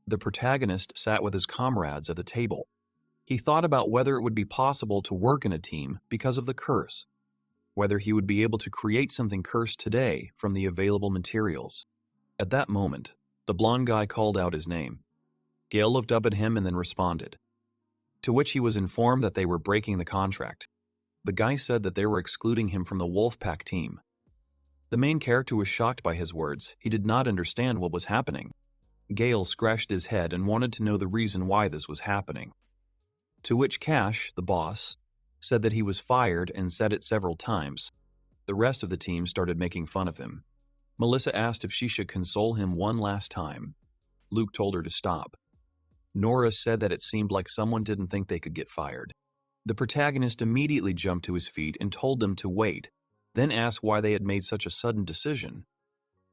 The protagonist sat with his comrades at the table. He thought about whether it would be possible to work in a team because of the curse, whether he would be able to create something cursed today from the available materials. At that moment, the blonde guy called out his name. Gale looked up at him and then responded, to which he was informed that they were breaking the contract. The guy said that they were excluding him from the Wolfpack team. The main character was shocked by his words. He did not understand what was happening. Gale scratched his head and wanted to know the reason why this was happening. To which Cash, the boss, said that he was fired and said it several times. The rest of the team started making fun of him. Melissa asked if she should console him one last time. Luke told her to stop. Nora said that it seemed like someone didn't think they could get fired. The protagonist immediately jumped to his feet and told them to wait, then asked why they had made such a sudden decision.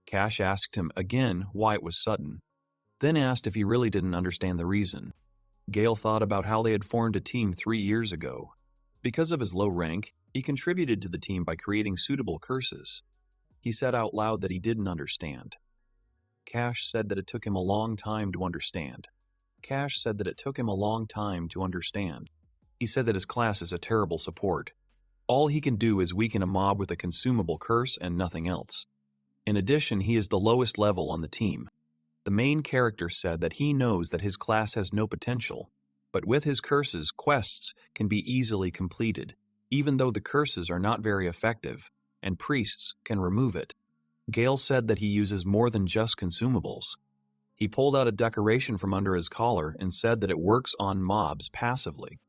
Cash asked him again why it was sudden, then asked if he really didn't understand the reason. Gale thought about how they had formed a team 3 years ago. Because of his low rank, he contributed to the team by creating suitable curses. He said out loud that he didn't understand. Cash said that it took him a long time to understand. He said that his class is a terrible support. All he can do is weaken a mob with a consumable curse and nothing else. In addition, he is the lowest level on the team. The main character said that he knows that his class has no potential, but with his curses, quests can be easily completed, even though the curses are not very effective, and priests can remove it. Gale said that he uses more than just consumables. He pulled out a decoration from under his collar and said that it works on mobs passively.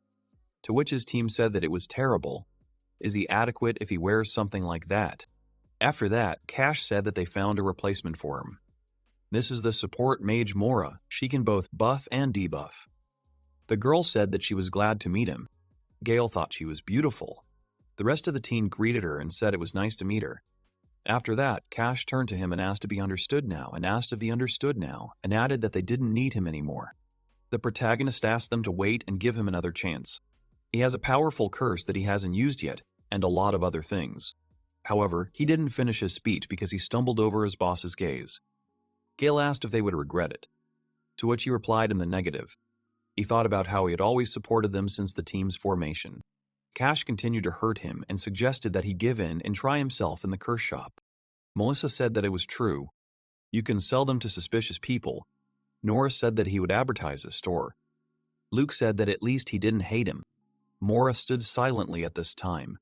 To which his team said that it was terrible. Is he adequate if he wears something like that? After that, Cash said that they found a replacement for him. This is the support mage Mora. She can both buff and debuff. The girl said that she was glad to meet him. Gale thought she was beautiful. The rest of the team greeted her and said it was nice to meet her. After that, Cash turned to him and asked if he understood now, and added that they didn't need him anymore. The protagonist asked them to wait and give him another chance. He has a powerful curse that he hasn't used yet, and a lot of other things. However, he didn't finish his speech because he stumbled over his boss's gaze. Gale asked if they would regret it, to which he replied in the negative. He thought about how he had always supported them since the team's formation. Cash continued to hurt him and suggested that he give in and try himself in the curse shop. Melissa said that it was true. You can sell them to suspicious people. Nora said that he would advertise his store. Luke said that at least he didn't hate him. Mora stood silently at this time.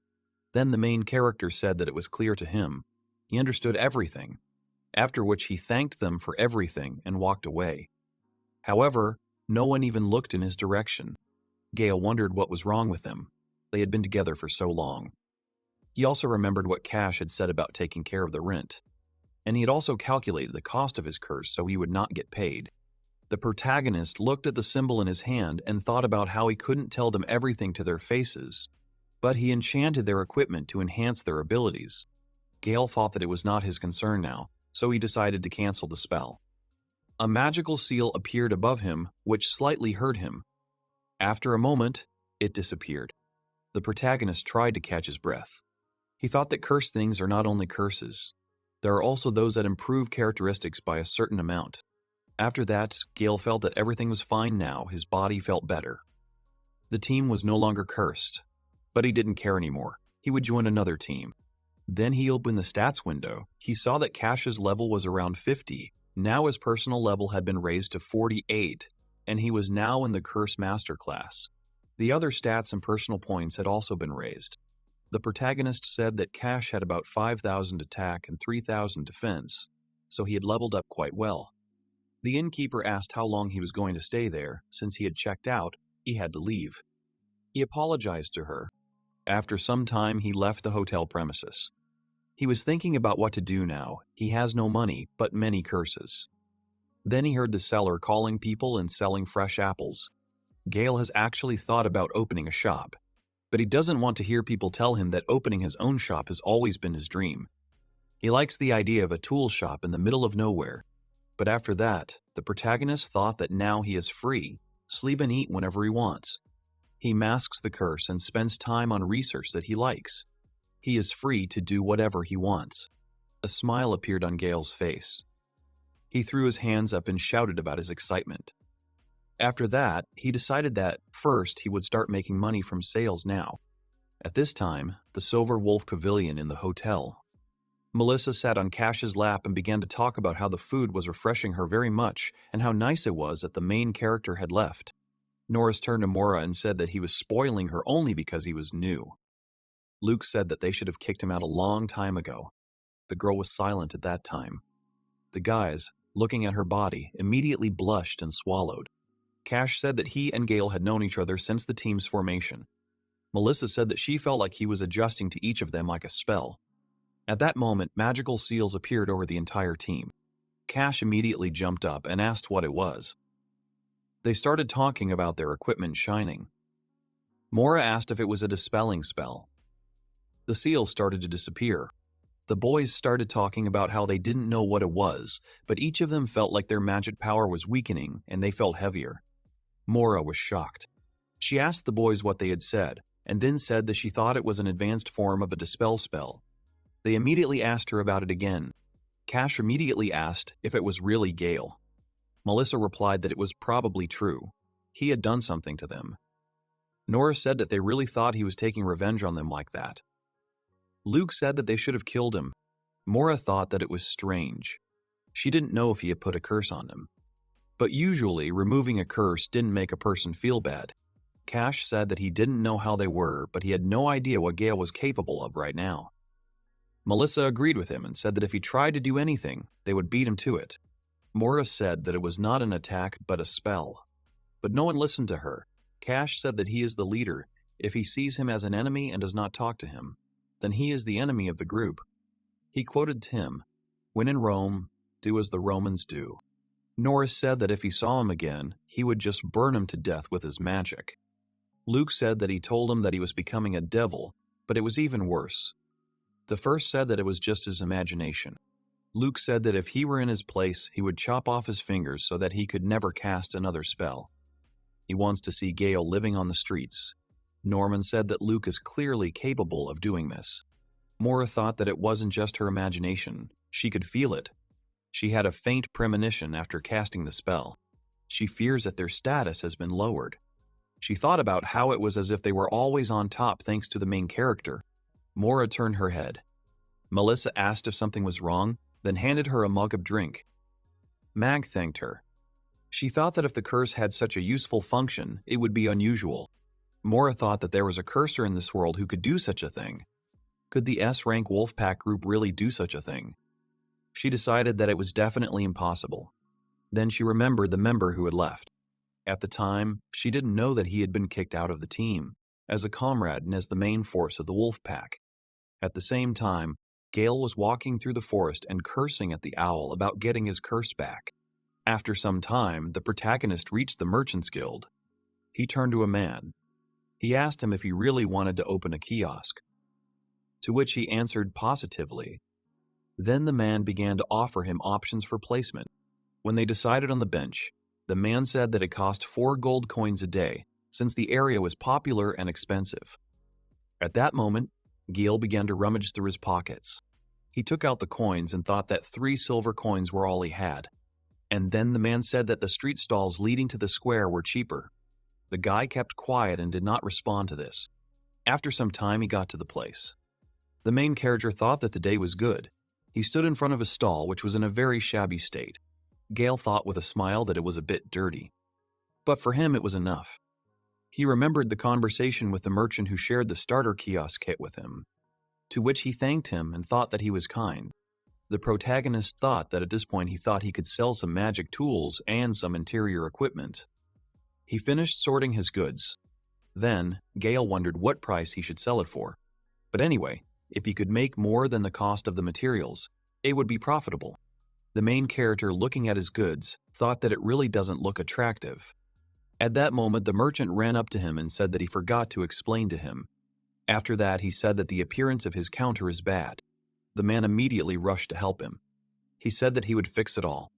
Then the main character said that it was clear to him. He understood everything, after which he thanked them for everything and walked away. However, no one even looked in his direction. Gale wondered what was wrong with them. They had been together for so long. He also remembered what Cash had said about taking care of the rent, and he had also calculated the cost of his curse so he would not get paid. The protagonist looked at the symbol in his hand and thought about how he couldn't tell them everything to their faces, but he enchanted their equipment to enhance their abilities. Gale thought that it was not his concern now, so he decided to cancel the spell. A magical seal appeared above him, which slightly hurt him. After a moment, it disappeared. The protagonist tried to catch his breath. He thought that cursed things are not only curses. There are also those that improve characteristics by a certain amount. After that, Gale felt that everything was fine now. His body felt better. The team was no longer cursed, but he didn't care anymore. He would join another team. Then he opened the stats window. He saw that Cash's level was around 50. Now his personal level had been raised to 48, and he was now in the Curse Master class. The other stats and personal points had also been raised. The protagonist said that Cash had about 5,000 attack and 3,000 defense, so he had leveled up quite well. The innkeeper asked how long he was going to stay there. Since he had checked out, he had to leave. He apologized to her. After some time, he left the hotel premises. He was thinking about what to do now. He has no money, but many curses. Then he heard the seller calling people and selling fresh apples. Gale has actually thought about opening a shop, but he doesn't want to hear people tell him that opening his own shop has always been his dream. He likes the idea of a tool shop in the middle of nowhere. But after that, the protagonist thought that now he is free, sleep and eat whenever he wants. He masks the curse and spends time on research that he likes. He is free to do whatever he wants. A smile appeared on Gale's face. He threw his hands up and shouted about his excitement. After that, he decided that, first, he would start making money from sales now. At this time, the Silver Wolf Pavilion in the hotel. Melissa sat on Cash's lap and began to talk about how the food was refreshing her very much and how nice it was that the main character had left. Norris turned to Mora and said that he was spoiling her only because he was new. Luke said that they should have kicked him out a long time ago. The girl was silent at that time. The guys, looking at her body, immediately blushed and swallowed. Cash said that he and Gale had known each other since the team's formation. Melissa said that she felt like he was adjusting to each of them like a spell. At that moment, magical seals appeared over the entire team. Cash immediately jumped up and asked what it was. They started talking about their equipment shining. Mora asked if it was a dispelling spell. The seals started to disappear. The boys started talking about how they didn't know what it was, but each of them felt like their magic power was weakening and they felt heavier. Mora was shocked. She asked the boys what they had said, and then said that she thought it was an advanced form of a dispel spell. They immediately asked her about it again. Cash immediately asked if it was really Gale. Melissa replied that it was probably true. He had done something to them. Norris said that they really thought he was taking revenge on them like that. Luke said that they should have killed him. Mora thought that it was strange. She didn't know if he had put a curse on him. But usually, removing a curse didn't make a person feel bad. Cash said that he didn't know how they were, but he had no idea what Gale was capable of right now. Melissa agreed with him and said that if he tried to do anything, they would beat him to it. Mora said that it was not an attack, but a spell. But no one listened to her. Cash said that he is the leader. If he sees him as an enemy and does not talk to him, then he is the enemy of the group. He quoted Tim, "When in Rome, do as the Romans do." Norris said that if he saw him again, he would just burn him to death with his magic. Luke said that he told him that he was becoming a devil, but it was even worse. The first said that it was just his imagination. Luke said that if he were in his place, he would chop off his fingers so that he could never cast another spell. He wants to see Gale living on the streets. Norman said that Luke is clearly capable of doing this. Mora thought that it wasn't just her imagination. She could feel it. She had a faint premonition after casting the spell. She fears that their status has been lowered. She thought about how it was as if they were always on top thanks to the main character. Mora turned her head. Melissa asked if something was wrong, then handed her a mug of drink. Mag thanked her. She thought that if the curse had such a useful function, it would be unusual. Mora thought that there was a cursor in this world who could do such a thing. Could the S-rank Wolfpack group really do such a thing? She decided that it was definitely impossible. Then she remembered the member who had left. At the time, she didn't know that he had been kicked out of the team, as a comrade and as the main force of the Wolfpack. At the same time, Gale was walking through the forest and cursing at the owl about getting his curse back. After some time, the protagonist reached the Merchants Guild. He turned to a man. He asked him if he really wanted to open a kiosk, to which he answered positively. Then the man began to offer him options for placement. When they decided on the bench, the man said that it cost 4 gold coins a day, since the area was popular and expensive. At that moment, Gale began to rummage through his pockets. He took out the coins and thought that 3 silver coins were all he had. And then the man said that the street stalls leading to the square were cheaper. The guy kept quiet and did not respond to this. After some time, he got to the place. The main character thought that the day was good. He stood in front of a stall which was in a very shabby state. Gale thought with a smile that it was a bit dirty. But for him, it was enough. He remembered the conversation with the merchant who shared the starter kiosk kit with him, to which he thanked him and thought that he was kind. The protagonist thought that at this point he thought he could sell some magic tools and some interior equipment. He finished sorting his goods. Then, Gale wondered what price he should sell it for. But anyway, if he could make more than the cost of the materials, it would be profitable. The main character, looking at his goods, thought that it really doesn't look attractive. At that moment, the merchant ran up to him and said that he forgot to explain to him. After that, he said that the appearance of his counter is bad. The man immediately rushed to help him. He said that he would fix it all.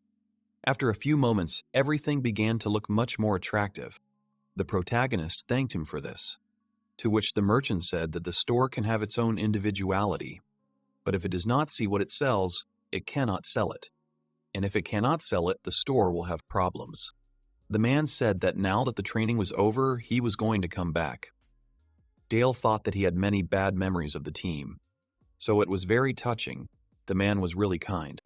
After a few moments, everything began to look much more attractive. The protagonist thanked him for this, to which the merchant said that the store can have its own individuality, but if it does not see what it sells, it cannot sell it. and if it cannot sell it, the store will have problems. The man said that now that the training was over, he was going to come back. Gale thought that he had many bad memories of the team, so it was very touching. The man was really kind.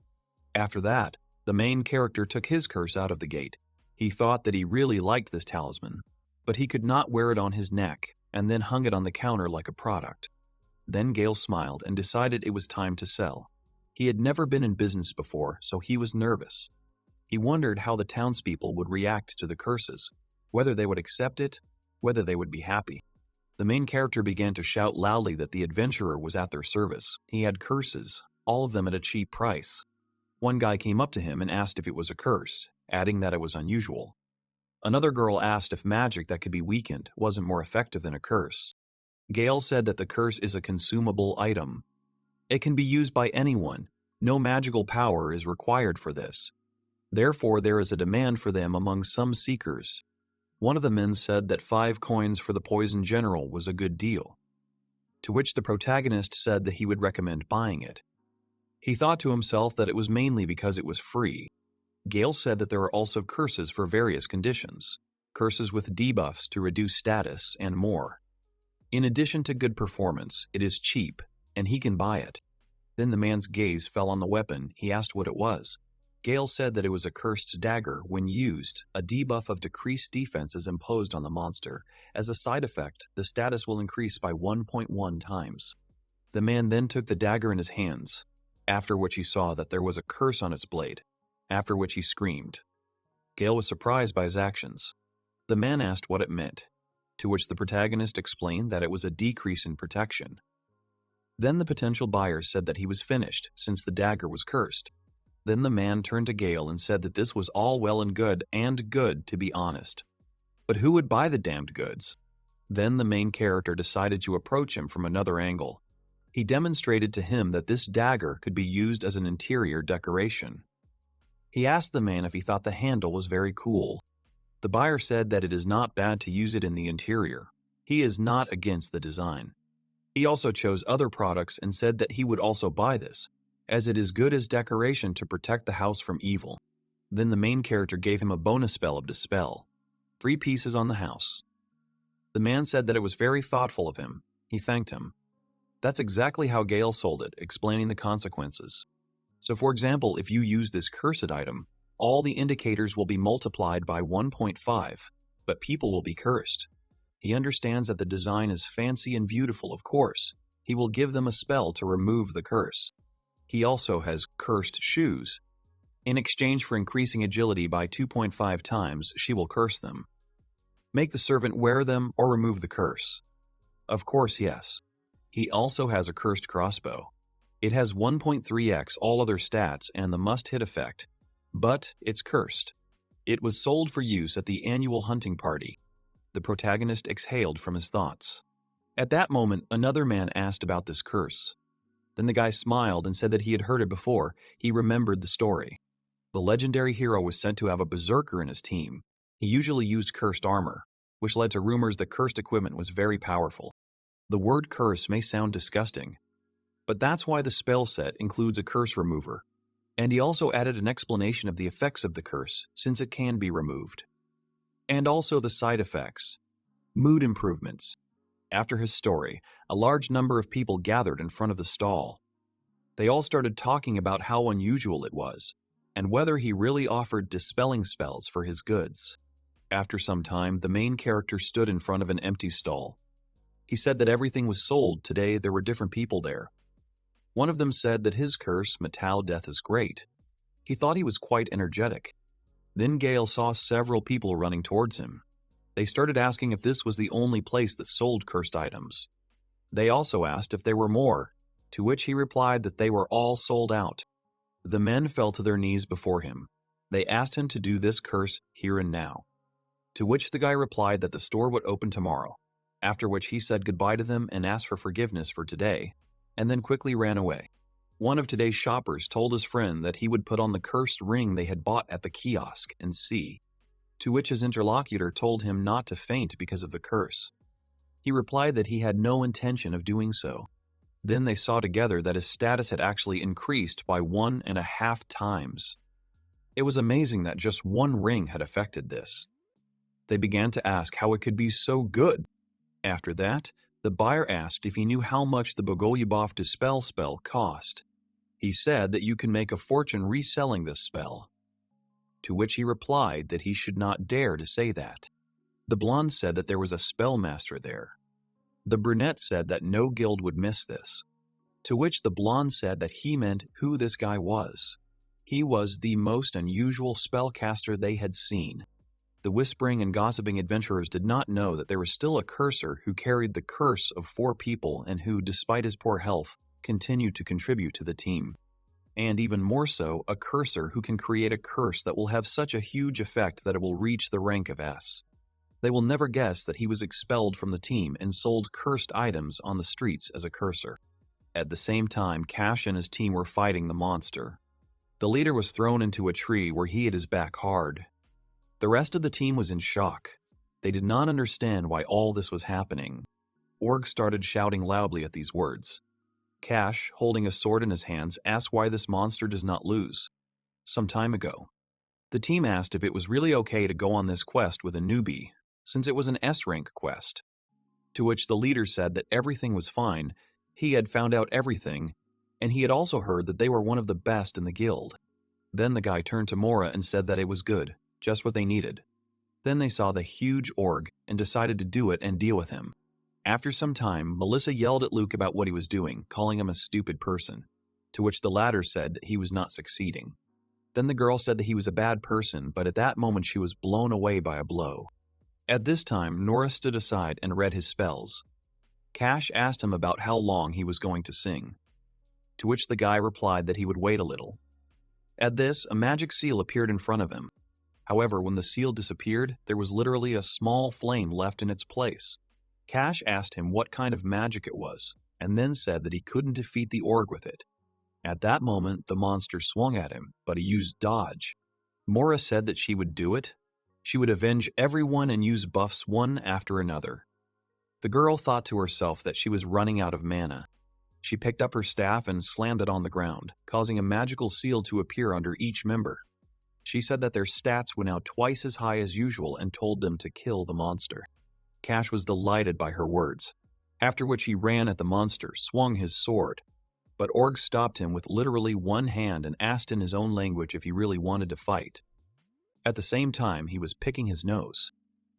After that, the main character took his curse out of the gate. He thought that he really liked this talisman, but he could not wear it on his neck, and then hung it on the counter like a product. Then Gale smiled and decided it was time to sell. He had never been in business before, so he was nervous. He wondered how the townspeople would react to the curses, whether they would accept it, whether they would be happy. The main character began to shout loudly that the adventurer was at their service. He had curses, all of them at a cheap price. One guy came up to him and asked if it was a curse, adding that it was unusual. Another girl asked if magic that could be weakened wasn't more effective than a curse. Gale said that the curse is a consumable item. It can be used by anyone. No magical power is required for this. Therefore, there is a demand for them among some seekers. One of the men said that 5 coins for the poison general was a good deal, to which the protagonist said that he would recommend buying it. He thought to himself that it was mainly because it was free. Gale said that there are also curses for various conditions, curses with debuffs to reduce status, and more. In addition to good performance, it is cheap, and he can buy it. Then the man's gaze fell on the weapon. He asked what it was. Gale said that it was a cursed dagger. When used, a debuff of decreased defense is imposed on the monster. As a side effect, the status will increase by 1.1 times. The man then took the dagger in his hands, after which he saw that there was a curse on its blade, after which he screamed. Gale was surprised by his actions. The man asked what it meant, to which the protagonist explained that it was a decrease in protection. Then the potential buyer said that he was finished, since the dagger was cursed. Then the man turned to Gale and said that this was all well and good, to be honest. But who would buy the damned goods? Then the main character decided to approach him from another angle. He demonstrated to him that this dagger could be used as an interior decoration. He asked the man if he thought the handle was very cool. The buyer said that it is not bad to use it in the interior. He is not against the design. He also chose other products and said that he would also buy this, as it is good as decoration to protect the house from evil. Then the main character gave him a bonus spell of Dispel, 3 pieces on the house. The man said that it was very thoughtful of him. He thanked him. That's exactly how Gale sold it, explaining the consequences. So for example, if you use this cursed item, all the indicators will be multiplied by 1.5, but people will be cursed. He understands that the design is fancy and beautiful, of course. He will give them a spell to remove the curse. He also has cursed shoes. In exchange for increasing agility by 2.5 times, she will curse them. Make the servant wear them or remove the curse. Of course, yes. He also has a cursed crossbow. It has 1.3x all other stats and the must-hit effect, but it's cursed. It was sold for use at the annual hunting party. The protagonist exhaled from his thoughts. At that moment, another man asked about this curse. Then the guy smiled and said that he had heard it before. He remembered the story. The legendary hero was sent to have a berserker in his team. He usually used cursed armor, which led to rumors that cursed equipment was very powerful. The word curse may sound disgusting, but that's why the spell set includes a curse remover. And he also added an explanation of the effects of the curse, since it can be removed. And also the side effects. Mood improvements. After his story, a large number of people gathered in front of the stall. They all started talking about how unusual it was, and whether he really offered dispelling spells for his goods. After some time, the main character stood in front of an empty stall. He said that everything was sold. Today there were different people there. One of them said that his curse, Metal Death, is great. He thought he was quite energetic. Then Gale saw several people running towards him. They started asking if this was the only place that sold cursed items. They also asked if there were more, to which he replied that they were all sold out. The men fell to their knees before him. They asked him to do this curse here and now, to which the guy replied that the store would open tomorrow, after which he said goodbye to them and asked for forgiveness for today, and then quickly ran away. One of today's shoppers told his friend that he would put on the cursed ring they had bought at the kiosk and see, to which his interlocutor told him not to faint because of the curse. He replied that he had no intention of doing so. Then they saw together that his status had actually increased by 1.5 times. It was amazing that just one ring had affected this. They began to ask how it could be so good. After that, the buyer asked if he knew how much the Bogolyubov Dispel spell cost. He said that you can make a fortune reselling this spell. To which he replied that he should not dare to say that. The blonde said that there was a spellmaster there. The brunette said that no guild would miss this. To which the blonde said that he meant who this guy was. He was the most unusual spellcaster they had seen. The whispering and gossiping adventurers did not know that there was still a cursor who carried the curse of 4 people and who, despite his poor health, continued to contribute to the team. And even more so, a cursor who can create a curse that will have such a huge effect that it will reach the rank of S. They will never guess that he was expelled from the team and sold cursed items on the streets as a cursor. At the same time, Cash and his team were fighting the monster. The leader was thrown into a tree where he hit his back hard. The rest of the team was in shock. They did not understand why all this was happening. Org started shouting loudly at these words. Cash, holding a sword in his hands, asked why this monster does not lose. Some time ago, the team asked if it was really okay to go on this quest with a newbie, since it was an S-rank quest. To which the leader said that everything was fine, he had found out everything, and he had also heard that they were one of the best in the guild. Then the guy turned to Mora and said that it was good, just what they needed. Then they saw the huge org and decided to do it and deal with him. After some time, Melissa yelled at Luke about what he was doing, calling him a stupid person, to which the latter said that he was not succeeding. Then the girl said that he was a bad person, but at that moment she was blown away by a blow. At this time, Nora stood aside and read his spells. Cash asked him about how long he was going to sing, to which the guy replied that he would wait a little. At this, a magic seal appeared in front of him. However, when the seal disappeared, there was literally a small flame left in its place. Cash asked him what kind of magic it was, and then said that he couldn't defeat the org with it. At that moment, the monster swung at him, but he used dodge. Mora said that she would do it. She would avenge everyone and use buffs one after another. The girl thought to herself that she was running out of mana. She picked up her staff and slammed it on the ground, causing a magical seal to appear under each member. She said that their stats were now twice as high as usual and told them to kill the monster. Cash was delighted by her words, after which he ran at the monster, swung his sword. But Org stopped him with literally one hand and asked in his own language if he really wanted to fight. At the same time, he was picking his nose.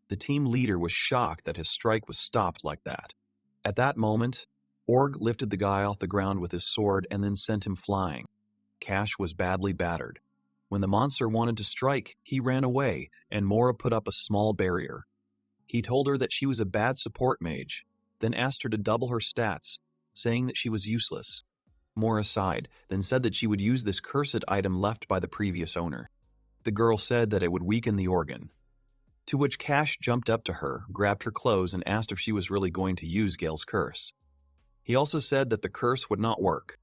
The team leader was shocked that his strike was stopped like that. At that moment, Org lifted the guy off the ground with his sword and then sent him flying. Cash was badly battered. When the monster wanted to strike, he ran away, and Mora put up a small barrier. He told her that she was a bad support mage, then asked her to double her stats, saying that she was useless. Mora sighed, then said that she would use this cursed item left by the previous owner. The girl said that it would weaken the organ. To which Cash jumped up to her, grabbed her clothes, and asked if she was really going to use Gale's curse. He also said that the curse would not work.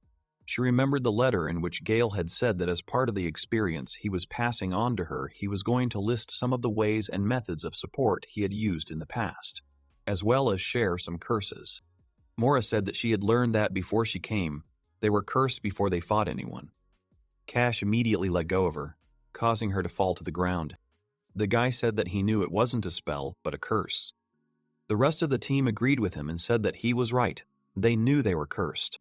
She remembered the letter in which Gale had said that as part of the experience he was passing on to her, he was going to list some of the ways and methods of support he had used in the past, as well as share some curses. Mora said that she had learned that before she came, they were cursed before they fought anyone. Cash immediately let go of her, causing her to fall to the ground. The guy said that he knew it wasn't a spell, but a curse. The rest of the team agreed with him and said that he was right. They knew they were cursed.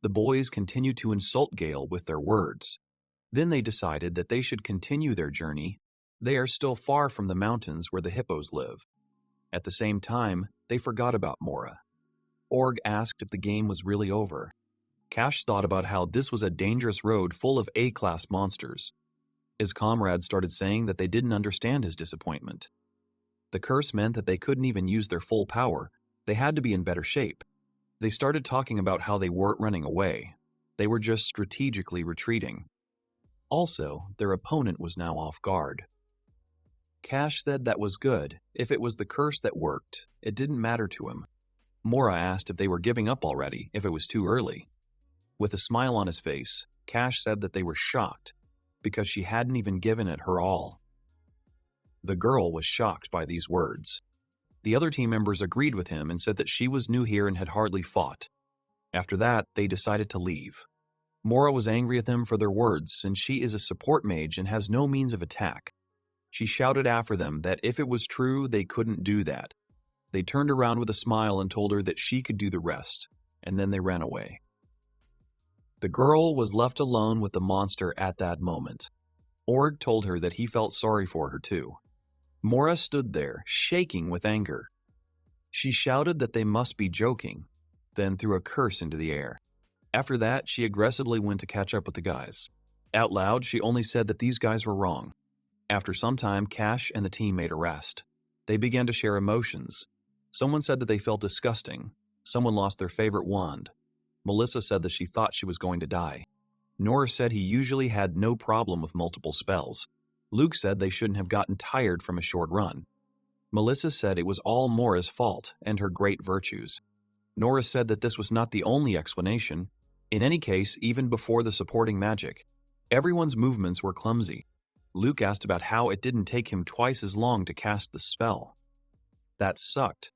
The boys continued to insult Gale with their words. Then they decided that they should continue their journey. They are still far from the mountains where the hippos live. At the same time, they forgot about Mora. Org asked if the game was really over. Cash thought about how this was a dangerous road full of A-class monsters. His comrades started saying that they didn't understand his disappointment. The curse meant that they couldn't even use their full power. They had to be in better shape. They started talking about how they weren't running away. They were just strategically retreating. Also, their opponent was now off guard. Cash said that was good. If it was the curse that worked, it didn't matter to him. Mora asked if they were giving up already, if it was too early. With a smile on his face, Cash said that they were shocked, because she hadn't even given it her all. The girl was shocked by these words. The other team members agreed with him and said that she was new here and had hardly fought. After that, they decided to leave. Mora was angry at them for their words, since she is a support mage and has no means of attack. She shouted after them that if it was true, they couldn't do that. They turned around with a smile and told her that she could do the rest, and then they ran away. The girl was left alone with the monster at that moment. Org told her that he felt sorry for her too. Mora stood there, shaking with anger. She shouted that they must be joking, then threw a curse into the air. After that, she aggressively went to catch up with the guys. Out loud, she only said that these guys were wrong. After some time, Cash and the team made a rest. They began to share emotions. Someone said that they felt disgusting. Someone lost their favorite wand. Melissa said that she thought she was going to die. Nora said he usually had no problem with multiple spells. Luke said they shouldn't have gotten tired from a short run. Melissa said it was all Mora's fault and her great virtues. Nora said that this was not the only explanation. In any case, even before the supporting magic, everyone's movements were clumsy. Luke asked about how it didn't take him twice as long to cast the spell. That sucked.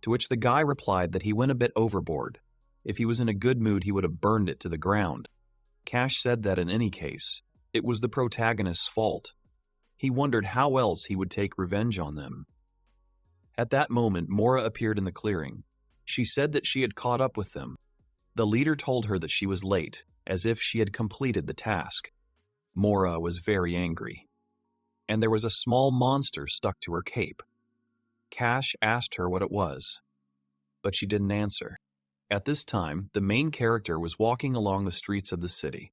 To which the guy replied that he went a bit overboard. If he was in a good mood, he would have burned it to the ground. Cash said that in any case, it was the protagonist's fault. He wondered how else he would take revenge on them. At that moment, Mora appeared in the clearing. She said that she had caught up with them. The leader told her that she was late, as if she had completed the task. Mora was very angry. And there was a small monster stuck to her cape. Cash asked her what it was, but she didn't answer. At this time, the main character was walking along the streets of the city.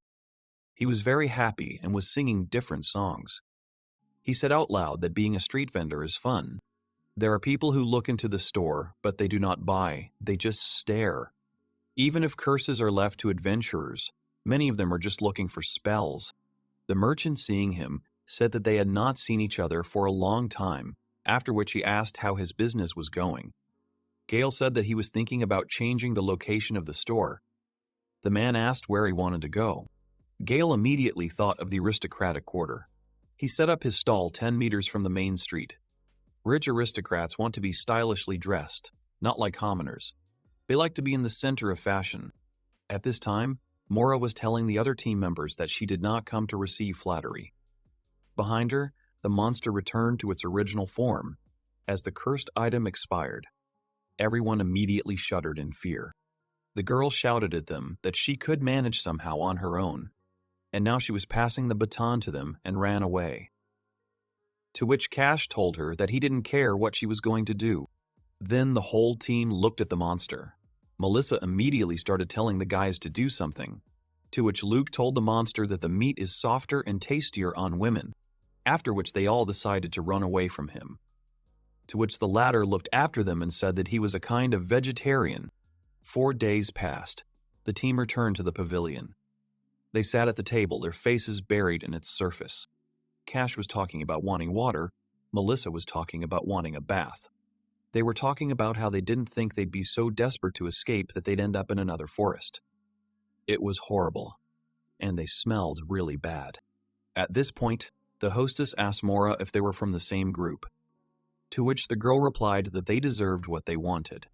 He was very happy and was singing different songs. He said out loud that being a street vendor is fun. There are people who look into the store, but they do not buy, they just stare. Even if curses are left to adventurers, many of them are just looking for spells. The merchant, seeing him, said that they had not seen each other for a long time, after which he asked how his business was going. Gale said that he was thinking about changing the location of the store. The man asked where he wanted to go. Gale immediately thought of the aristocratic quarter. He set up his stall 10 meters from the main street. Rich aristocrats want to be stylishly dressed, not like commoners. They like to be in the center of fashion. At this time, Mora was telling the other team members that she did not come to receive flattery. Behind her, the monster returned to its original form. As the cursed item expired, everyone immediately shuddered in fear. The girl shouted at them that she could manage somehow on her own, and now she was passing the baton to them and ran away. To which Cash told her that he didn't care what she was going to do. Then the whole team looked at the monster. Melissa immediately started telling the guys to do something, to which Luke told the monster that the meat is softer and tastier on women, after which they all decided to run away from him. To which the latter looked after them and said that he was a kind of vegetarian. 4 days passed. The team returned to the pavilion. They sat at the table, their faces buried in its surface. Cash was talking about wanting water. Melissa was talking about wanting a bath. They were talking about how they didn't think they'd be so desperate to escape that they'd end up in another forest. It was horrible, and they smelled really bad. At this point, the hostess asked Mora if they were from the same group, to which the girl replied that they deserved what they wanted.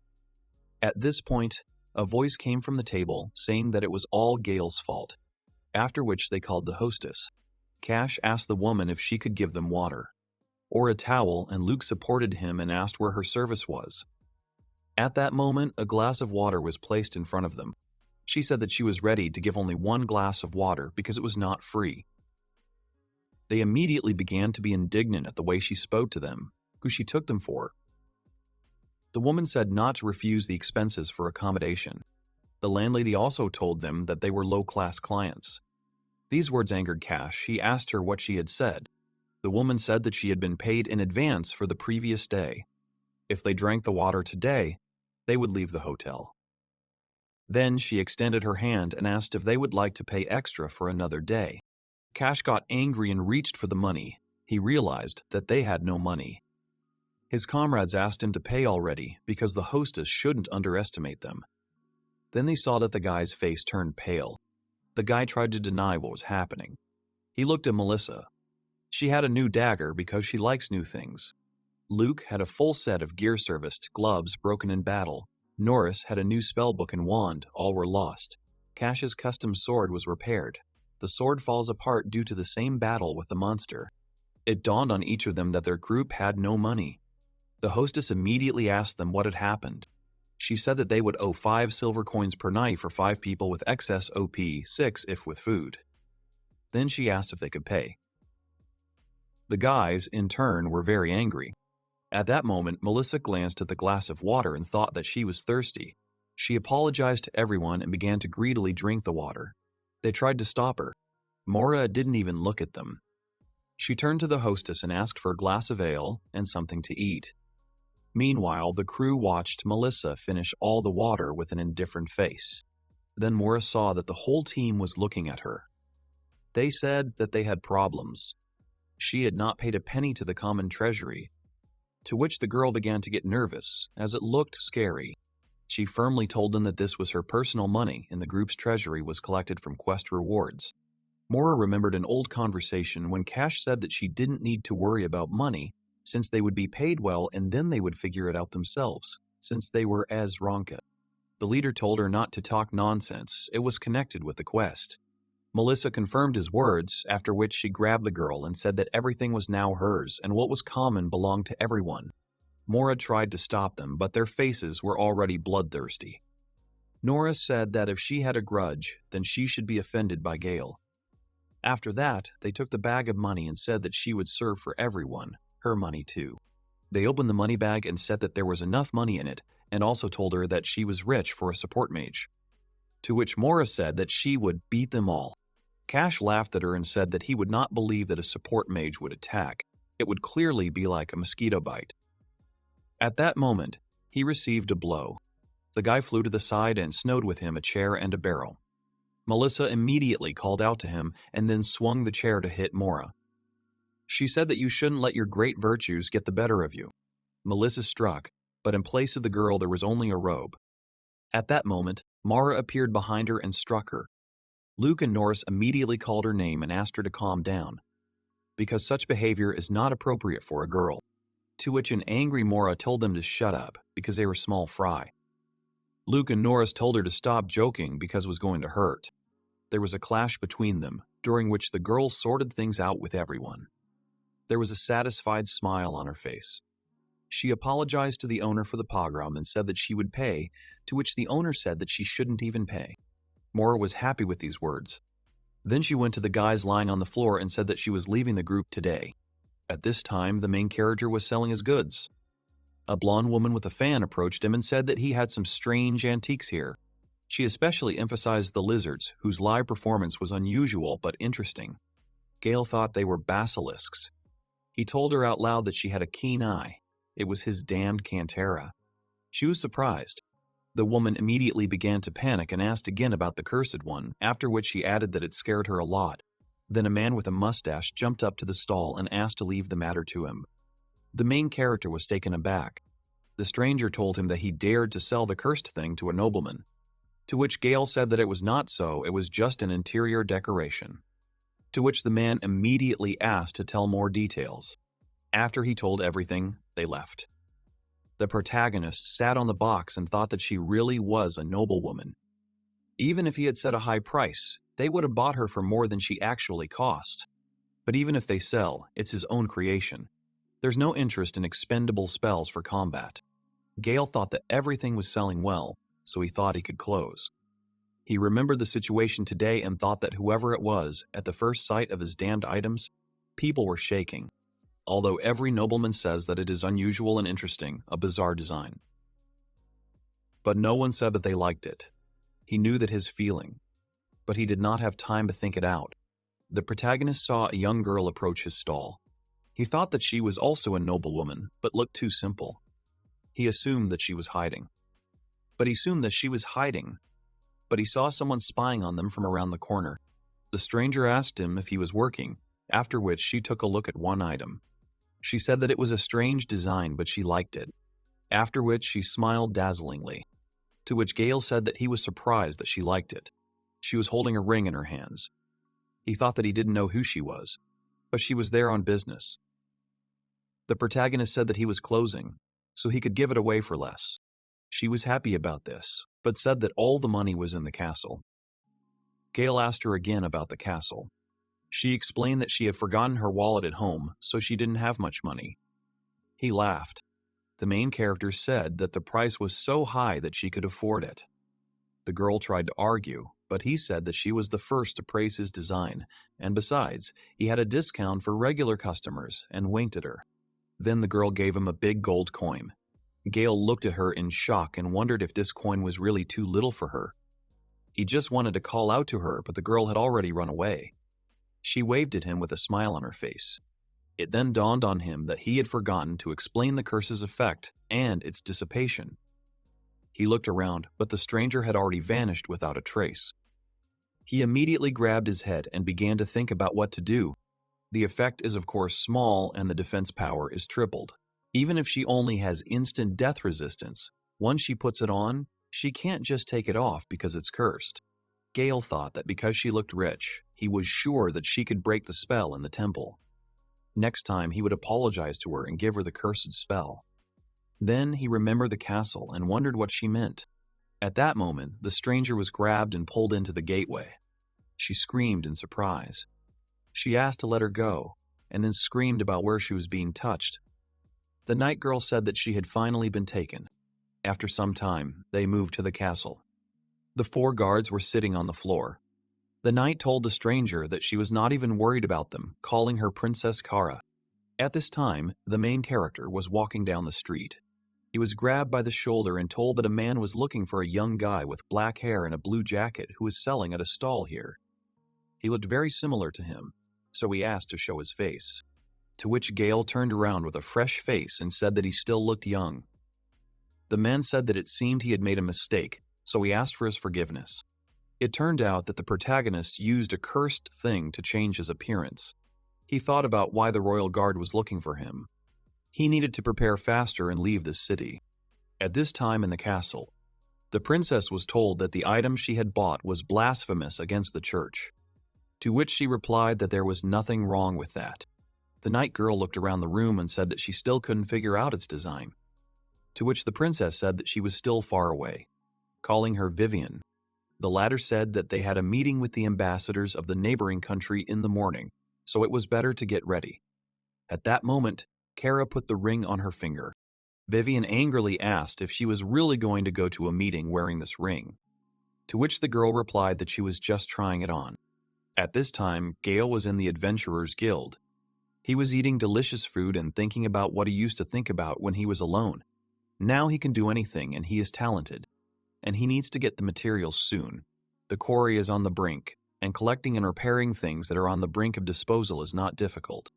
At this point, a voice came from the table saying that it was all Gale's fault, after which they called the hostess. Cash asked the woman if she could give them water or a towel, and Luke supported him and asked where her service was. At that moment, a glass of water was placed in front of them. She said that she was ready to give only 1 glass of water because it was not free. They immediately began to be indignant at the way she spoke to them, who she took them for. The woman said not to refuse the expenses for accommodation. The landlady also told them that they were low-class clients. These words angered Cash. He asked her what she had said. The woman said that she had been paid in advance for the previous day. If they drank the water today, they would leave the hotel. Then she extended her hand and asked if they would like to pay extra for another day. Cash got angry and reached for the money. He realized that they had no money. His comrades asked him to pay already because the hostess shouldn't underestimate them. Then they saw that the guy's face turned pale. The guy tried to deny what was happening. He looked at Melissa. She had a new dagger because she likes new things. Luke had a full set of gear-serviced gloves broken in battle. Norris had a new spellbook and wand, all were lost. Cash's custom sword was repaired. The sword falls apart due to the same battle with the monster. It dawned on each of them that their group had no money. The hostess immediately asked them what had happened. She said that they would owe 5 silver coins per night for 5 people with excess OP, 6 if with food. Then she asked if they could pay. The guys, in turn, were very angry. At that moment, Melissa glanced at the glass of water and thought that she was thirsty. She apologized to everyone and began to greedily drink the water. They tried to stop her. Mora didn't even look at them. She turned to the hostess and asked for a glass of ale and something to eat. Meanwhile, the crew watched Melissa finish all the water with an indifferent face. Then Mora saw that the whole team was looking at her. They said that they had problems. She had not paid a penny to the common treasury, to which the girl began to get nervous, as it looked scary. She firmly told them that this was her personal money and the group's treasury was collected from quest rewards. Mora remembered an old conversation when Cash said that she didn't need to worry about money, since they would be paid well and then they would figure it out themselves, since they were as Ronka. The leader told her not to talk nonsense, it was connected with the quest. Melissa confirmed his words, after which she grabbed the girl and said that everything was now hers and what was common belonged to everyone. Mora tried to stop them, but their faces were already bloodthirsty. Nora said that if she had a grudge, then she should be offended by Gale. After that, they took the bag of money and said that she would serve for everyone, her money too. They opened the money bag and said that there was enough money in it, and also told her that she was rich for a support mage. To which Mora said that she would beat them all. Cash laughed at her and said that he would not believe that a support mage would attack. It would clearly be like a mosquito bite. At that moment, he received a blow. The guy flew to the side and snowed with him a chair and a barrel. Melissa immediately called out to him and then swung the chair to hit Mora. She said that you shouldn't let your great virtues get the better of you. Melissa struck, but in place of the girl there was only a robe. At that moment, Mara appeared behind her and struck her. Luke and Norris immediately called her name and asked her to calm down, because such behavior is not appropriate for a girl, to which an angry Mora told them to shut up because they were small fry. Luke and Norris told her to stop joking because it was going to hurt. There was a clash between them, during which the girl sorted things out with everyone. There was a satisfied smile on her face. She apologized to the owner for the pogrom and said that she would pay, to which the owner said that she shouldn't even pay. Mora was happy with these words. Then she went to the guys lying on the floor and said that she was leaving the group today. At this time, the main character was selling his goods. A blonde woman with a fan approached him and said that he had some strange antiques here. She especially emphasized the lizards, whose live performance was unusual but interesting. Gale thought they were basilisks. He told her out loud that she had a keen eye. It was his damned Cantera. She was surprised. The woman immediately began to panic and asked again about the cursed one, after which she added that it scared her a lot. Then a man with a mustache jumped up to the stall and asked to leave the matter to him. The main character was taken aback. The stranger told him that he dared to sell the cursed thing to a nobleman, to which Gale said that it was not so, it was just an interior decoration. To which the man immediately asked to tell more details. After he told everything, they left. The protagonist sat on the box and thought that she really was a noblewoman. Even if he had set a high price, they would have bought her for more than she actually cost. But even if they sell, it's his own creation. There's no interest in expendable spells for combat. Gale thought that everything was selling well, so he thought he could close. He remembered the situation today and thought that whoever it was, at the first sight of his damned items, people were shaking. Although every nobleman says that it is unusual and interesting, a bizarre design. But no one said that they liked it. He knew that his feeling, but he did not have time to think it out. The protagonist saw a young girl approach his stall. He thought that she was also a noblewoman, but looked too simple. He assumed that she was hiding. But he saw someone spying on them from around the corner. The stranger asked him if he was working, after which she took a look at one item. She said that it was a strange design, but she liked it, after which she smiled dazzlingly, to which Gale said that he was surprised that she liked it. She was holding a ring in her hands. He thought that he didn't know who she was, but she was there on business. The protagonist said that he was closing, so he could give it away for less. She was happy about this, but said that all the money was in the castle. Gale asked her again about the castle. She explained that she had forgotten her wallet at home, so she didn't have much money. He laughed. The main character said that the price was so high that she could afford it. The girl tried to argue, but he said that she was the first to praise his design, and besides, he had a discount for regular customers, and winked at her. Then the girl gave him a big gold coin. Gale looked at her in shock and wondered if this coin was really too little for her. He just wanted to call out to her, but the girl had already run away. She waved at him with a smile on her face. It then dawned on him that he had forgotten to explain the curse's effect and its dissipation. He looked around, but the stranger had already vanished without a trace. He immediately grabbed his head and began to think about what to do. The effect is of course small and the defense power is tripled. Even if she only has instant death resistance, once she puts it on, she can't just take it off because it's cursed. Gale thought that because she looked rich, he was sure that she could break the spell in the temple. Next time he would apologize to her and give her the cursed spell. Then he remembered the castle and wondered what she meant. At that moment, the stranger was grabbed and pulled into the gateway. She screamed in surprise. She asked to let her go, and then screamed about where she was being touched. The night girl said that she had finally been taken. After some time, they moved to the castle. The 4 guards were sitting on the floor. The knight told the stranger that she was not even worried about them, calling her Princess Kara. At this time, the main character was walking down the street. He was grabbed by the shoulder and told that a man was looking for a young guy with black hair and a blue jacket who was selling at a stall here. He looked very similar to him, so he asked to show his face. To which Gale turned around with a fresh face and said that he still looked young. The man said that it seemed he had made a mistake, so he asked for his forgiveness. It turned out that the protagonist used a cursed thing to change his appearance. He thought about why the royal guard was looking for him. He needed to prepare faster and leave the city. At this time in the castle, the princess was told that the item she had bought was blasphemous against the church, to which she replied that there was nothing wrong with that. The night girl looked around the room and said that she still couldn't figure out its design, to which the princess said that she was still far away, calling her Vivian. The latter said that they had a meeting with the ambassadors of the neighboring country in the morning, so it was better to get ready. At that moment, Kara put the ring on her finger. Vivian angrily asked if she was really going to go to a meeting wearing this ring, to which the girl replied that she was just trying it on. At this time, Gale was in the Adventurers Guild. He was eating delicious food and thinking about what he used to think about when he was alone. Now he can do anything and he is talented. And he needs to get the materials soon. The quarry is on the brink, and collecting and repairing things that are on the brink of disposal is not difficult.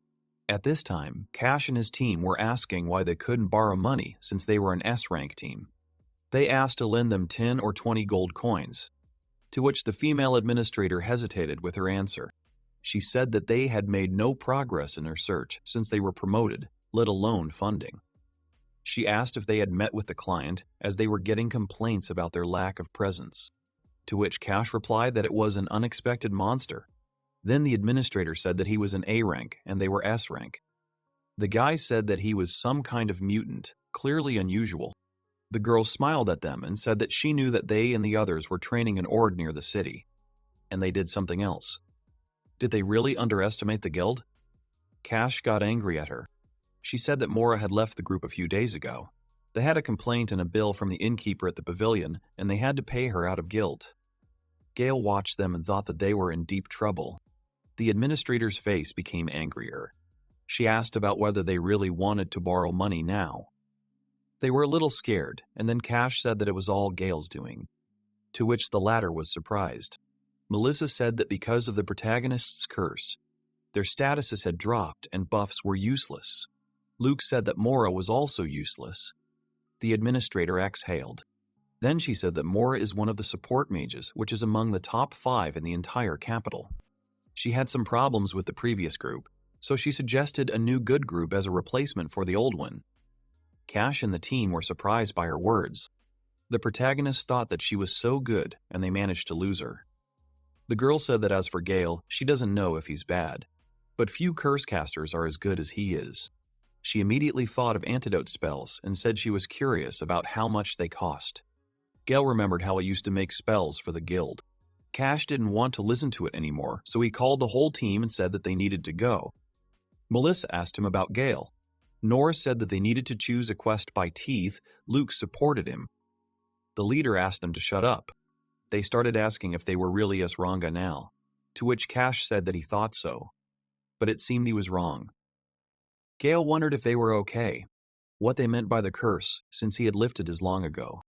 At this time, Cash and his team were asking why they couldn't borrow money since they were an S-rank team. They asked to lend them 10 or 20 gold coins, to which the female administrator hesitated with her answer. She said that they had made no progress in their search since they were promoted, let alone funding. She asked if they had met with the client, as they were getting complaints about their lack of presence, to which Cash replied that it was an unexpected monster. Then the administrator said that he was an A rank and they were S rank. The guy said that he was some kind of mutant, clearly unusual. The girl smiled at them and said that she knew that they and the others were training an Ord near the city, and they did something else. Did they really underestimate the guild? Cash got angry at her. She said that Mora had left the group a few days ago. They had a complaint and a bill from the innkeeper at the pavilion, and they had to pay her out of guilt. Gale watched them and thought that they were in deep trouble. The administrator's face became angrier. She asked about whether they really wanted to borrow money now. They were a little scared, and then Cash said that it was all Gale's doing, to which the latter was surprised. Melissa said that because of the protagonist's curse, their statuses had dropped and buffs were useless. Luke said that Mora was also useless. The administrator exhaled. Then she said that Mora is one of the support mages, which is among the top 5 in the entire capital. She had some problems with the previous group, so she suggested a new good group as a replacement for the old one. Cash and the team were surprised by her words. The protagonist thought that she was so good, and they managed to lose her. The girl said that as for Gale, she doesn't know if he's bad, but few curse casters are as good as he is. She immediately thought of antidote spells and said she was curious about how much they cost. Gale remembered how he used to make spells for the guild. Cash didn't want to listen to it anymore, so he called the whole team and said that they needed to go. Melissa asked him about Gale. Norris said that they needed to choose a quest by teeth. Luke supported him. The leader asked them to shut up. They started asking if they were really Esranga now, to which Cash said that he thought so, but it seemed he was wrong. Gale wondered if they were okay, what they meant by the curse, since he had lifted as long ago.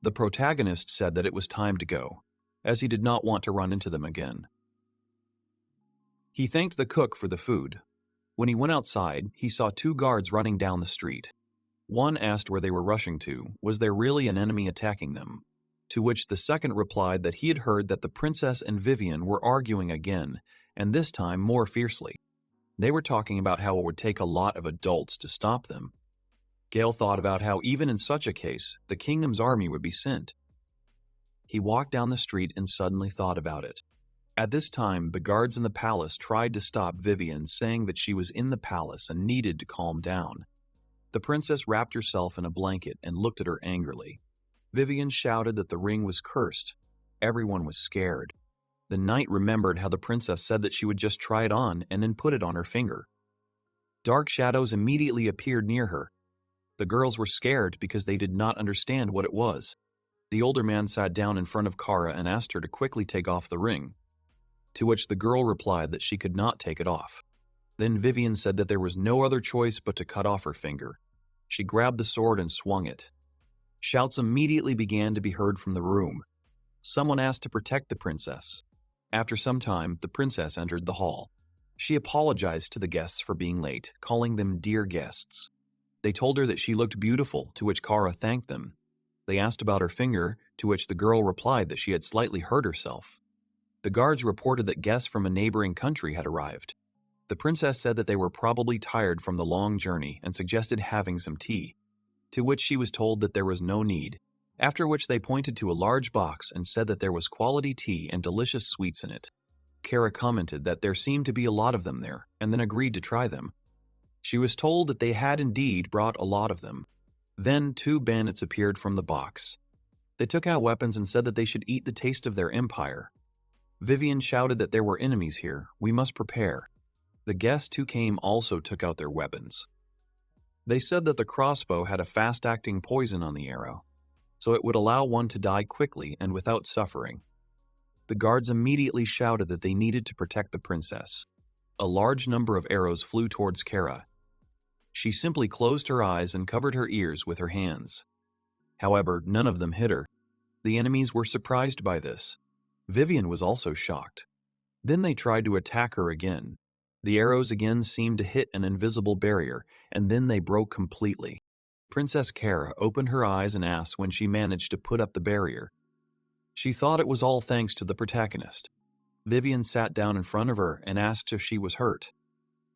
The protagonist said that it was time to go, as he did not want to run into them again. He thanked the cook for the food. When he went outside, he saw 2 guards running down the street. One asked where they were rushing to. Was there really an enemy attacking them? To which the second replied that he had heard that the princess and Vivian were arguing again, and this time more fiercely. They were talking about how it would take a lot of adults to stop them. Gale thought about how even in such a case, the kingdom's army would be sent. He walked down the street and suddenly thought about it. At this time, the guards in the palace tried to stop Vivian, saying that she was in the palace and needed to calm down. The princess wrapped herself in a blanket and looked at her angrily. Vivian shouted that the ring was cursed. Everyone was scared. The knight remembered how the princess said that she would just try it on and then put it on her finger. Dark shadows immediately appeared near her. The girls were scared because they did not understand what it was. The older man sat down in front of Kara and asked her to quickly take off the ring, to which the girl replied that she could not take it off. Then Vivian said that there was no other choice but to cut off her finger. She grabbed the sword and swung it. Shouts immediately began to be heard from the room. Someone asked to protect the princess. After some time, the princess entered the hall. She apologized to the guests for being late, calling them dear guests. They told her that she looked beautiful, to which Kara thanked them. They asked about her finger, to which the girl replied that she had slightly hurt herself. The guards reported that guests from a neighboring country had arrived. The princess said that they were probably tired from the long journey and suggested having some tea, to which she was told that there was no need, after which they pointed to a large box and said that there was quality tea and delicious sweets in it. Kara commented that there seemed to be a lot of them there, and then agreed to try them. She was told that they had indeed brought a lot of them. Then 2 bandits appeared from the box. They took out weapons and said that they should eat the taste of their empire. Vivian shouted that there were enemies here. We must prepare. The guests who came also took out their weapons. They said that the crossbow had a fast-acting poison on the arrow, so it would allow one to die quickly and without suffering. The guards immediately shouted that they needed to protect the princess. A large number of arrows flew towards Kara. She simply closed her eyes and covered her ears with her hands. However, none of them hit her. The enemies were surprised by this. Vivian was also shocked. Then they tried to attack her again. The arrows again seemed to hit an invisible barrier, and then they broke completely. Princess Kara opened her eyes and asked when she managed to put up the barrier. She thought it was all thanks to the protagonist. Vivian sat down in front of her and asked if she was hurt,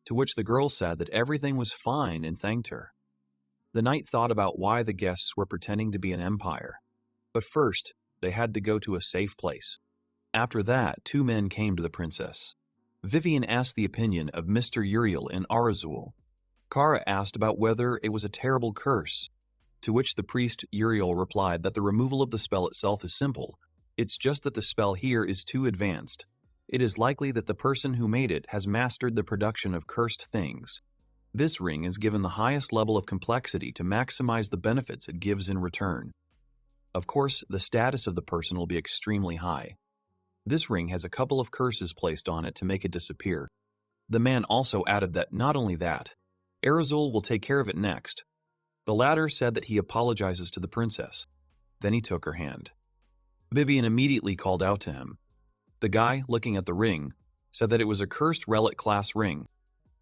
to which the girl said that everything was fine and thanked her. The knight thought about why the guests were pretending to be an empire, but first they had to go to a safe place. After that, 2 men came to the princess. Vivian asked the opinion of Mr. Uriel in Arazul. Kara asked about whether it was a terrible curse, to which the priest Uriel replied that the removal of the spell itself is simple. It's just that the spell here is too advanced. It is likely that the person who made it has mastered the production of cursed things. This ring is given the highest level of complexity to maximize the benefits it gives in return. Of course, the status of the person will be extremely high. This ring has a couple of curses placed on it to make it disappear. The man also added that not only that, Arazul will take care of it next. The latter said that he apologizes to the princess. Then he took her hand. Vivian immediately called out to him. The guy, looking at the ring, said that it was a cursed relic class ring.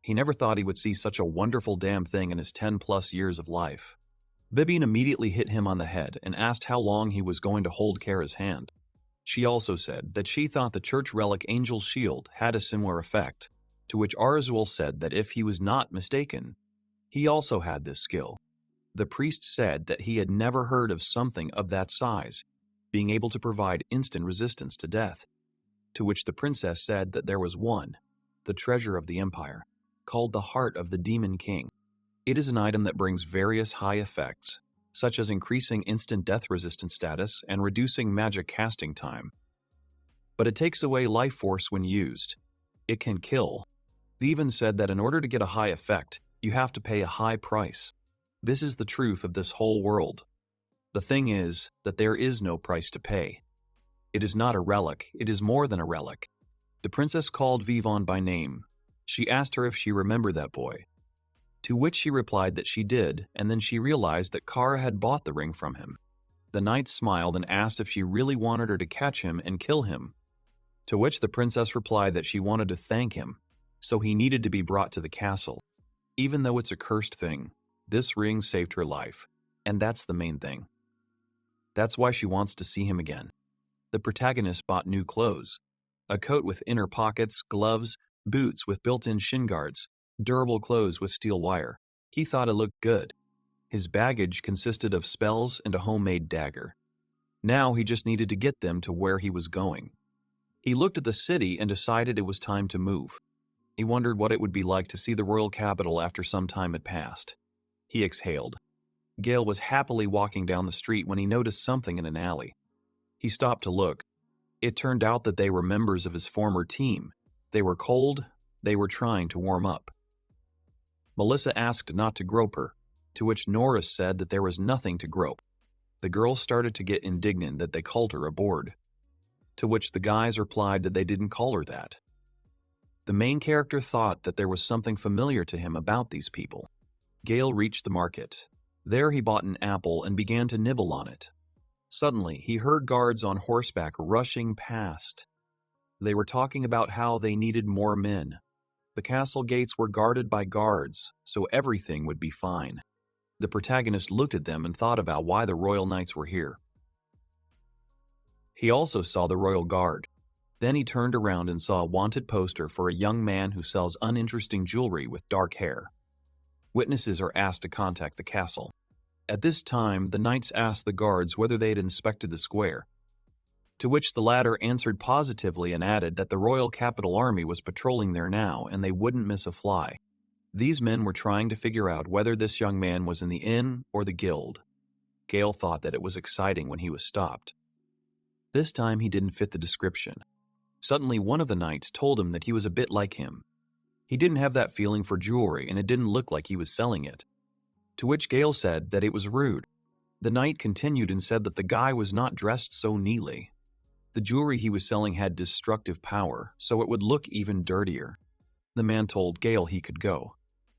He never thought he would see such a wonderful damn thing in his 10+ years of life. Vivian immediately hit him on the head and asked how long he was going to hold Kara's hand. She also said that she thought the church relic Angel's Shield had a similar effect, to which Arazul said that if he was not mistaken, he also had this skill. The priest said that he had never heard of something of that size, being able to provide instant resistance to death, to which the princess said that there was one, the treasure of the empire, called the Heart of the Demon King. It is an item that brings various high effects, such as increasing instant death resistance status and reducing magic casting time. but it takes away life force when used. It can kill. They even said that in order to get a high effect, you have to pay a high price. This is the truth of this whole world. The thing is that there is no price to pay. It is not a relic, it is more than a relic. The princess called Vivon by name. She asked her if she remembered that boy. To which she replied that she did, and then she realized that Kara had bought the ring from him. The knight smiled and asked if she really wanted her to catch him and kill him. To which the princess replied that she wanted to thank him, so he needed to be brought to the castle. Even though it's a cursed thing, this ring saved her life, and that's the main thing. That's why she wants to see him again. The protagonist bought new clothes. A coat with inner pockets, gloves, boots with built-in shin guards, durable clothes with steel wire. He thought it looked good. His baggage consisted of spells and a homemade dagger. Now he just needed to get them to where he was going. He looked at the city and decided it was time to move. He wondered what it would be like to see the royal capital after some time had passed. He exhaled. Gale was happily walking down the street when he noticed something in an alley. He stopped to look. It turned out that they were members of his former team. They were cold. They were trying to warm up. Melissa asked not to grope her, to which Norris said that there was nothing to grope. The girl started to get indignant that they called her a board, to which the guys replied that they didn't call her that. The main character thought that there was something familiar to him about these people. Gale reached the market. There he bought an apple and began to nibble on it. Suddenly, he heard guards on horseback rushing past. They were talking about how they needed more men. The castle gates were guarded by guards, so everything would be fine. The protagonist looked at them and thought about why the royal knights were here. He also saw the royal guard. Then he turned around and saw a wanted poster for a young man who sells uninteresting jewelry with dark hair. Witnesses are asked to contact the castle. At this time, the knights asked the guards whether they had inspected the square, to which the latter answered positively and added that the Royal Capital Army was patrolling there now and they wouldn't miss a fly. These men were trying to figure out whether this young man was in the inn or the guild. Gale thought that it was exciting when he was stopped. This time he didn't fit the description. Suddenly one of the knights told him that he was a bit like him. He didn't have that feeling for jewelry and it didn't look like he was selling it. To which Gale said that it was rude. The knight continued and said that the guy was not dressed so neatly. The jewelry he was selling had destructive power, so it would look even dirtier. The man told Gale he could go.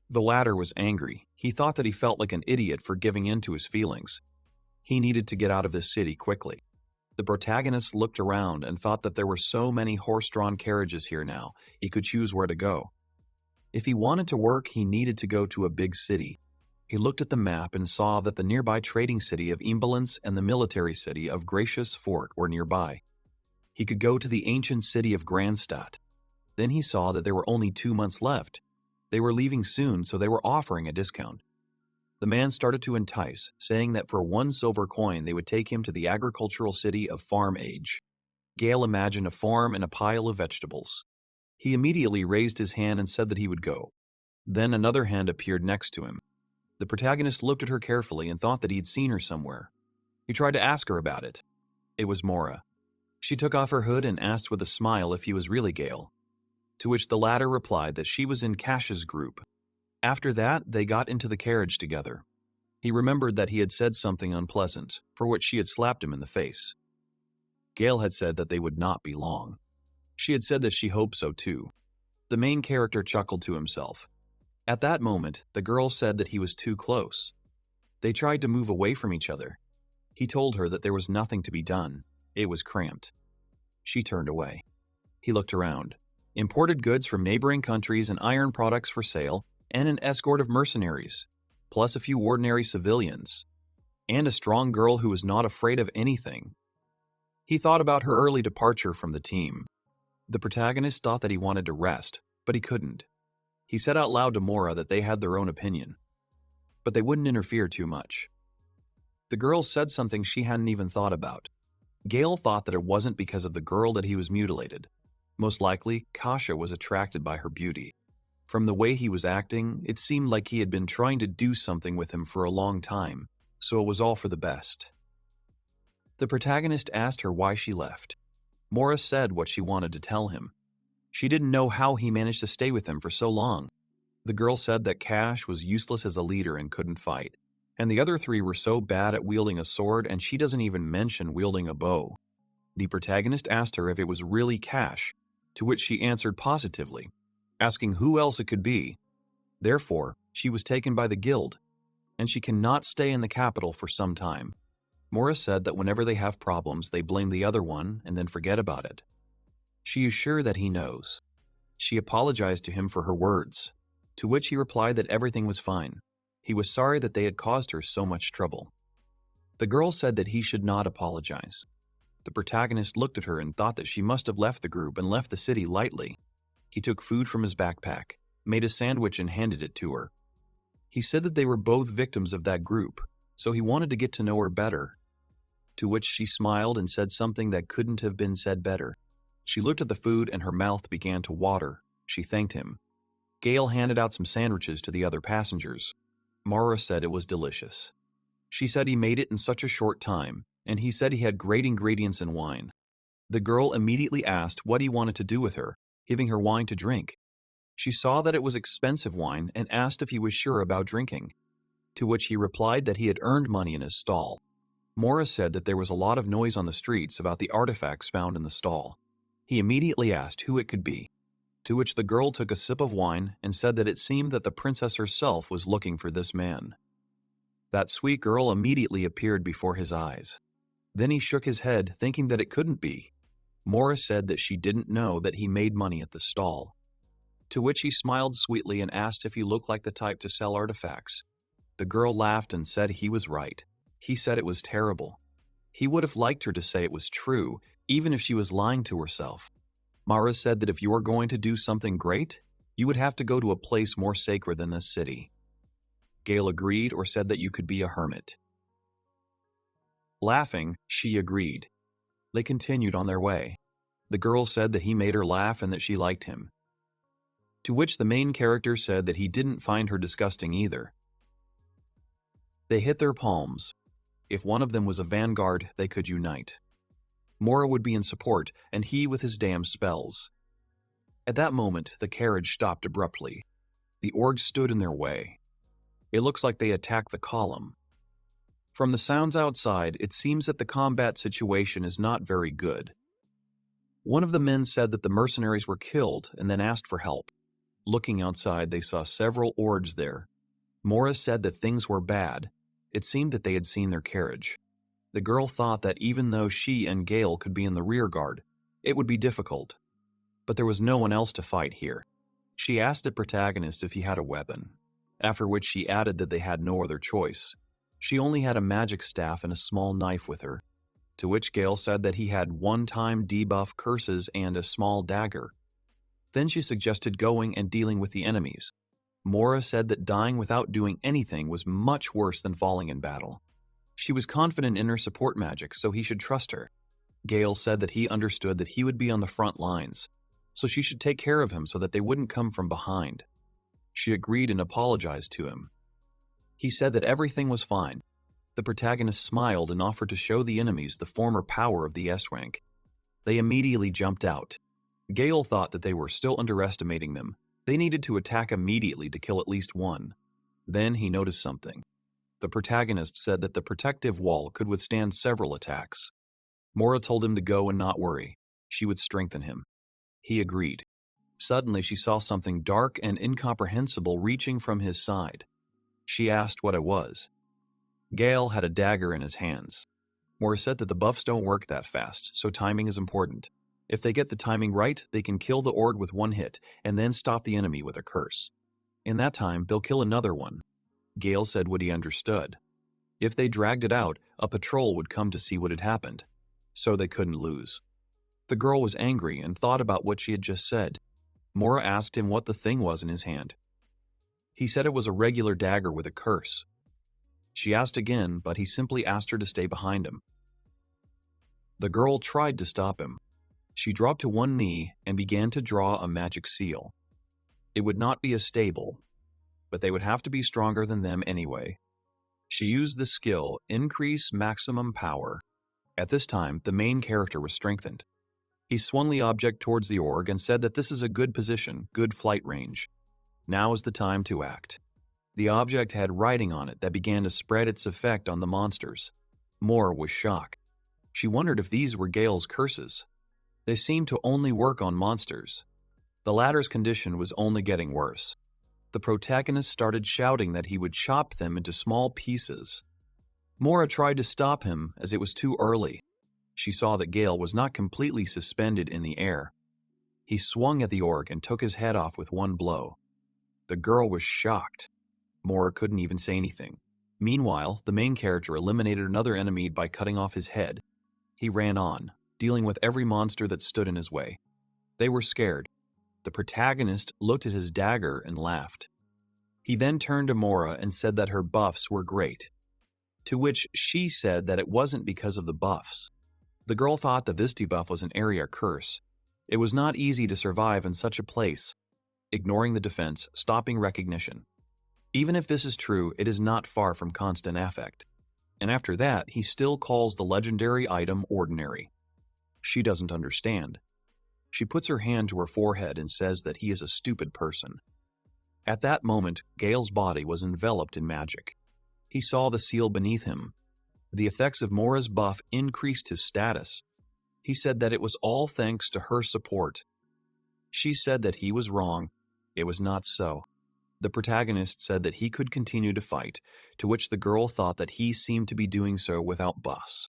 The latter was angry. He thought that he felt like an idiot for giving in to his feelings. He needed to get out of this city quickly. The protagonist looked around and thought that there were so many horse-drawn carriages here now, he could choose where to go. If he wanted to work, he needed to go to a big city. He looked at the map and saw that the nearby trading city of Imbalance and the military city of Gracious Fort were nearby. He could go to the ancient city of Grandstadt. Then he saw that there were only 2 months left. They were leaving soon, so they were offering a discount. The man started to entice, saying that for 1 silver coin they would take him to the agricultural city of Farm Age. Gale imagined a farm and a pile of vegetables. He immediately raised his hand and said that he would go. Then another hand appeared next to him. The protagonist looked at her carefully and thought that he'd seen her somewhere. He tried to ask her about it. It was Mora. She took off her hood and asked with a smile if he was really Gale, to which the latter replied that she was in Cash's group. After that, they got into the carriage together. He remembered that he had said something unpleasant, for which she had slapped him in the face. Gale had said that they would not be long. She had said that she hoped so too. The main character chuckled to himself. At that moment, the girl said that he was too close. They tried to move away from each other. He told her that there was nothing to be done. It was cramped. She turned away. He looked around. Imported goods from neighboring countries and iron products for sale, and an escort of mercenaries, plus a few ordinary civilians, and a strong girl who was not afraid of anything. He thought about her early departure from the team. The protagonist thought that he wanted to rest, but he couldn't. He said out loud to Mora that they had their own opinion, but they wouldn't interfere too much. The girl said something she hadn't even thought about. Gale thought that it wasn't because of the girl that he was mutilated. Most likely, Kasha was attracted by her beauty. From the way he was acting, it seemed like he had been trying to do something with him for a long time, so it was all for the best. The protagonist asked her why she left. Mora said what she wanted to tell him. She didn't know how he managed to stay with him for so long. The girl said that Cash was useless as a leader and couldn't fight, and the other three were so bad at wielding a sword, and she doesn't even mention wielding a bow. The protagonist asked her if it was really Cash, to which she answered positively, asking who else it could be. Therefore, she was taken by the guild, and she cannot stay in the capital for some time. Mora said that whenever they have problems, they blame the other one and then forget about it. She is sure that he knows. She apologized to him for her words, to which he replied that everything was fine. He was sorry that they had caused her so much trouble. The girl said that he should not apologize. The protagonist looked at her and thought that she must have left the group and left the city lightly. He took food from his backpack, made a sandwich and handed it to her. He said that they were both victims of that group, so he wanted to get to know her better. To which she smiled and said something that couldn't have been said better. She looked at the food and her mouth began to water. She thanked him. Gale handed out some sandwiches to the other passengers. Mara said it was delicious. She said he made it in such a short time, and he said he had great ingredients in wine. The girl immediately asked what he wanted to do with her, giving her wine to drink. She saw that it was expensive wine and asked if he was sure about drinking, to which he replied that he had earned money in his stall. Mora said that there was a lot of noise on the streets about the artifacts found in the stall. He immediately asked who it could be, to which the girl took a sip of wine and said that it seemed that the princess herself was looking for this man. That sweet girl immediately appeared before his eyes. Then he shook his head, thinking that it couldn't be. Mora said that she didn't know that he made money at the stall, to which he smiled sweetly and asked if he looked like the type to sell artifacts. The girl laughed and said he was right. He said it was terrible. He would have liked her to say it was true, even if she was lying to herself. Mara said that if you were going to do something great, you would have to go to a place more sacred than this city. Gale agreed or said that you could be a hermit. Laughing, she agreed. They continued on their way. The girl said that he made her laugh and that she liked him, to which the main character said that he didn't find her disgusting either. They hit their palms. If one of them was a vanguard, they could unite. Mora would be in support, and he with his damn spells. At that moment, the carriage stopped abruptly. The orcs stood in their way. It looks like they attacked the column. From the sounds outside, it seems that the combat situation is not very good. One of the men said that the mercenaries were killed and then asked for help. Looking outside, they saw several orcs there. Mora said that things were bad. It seemed that they had seen their carriage. The girl thought that even though she and Gale could be in the rear guard, it would be difficult. But there was no one else to fight here. She asked the protagonist if he had a weapon, after which she added that they had no other choice. She only had a magic staff and a small knife with her, to which Gale said that he had one-time debuff curses and a small dagger. Then she suggested going and dealing with the enemies. Mora said that dying without doing anything was much worse than falling in battle. She was confident in her support magic, so he should trust her. Gale said that he understood that he would be on the front lines, so she should take care of him so that they wouldn't come from behind. She agreed and apologized to him. He said that everything was fine. The protagonist smiled and offered to show the enemies the former power of the S rank. They immediately jumped out. Gale thought that they were still underestimating them. They needed to attack immediately to kill at least one. Then he noticed something. The protagonist said that the protective wall could withstand several attacks. Mora told him to go and not worry. She would strengthen him. He agreed. Suddenly she saw something dark and incomprehensible reaching from his side. She asked what it was. Gale had a dagger in his hands. Mora said that the buffs don't work that fast, so timing is important. If they get the timing right, they can kill the Ord with one hit, and then stop the enemy with a curse. In that time, they'll kill another one. Gale said what he understood. If they dragged it out, a patrol would come to see what had happened, so they couldn't lose. The girl was angry and thought about what she had just said. Mora asked him what the thing was in his hand. He said it was a regular dagger with a curse. She asked again, but he simply asked her to stay behind him. The girl tried to stop him. She dropped to one knee and began to draw a magic seal. It would not be as stable, but they would have to be stronger than them anyway. She used the skill, Increase Maximum Power. At this time, the main character was strengthened. He swung the object towards the org and said that this is a good position, good flight range. Now is the time to act. The object had writing on it that began to spread its effect on the monsters. Mora was shocked. She wondered if these were Gale's curses. They seemed to only work on monsters. The latter's condition was only getting worse. The protagonist started shouting that he would chop them into small pieces. Mora tried to stop him as it was too early. She saw that Gale was not completely suspended in the air. He swung at the org and took his head off with one blow. The girl was shocked. Mora couldn't even say anything. Meanwhile, the main character eliminated another enemy by cutting off his head. He ran on, dealing with every monster that stood in his way. They were scared. The protagonist looked at his dagger and laughed. He then turned to Mora and said that her buffs were great, to which she said that it wasn't because of the buffs. The girl thought the Visti buff was an area curse. It was not easy to survive in such a place, ignoring the defense, stopping recognition. Even if this is true, it is not far from constant affect. And after that, he still calls the legendary item ordinary. She doesn't understand. She puts her hand to her forehead and says that he is a stupid person. At that moment, Gale's body was enveloped in magic. He saw the seal beneath him. The effects of Mora's buff increased his status. He said that it was all thanks to her support. She said that he was wrong. It was not so. The protagonist said that he could continue to fight, to which the girl thought that he seemed to be doing so without buffs.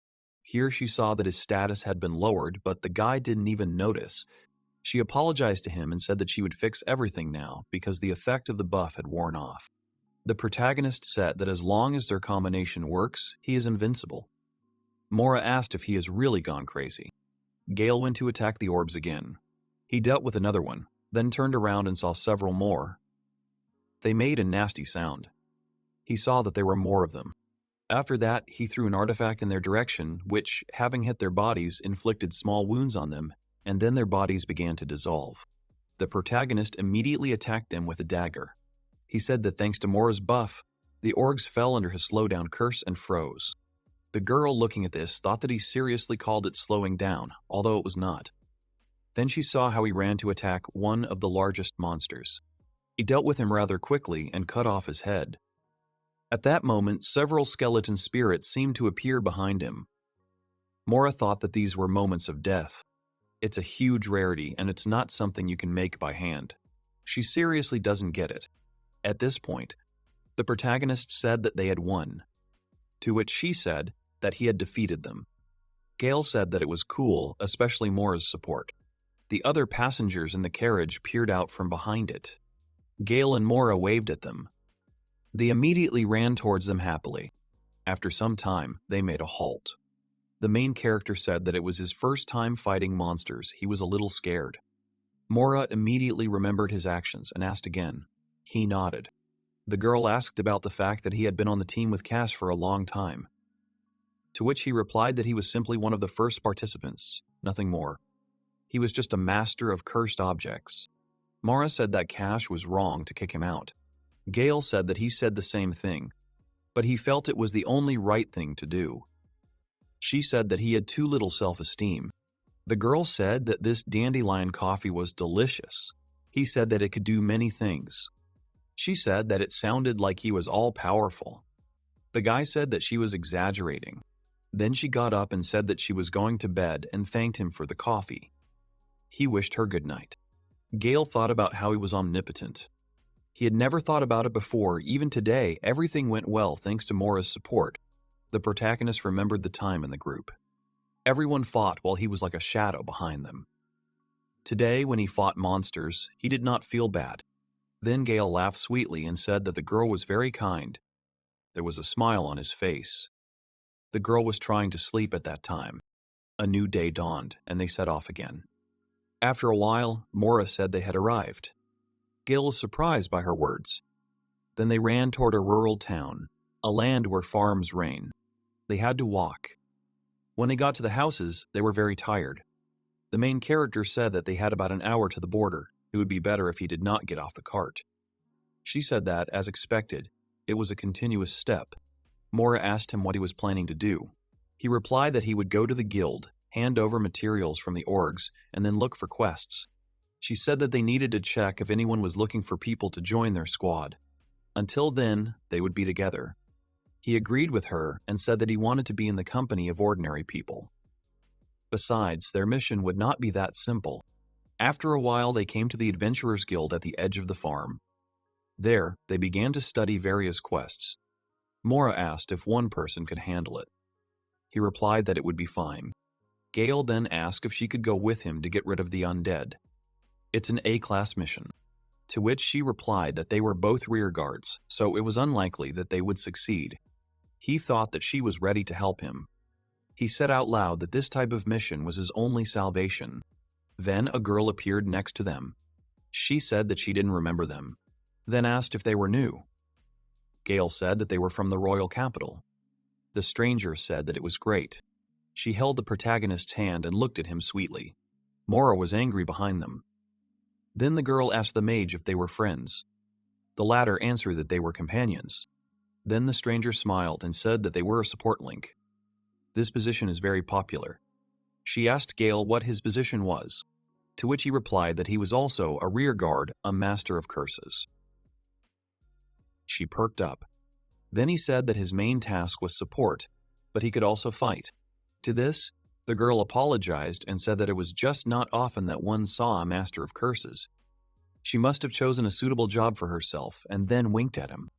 Here she saw that his status had been lowered, but the guy didn't even notice. She apologized to him and said that she would fix everything now because the effect of the buff had worn off. The protagonist said that as long as their combination works, he is invincible. Mora asked if he has really gone crazy. Gale went to attack the orbs again. He dealt with another one, then turned around and saw several more. They made a nasty sound. He saw that there were more of them. After that, he threw an artifact in their direction, which, having hit their bodies, inflicted small wounds on them, and then their bodies began to dissolve. The protagonist immediately attacked them with a dagger. He said that thanks to Mora's buff, the orgs fell under his slowdown curse and froze. The girl looking at this thought that he seriously called it slowing down, although it was not. Then she saw how he ran to attack one of the largest monsters. He dealt with him rather quickly and cut off his head. At that moment, several skeleton spirits seemed to appear behind him. Mora thought that these were moments of death. It's a huge rarity, and it's not something you can make by hand. She seriously doesn't get it. At this point, the protagonist said that they had won, to which she said that he had defeated them. Gale said that it was cool, especially Mora's support. The other passengers in the carriage peered out from behind it. Gale and Mora waved at them. They immediately ran towards them happily. After some time, they made a halt. The main character said that it was his first time fighting monsters. He was a little scared. Mora immediately remembered his actions and asked again. He nodded. The girl asked about the fact that he had been on the team with Cass for a long time, to which he replied that he was simply one of the first participants, nothing more. He was just a master of cursed objects. Mora said that Cash was wrong to kick him out. Gale said that he said the same thing, but he felt it was the only right thing to do. She said that he had too little self-esteem. The girl said that this dandelion coffee was delicious. He said that it could do many things. She said that it sounded like he was all-powerful. The guy said that she was exaggerating. Then she got up and said that she was going to bed and thanked him for the coffee. He wished her good night. Gale thought about how he was omnipotent. He had never thought about it before. Even today, everything went well thanks to Mora's support. The protagonist remembered the time in the group. Everyone fought while he was like a shadow behind them. Today, when he fought monsters, he did not feel bad. Then Gale laughed sweetly and said that the girl was very kind. There was a smile on his face. The girl was trying to sleep at that time. A new day dawned, and they set off again. After a while, Mora said they had arrived. Gale was surprised by her words. Then they ran toward a rural town, a land where farms reign. They had to walk. When they got to the houses, they were very tired. The main character said that they had about an hour to the border. It would be better if he did not get off the cart. She said that, as expected, it was a continuous step. Mora asked him what he was planning to do. He replied that he would go to the guild. hand over materials from the orgs, and then look for quests. She said that they needed to check if anyone was looking for people to join their squad. Until then, they would be together. He agreed with her and said that he wanted to be in the company of ordinary people. Besides, their mission would not be that simple. After a while, they came to the Adventurers Guild at the edge of the farm. There, they began to study various quests. Mora asked if one person could handle it. He replied that it would be fine. Gale then asked if she could go with him to get rid of the undead. It's an A-class mission. To which she replied that they were both rear guards, so it was unlikely that they would succeed. He thought that she was ready to help him. He said out loud that this type of mission was his only salvation. Then a girl appeared next to them. She said that she didn't remember them, then asked if they were new. Gale said that they were from the royal capital. The stranger said that it was great. She held the protagonist's hand and looked at him sweetly. Mora was angry behind them. Then the girl asked the mage if they were friends. The latter answered that they were companions. Then the stranger smiled and said that they were a support link. This position is very popular. She asked Gale what his position was, to which he replied that he was also a rear guard, a master of curses. She perked up. Then he said that his main task was support, but he could also fight. To this, the girl apologized and said that it was just not often that one saw a master of curses. She must have chosen a suitable job for herself and then winked at him.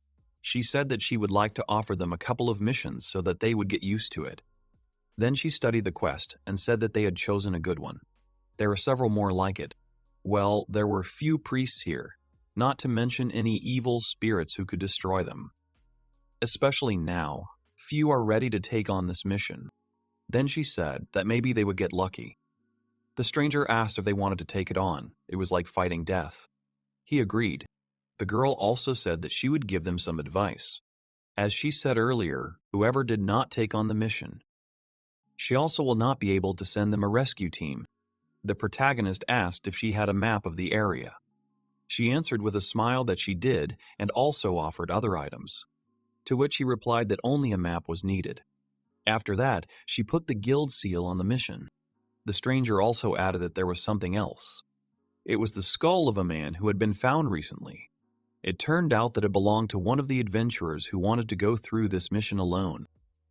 She said that she would like to offer them a couple of missions so that they would get used to it. Then she studied the quest and said that they had chosen a good one. There are several more like it. Well, there were few priests here, not to mention any evil spirits who could destroy them. Especially now, few are ready to take on this mission. Then she said that maybe they would get lucky. The stranger asked if they wanted to take it on. It was like fighting death. He agreed. The girl also said that she would give them some advice. As she said earlier, whoever did not take on the mission. She also will not be able to send them a rescue team. The protagonist asked if she had a map of the area. She answered with a smile that she did and also offered other items. To which he replied that only a map was needed. After that, she put the guild seal on the mission. The stranger also added that there was something else. It was the skull of a man who had been found recently. It turned out that it belonged to one of the adventurers who wanted to go through this mission alone.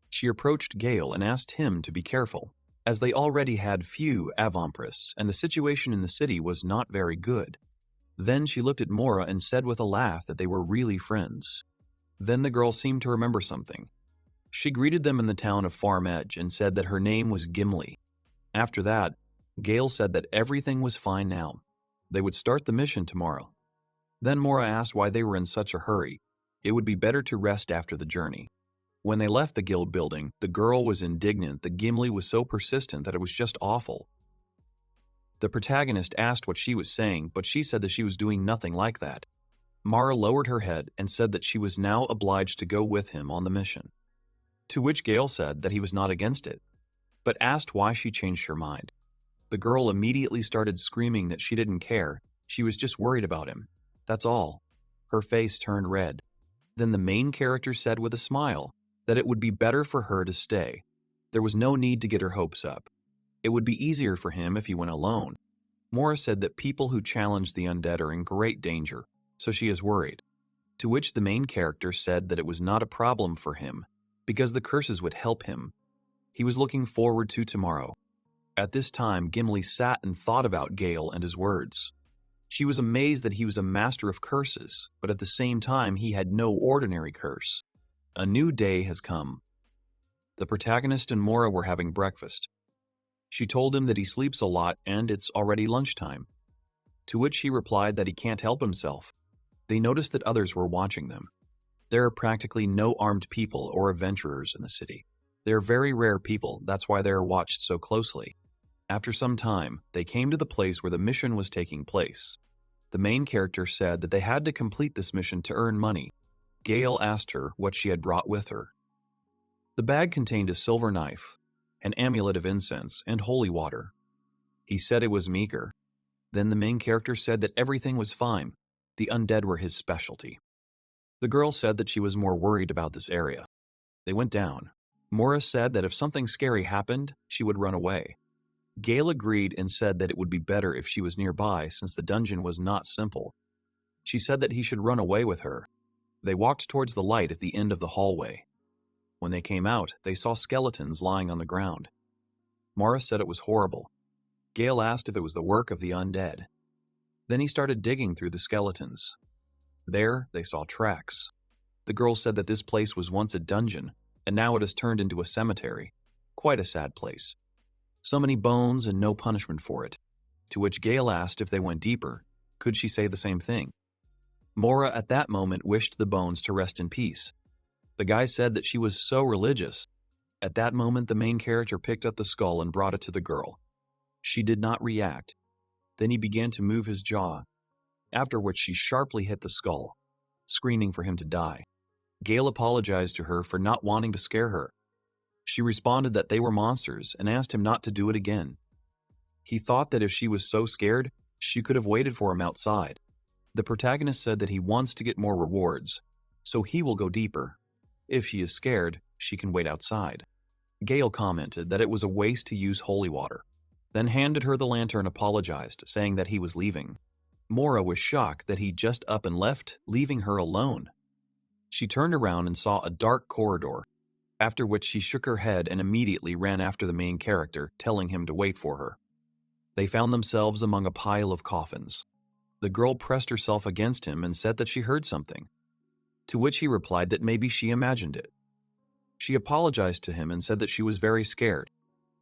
She approached Gale and asked him to be careful, as they already had few avamprists and the situation in the city was not very good. Then she looked at Mora and said with a laugh that they were really friends. Then the girl seemed to remember something. She greeted them in the town of Farm Edge and said that her name was Gimli. After that, Gale said that everything was fine now. They would start the mission tomorrow. Then Mora asked why they were in such a hurry. It would be better to rest after the journey. When they left the guild building, the girl was indignant that Gimli was so persistent that it was just awful. The protagonist asked what she was saying, but she said that she was doing nothing like that. Mara lowered her head and said that she was now obliged to go with him on the mission. To which Gale said that he was not against it, but asked why she changed her mind. The girl immediately started screaming that she didn't care, she was just worried about him. That's all. Her face turned red. Then the main character said with a smile that it would be better for her to stay. There was no need to get her hopes up. It would be easier for him if he went alone. Mora said that people who challenge the undead are in great danger, so she is worried. To which the main character said that it was not a problem for him, because the curses would help him. He was looking forward to tomorrow. At this time, Gimli sat and thought about Gale and his words. She was amazed that he was a master of curses, but at the same time he had no ordinary curse. A new day has come. The protagonist and Mora were having breakfast. She told him that he sleeps a lot and it's already lunchtime. To which he replied that he can't help himself. They noticed that others were watching them. There are practically no armed people or adventurers in the city. They are very rare people, that's why they are watched so closely. After some time, they came to the place where the mission was taking place. The main character said that they had to complete this mission to earn money. Gale asked her what she had brought with her. The bag contained a silver knife, an amulet of incense, and holy water. He said it was meager. Then the main character said that everything was fine. The undead were his specialty. The girl said that she was more worried about this area. They went down. Mora said that if something scary happened, she would run away. Gale agreed and said that it would be better if she was nearby since the dungeon was not simple. She said that he should run away with her. They walked towards the light at the end of the hallway. When they came out, they saw skeletons lying on the ground. Mara said it was horrible. Gale asked if it was the work of the undead. Then he started digging through the skeletons. There, they saw tracks. The girl said that this place was once a dungeon, and now it has turned into a cemetery. Quite a sad place. So many bones and no punishment for it. To which Gale asked if they went deeper, could she say the same thing? Mora at that moment wished the bones to rest in peace. The guy said that she was so religious. At that moment, the main character picked up the skull and brought it to the girl. She did not react. Then he began to move his jaw, after which she sharply hit the skull, screaming for him to die. Gale apologized to her for not wanting to scare her. She responded that they were monsters and asked him not to do it again. He thought that if she was so scared, she could have waited for him outside. The protagonist said that he wants to get more rewards, so he will go deeper. If she is scared, she can wait outside. Gale commented that it was a waste to use holy water, then handed her the lantern and apologized, saying that he was leaving. Mora was shocked that he just up and left, leaving her alone. She turned around and saw a dark corridor, after which she shook her head and immediately ran after the main character, telling him to wait for her. They found themselves among a pile of coffins. The girl pressed herself against him and said that she heard something, to which he replied that maybe she imagined it. She apologized to him and said that she was very scared.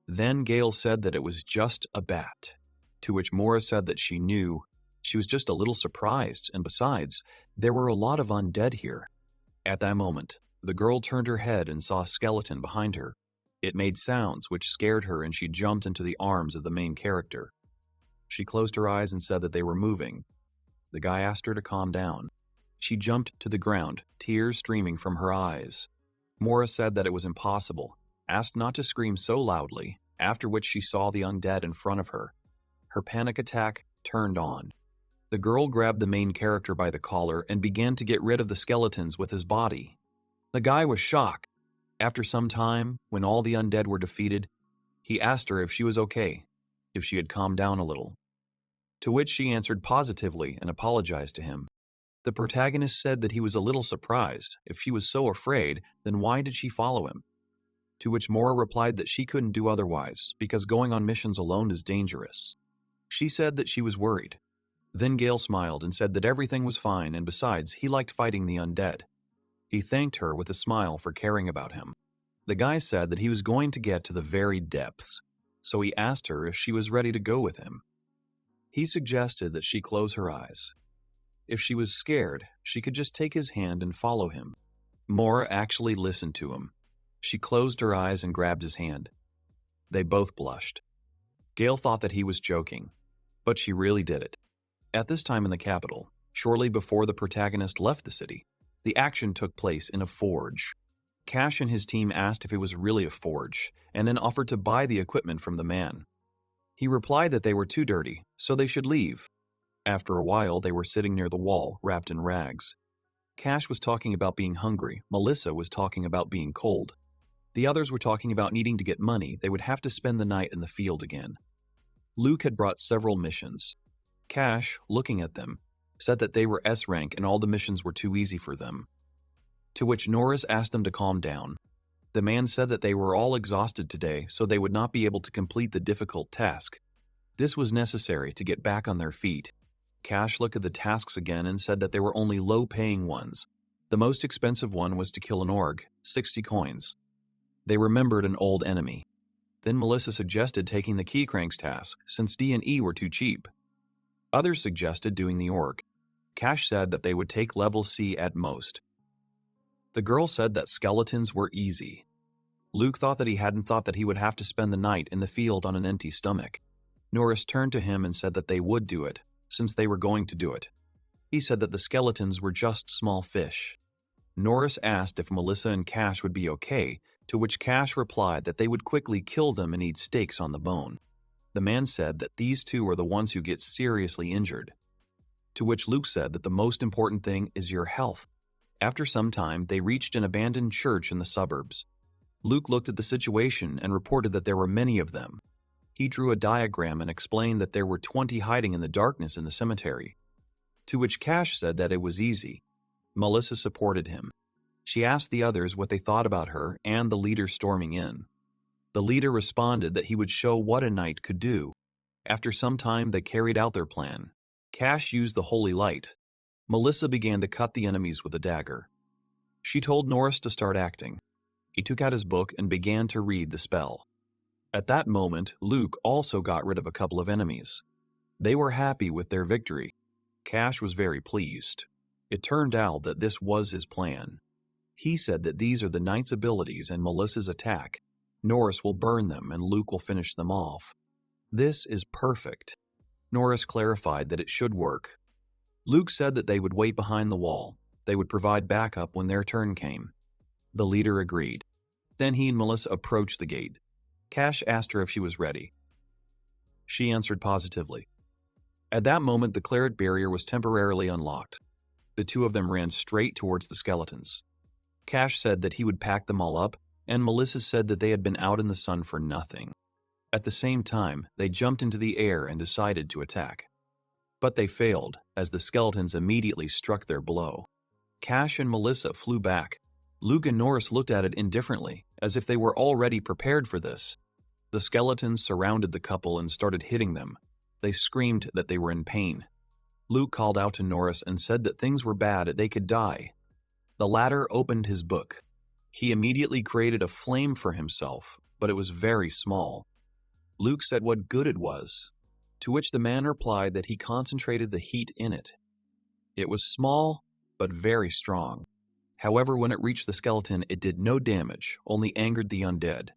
Then Gale said that it was just a bat, to which Mora said that she knew. She was just a little surprised, and besides, there were a lot of undead here. At that moment, the girl turned her head and saw a skeleton behind her. It made sounds which scared her and she jumped into the arms of the main character. She closed her eyes and said that they were moving. The guy asked her to calm down. She jumped to the ground, tears streaming from her eyes. Mora said that it was impossible, asked not to scream so loudly, after which she saw the undead in front of her. Her panic attack turned on. The girl grabbed the main character by the collar and began to get rid of the skeletons with his body. The guy was shocked. After some time, when all the undead were defeated, he asked her if she was okay, if she had calmed down a little. To which she answered positively and apologized to him. The protagonist said that he was a little surprised. If she was so afraid, then why did she follow him? To which Mora replied that she couldn't do otherwise, because going on missions alone is dangerous. She said that she was worried. Then Gale smiled and said that everything was fine, and besides, he liked fighting the undead. He thanked her with a smile for caring about him. The guy said that he was going to get to the very depths, so he asked her if she was ready to go with him. He suggested that she close her eyes. If she was scared, she could just take his hand and follow him. Mora actually listened to him. She closed her eyes and grabbed his hand. They both blushed. Gale thought that he was joking, but she really did it. At this time in the capital, shortly before the protagonist left the city, the action took place in a forge. Cash and his team asked if it was really a forge, and then offered to buy the equipment from the man. He replied that they were too dirty, so they should leave. After a while, they were sitting near the wall, wrapped in rags. Cash was talking about being hungry. Melissa was talking about being cold. The others were talking about needing to get money. They would have to spend the night in the field again. Luke had brought several missions. Cash, looking at them, said that they were S rank and all the missions were too easy for them. To which Norris asked them to calm down. The man said that they were all exhausted today, so they would not be able to complete the difficult task. This was necessary to get back on their feet. Cash looked at the tasks again and said that they were only low-paying ones. The most expensive one was to kill an orc, 60 coins. They remembered an old enemy. Then Melissa suggested taking the key cranks task, since D&E were too cheap. Others suggested doing the orc. Cash said that they would take level C at most. The girl said that skeletons were easy. Luke thought that he hadn't thought that he would have to spend the night in the field on an empty stomach. Norris turned to him and said that they would do it, since they were going to do it. He said that the skeletons were just small fish. Norris asked if Melissa and Cash would be okay, to which Cash replied that they would quickly kill them and eat steaks on the bone. The man said that these two are the ones who get seriously injured. To which Luke said that the most important thing is your health. After some time, they reached an abandoned church in the suburbs. Luke looked at the situation and reported that there were many of them. He drew a diagram and explained that there were 20 hiding in the darkness in the cemetery, to which Cash said that it was easy. Melissa supported him. She asked the others what they thought about her and the leader storming in. The leader responded that he would show what a knight could do. After some time, they carried out their plan. Cash used the holy light. Melissa began to cut the enemies with a dagger. She told Norris to start acting. He took out his book and began to read the spell. At that moment, Luke also got rid of a couple of enemies. They were happy with their victory. Cash was very pleased. It turned out that this was his plan. He said that these are the knight's abilities and Melissa's attack. Norris will burn them and Luke will finish them off. This is perfect. Norris clarified that it should work. Luke said that they would wait behind the wall. They would provide backup when their turn came. The leader agreed. Then he and Melissa approached the gate. Cash asked her if she was ready. She answered positively. At that moment, the claret barrier was temporarily unlocked. The two of them ran straight towards the skeletons. Cash said that he would pack them all up, and Melissa said that they had been out in the sun for nothing. At the same time, they jumped into the air and decided to attack. But they failed, as the skeletons immediately struck their blow. Cash and Melissa flew back. Luke and Norris looked at it indifferently, as if they were already prepared for this. The skeletons surrounded the couple and started hitting them. They screamed that they were in pain. Luke called out to Norris and said that things were bad, they could die. The latter opened his book. He immediately created a flame for himself, but it was very small. Luke said what good it was, to which the man replied that he concentrated the heat in it. It was small, but very strong. However, when it reached the skeleton, it did no damage, only angered the undead.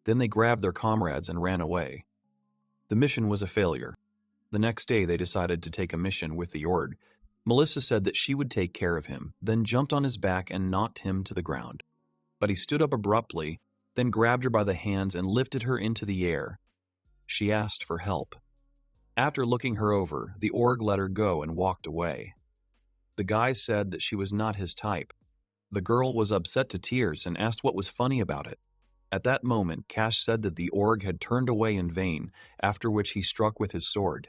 Then they grabbed their comrades and ran away. The mission was a failure. The next day, they decided to take a mission with the Org. Melissa said that she would take care of him, then jumped on his back and knocked him to the ground. But he stood up abruptly, then grabbed her by the hands and lifted her into the air. She asked for help. After looking her over, the Org let her go and walked away. The guy said that she was not his type. The girl was upset to tears and asked what was funny about it. At that moment, Cash said that the Org had turned away in vain, after which he struck with his sword.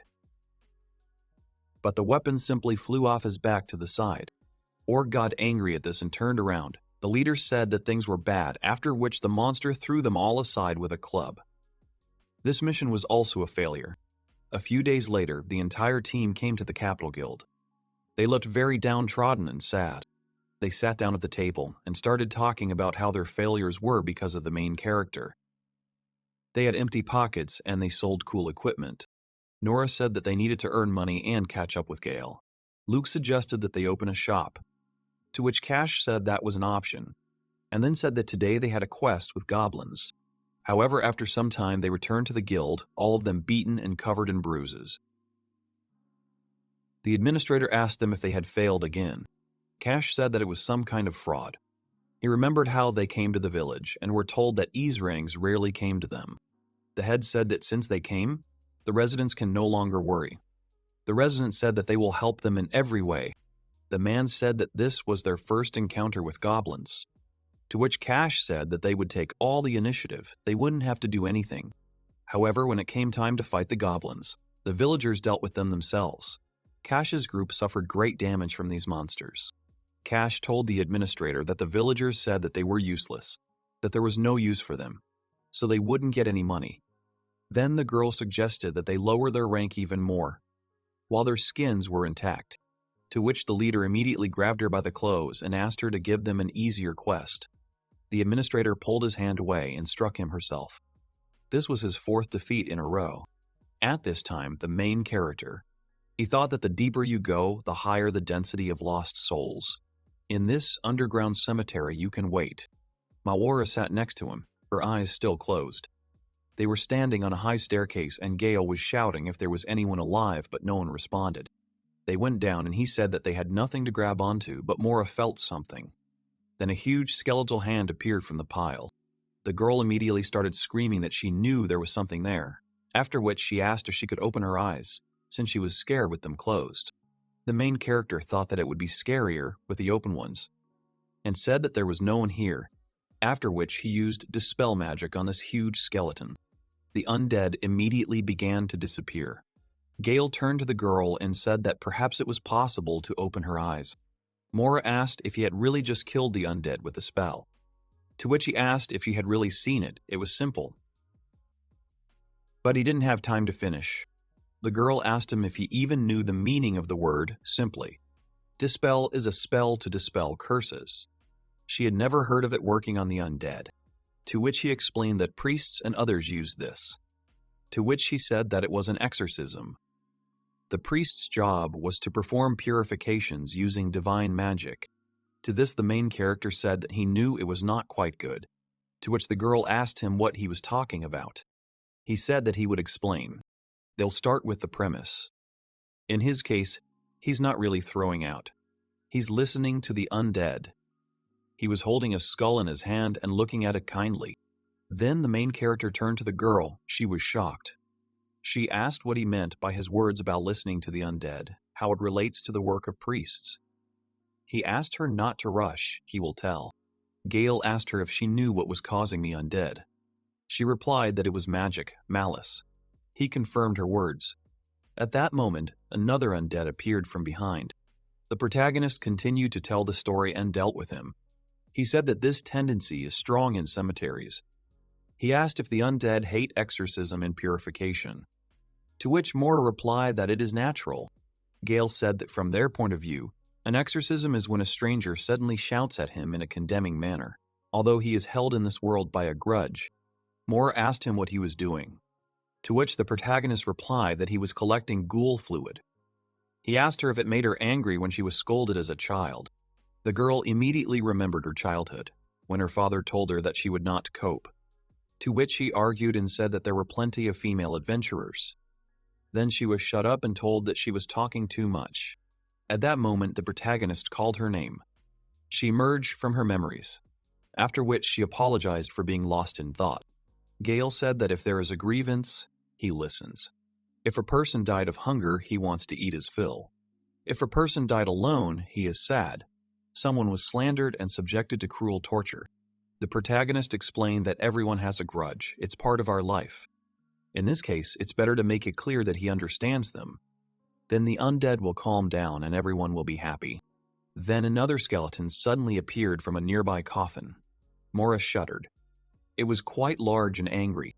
But the weapon simply flew off his back to the side. Org got angry at this and turned around. The leader said that things were bad, after which the monster threw them all aside with a club. This mission was also a failure. A few days later, the entire team came to the Capital Guild. They looked very downtrodden and sad. They sat down at the table and started talking about how their failures were because of the main character. They had empty pockets and they sold cool equipment. Nora said that they needed to earn money and catch up with Gale. Luke suggested that they open a shop, to which Cash said that was an option, and then said that today they had a quest with goblins. However, after some time they returned to the guild, all of them beaten and covered in bruises. The administrator asked them if they had failed again. Cash said that it was some kind of fraud. He remembered how they came to the village and were told that ease-rings rarely came to them. The head said that since they came, the residents can no longer worry. The residents said that they will help them in every way. The man said that this was their first encounter with goblins, to which Cash said that they would take all the initiative, they wouldn't have to do anything. However, when it came time to fight the goblins, the villagers dealt with them themselves. Cash's group suffered great damage from these monsters. Cash told the administrator that the villagers said that they were useless, that there was no use for them, so they wouldn't get any money. Then the girl suggested that they lower their rank even more, while their skins were intact, to which the leader immediately grabbed her by the clothes and asked her to give them an easier quest. The administrator pulled his hand away and struck him herself. This was his fourth defeat in a row. At this time, the main character. He thought that the deeper you go, the higher the density of lost souls. In this underground cemetery, you can wait. Mawara sat next to him, her eyes still closed. They were standing on a high staircase and Gale was shouting if there was anyone alive, but no one responded. They went down and he said that they had nothing to grab onto, but Mora felt something. Then a huge skeletal hand appeared from the pile. The girl immediately started screaming that she knew there was something there, after which she asked if she could open her eyes, since she was scared with them closed. The main character thought that it would be scarier with the open ones, and said that there was no one here, after which he used dispel magic on this huge skeleton. The undead immediately began to disappear. Gale turned to the girl and said that perhaps it was possible to open her eyes. Mora asked if he had really just killed the undead with the spell, to which he asked if he had really seen it. It was simple. But he didn't have time to finish. The girl asked him if he even knew the meaning of the word simply. Dispel is a spell to dispel curses. She had never heard of it working on the undead, to which he explained that priests and others used this, to which he said that it was an exorcism. The priest's job was to perform purifications using divine magic. To this, the main character said that he knew it was not quite good, to which the girl asked him what he was talking about. He said that he would explain. They'll start with the premise. In his case, he's not really throwing out. He's listening to the undead. He was holding a skull in his hand and looking at it kindly. Then the main character turned to the girl. She was shocked. She asked what he meant by his words about listening to the undead, how it relates to the work of priests. He asked her not to rush, he will tell. Gale asked her if she knew what was causing the undead. She replied that it was magic, malice. He confirmed her words. At that moment, another undead appeared from behind. The protagonist continued to tell the story and dealt with him. He said that this tendency is strong in cemeteries. He asked if the undead hate exorcism and purification, to which Mora replied that it is natural. Gale said that from their point of view, an exorcism is when a stranger suddenly shouts at him in a condemning manner, although he is held in this world by a grudge. Mora asked him what he was doing, to which the protagonist replied that he was collecting ghoul fluid. He asked her if it made her angry when she was scolded as a child. The girl immediately remembered her childhood, when her father told her that she would not cope, to which she argued and said that there were plenty of female adventurers. Then she was shut up and told that she was talking too much. At that moment, the protagonist called her name. She emerged from her memories, after which she apologized for being lost in thought. Gale said that if there is a grievance, he listens. If a person died of hunger, he wants to eat his fill. If a person died alone, he is sad. Someone was slandered and subjected to cruel torture. The protagonist explained that everyone has a grudge. It's part of our life. In this case, it's better to make it clear that he understands them. Then the undead will calm down and everyone will be happy. Then another skeleton suddenly appeared from a nearby coffin. Mora shuddered. It was quite large and angry.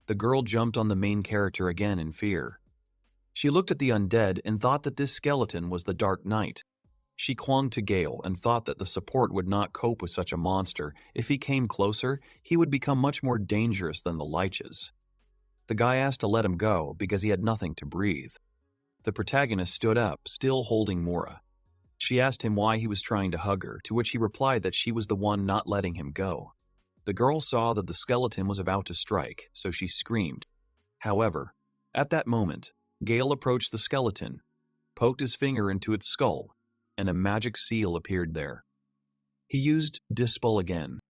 The girl jumped on the main character again in fear. She looked at the undead and thought that this skeleton was the Dark Knight. She clung to Gale and thought that the support would not cope with such a monster. If he came closer, he would become much more dangerous than the liches. The guy asked to let him go because he had nothing to breathe. The protagonist stood up, still holding Mora. She asked him why he was trying to hug her, to which he replied that she was the one not letting him go. The girl saw that the skeleton was about to strike, so she screamed. However, at that moment, Gale approached the skeleton, poked his finger into its skull, and a magic seal appeared there. He used Dispel again.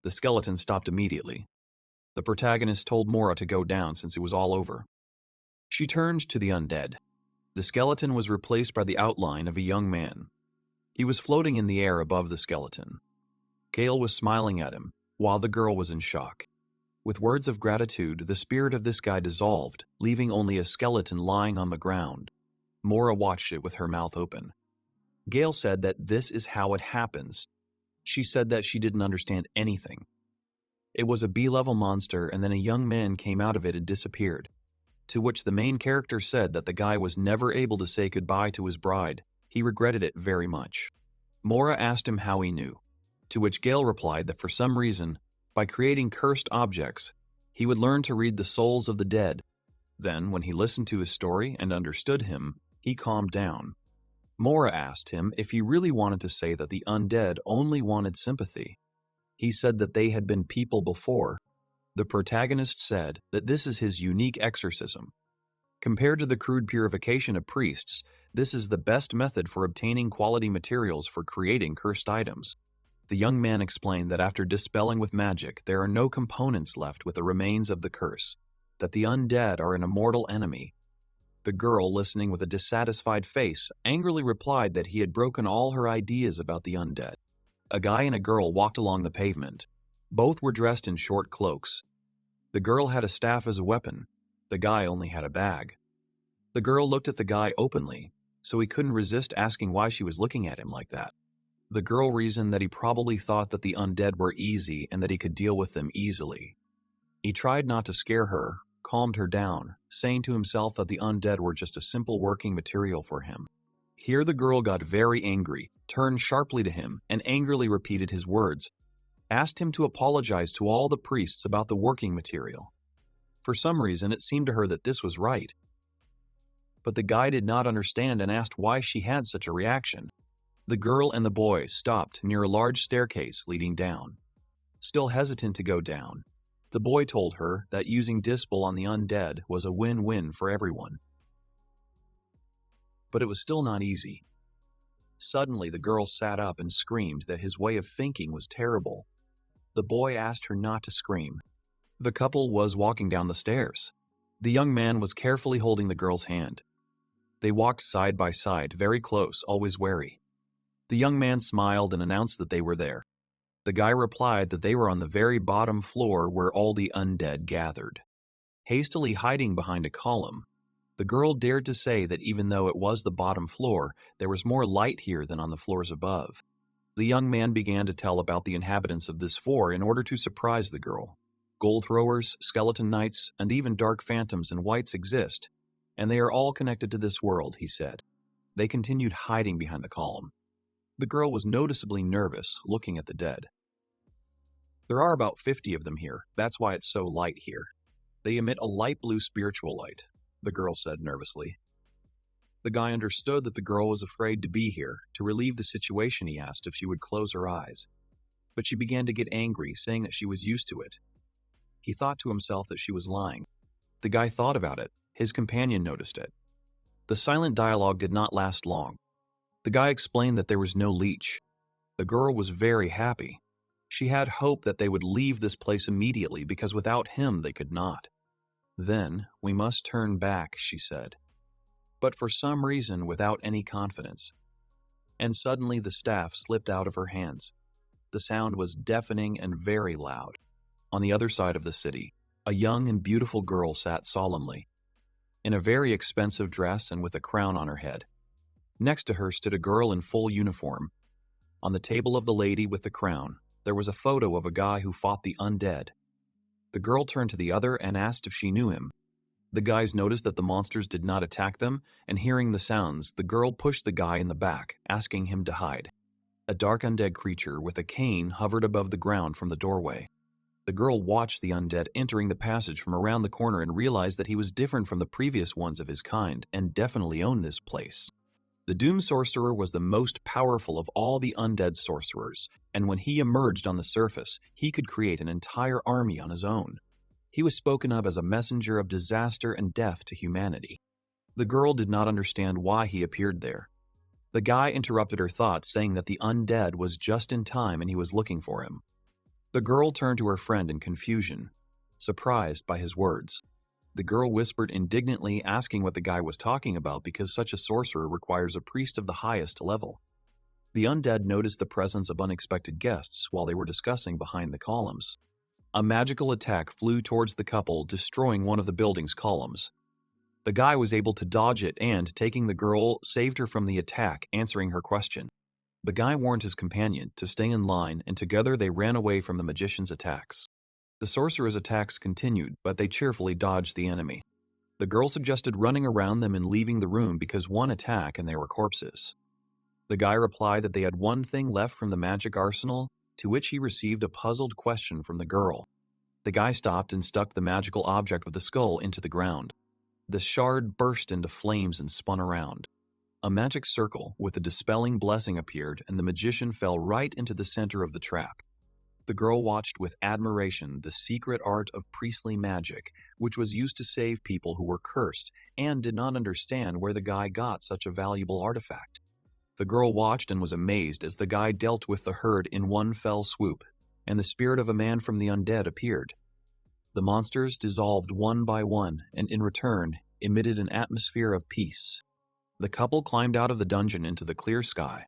The skeleton stopped immediately. The protagonist told Mora to go down since it was all over. She turned to the undead. The skeleton was replaced by the outline of a young man. He was floating in the air above the skeleton. Gale was smiling at him, while the girl was in shock. With words of gratitude, the spirit of this guy dissolved, leaving only a skeleton lying on the ground. Mora watched it with her mouth open. Gale said that this is how it happens. She said that she didn't understand anything. It was a B-level monster, and then a young man came out of it and disappeared, to which the main character said that the guy was never able to say goodbye to his bride. He regretted it very much. Mora asked him how he knew, to which Gale replied that for some reason, by creating cursed objects, he would learn to read the souls of the dead. Then, when he listened to his story and understood him, he calmed down. Mora asked him if he really wanted to say that the undead only wanted sympathy. He said that they had been people before. The protagonist said that this is his unique exorcism. Compared to the crude purification of priests, this is the best method for obtaining quality materials for creating cursed items. The young man explained that after dispelling with magic, there are no components left with the remains of the curse, that the undead are an immortal enemy. The girl, listening with a dissatisfied face, angrily replied that he had broken all her ideas about the undead. A guy and a girl walked along the pavement. Both were dressed in short cloaks. The girl had a staff as a weapon. The guy only had a bag. The girl looked at the guy openly, so he couldn't resist asking why she was looking at him like that. The girl reasoned that he probably thought that the undead were easy and that he could deal with them easily. He tried not to scare her, calmed her down, saying to himself that the undead were just a simple working material for him. Here the girl got very angry, turned sharply to him, and angrily repeated his words, asked him to apologize to all the priests about the working material. For some reason, it seemed to her that this was right. But the guy did not understand and asked why she had such a reaction. The girl and the boy stopped near a large staircase leading down. Still hesitant to go down, the boy told her that using Dispel on the undead was a win-win for everyone. But it was still not easy. Suddenly, the girl sat up and screamed that his way of thinking was terrible. The boy asked her not to scream. The couple was walking down the stairs. The young man was carefully holding the girl's hand. They walked side by side, very close, always wary. The young man smiled and announced that they were there. The guy replied that they were on the very bottom floor where all the undead gathered. Hastily hiding behind a column, the girl dared to say that even though it was the bottom floor, there was more light here than on the floors above. The young man began to tell about the inhabitants of this floor in order to surprise the girl. Gold throwers, skeleton knights, and even dark phantoms and wights exist, and they are all connected to this world, he said. They continued hiding behind the column. The girl was noticeably nervous, looking at the dead. There are about 50 of them here. That's why it's so light here. They emit a light blue spiritual light, the girl said nervously. The guy understood that the girl was afraid to be here. To relieve the situation, he asked if she would close her eyes. But she began to get angry, saying that she was used to it. He thought to himself that she was lying. The guy thought about it. His companion noticed it. The silent dialogue did not last long. The guy explained that there was no leech. The girl was very happy. She had hope that they would leave this place immediately because without him they could not. Then, we must turn back, she said. But for some reason without any confidence. And suddenly the staff slipped out of her hands. The sound was deafening and very loud. On the other side of the city, a young and beautiful girl sat solemnly, in a very expensive dress and with a crown on her head. Next to her stood a girl in full uniform. On the table of the lady with the crown, there was a photo of a guy who fought the undead. The girl turned to the other and asked if she knew him. The guys noticed that the monsters did not attack them, and hearing the sounds, the girl pushed the guy in the back, asking him to hide. A dark undead creature with a cane hovered above the ground from the doorway. The girl watched the undead entering the passage from around the corner and realized that he was different from the previous ones of his kind and definitely owned this place. The Doom Sorcerer was the most powerful of all the undead sorcerers, and when he emerged on the surface, he could create an entire army on his own. He was spoken of as a messenger of disaster and death to humanity. The girl did not understand why he appeared there. The guy interrupted her thoughts, saying that the undead was just in time and he was looking for him. The girl turned to her friend in confusion, surprised by his words. The girl whispered indignantly, asking what the guy was talking about because such a sorcerer requires a priest of the highest level. The undead noticed the presence of unexpected guests while they were discussing behind the columns. A magical attack flew towards the couple, destroying one of the building's columns. The guy was able to dodge it and, taking the girl, saved her from the attack, answering her question. The guy warned his companion to stay in line, and together they ran away from the magician's attacks. The sorcerer's attacks continued, but they cheerfully dodged the enemy. The girl suggested running around them and leaving the room because one attack and they were corpses. The guy replied that they had one thing left from the magic arsenal, to which he received a puzzled question from the girl. The guy stopped and stuck the magical object with the skull into the ground. The shard burst into flames and spun around. A magic circle with a dispelling blessing appeared, and the magician fell right into the center of the trap. The girl watched with admiration the secret art of priestly magic, which was used to save people who were cursed, and did not understand where the guy got such a valuable artifact. The girl watched and was amazed as the guy dealt with the herd in one fell swoop, and the spirit of a man from the undead appeared. The monsters dissolved one by one, and in return emitted an atmosphere of peace. The couple climbed out of the dungeon into the clear sky.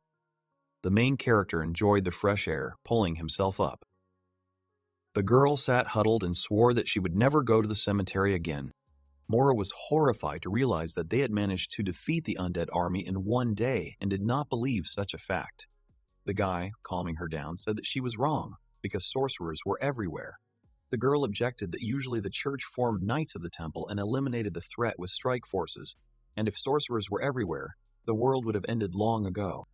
The main character enjoyed the fresh air, pulling himself up. The girl sat huddled and swore that she would never go to the cemetery again. Mora was horrified to realize that they had managed to defeat the undead army in one day and did not believe such a fact. The guy, calming her down, said that she was wrong, because sorcerers were everywhere. The girl objected that usually the church formed knights of the temple and eliminated the threat with strike forces, and if sorcerers were everywhere, the world would have ended long ago.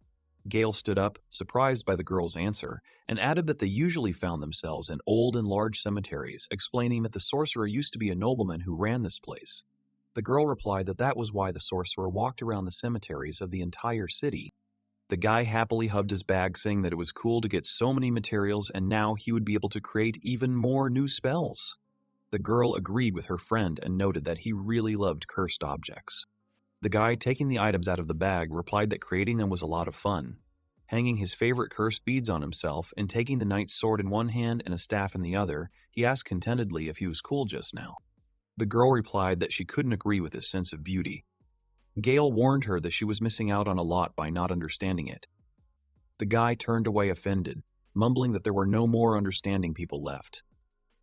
Gale stood up, surprised by the girl's answer, and added that they usually found themselves in old and large cemeteries, explaining that the sorcerer used to be a nobleman who ran this place. The girl replied that that was why the sorcerer walked around the cemeteries of the entire city. The guy happily hugged his bag, saying that it was cool to get so many materials and now he would be able to create even more new spells. The girl agreed with her friend and noted that he really loved cursed objects. The guy, taking the items out of the bag, replied that creating them was a lot of fun. Hanging his favorite cursed beads on himself and taking the knight's sword in one hand and a staff in the other, he asked contentedly if he was cool just now. The girl replied that she couldn't agree with his sense of beauty. Gale warned her that she was missing out on a lot by not understanding it. The guy turned away offended, mumbling that there were no more understanding people left.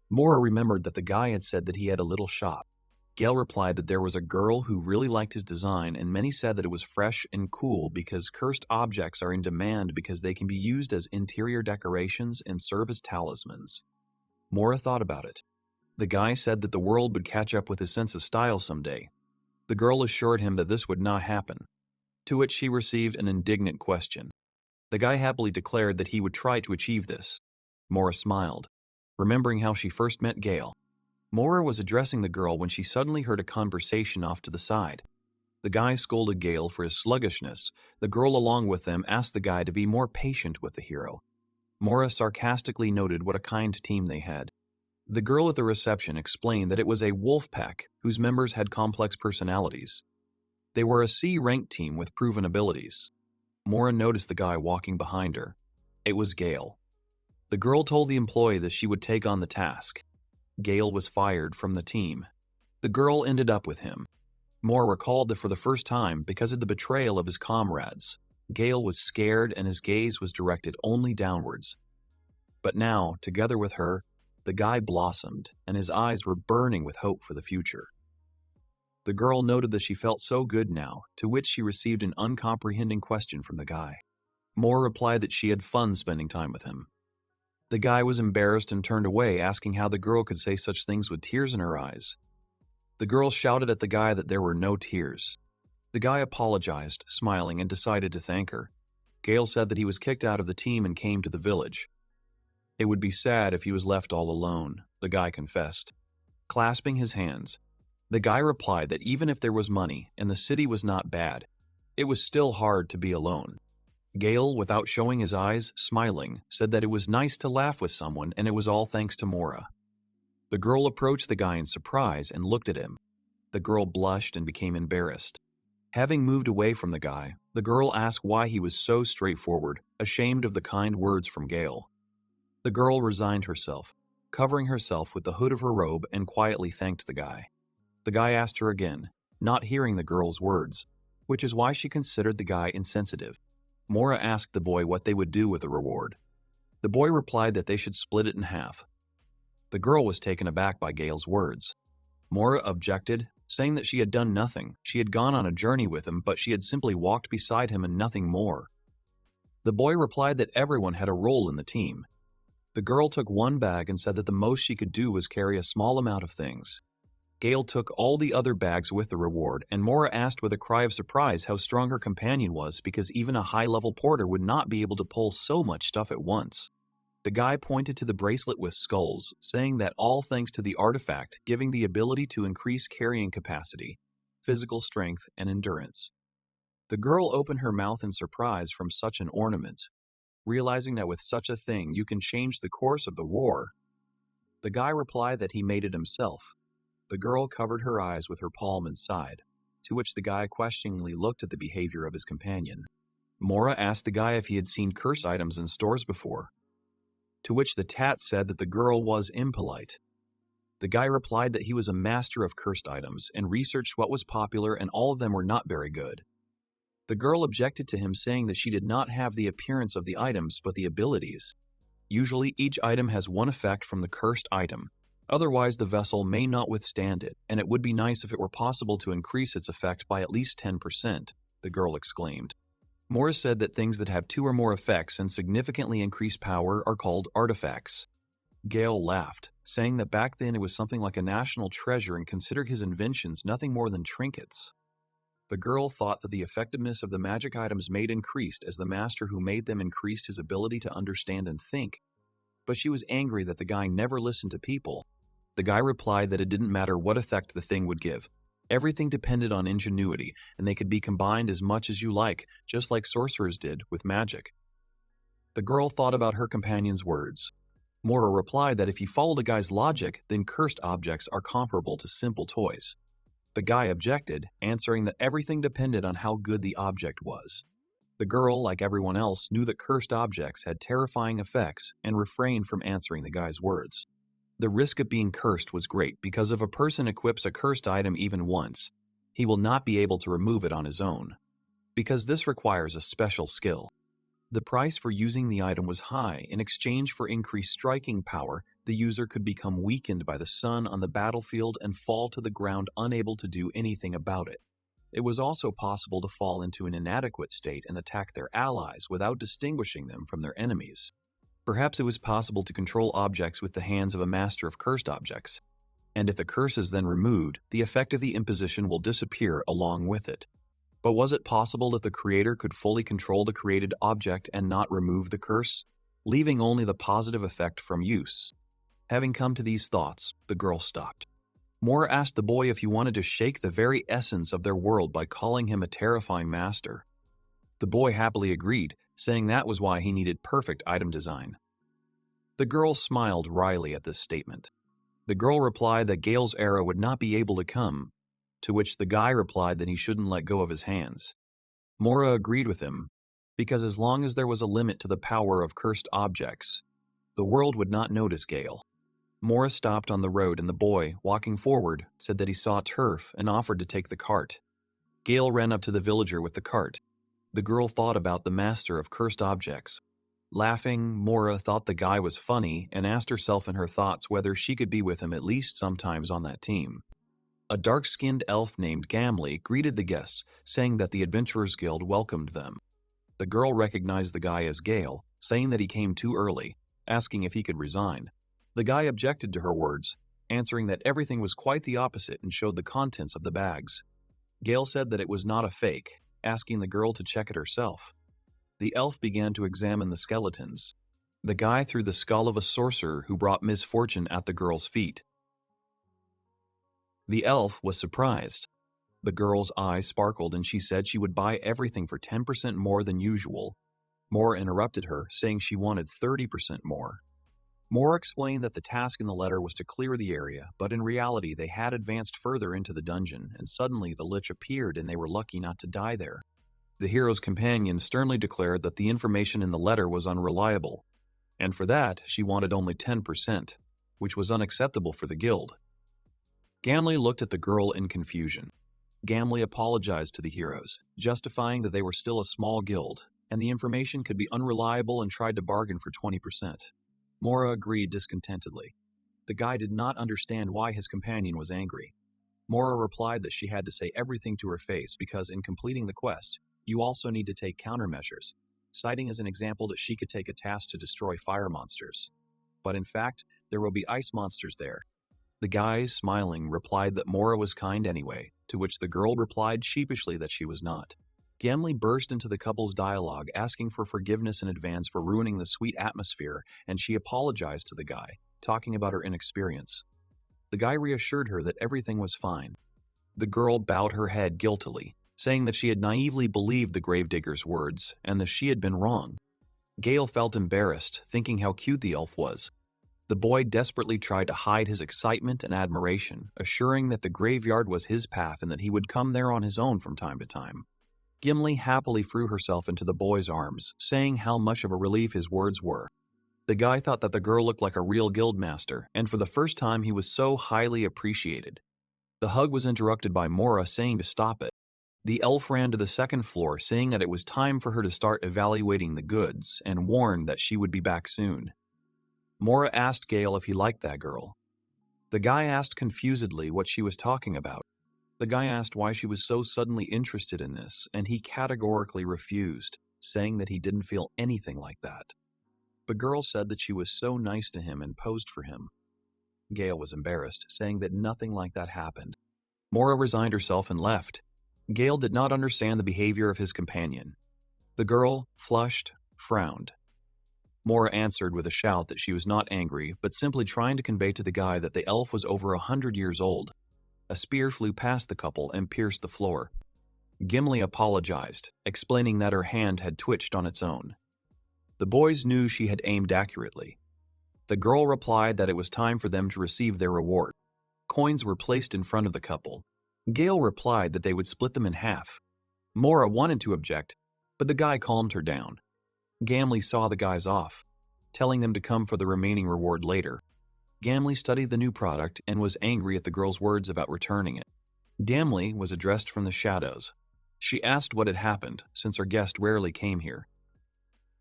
Mora remembered that the guy had said that he had a little shop. Gale replied that there was a girl who really liked his design, and many said that it was fresh and cool because cursed objects are in demand because they can be used as interior decorations and serve as talismans. Mora thought about it. The guy said that the world would catch up with his sense of style someday. The girl assured him that this would not happen, to which she received an indignant question. The guy happily declared that he would try to achieve this. Mora smiled, remembering how she first met Gale. Mora was addressing the girl when she suddenly heard a conversation off to the side. The guy scolded Gale for his sluggishness. The girl along with them asked the guy to be more patient with the hero. Mora sarcastically noted what a kind team they had. The girl at the reception explained that it was a wolf pack whose members had complex personalities. They were a C-ranked team with proven abilities. Mora noticed the guy walking behind her. It was Gale. The girl told the employee that she would take on the task. Gale was fired from the team. The girl ended up with him. Mora recalled that for the first time, because of the betrayal of his comrades, Gale was scared and his gaze was directed only downwards. But now, together with her, the guy blossomed, and his eyes were burning with hope for the future. The girl noted that she felt so good now, to which she received an uncomprehending question from the guy. Mora replied that she had fun spending time with him. The guy was embarrassed and turned away, asking how the girl could say such things with tears in her eyes. The girl shouted at the guy that there were no tears. The guy apologized, smiling, and decided to thank her. Gale said that he was kicked out of the team and came to the village. It would be sad if he was left all alone, the guy confessed. Clasping his hands, the guy replied that even if there was money and the city was not bad, it was still hard to be alone. Gale, without showing his eyes, smiling, said that it was nice to laugh with someone and it was all thanks to Mora. The girl approached the guy in surprise and looked at him. The girl blushed and became embarrassed. Having moved away from the guy, the girl asked why he was so straightforward, ashamed of the kind words from Gale. The girl resigned herself, covering herself with the hood of her robe, and quietly thanked the guy. The guy asked her again, not hearing the girl's words, which is why she considered the guy insensitive. Mora asked the boy what they would do with the reward. The boy replied that they should split it in half. The girl was taken aback by Gale's words. Mora objected, saying that she had done nothing. She had gone on a journey with him, but she had simply walked beside him and nothing more. The boy replied that everyone had a role in the team. The girl took one bag and said that the most she could do was carry a small amount of things. Gale took all the other bags with the reward, and Mora asked with a cry of surprise how strong her companion was because even a high-level porter would not be able to pull so much stuff at once. The guy pointed to the bracelet with skulls, saying that all thanks to the artifact giving the ability to increase carrying capacity, physical strength, and endurance. The girl opened her mouth in surprise from such an ornament, realizing that with such a thing you can change the course of the war. The guy replied that he made it himself. The girl covered her eyes with her palm and sighed, to which the guy questioningly looked at the behavior of his companion. Mora asked the guy if he had seen curse items in stores before, to which the tat said that the girl was impolite. The guy replied that he was a master of cursed items and researched what was popular, and all of them were not very good. The girl objected to him, saying that she did not have the appearance of the items but the abilities. Usually, each item has one effect from the cursed item. Otherwise, the vessel may not withstand it, and it would be nice if it were possible to increase its effect by at least 10%, the girl exclaimed. Mora said that things that have 2 or more effects and significantly increase power are called artifacts. Gale laughed, saying that back then it was something like a national treasure and considered his inventions nothing more than trinkets. The girl thought that the effectiveness of the magic items made increased as the master who made them increased his ability to understand and think, but she was angry that the guy never listened to people. The guy replied that it didn't matter what effect the thing would give. Everything depended on ingenuity, and they could be combined as much as you like, just like sorcerers did with magic. The girl thought about her companion's words. Mora replied that if you follow the guy's logic, then cursed objects are comparable to simple toys. The guy objected, answering that everything depended on how good the object was. The girl, like everyone else, knew that cursed objects had terrifying effects and refrained from answering the guy's words. The risk of being cursed was great because if a person equips a cursed item even once, he will not be able to remove it on his own, because this requires a special skill. The price for using the item was high. In exchange for increased striking power, the user could become weakened by the sun on the battlefield and fall to the ground unable to do anything about it. It was also possible to fall into an inadequate state and attack their allies without distinguishing them from their enemies. Perhaps it was possible to control objects with the hands of a master of cursed objects, and if the curse is then removed, the effect of the imposition will disappear along with it. But was it possible that the creator could fully control the created object and not remove the curse, leaving only the positive effect from use? Having come to these thoughts, the girl stopped. Mora asked the boy if he wanted to shake the very essence of their world by calling him a terrifying master. The boy happily agreed, saying that was why he needed perfect item design. The girl smiled wryly at this statement. The girl replied that Gale's era would not be able to come, to which the guy replied that he shouldn't let go of his hands. Mora agreed with him, because as long as there was a limit to the power of cursed objects, the world would not notice Gale. Mora stopped on the road and the boy, walking forward, said that he saw turf and offered to take the cart. Gale ran up to the villager with the cart. The girl thought about the master of cursed objects. Laughing, Mora thought the guy was funny and asked herself in her thoughts whether she could be with him at least sometimes on that team. A dark-skinned elf named Gamli greeted the guests, saying that the Adventurers Guild welcomed them. The girl recognized the guy as Gale, saying that he came too early, asking if he could resign. The guy objected to her words, answering that everything was quite the opposite and showed the contents of the bags. Gale said that it was not a fake, asking the girl to check it herself. The elf began to examine the skeletons. The guy threw the skull of a sorcerer who brought misfortune at the girl's feet. The elf was surprised. The girl's eyes sparkled and she said she would buy everything for 10% more than usual. Mora interrupted her, saying she wanted 30% more. Mora explained that the task in the letter was to clear the area, but in reality they had advanced further into the dungeon, and suddenly the lich appeared and they were lucky not to die there. The hero's companion sternly declared that the information in the letter was unreliable, and for that she wanted only 10%, which was unacceptable for the guild. Gamli looked at the girl in confusion. Gamli apologized to the heroes, justifying that they were still a small guild, and the information could be unreliable and tried to bargain for 20%. Mora agreed discontentedly. The guy did not understand why his companion was angry. Mora replied that she had to say everything to her face because in completing the quest, you also need to take countermeasures, citing as an example that she could take a task to destroy fire monsters. But in fact, there will be ice monsters there. The guy, smiling, replied that Mora was kind anyway, to which the girl replied sheepishly that she was not. Gamli burst into the couple's dialogue, asking for forgiveness in advance for ruining the sweet atmosphere, and she apologized to the guy, talking about her inexperience. The guy reassured her that everything was fine. The girl bowed her head guiltily, saying that she had naively believed the gravedigger's words, and that she had been wrong. Gale felt embarrassed, thinking how cute the elf was. The boy desperately tried to hide his excitement and admiration, assuring that the graveyard was his path and that he would come there on his own from time to time. Gimli happily threw herself into the boy's arms, saying how much of a relief his words were. The guy thought that the girl looked like a real guildmaster, and for the first time he was so highly appreciated. The hug was interrupted by Mora saying to stop it. The elf ran to the second floor, saying that it was time for her to start evaluating the goods, and warned that she would be back soon. Mora asked Gale if he liked that girl. The guy asked confusedly what she was talking about. The guy asked why she was so suddenly interested in this, and he categorically refused, saying that he didn't feel anything like that. The girl said that she was so nice to him and posed for him. Gale was embarrassed, saying that nothing like that happened. Mora resigned herself and left. Gale did not understand the behavior of his companion. The girl, flushed, frowned. Mora answered with a shout that she was not angry, but simply trying to convey to the guy that the elf was over 100 years old. A spear flew past the couple and pierced the floor. Gimli apologized, explaining that her hand had twitched on its own. The boys knew she had aimed accurately. The girl replied that it was time for them to receive their reward. Coins were placed in front of the couple. Gale replied that they would split them in half. Mora wanted to object, but the guy calmed her down. Gimli saw the guys off, telling them to come for the remaining reward later. Gimli studied the new product and was angry at the girl's words about returning it. Gimli was addressed from the shadows. She asked what had happened, since her guest rarely came here.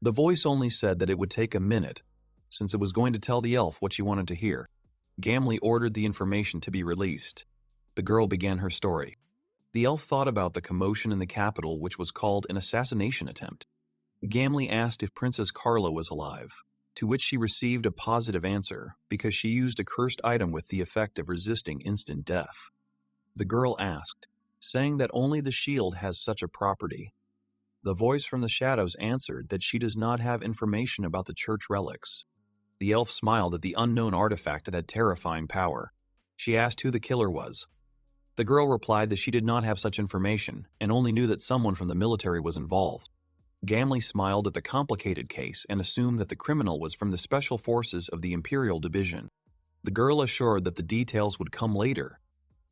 The voice only said that it would take a minute, since it was going to tell the elf what she wanted to hear. Gimli ordered the information to be released. The girl began her story. The elf thought about the commotion in the capital, which was called an assassination attempt. Gimli asked if Princess Carla was alive, to which she received a positive answer because she used a cursed item with the effect of resisting instant death. The girl asked, saying that only the shield has such a property. The voice from the shadows answered that she does not have information about the church relics. The elf smiled at the unknown artifact that had terrifying power. She asked who the killer was. The girl replied that she did not have such information and only knew that someone from the military was involved. Gimli smiled at the complicated case and assumed that the criminal was from the special forces of the Imperial Division. The girl assured that the details would come later.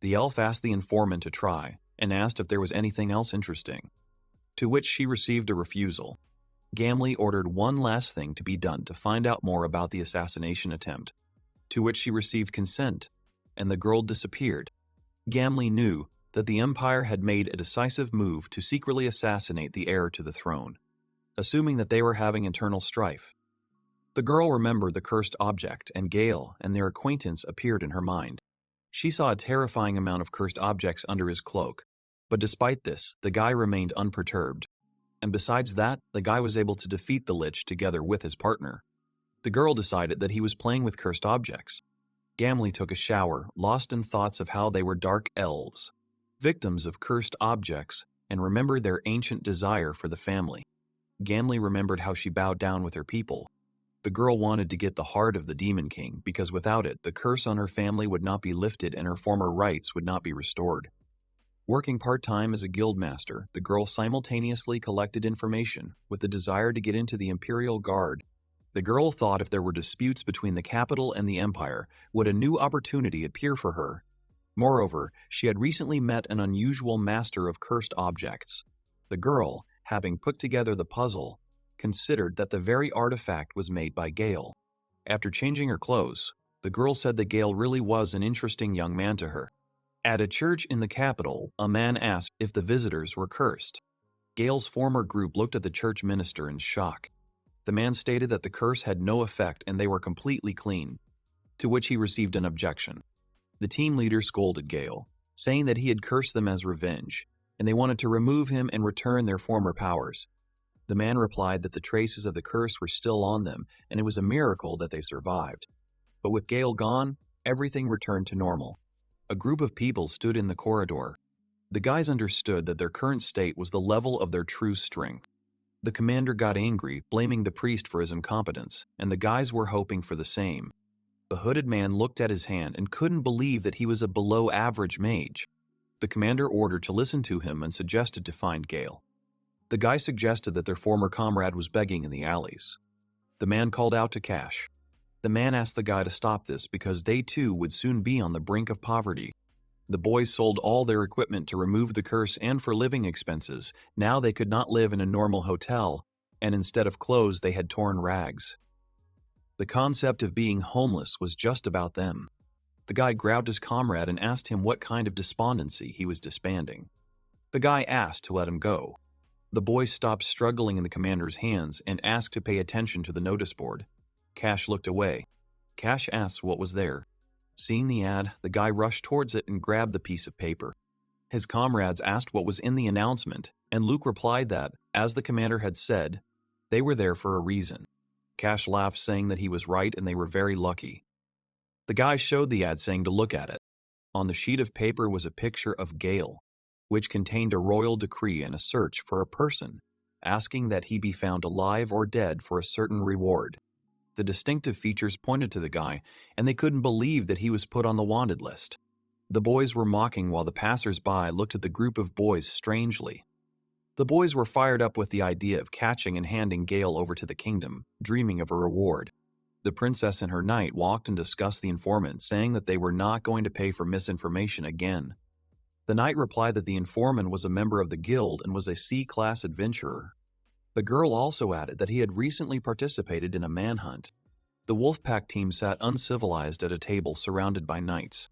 The elf asked the informant to try and asked if there was anything else interesting, to which she received a refusal. Gimli ordered one last thing to be done to find out more about the assassination attempt, to which she received consent, and the girl disappeared. Gimli knew that the Empire had made a decisive move to secretly assassinate the heir to the throne, assuming that they were having internal strife. The girl remembered the cursed object, and Gale and their acquaintance appeared in her mind. She saw a terrifying amount of cursed objects under his cloak, but despite this, the guy remained unperturbed. And besides that, the guy was able to defeat the Lich together with his partner. The girl decided that he was playing with cursed objects. Gimli took a shower, lost in thoughts of how they were dark elves, victims of cursed objects, and remembered their ancient desire for the family. Gimli remembered how she bowed down with her people. The girl wanted to get the heart of the Demon King because without it, the curse on her family would not be lifted and her former rights would not be restored. Working part-time as a guild master, the girl simultaneously collected information with the desire to get into the Imperial Guard. The girl thought if there were disputes between the capital and the Empire, would a new opportunity appear for her. Moreover, she had recently met an unusual master of cursed objects. The girl, having put together the puzzle, considered that the very artifact was made by Gale. After changing her clothes, the girl said that Gale really was an interesting young man to her. At a church in the capital, a man asked if the visitors were cursed. Gale's former group looked at the church minister in shock. The man stated that the curse had no effect and they were completely clean, to which he received an objection. The team leader scolded Gale, saying that he had cursed them as revenge, and they wanted to remove him and return their former powers. The man replied that the traces of the curse were still on them, and it was a miracle that they survived. But with Gale gone, everything returned to normal. A group of people stood in the corridor. The guys understood that their current state was the level of their true strength. The commander got angry, blaming the priest for his incompetence, and the guys were hoping for the same. The hooded man looked at his hand and couldn't believe that he was a below-average mage. The commander ordered to listen to him and suggested to find Gale. The guy suggested that their former comrade was begging in the alleys. The man called out to Cash. The man asked the guy to stop this because they too would soon be on the brink of poverty. The boys sold all their equipment to remove the curse and for living expenses. Now they could not live in a normal hotel, and instead of clothes they had torn rags. The concept of being homeless was just about them. The guy grabbed his comrade and asked him what kind of despondency he was disbanding. The guy asked to let him go. The boy stopped struggling in the commander's hands and asked to pay attention to the notice board. Cash looked away. Cash asks what was there. Seeing the ad, the guy rushed towards it and grabbed the piece of paper. His comrades asked what was in the announcement, and Luke replied that, as the commander had said, they were there for a reason. Cash laughed, saying that he was right and they were very lucky. The guy showed the ad, saying to look at it. On the sheet of paper was a picture of Gale, which contained a royal decree and a search for a person, asking that he be found alive or dead for a certain reward. The distinctive features pointed to the guy, and they couldn't believe that he was put on the wanted list. The boys were mocking while the passers-by looked at the group of boys strangely. The boys were fired up with the idea of catching and handing Gale over to the kingdom, dreaming of a reward. The princess and her knight walked and discussed the informant, saying that they were not going to pay for misinformation again. The knight replied that the informant was a member of the guild and was a C-class adventurer. The girl also added that he had recently participated in a manhunt. The Wolfpack team sat uncivilized at a table surrounded by knights.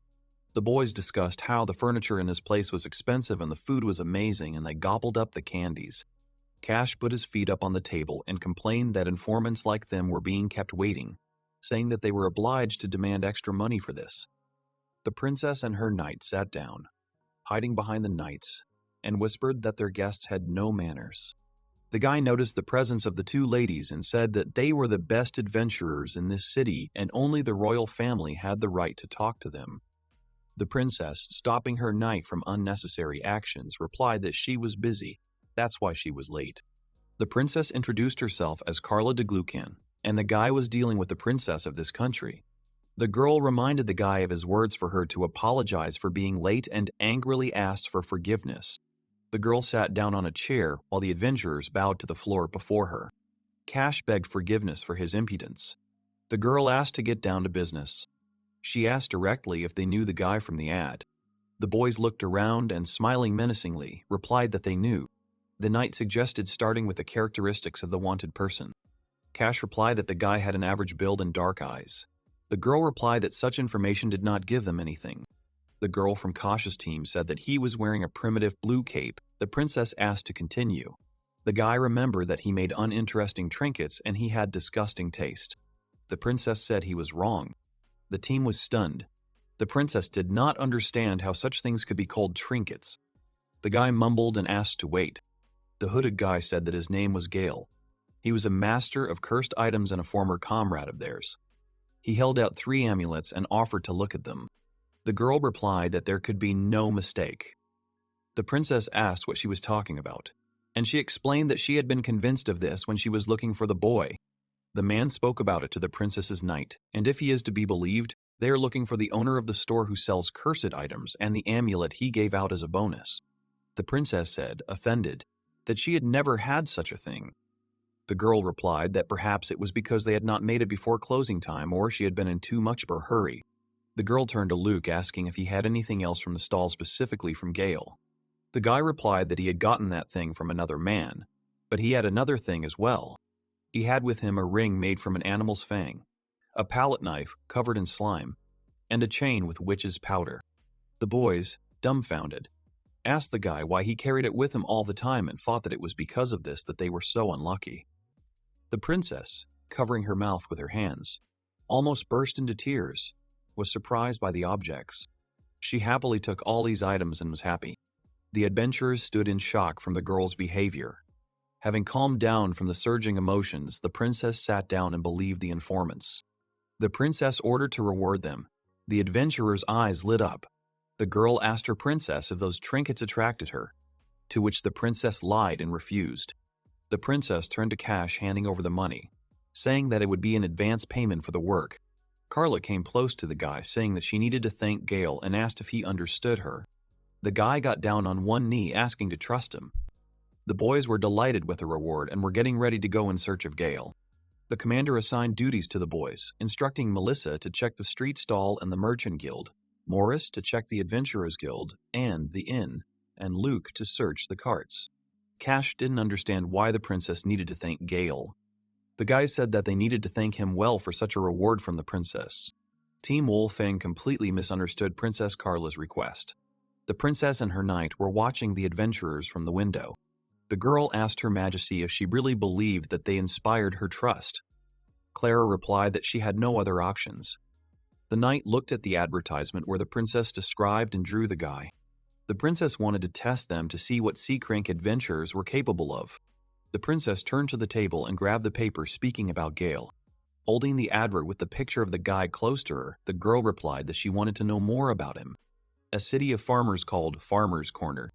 The boys discussed how the furniture in his place was expensive and the food was amazing, and they gobbled up the candies. Cash put his feet up on the table and complained that informants like them were being kept waiting, saying that they were obliged to demand extra money for this. The princess and her knight sat down, hiding behind the knights, and whispered that their guests had no manners. The guy noticed the presence of the two ladies and said that they were the best adventurers in this city and only the royal family had the right to talk to them. The princess, stopping her knight from unnecessary actions, replied that she was busy. That's why she was late. The princess introduced herself as Carla de Glucan, and the guy was dealing with the princess of this country. The girl reminded the guy of his words for her to apologize for being late and angrily asked for forgiveness. The girl sat down on a chair while the adventurers bowed to the floor before her. Cash begged forgiveness for his impudence. The girl asked to get down to business. She asked directly if they knew the guy from the ad. The boys looked around and, smiling menacingly, replied that they knew. The knight suggested starting with the characteristics of the wanted person. Cash replied that the guy had an average build and dark eyes. The girl replied that such information did not give them anything. The girl from Kash's team said that he was wearing a primitive blue cape. The princess asked to continue. The guy remembered that he made uninteresting trinkets and he had disgusting taste. The princess said he was wrong. The team was stunned. The princess did not understand how such things could be called trinkets. The guy mumbled and asked to wait. The hooded guy said that his name was Gale. He was a master of cursed items and a former comrade of theirs. He held out 3 amulets and offered to look at them. The girl replied that there could be no mistake. The princess asked what she was talking about, and she explained that she had been convinced of this when she was looking for the boy. The man spoke about it to the princess's knight, and if he is to be believed, they are looking for the owner of the store who sells cursed items and the amulet he gave out as a bonus. The princess said, offended, that she had never had such a thing. The girl replied that perhaps it was because they had not made it before closing time or she had been in too much of a hurry. The girl turned to Luke, asking if he had anything else from the stall specifically from Gale. The guy replied that he had gotten that thing from another man, but he had another thing as well. He had with him a ring made from an animal's fang, a palette knife covered in slime, and a chain with witch's powder. The boys, dumbfounded, asked the guy why he carried it with him all the time and thought that it was because of this that they were so unlucky. The princess, covering her mouth with her hands, almost burst into tears, was surprised by the objects. She happily took all these items and was happy. The adventurers stood in shock from the girl's behavior. Having calmed down from the surging emotions, the princess sat down and believed the informants. The princess ordered to reward them. The adventurers' eyes lit up. The girl asked her princess if those trinkets attracted her, to which the princess lied and refused. The princess turned to Cash, handing over the money, saying that it would be an advance payment for the work. Carla came close to the guy, saying that she needed to thank Gale and asked if he understood her. The guy got down on one knee, asking to trust him. The boys were delighted with the reward and were getting ready to go in search of Gale. The commander assigned duties to the boys, instructing Melissa to check the street stall and the merchant guild, Morris to check the adventurers guild and the inn, and Luke to search the carts. Cash didn't understand why the princess needed to thank Gale. The guy said that they needed to thank him well for such a reward from the princess. Team Wolfang completely misunderstood Princess Carla's request. The princess and her knight were watching the adventurers from the window. The girl asked Her Majesty if she really believed that they inspired her trust. Clara replied that she had no other options. The knight looked at the advertisement where the princess described and drew the guy. The princess wanted to test them to see what sea crank adventurers were capable of. The princess turned to the table and grabbed the paper speaking about Gale. Holding the advert with the picture of the guy close to her, the girl replied that she wanted to know more about him. A city of farmers called Farmer's Corner.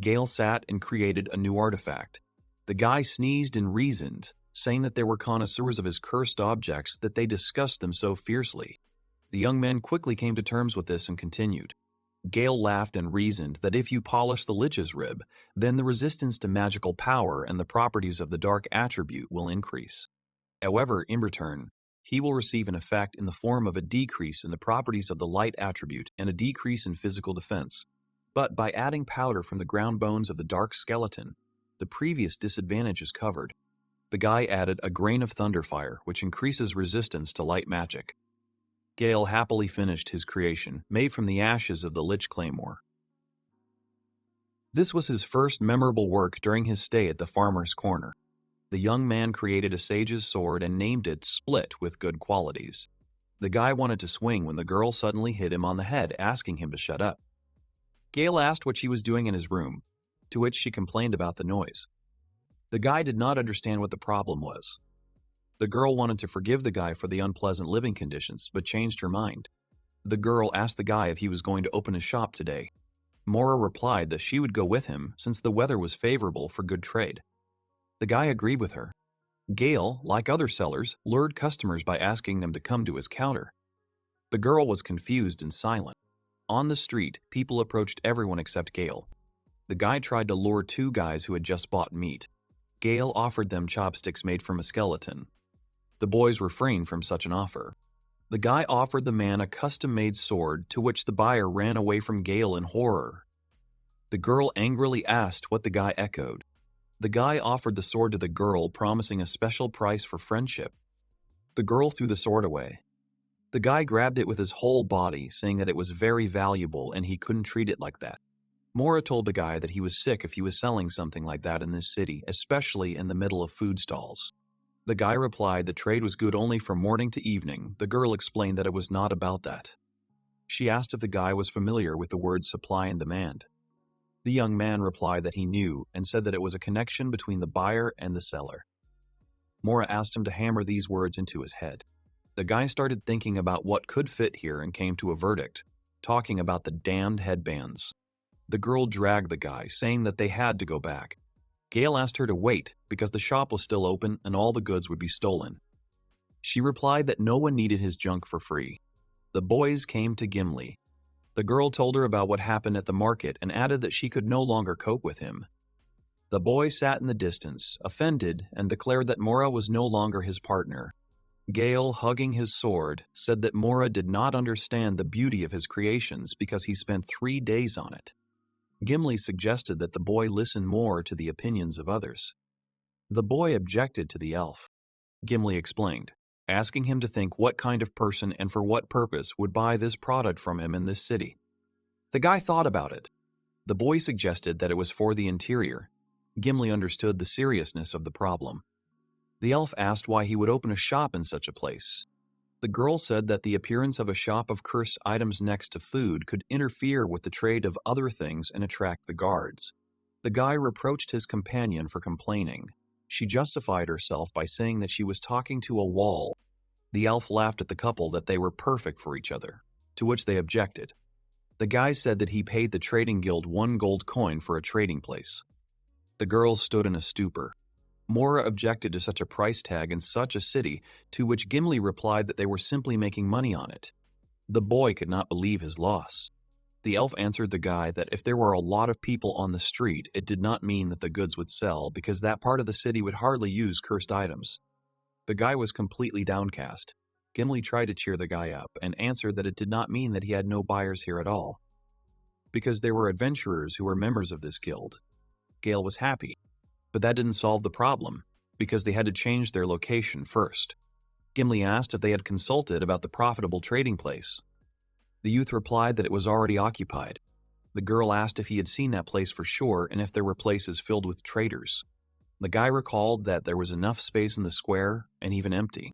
Gale sat and created a new artifact. The guy sneezed and reasoned, saying that there were connoisseurs of his cursed objects, that they discussed them so fiercely. The young man quickly came to terms with this and continued. Gale laughed and reasoned that if you polish the lich's rib, then the resistance to magical power and the properties of the dark attribute will increase. However, in return, he will receive an effect in the form of a decrease in the properties of the light attribute and a decrease in physical defense. But by adding powder from the ground bones of the dark skeleton, the previous disadvantage is covered. The guy added a grain of thunderfire, which increases resistance to light magic. Gale happily finished his creation, made from the ashes of the Lich Claymore. This was his first memorable work during his stay at the Farmer's Corner. The young man created a sage's sword and named it Split with good qualities. The guy wanted to swing when the girl suddenly hit him on the head, asking him to shut up. Gale asked what she was doing in his room, to which she complained about the noise. The guy did not understand what the problem was. The girl wanted to forgive the guy for the unpleasant living conditions, but changed her mind. The girl asked the guy if he was going to open his shop today. Mora replied that she would go with him since the weather was favorable for good trade. The guy agreed with her. Gale, like other sellers, lured customers by asking them to come to his counter. The girl was confused and silent. On the street, people approached everyone except Gale. The guy tried to lure two guys who had just bought meat. Gale offered them chopsticks made from a skeleton. The boys refrained from such an offer. The guy offered the man a custom-made sword, to which the buyer ran away from Gale in horror. The girl angrily asked what the guy echoed. The guy offered the sword to the girl, promising a special price for friendship. The girl threw the sword away. The guy grabbed it with his whole body, saying that it was very valuable and he couldn't treat it like that. Mora told the guy that he was sick if he was selling something like that in this city, especially in the middle of food stalls. The guy replied the trade was good only from morning to evening. The girl explained that it was not about that. She asked if the guy was familiar with the words supply and demand. The young man replied that he knew and said that it was a connection between the buyer and the seller. Mora asked him to hammer these words into his head. The guy started thinking about what could fit here and came to a verdict, talking about the damned headbands. The girl dragged the guy, saying that they had to go back. Gale asked her to wait because the shop was still open and all the goods would be stolen. She replied that no one needed his junk for free. The boys came to Gimli. The girl told her about what happened at the market and added that she could no longer cope with him. The boy sat in the distance, offended, and declared that Mora was no longer his partner. Gale, hugging his sword, said that Mora did not understand the beauty of his creations because he spent 3 days on it. Gimli suggested that the boy listen more to the opinions of others. The boy objected to the elf. Gimli explained, asking him to think what kind of person and for what purpose would buy this product from him in this city. The guy thought about it. The boy suggested that it was for the interior. Gimli understood the seriousness of the problem. The elf asked why he would open a shop in such a place. The girl said that the appearance of a shop of cursed items next to food could interfere with the trade of other things and attract the guards. The guy reproached his companion for complaining. She justified herself by saying that she was talking to a wall. The elf laughed at the couple that they were perfect for each other, to which they objected. The guy said that he paid the trading guild 1 gold coin for a trading place. The girls stood in a stupor. Mora objected to such a price tag in such a city, to which Gimli replied that they were simply making money on it. The boy could not believe his loss. The elf answered the guy that if there were a lot of people on the street, it did not mean that the goods would sell because that part of the city would hardly use cursed items. The guy was completely downcast. Gimli tried to cheer the guy up and answered that it did not mean that he had no buyers here at all, because there were adventurers who were members of this guild. Gale was happy. But that didn't solve the problem, because they had to change their location first. Gimli asked if they had consulted about the profitable trading place. The youth replied that it was already occupied. The girl asked if he had seen that place for sure and if there were places filled with traders. The guy recalled that there was enough space in the square and even empty.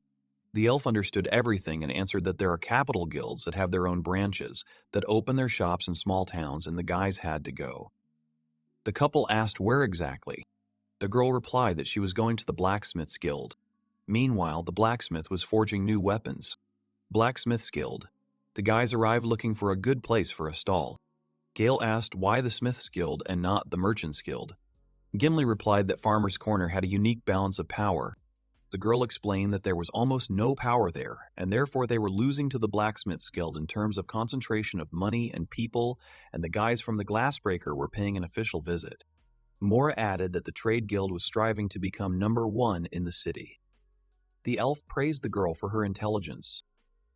The elf understood everything and answered that there are capital guilds that have their own branches, that open their shops in small towns, and the guys had to go. The couple asked where exactly. The girl replied that she was going to the blacksmith's guild. Meanwhile, the blacksmith was forging new weapons. Blacksmith's guild. The guys arrived looking for a good place for a stall. Gale asked why the Smith's Guild and not the Merchant's Guild. Gimli replied that Farmer's Corner had a unique balance of power. The girl explained that there was almost no power there, and therefore they were losing to the Blacksmith's Guild in terms of concentration of money and people, and the guys from the Glassbreaker were paying an official visit. Mora added that the Trade Guild was striving to become #1 in the city. The elf praised the girl for her intelligence.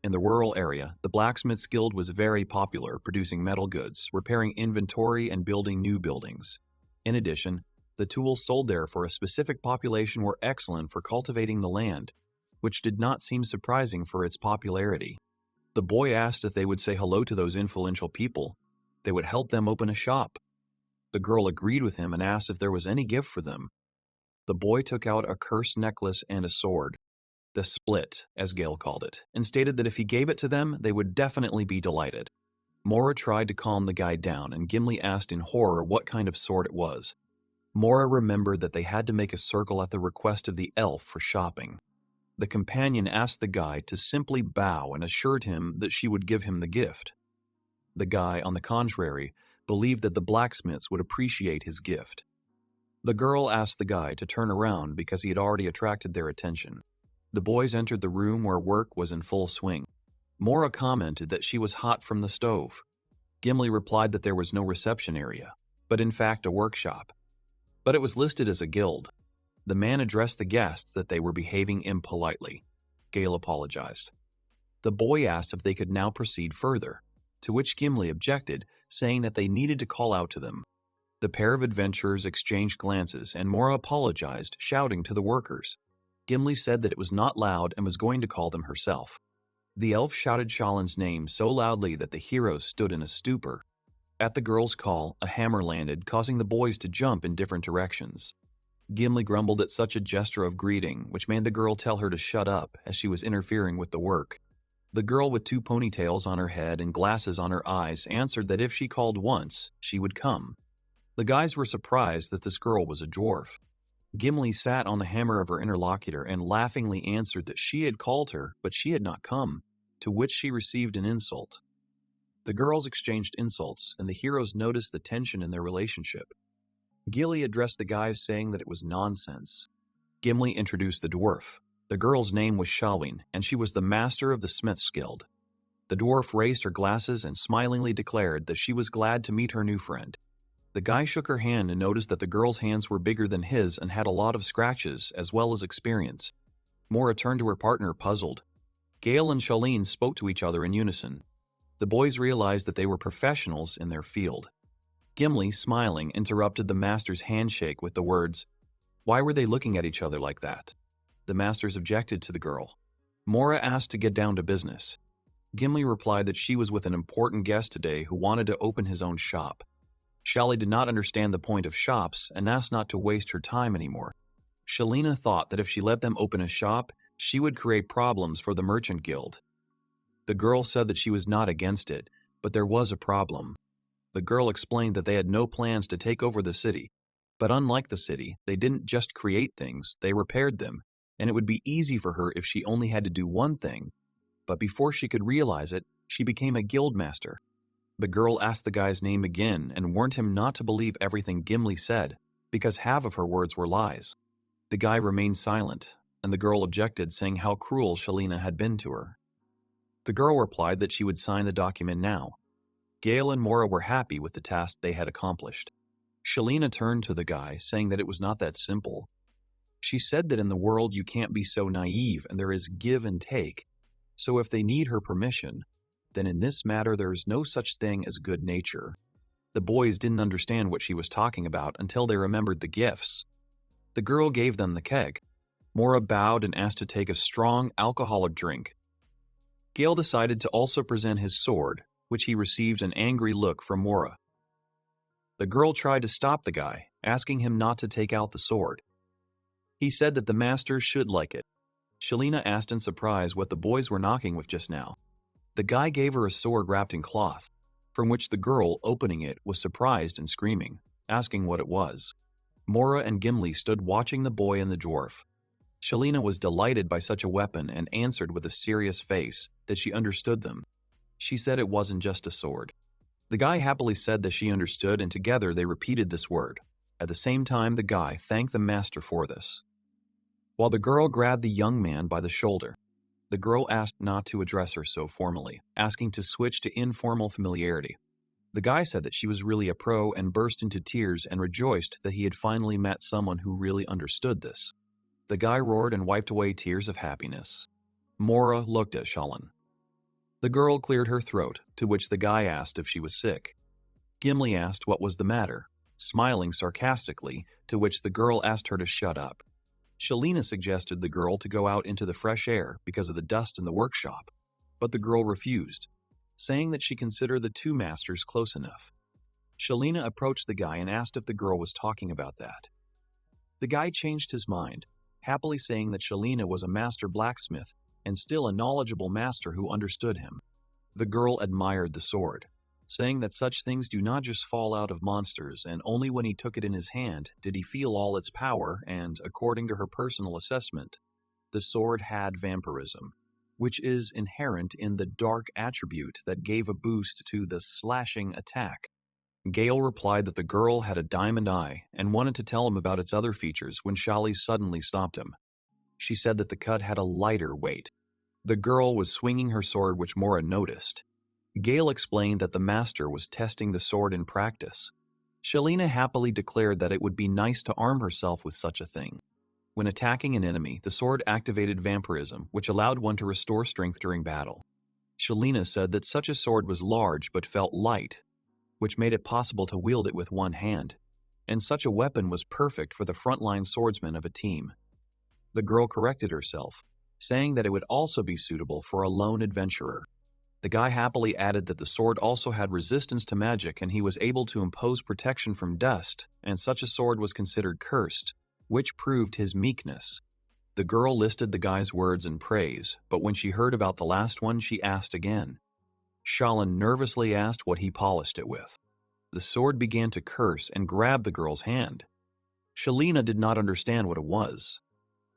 In the rural area, the Blacksmith's Guild was very popular, producing metal goods, repairing inventory, and building new buildings. In addition, the tools sold there for a specific population were excellent for cultivating the land, which did not seem surprising for its popularity. The boy asked if they would say hello to those influential people. They would help them open a shop. The girl agreed with him and asked if there was any gift for them. The boy took out a cursed necklace and a sword, the split, as Gale called it, and stated that if he gave it to them, they would definitely be delighted. Mora tried to calm the guy down, and Gimli asked in horror what kind of sword it was. Mora remembered that they had to make a circle at the request of the elf for shopping. The companion asked the guy to simply bow and assured him that she would give him the gift. The guy, on the contrary, believed that the blacksmiths would appreciate his gift. The girl asked the guy to turn around because he had already attracted their attention. The boys entered the room where work was in full swing. Mora commented that she was hot from the stove. Gimli replied that there was no reception area, but in fact a workshop. But it was listed as a guild. The man addressed the guests that they were behaving impolitely. Gale apologized. The boy asked if they could now proceed further, to which Gimli objected, saying that they needed to call out to them. The pair of adventurers exchanged glances, and Mora apologized, shouting to the workers. Gimli said that it was not loud and was going to call them herself. The elf shouted Shalin's name so loudly that the heroes stood in a stupor. At the girl's call, a hammer landed, causing the boys to jump in different directions. Gimli grumbled at such a gesture of greeting, which made the girl tell her to shut up, as she was interfering with the work. The girl with 2 ponytails on her head and glasses on her eyes answered that if she called once, she would come. The guys were surprised that this girl was a dwarf. Gimli sat on the hammer of her interlocutor and laughingly answered that she had called her, but she had not come, to which she received an insult. The girls exchanged insults, and the heroes noticed the tension in their relationship. Gile addressed the guys saying that it was nonsense. Gimli introduced the dwarf. The girl's name was Shalin, and she was the master of the Smith's Guild. The dwarf raised her glasses and smilingly declared that she was glad to meet her new friend. The guy shook her hand and noticed that the girl's hands were bigger than his and had a lot of scratches, as well as experience. Mora turned to her partner, puzzled. Gale and Shalin spoke to each other in unison. The boys realized that they were professionals in their field. Gimli, smiling, interrupted the master's handshake with the words, "Why were they looking at each other like that?" The masters objected to the girl. Mora asked to get down to business. Gimli replied that she was with an important guest today who wanted to open his own shop. Shali did not understand the point of shops and asked not to waste her time anymore. Shalina thought that if she let them open a shop, she would create problems for the Merchant Guild. The girl said that she was not against it, but there was a problem. The girl explained that they had no plans to take over the city, but unlike the city, they didn't just create things, they repaired them, and it would be easy for her if she only had to do one thing. But before she could realize it, she became a guild master. The girl asked the guy's name again and warned him not to believe everything Gimli said, because half of her words were lies. The guy remained silent, and the girl objected, saying how cruel Shalina had been to her. The girl replied that she would sign the document now. Gale and Mora were happy with the task they had accomplished. Shalina turned to the guy, saying that it was not that simple. She said that in the world you can't be so naive and there is give and take, so if they need her permission, then in this matter there is no such thing as good nature. The boys didn't understand what she was talking about until they remembered the gifts. The girl gave them the keg. Mora bowed and asked to take a strong alcoholic drink. Gale decided to also present his sword, which he received an angry look from Mora. The girl tried to stop the guy, asking him not to take out the sword. He said that the master should like it. Shalina asked in surprise what the boys were knocking with just now. The guy gave her a sword wrapped in cloth, from which the girl, opening it, was surprised and screaming, asking what it was. Mora and Gimli stood watching the boy and the dwarf. Shalina was delighted by such a weapon and answered with a serious face that she understood them. She said it wasn't just a sword. The guy happily said that she understood, and together they repeated this word. At the same time, the guy thanked the master for this. While the girl grabbed the young man by the shoulder, the girl asked not to address her so formally, asking to switch to informal familiarity. The guy said that she was really a pro and burst into tears and rejoiced that he had finally met someone who really understood this. The guy roared and wiped away tears of happiness. Mora looked at Shalin. The girl cleared her throat, to which the guy asked if she was sick. Gimli asked what was the matter, smiling sarcastically, to which the girl asked her to shut up. Shalina suggested the girl to go out into the fresh air because of the dust in the workshop, but the girl refused, saying that she considered the two masters close enough. Shalina approached the guy and asked if the girl was talking about that. The guy changed his mind, happily saying that Shalina was a master blacksmith and still a knowledgeable master who understood him. The girl admired the sword, saying that such things do not just fall out of monsters, and only when he took it in his hand did he feel all its power, and, according to her personal assessment, the sword had vampirism, which is inherent in the dark attribute that gave a boost to the slashing attack. Gale replied that the girl had a diamond eye and wanted to tell him about its other features when Shali suddenly stopped him. She said that the cut had a lighter weight. The girl was swinging her sword, which Mora noticed. Gale explained that the master was testing the sword in practice. Shalina happily declared that it would be nice to arm herself with such a thing. When attacking an enemy, the sword activated vampirism, which allowed one to restore strength during battle. Shalina said that such a sword was large but felt light, which made it possible to wield it with one hand, and such a weapon was perfect for the frontline swordsman of a team. The girl corrected herself, saying that it would also be suitable for a lone adventurer. The guy happily added that the sword also had resistance to magic and he was able to impose protection from dust, and such a sword was considered cursed, which proved his meekness. The girl listed the guy's words in praise, but when she heard about the last one, she asked again. Shalin nervously asked what he polished it with. The sword began to curse and grabbed the girl's hand. Shalina did not understand what it was.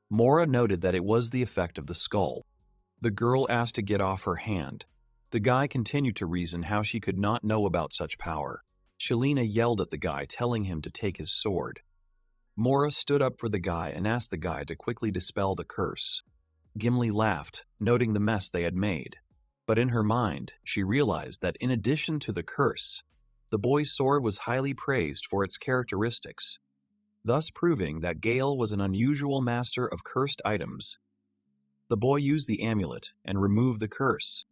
Mora noted that it was the effect of the skull. The girl asked to get off her hand. The guy continued to reason how she could not know about such power. Shalina yelled at the guy, telling him to take his sword. Mora stood up for the guy and asked the guy to quickly dispel the curse. Gimli laughed, noting the mess they had made. But in her mind, she realized that in addition to the curse, the boy's sword was highly praised for its characteristics, thus proving that Gale was an unusual master of cursed items. The boy used the amulet and removed the curse.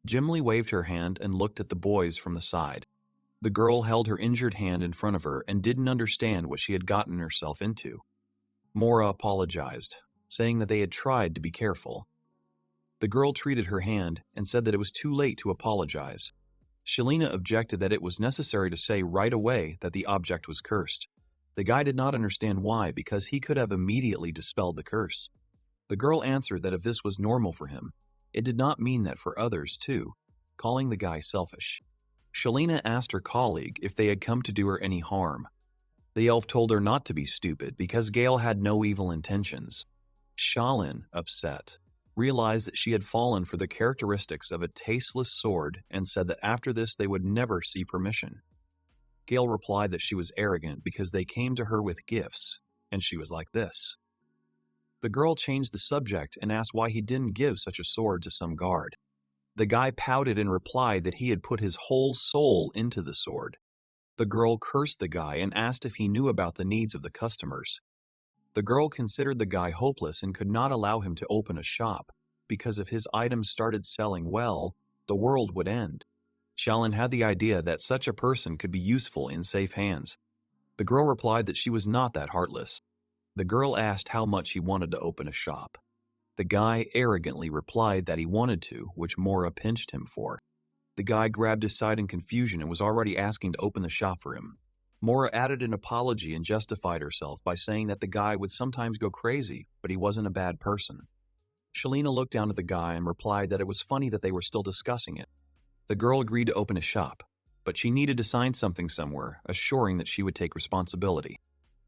Gimli waved her hand and looked at the boys from the side. The girl held her injured hand in front of her and didn't understand what she had gotten herself into. Mora apologized, saying that they had tried to be careful. The girl treated her hand and said that it was too late to apologize. Shalina objected that it was necessary to say right away that the object was cursed. The guy did not understand why, because he could have immediately dispelled the curse. The girl answered that if this was normal for him, it did not mean that for others too, calling the guy selfish. Shalina asked her colleague if they had come to do her any harm. The elf told her not to be stupid because Gale had no evil intentions. Shalin, upset, realized that she had fallen for the characteristics of a tasteless sword and said that after this they would never see permission. Gale replied that she was arrogant because they came to her with gifts, and she was like this. The girl changed the subject and asked why he didn't give such a sword to some guard. The guy pouted and replied that he had put his whole soul into the sword. The girl cursed the guy and asked if he knew about the needs of the customers. The girl considered the guy hopeless and could not allow him to open a shop, because if his items started selling well, the world would end. Shalin had the idea that such a person could be useful in safe hands. The girl replied that she was not that heartless. The girl asked how much he wanted to open a shop. The guy arrogantly replied that he wanted to, which Mora pinched him for. The guy grabbed his side in confusion and was already asking to open the shop for him. Mora added an apology and justified herself by saying that the guy would sometimes go crazy, but he wasn't a bad person. Shalina looked down at the guy and replied that it was funny that they were still discussing it. The girl agreed to open a shop, but she needed to sign something somewhere, assuring that she would take responsibility.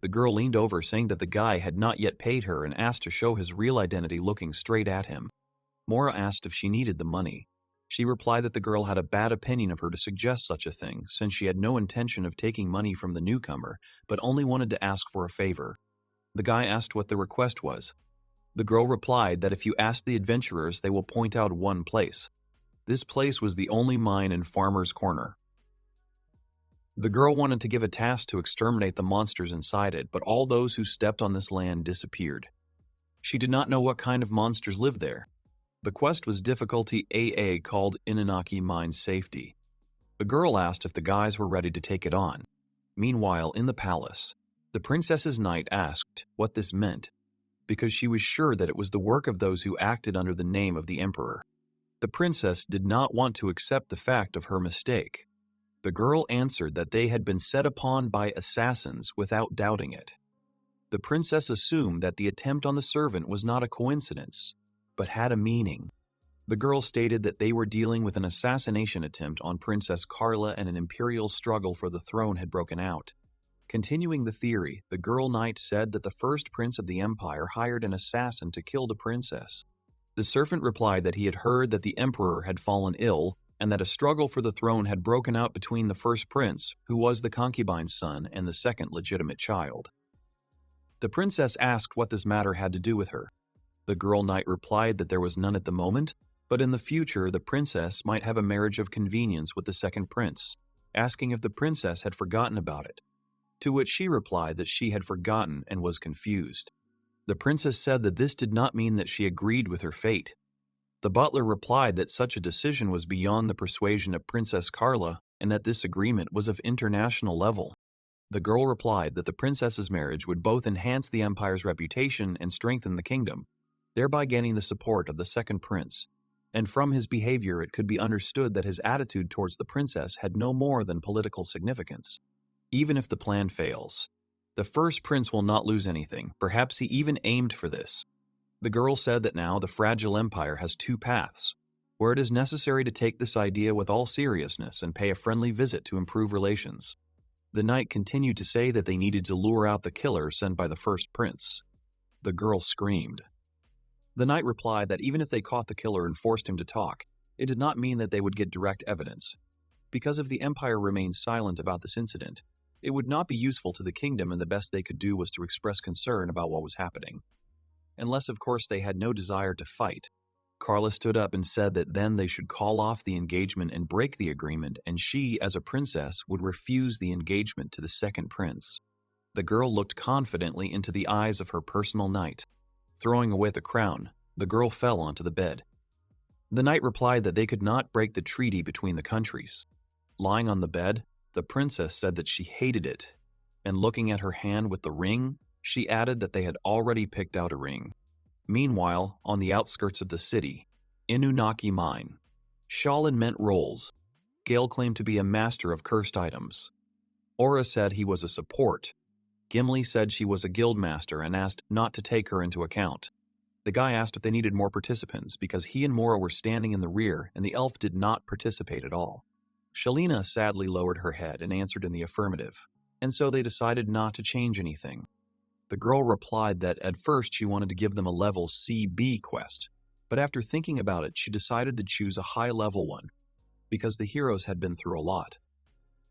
The girl leaned over, saying that the guy had not yet paid her and asked to show his real identity, looking straight at him. Mora asked if she needed the money. She replied that the girl had a bad opinion of her to suggest such a thing, since she had no intention of taking money from the newcomer, but only wanted to ask for a favor. The guy asked what the request was. The girl replied that if you ask the adventurers, they will point out one place. This place was the only mine in Farmer's Corner. The girl wanted to give a task to exterminate the monsters inside it, but all those who stepped on this land disappeared. She did not know what kind of monsters lived there. The quest was difficulty AA, called Inanaki Mine Safety. The girl asked if the guys were ready to take it on. Meanwhile, in the palace, the princess's knight asked what this meant, because she was sure that it was the work of those who acted under the name of the emperor. The princess did not want to accept the fact of her mistake. The girl answered that they had been set upon by assassins without doubting it. The princess assumed that the attempt on the servant was not a coincidence, but had a meaning. The girl stated that they were dealing with an assassination attempt on Princess Carla and an imperial struggle for the throne had broken out. Continuing the theory, the girl knight said that the first prince of the empire hired an assassin to kill the princess. The servant replied that he had heard that the emperor had fallen ill and that a struggle for the throne had broken out between the first prince, who was the concubine's son, and the second legitimate child. The princess asked what this matter had to do with her. The girl knight replied that there was none at the moment, but in the future the princess might have a marriage of convenience with the second prince, asking if the princess had forgotten about it, to which she replied that she had forgotten and was confused. The princess said that this did not mean that she agreed with her fate. The butler replied that such a decision was beyond the persuasion of Princess Carla and that this agreement was of international level. The girl replied that the princess's marriage would both enhance the empire's reputation and strengthen the kingdom, thereby gaining the support of the second prince, and from his behavior it could be understood that his attitude towards the princess had no more than political significance. Even if the plan fails, the first prince will not lose anything. Perhaps he even aimed for this. The girl said that now the fragile empire has two paths, where it is necessary to take this idea with all seriousness and pay a friendly visit to improve relations. The knight continued to say that they needed to lure out the killer sent by the first prince. The girl screamed. The knight replied that even if they caught the killer and forced him to talk, it did not mean that they would get direct evidence. Because if the empire remained silent about this incident, it would not be useful to the kingdom, and the best they could do was to express concern about what was happening. Unless, of course, they had no desire to fight. Carla stood up and said that then they should call off the engagement and break the agreement, and she, as a princess, would refuse the engagement to the second prince. The girl looked confidently into the eyes of her personal knight. Throwing away the crown, the girl fell onto the bed. The knight replied that they could not break the treaty between the countries. Lying on the bed, the princess said that she hated it, and looking at her hand with the ring, she added that they had already picked out a ring. Meanwhile, on the outskirts of the city, Inunaki Mine, Shalin meant rolls. Gale claimed to be a master of cursed items. Aura said he was a support. Gimli said she was a guild master and asked not to take her into account. The guy asked if they needed more participants because he and Mora were standing in the rear and the elf did not participate at all. Shalina sadly lowered her head and answered in the affirmative, and so they decided not to change anything. The girl replied that at first she wanted to give them a level CB quest, but after thinking about it, she decided to choose a high-level one, because the heroes had been through a lot.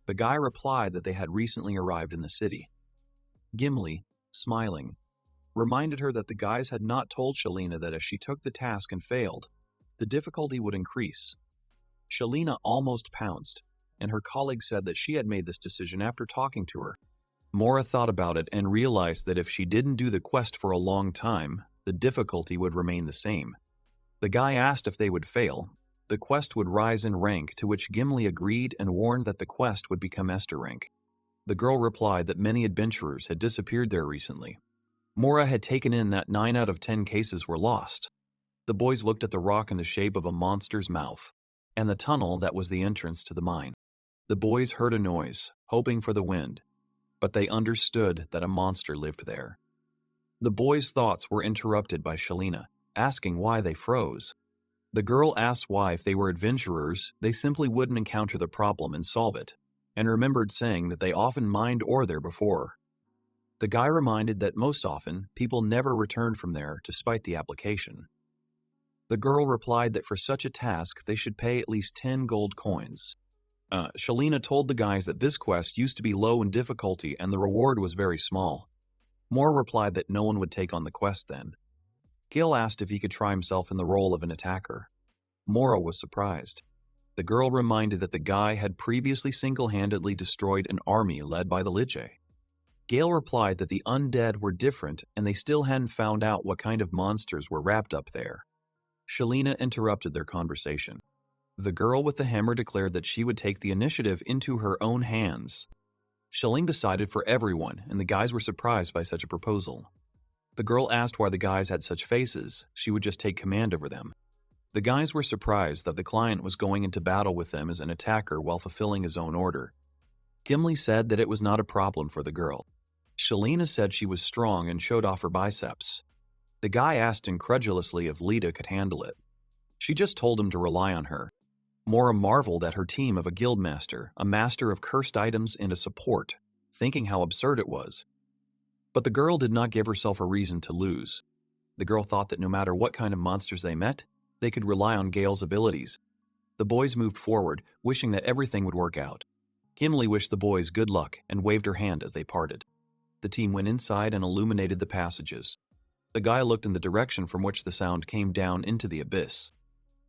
The guy replied that they had recently arrived in the city. Gimli, smiling, reminded her that the guys had not told Shalina that if she took the task and failed, the difficulty would increase. Shalina almost pounced, and her colleague said that she had made this decision after talking to her. Mora thought about it and realized that if she didn't do the quest for a long time, the difficulty would remain the same. The guy asked if they would fail. The quest would rise in rank, to which Gimli agreed and warned that the quest would become Esther rank. The girl replied that many adventurers had disappeared there recently. Mora had taken in that 9 out of 10 cases were lost. The boys looked at the rock in the shape of a monster's mouth, and the tunnel that was the entrance to the mine. The boys heard a noise, hoping for the wind, but they understood that a monster lived there. The boys' thoughts were interrupted by Shalina, asking why they froze. The girl asked why, if they were adventurers, they simply wouldn't encounter the problem and solve it, and remembered saying that they often mined ore there before. The guy reminded that most often, people never returned from there despite the application. The girl replied that for such a task, they should pay at least 10 gold coins. Shalina told the guys that this quest used to be low in difficulty and the reward was very small. Moore replied that no one would take on the quest then. Gale asked if he could try himself in the role of an attacker. Mora was surprised. The girl reminded that the guy had previously single-handedly destroyed an army led by the Liche. Gale replied that the undead were different and they still hadn't found out what kind of monsters were wrapped up there. Shalina interrupted their conversation. The girl with the hammer declared that she would take the initiative into her own hands. Shalene decided for everyone, and the guys were surprised by such a proposal. The girl asked why the guys had such faces. She would just take command over them. The guys were surprised that the client was going into battle with them as an attacker while fulfilling his own order. Gimli said that it was not a problem for the girl. Shalina said she was strong and showed off her biceps. The guy asked incredulously if Lita could handle it. She just told him to rely on her. Mora marveled at her team of a guildmaster, a master of cursed items, and a support, thinking how absurd it was. But the girl did not give herself a reason to lose. The girl thought that no matter what kind of monsters they met, they could rely on Gale's abilities. The boys moved forward, wishing that everything would work out. Gimli wished the boys good luck and waved her hand as they parted. The team went inside and illuminated the passages. The guy looked in the direction from which the sound came down into the abyss.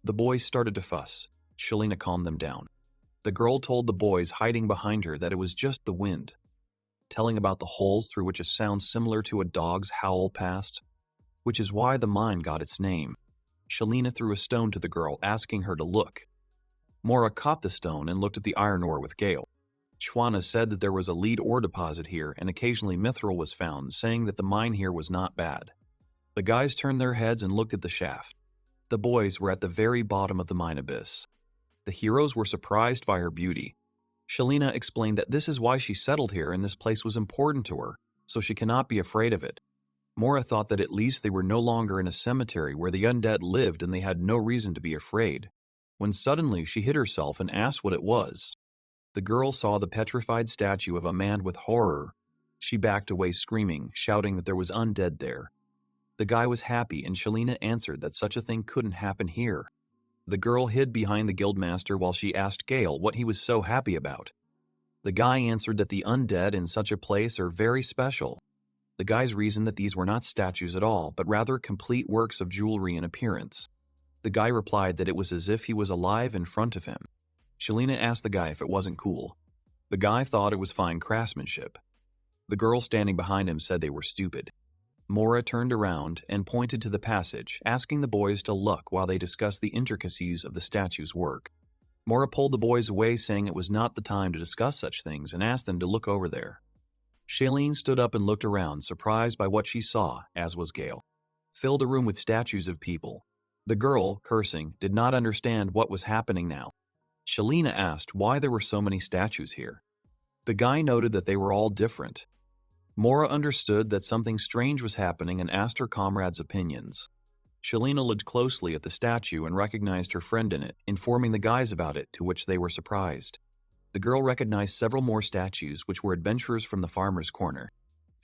The boys started to fuss. Shalina calmed them down. The girl told the boys hiding behind her that it was just the wind, telling about the holes through which a sound similar to a dog's howl passed, which is why the mine got its name. Shalina threw a stone to the girl, asking her to look. Mora caught the stone and looked at the iron ore with Gale. Shwana said that there was a lead ore deposit here and occasionally mithril was found, saying that the mine here was not bad. The guys turned their heads and looked at the shaft. The boys were at the very bottom of the mine abyss. The heroes were surprised by her beauty. Shalina explained that this is why she settled here and this place was important to her, so she cannot be afraid of it. Mora thought that at least they were no longer in a cemetery where the undead lived and they had no reason to be afraid, when suddenly she hit herself and asked what it was. The girl saw the petrified statue of a man with horror. She backed away screaming, shouting that there was undead there. The guy was happy and Shalina answered that such a thing couldn't happen here. The girl hid behind the guildmaster while she asked Gale what he was so happy about. The guy answered that the undead in such a place are very special. The guys reasoned that these were not statues at all, but rather complete works of jewelry and appearance. The guy replied that it was as if he was alive in front of him. Shalina asked the guy if it wasn't cool. The guy thought it was fine craftsmanship. The girl standing behind him said they were stupid. Mora turned around and pointed to the passage, asking the boys to look while they discussed the intricacies of the statue's work. Mora pulled the boys away, saying it was not the time to discuss such things, and asked them to look over there. Shailene stood up and looked around, surprised by what she saw, as was Gale. Filled a room with statues of people. The girl, cursing, did not understand what was happening now. Shalina asked why there were so many statues here. The guy noted that they were all different. Mora understood that something strange was happening and asked her comrades' opinions. Shalina looked closely at the statue and recognized her friend in it, informing the guys about it, to which they were surprised. The girl recognized several more statues, which were adventurers from the farmer's corner.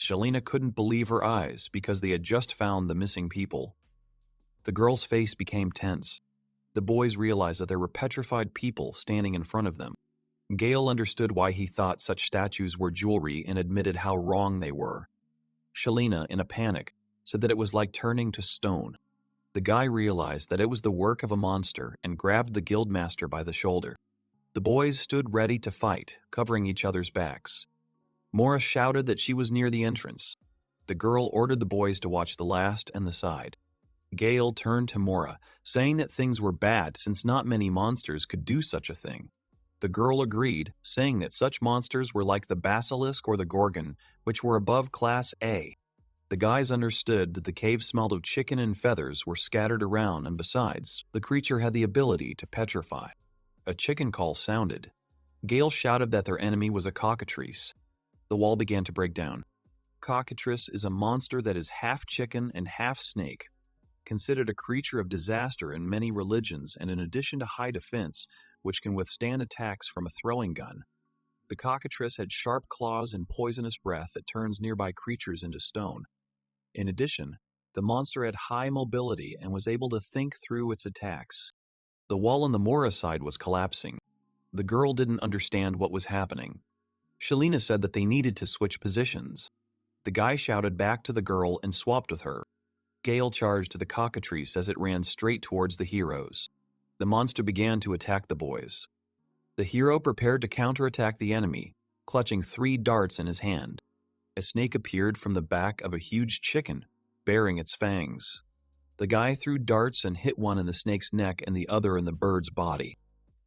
Shalina couldn't believe her eyes because they had just found the missing people. The girl's face became tense. The boys realized that there were petrified people standing in front of them. Gale understood why he thought such statues were jewelry and admitted how wrong they were. Shalina, in a panic, said that it was like turning to stone. The guy realized that it was the work of a monster and grabbed the guildmaster by the shoulder. The boys stood ready to fight, covering each other's backs. Mora shouted that she was near the entrance. The girl ordered the boys to watch the last and the side. Gale turned to Mora, saying that things were bad since not many monsters could do such a thing. The girl agreed, saying that such monsters were like the basilisk or the gorgon, which were above Class A. The guys understood that the cave smelled of chicken and feathers were scattered around, and besides, the creature had the ability to petrify. A chicken call sounded. Gale shouted that their enemy was a cockatrice. The wall began to break down. Cockatrice is a monster that is half chicken and half snake. considered a creature of disaster in many religions and in addition to high defense, which can withstand attacks from a throwing gun. The cockatrice had sharp claws and poisonous breath that turns nearby creatures into stone. In addition, the monster had high mobility and was able to think through its attacks. The wall on the Mora side was collapsing. The girl didn't understand what was happening. Shalina said that they needed to switch positions. The guy shouted back to the girl and swapped with her. Gale charged the cockatrice as it ran straight towards the heroes. The monster began to attack the boys. The hero prepared to counterattack the enemy, clutching 3 darts in his hand. A snake appeared from the back of a huge chicken, baring its fangs. The guy threw darts and hit one in the snake's neck and the other in the bird's body.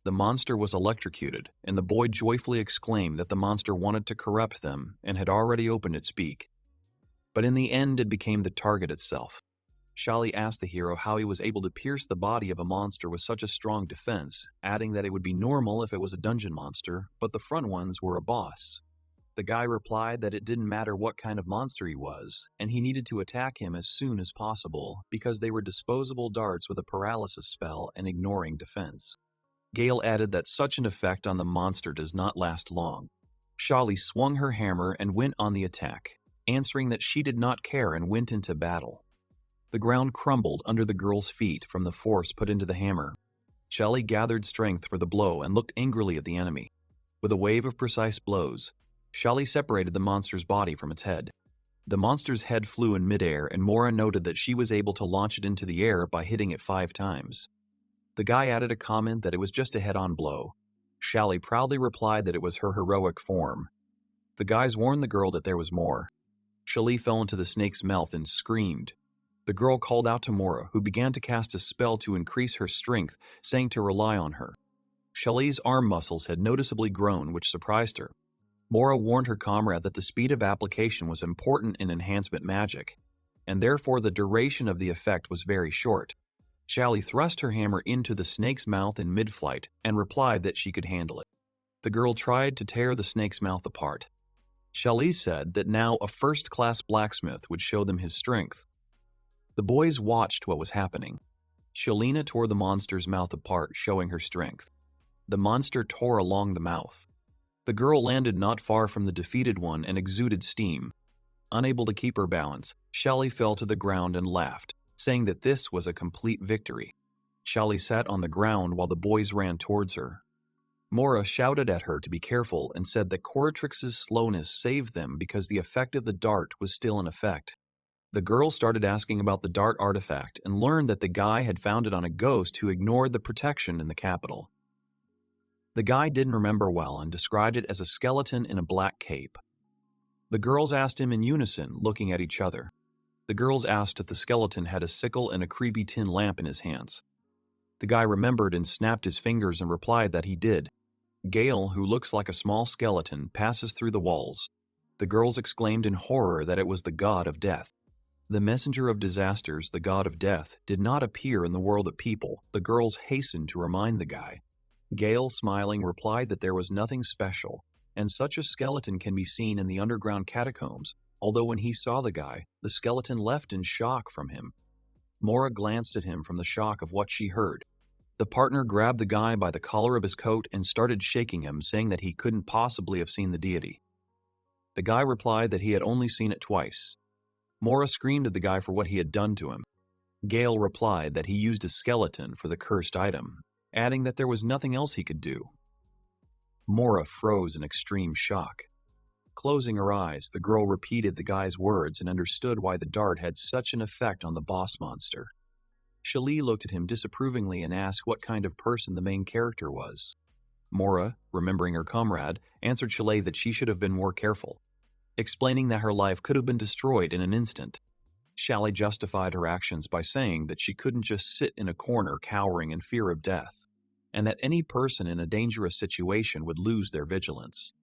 The monster was electrocuted, and the boy joyfully exclaimed that the monster wanted to corrupt them and had already opened its beak. But in the end, it became the target itself. Shali asked the hero how he was able to pierce the body of a monster with such a strong defense, adding that it would be normal if it was a dungeon monster, but the front ones were a boss. The guy replied that it didn't matter what kind of monster he was, and he needed to attack him as soon as possible because they were disposable darts with a paralysis spell and ignoring defense. Gale added that such an effect on the monster does not last long. Shali swung her hammer and went on the attack, answering that she did not care and went into battle. The ground crumbled under the girl's feet from the force put into the hammer. Shali gathered strength for the blow and looked angrily at the enemy. With a wave of precise blows, Shali separated the monster's body from its head. The monster's head flew in midair, and Mora noted that she was able to launch it into the air by hitting it 5 times. The guy added a comment that it was just a head-on blow. Shali proudly replied that it was her heroic form. The guys warned the girl that there was more. Shali fell into the snake's mouth and screamed. The girl called out to Mora, who began to cast a spell to increase her strength, saying to rely on her. Shali's arm muscles had noticeably grown, which surprised her. Mora warned her comrade that the speed of application was important in enhancement magic, and therefore the duration of the effect was very short. Shali thrust her hammer into the snake's mouth in mid-flight and replied that she could handle it. The girl tried to tear the snake's mouth apart. Shali said that now a first-class blacksmith would show them his strength. The boys watched what was happening. Shalina tore the monster's mouth apart, showing her strength. The monster tore along the mouth. The girl landed not far from the defeated one and exuded steam. Unable to keep her balance, Shali fell to the ground and laughed, saying that this was a complete victory. Shali sat on the ground while the boys ran towards her. Mora shouted at her to be careful and said that Coratrix's slowness saved them because the effect of the dart was still in effect. The girl started asking about the dart artifact and learned that the guy had found it on a ghost who ignored the protection in the capital. The guy didn't remember well and described it as a skeleton in a black cape. The girls asked him in unison, looking at each other. The girls asked if the skeleton had a sickle and a creepy tin lamp in his hands. The guy remembered and snapped his fingers and replied that he did. Gale, who looks like a small skeleton, passes through the walls. The girls exclaimed in horror that it was the god of death. The messenger of disasters, the god of death, did not appear in the world of people. The girls hastened to remind the guy. Gale, smiling, replied that there was nothing special, and such a skeleton can be seen in the underground catacombs, although when he saw the guy, the skeleton left in shock from him. Mora glanced at him from the shock of what she heard. The partner grabbed the guy by the collar of his coat and started shaking him, saying that he couldn't possibly have seen the deity. The guy replied that he had only seen it twice. Mora screamed at the guy for what he had done to him. Gale replied that he used a skeleton for the cursed item, adding that there was nothing else he could do. Mora froze in extreme shock. Closing her eyes, the girl repeated the guy's words and understood why the dart had such an effect on the boss monster. Shali looked at him disapprovingly and asked what kind of person the main character was. Mora, remembering her comrade, answered Shali that she should have been more careful, explaining that her life could have been destroyed in an instant. Shali justified her actions by saying that she couldn't just sit in a corner cowering in fear of death, and that any person in a dangerous situation would lose their vigilance.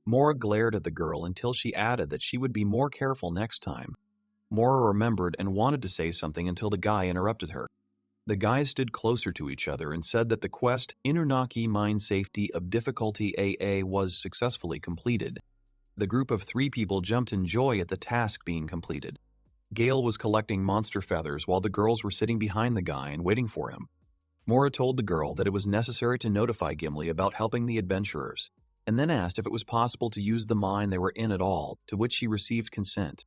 Mora glared at the girl until she added that she would be more careful next time. Mora remembered and wanted to say something until the guy interrupted her. The guys stood closer to each other and said that the quest Inurnaki Mine Safety of Difficulty AA was successfully completed. The group of 3 people jumped in joy at the task being completed. Gale was collecting monster feathers while the girls were sitting behind the guy and waiting for him. Mora told the girl that it was necessary to notify Gimli about helping the adventurers, and then asked if it was possible to use the mine they were in at all, to which she received consent.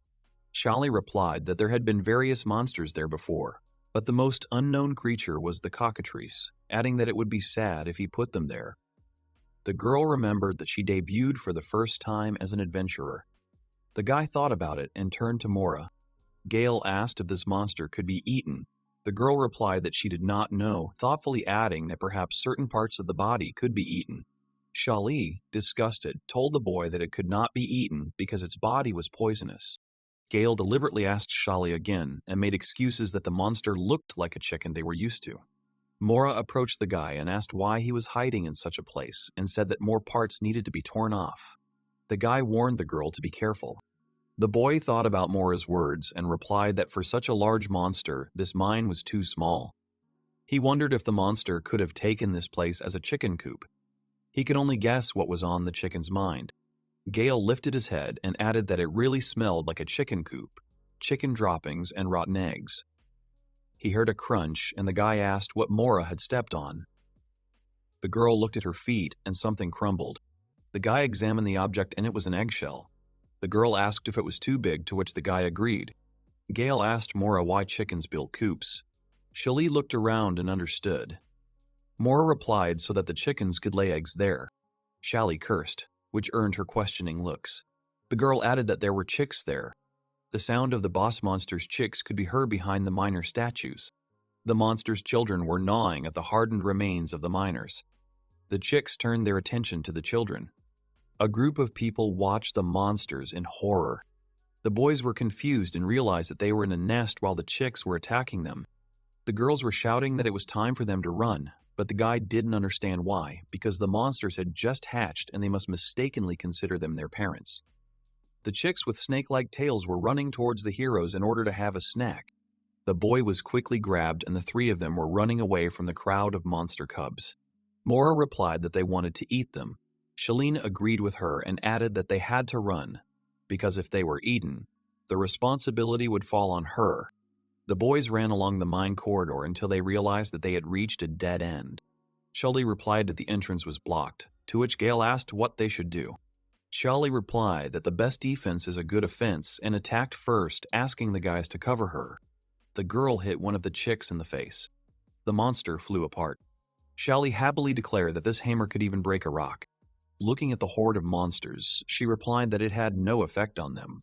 Shali replied that there had been various monsters there before, but the most unknown creature was the cockatrice, adding that it would be sad if he put them there. The girl remembered that she debuted for the first time as an adventurer. The guy thought about it and turned to Mora. Gale asked if this monster could be eaten. The girl replied that she did not know, thoughtfully adding that perhaps certain parts of the body could be eaten. Shali, disgusted, told the boy that it could not be eaten because its body was poisonous. Gale deliberately asked Shali again and made excuses that the monster looked like a chicken they were used to. Mora approached the guy and asked why he was hiding in such a place and said that more parts needed to be torn off. The guy warned the girl to be careful. The boy thought about Mora's words and replied that for such a large monster, this mine was too small. He wondered if the monster could have taken this place as a chicken coop. He could only guess what was on the chicken's mind. Gale lifted his head and added that it really smelled like a chicken coop, chicken droppings and rotten eggs. He heard a crunch and the guy asked what Mora had stepped on. The girl looked at her feet and something crumbled. The guy examined the object and it was an eggshell. The girl asked if it was too big, to which the guy agreed. Gale asked Mora why chickens built coops. Shali looked around and understood. Mora replied so that the chickens could lay eggs there. Shali cursed, which earned her questioning looks. The girl added that there were chicks there. The sound of the boss monster's chicks could be heard behind the miner statues. The monster's children were gnawing at the hardened remains of the miners. The chicks turned their attention to the children. A group of people watched the monsters in horror. The boys were confused and realized that they were in a nest while the chicks were attacking them. The girls were shouting that it was time for them to run, but the guy didn't understand why, because the monsters had just hatched and they must mistakenly consider them their parents. The chicks with snake-like tails were running towards the heroes in order to have a snack. The boy was quickly grabbed and the three of them were running away from the crowd of monster cubs. Mora replied that they wanted to eat them. Shalene agreed with her and added that they had to run, because if they were eaten, the responsibility would fall on her. The boys ran along the mine corridor until they realized that they had reached a dead end. Shali replied that the entrance was blocked, to which Gale asked what they should do. Shali replied that the best defense is a good offense and attacked first, asking the guys to cover her. The girl hit one of the chicks in the face. The monster flew apart. Shali happily declared that this hammer could even break a rock. Looking at the horde of monsters, she replied that it had no effect on them.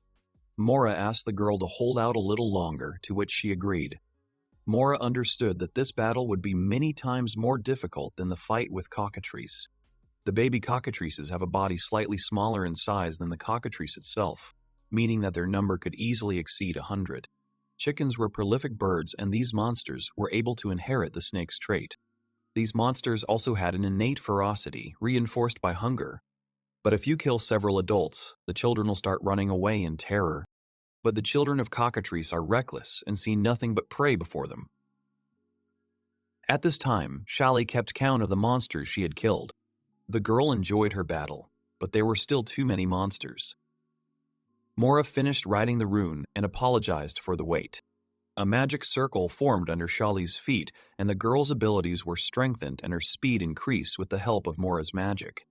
Mora asked the girl to hold out a little longer, to which she agreed. Mora understood that this battle would be many times more difficult than the fight with cockatrice. The baby cockatrices have a body slightly smaller in size than the cockatrice itself, meaning that their number could easily exceed 100. Chickens were prolific birds, and these monsters were able to inherit the snake's trait. These monsters also had an innate ferocity, reinforced by hunger. But if you kill several adults, the children will start running away in terror. But the children of cockatrice are reckless and see nothing but prey before them. At this time, Shali kept count of the monsters she had killed. The girl enjoyed her battle, but there were still too many monsters. Mora finished writing the rune and apologized for the wait. A magic circle formed under Shali's feet, and the girl's abilities were strengthened and her speed increased with the help of Mora's magic.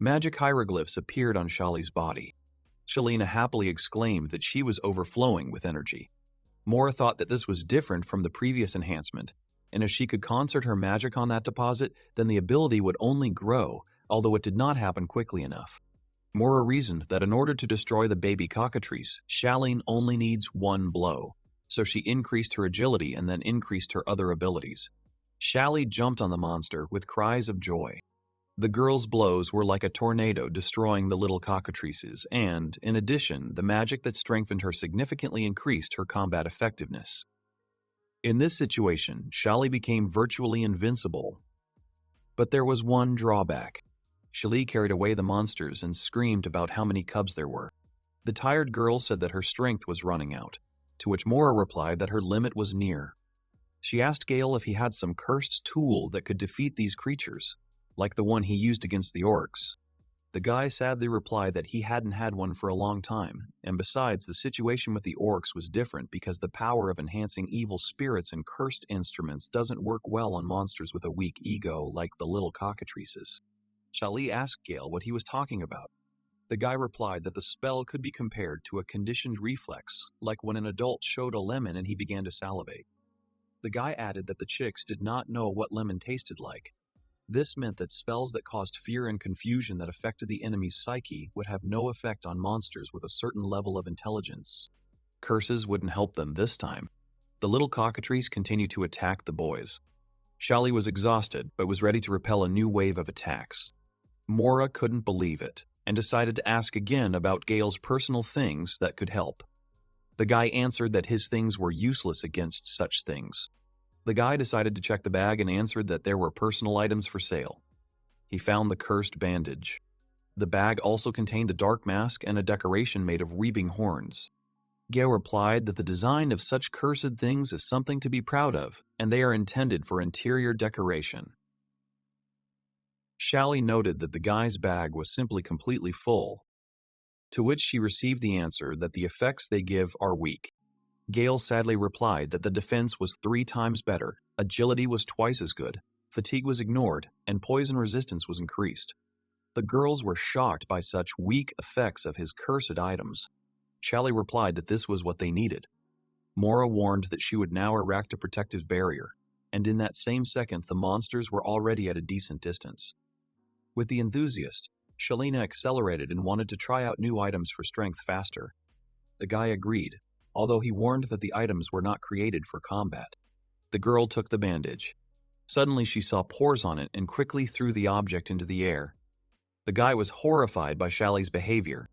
Magic hieroglyphs appeared on Shali's body. Shalina happily exclaimed that she was overflowing with energy. Mora thought that this was different from the previous enhancement, and if she could concert her magic on that deposit, then the ability would only grow, although it did not happen quickly enough. Mora reasoned that in order to destroy the baby cockatrice, Shaline only needs one blow, so she increased her agility and then increased her other abilities. Shali jumped on the monster with cries of joy. The girl's blows were like a tornado destroying the little cockatrices, and, in addition, the magic that strengthened her significantly increased her combat effectiveness. In this situation, Shali became virtually invincible. But there was one drawback. Shali carried away the monsters and screamed about how many cubs there were. The tired girl said that her strength was running out, to which Mora replied that her limit was near. She asked Gale if he had some cursed tool that could defeat these creatures, like the one he used against the orcs. The guy sadly replied that he hadn't had one for a long time, and besides, the situation with the orcs was different because the power of enhancing evil spirits and cursed instruments doesn't work well on monsters with a weak ego like the little cockatrices. Shali asked Gale what he was talking about. The guy replied that the spell could be compared to a conditioned reflex, like when an adult showed a lemon and he began to salivate. The guy added that the chicks did not know what lemon tasted like. This meant that spells that caused fear and confusion that affected the enemy's psyche would have no effect on monsters with a certain level of intelligence. Curses wouldn't help them this time. The little cockatrices continued to attack the boys. Shali was exhausted, but was ready to repel a new wave of attacks. Mora couldn't believe it, and decided to ask again about Gale's personal things that could help. The guy answered that his things were useless against such things. The guy decided to check the bag and answered that there were personal items for sale. He found the cursed bandage. The bag also contained a dark mask and a decoration made of weeping horns. Gale replied that the design of such cursed things is something to be proud of, and they are intended for interior decoration. Shali noted that the guy's bag was simply completely full, to which she received the answer that the effects they give are weak. Gale sadly replied that the defense was 3 times better, agility was twice as good, fatigue was ignored, and poison resistance was increased. The girls were shocked by such weak effects of his cursed items. Shali replied that this was what they needed. Mora warned that she would now erect a protective barrier, and in that same second the monsters were already at a decent distance. With the enthusiast, Shalina accelerated and wanted to try out new items for strength faster. The guy agreed, although he warned that the items were not created for combat. The girl took the bandage. Suddenly she saw pores on it and quickly threw the object into the air. The guy was horrified by Shali's behavior.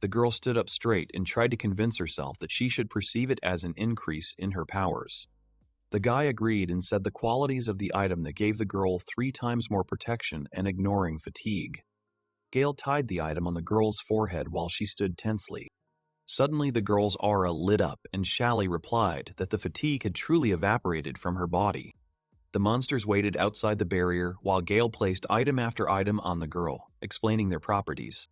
The girl stood up straight and tried to convince herself that she should perceive it as an increase in her powers. The guy agreed and said the qualities of the item that gave the girl 3 times more protection and ignoring fatigue. Gale tied the item on the girl's forehead while she stood tensely. Suddenly the girl's aura lit up and Shali replied that the fatigue had truly evaporated from her body. The monsters waited outside the barrier while Gale placed item after item on the girl, explaining their properties.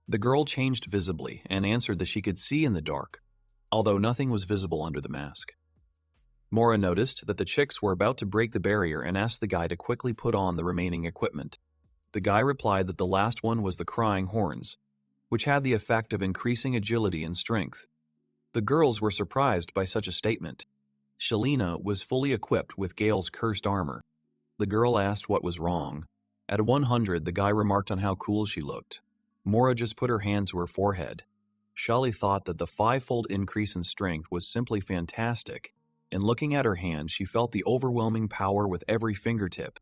The girl changed visibly and answered that she could see in the dark, although nothing was visible under the mask. Mora noticed that the chicks were about to break the barrier and asked the guy to quickly put on the remaining equipment. The guy replied that the last one was the crying horns, which had the effect of increasing agility and strength. The girls were surprised by such a statement. Shalina was fully equipped with Gale's cursed armor. The girl asked what was wrong. At 100, the guy remarked on how cool she looked. Mora just put her hand to her forehead. Shali thought that the 5-fold increase in strength was simply fantastic, and looking at her hand, she felt the overwhelming power with every fingertip.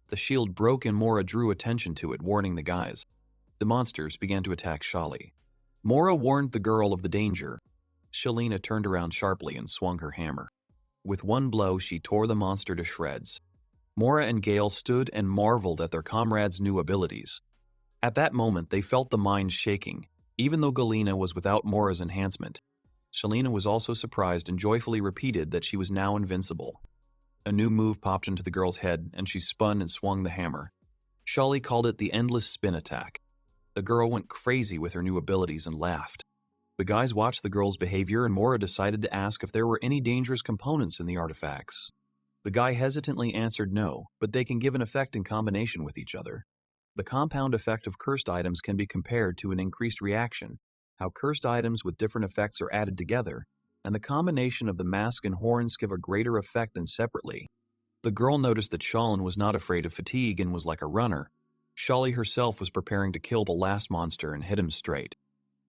The shield broke and Mora drew attention to it, warning the guys. The monsters began to attack Shali. Mora warned the girl of the danger. Shalina turned around sharply and swung her hammer. With one blow, she tore the monster to shreds. Mora and Gale stood and marveled at their comrades' new abilities. At that moment, they felt the mines shaking, even though Galena was without Mora's enhancement. Shalina was also surprised and joyfully repeated that she was now invincible. A new move popped into the girl's head, and she spun and swung the hammer. Shali called it the endless spin attack. The girl went crazy with her new abilities and laughed. The guys watched the girl's behavior and Mora decided to ask if there were any dangerous components in the artifacts. The guy hesitantly answered no, but they can give an effect in combination with each other. The compound effect of cursed items can be compared to an increased reaction, how cursed items with different effects are added together, and the combination of the mask and horns give a greater effect than separately. The girl noticed that Shalin was not afraid of fatigue and was like a runner. Shali herself was preparing to kill the last monster and hit him straight.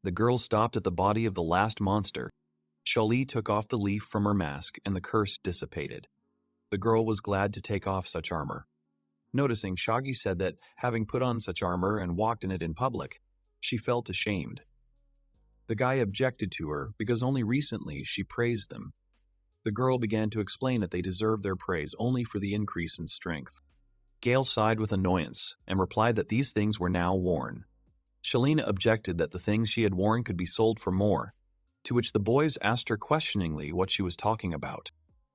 The girl stopped at the body of the last monster. Shali took off the leaf from her mask and the curse dissipated. The girl was glad to take off such armor. Noticing, Shaggy said that, having put on such armor and walked in it in public, she felt ashamed. The guy objected to her because only recently she praised them. The girl began to explain that they deserved their praise only for the increase in strength. Gale sighed with annoyance and replied that these things were now worn. Shalina objected that the things she had worn could be sold for more, to which the boys asked her questioningly what she was talking about.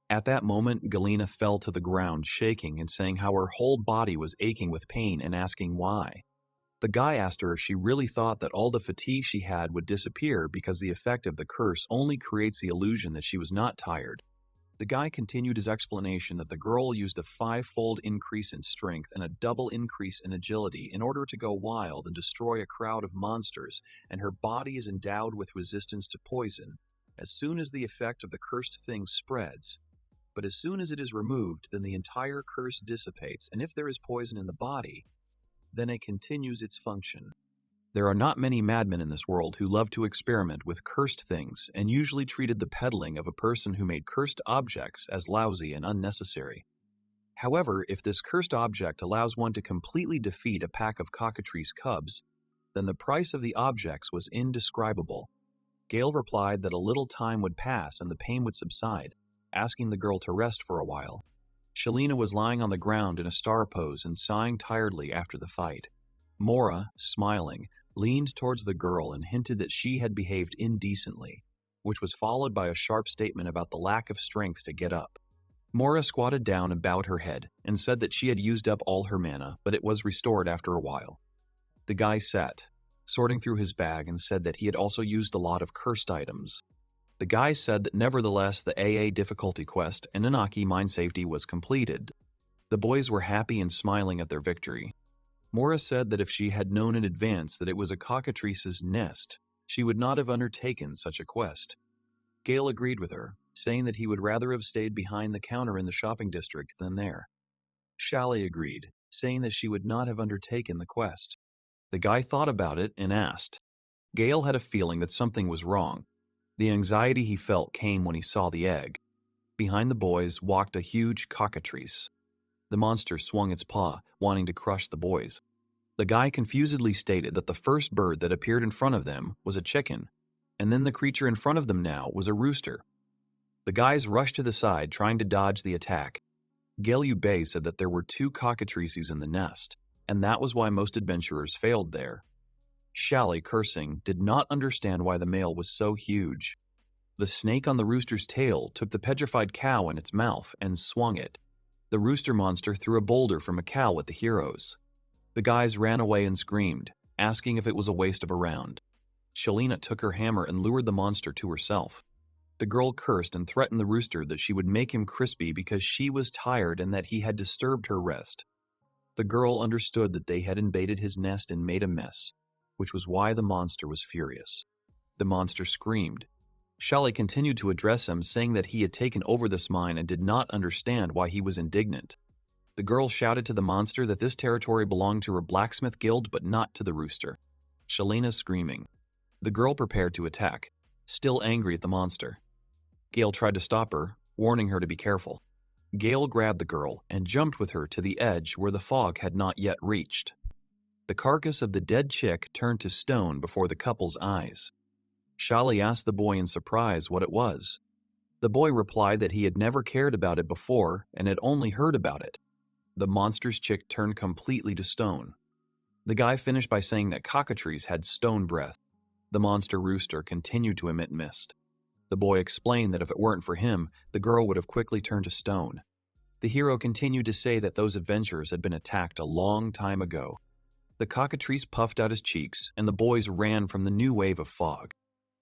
At that moment, Galena fell to the ground, shaking and saying how her whole body was aching with pain and asking why. The guy asked her if she really thought that all the fatigue she had would disappear because the effect of the curse only creates the illusion that she was not tired. The guy continued his explanation that the girl used a 5-fold increase in strength and a double increase in agility in order to go wild and destroy a crowd of monsters, and her body is endowed with resistance to poison as soon as the effect of the cursed thing spreads. But as soon as it is removed, then the entire curse dissipates, and if there is poison in the body, then it continues its function. There are not many madmen in this world who love to experiment with cursed things and usually treated the peddling of a person who made cursed objects as lousy and unnecessary. However, if this cursed object allows one to completely defeat a pack of cockatrice cubs, then the price of the objects was indescribable. Gale replied that a little time would pass and the pain would subside, asking the girl to rest for a while. Shalina was lying on the ground in a star pose and sighing tiredly after the fight. Mora, smiling, leaned towards the girl and hinted that she had behaved indecently, which was followed by a sharp statement about the lack of strength to get up. Mora squatted down and bowed her head, and said that she had used up all her mana, but it was restored after a while. The guy sat, sorting through his bag, and said that he had also used a lot of cursed items. The guy said that nevertheless the AA difficulty quest and Inaki mine safety was completed. The boys were happy and smiling at their victory. Mora said that if she had known in advance that it was a cockatrice's nest, she would not have undertaken such a quest. Gale agreed with her, saying that he would rather have stayed behind the counter in the shopping district than there. Shally agreed, saying that she would not have undertaken the quest. The guy thought about it and asked. Gale had a feeling that something was wrong. The anxiety he felt came when he saw the egg. Behind the boys walked a huge cockatrice. The monster swung its paw, wanting to crush the boys. The guy confusedly stated that the first bird that appeared in front of them was a chicken, and then the creature in front of them now was a rooster. The guys rushed to the side, trying to dodge the attack. Gale Bay said that there were 2 cockatrices in the nest, and that was why most adventurers failed there. Shally, cursing, did not understand why the male was so huge. The snake on the rooster's tail took the petrified cow in its mouth and swung it. The rooster monster threw a boulder from a cow at the heroes. The guys ran away and screamed, asking if it was a waste of a round. Shalina took her hammer and lured the monster to herself. The girl cursed and threatened the rooster that she would make him crispy because she was tired and that he had disturbed her rest. The girl understood that they had invaded his nest and made a mess, which was why the monster was furious. The monster screamed. Shally continued to address him, saying that he had taken over this mine and did not understand why he was indignant. The girl shouted to the monster that this territory belonged to her blacksmith guild but not to the rooster. Shalina screaming. The girl prepared to attack, still angry at the monster. Gale tried to stop her, warning her to be careful. Gale grabbed the girl and jumped with her to the edge where the fog had not yet reached. The carcass of the dead chick turned to stone before the couple's eyes. Shally asked the boy in surprise what it was. The boy replied that he had never cared about it before and had only heard about it. The monster's chick turned completely to stone. The guy finished by saying that cockatrice had stone breath. The monster rooster continued to emit mist. The boy explained that if it weren't for him, the girl would have quickly turned to stone. The hero continued to say that those adventurers had been attacked a long time ago. The cockatrice puffed out his cheeks, and the boys ran from the new wave of fog.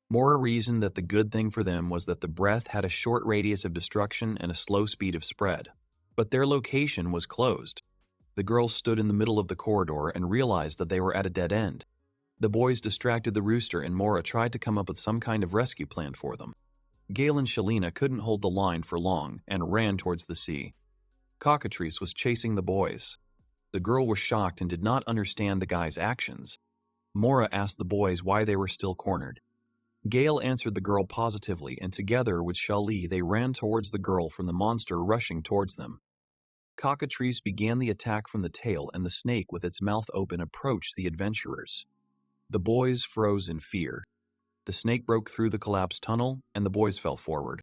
Mora reasoned that the good thing for them was that the breath had a short radius of destruction and a slow speed of spread. But their location was closed. The girls stood in the middle of the corridor and realized that they were at a dead end. The boys distracted the rooster and Mora tried to come up with some kind of rescue plan for them. Gale and Shalina couldn't hold the line for long and ran towards the sea. Cockatrice was chasing the boys. The girl was shocked and did not understand the guy's actions. Mora asked the boys why they were still cornered. Gale answered the girl positively, and together with Shali, they ran towards the girl from the monster rushing towards them. Cockatrice began the attack from the tail, and the snake with its mouth open approached the adventurers. The boys froze in fear. The snake broke through the collapsed tunnel, and the boys fell forward.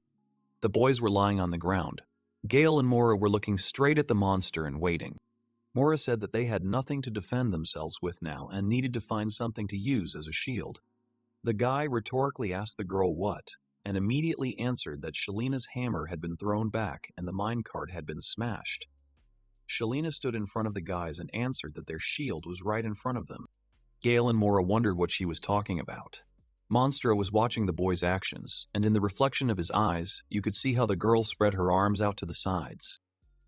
The boys were lying on the ground. Gale and Mora were looking straight at the monster and waiting. Mora said that they had nothing to defend themselves with now and needed to find something to use as a shield. The guy rhetorically asked the girl what, and immediately answered that Shalina's hammer had been thrown back and the minecart had been smashed. Shalina stood in front of the guys and answered that their shield was right in front of them. Gale and Mora wondered what she was talking about. Monstra was watching the boy's actions, and in the reflection of his eyes, you could see how the girl spread her arms out to the sides.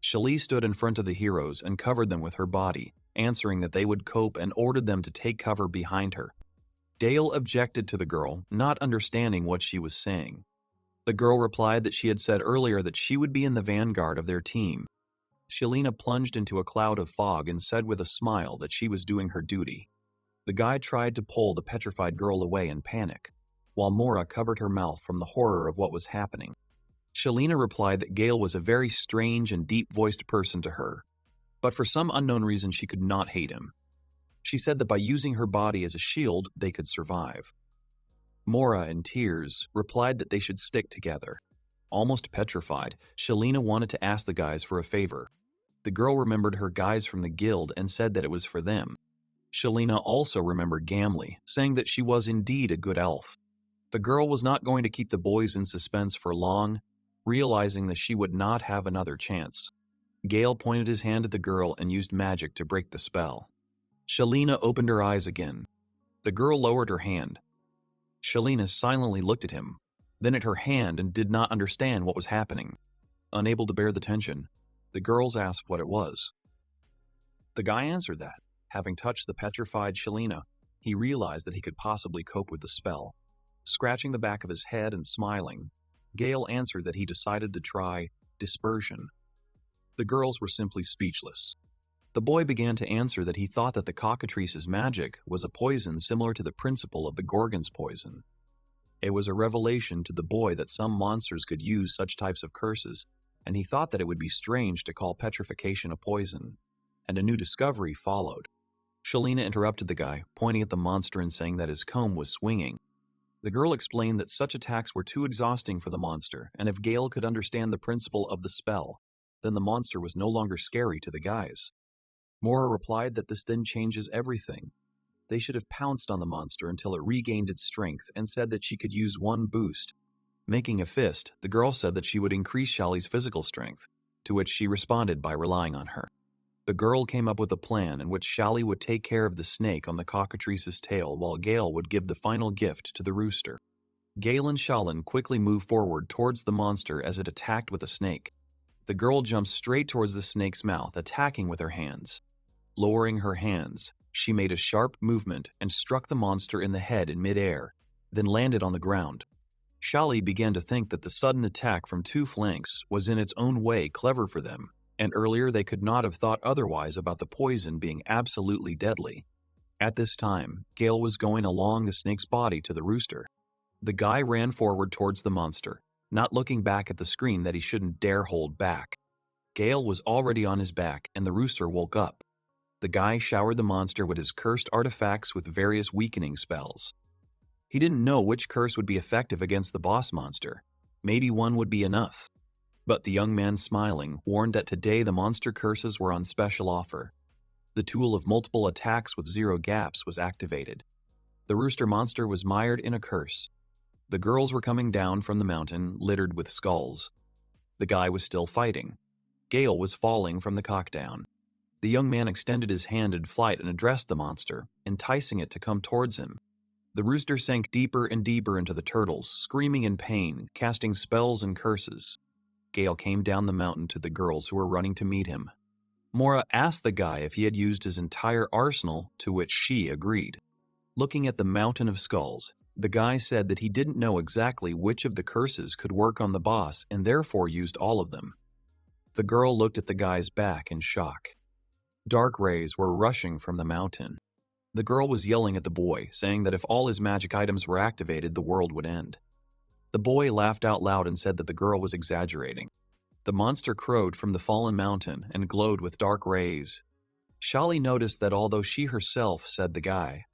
Shali stood in front of the heroes and covered them with her body, answering that they would cope and ordered them to take cover behind her. Dale objected to the girl, not understanding what she was saying. The girl replied that she had said earlier that she would be in the vanguard of their team. Shalina plunged into a cloud of fog and said with a smile that she was doing her duty. The guy tried to pull the petrified girl away in panic, while Mora covered her mouth from the horror of what was happening. Shalina replied that Gale was a very strange and deep-voiced person to her, but for some unknown reason she could not hate him. She said that by using her body as a shield, they could survive. Mora, in tears, replied that they should stick together. Almost petrified, Shalina wanted to ask the guys for a favor. The girl remembered her guys from the guild and said that it was for them. Shalina also remembered Gamli, saying that she was indeed a good elf. The girl was not going to keep the boys in suspense for long, realizing that she would not have another chance. Gale pointed his hand at the girl and used magic to break the spell. Shalina opened her eyes again. The girl lowered her hand. Shalina silently looked at him, then at her hand and did not understand what was happening. Unable to bear the tension, the girls asked what it was. The guy answered that, having touched the petrified Shalina, he realized that he could possibly cope with the spell. Scratching the back of his head and smiling, Gale answered that he decided to try dispersion. The girls were simply speechless. The boy began to answer that he thought that the cockatrice's magic was a poison similar to the principle of the Gorgon's poison. It was a revelation to the boy that some monsters could use such types of curses, and he thought that it would be strange to call petrification a poison. And a new discovery followed. Shalina interrupted the guy, pointing at the monster and saying that his comb was swinging. The girl explained that such attacks were too exhausting for the monster, and if Gale could understand the principle of the spell, then the monster was no longer scary to the guys. Mora replied that this then changes everything. They should have pounced on the monster until it regained its strength and said that she could use one boost. Making a fist, the girl said that she would increase Shali's physical strength, to which she responded by relying on her. The girl came up with a plan in which Shali would take care of the snake on the cockatrice's tail while Gale would give the final gift to the rooster. Gale and Shalin quickly moved forward towards the monster as it attacked with a snake. The girl jumped straight towards the snake's mouth, attacking with her hands. Lowering her hands, she made a sharp movement and struck the monster in the head in midair, then landed on the ground. Shali began to think that the sudden attack from two flanks was in its own way clever for them, and earlier they could not have thought otherwise about the poison being absolutely deadly. At this time, Gale was going along the snake's body to the rooster. The guy ran forward towards the monster, not looking back at the screen that he shouldn't dare hold back. Gale was already on his back, and the rooster woke up. The guy showered the monster with his cursed artifacts with various weakening spells. He didn't know which curse would be effective against the boss monster. Maybe one would be enough. But the young man, smiling, warned that today the monster curses were on special offer. The tool of multiple attacks with 0 gaps was activated. The rooster monster was mired in a curse. The girls were coming down from the mountain, littered with skulls. The guy was still fighting. Gale was falling from the cockdown. The young man extended his hand in flight and addressed the monster, enticing it to come towards him. The rooster sank deeper and deeper into the turtles, screaming in pain, casting spells and curses. Gale came down the mountain to the girls who were running to meet him. Mora asked the guy if he had used his entire arsenal, to which she agreed. Looking at the mountain of skulls, the guy said that he didn't know exactly which of the curses could work on the boss and therefore used all of them. The girl looked at the guy's back in shock. Dark rays were rushing from the mountain. The girl was yelling at the boy, saying that if all his magic items were activated, the world would end. The boy laughed out loud and said that the girl was exaggerating. The monster crowed from the fallen mountain and glowed with dark rays. Shali noticed that although she herself said the guy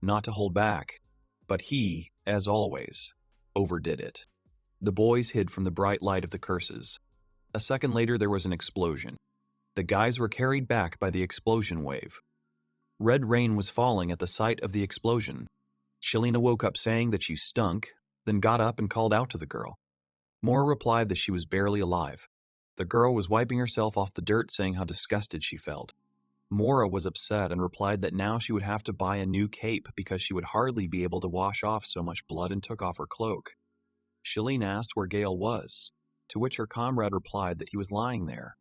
not to hold back, but he, as always, overdid it. The boys hid from the bright light of the curses. A second later, there was an explosion. The guys were carried back by the explosion wave. Red rain was falling at the sight of the explosion. Shalina woke up saying that she stunk, then got up and called out to the girl. Mora replied that she was barely alive. The girl was wiping herself off the dirt, saying how disgusted she felt. Mora was upset and replied that now she would have to buy a new cape because she would hardly be able to wash off so much blood and took off her cloak. Shalene asked where Gale was, to which her comrade replied that he was lying there.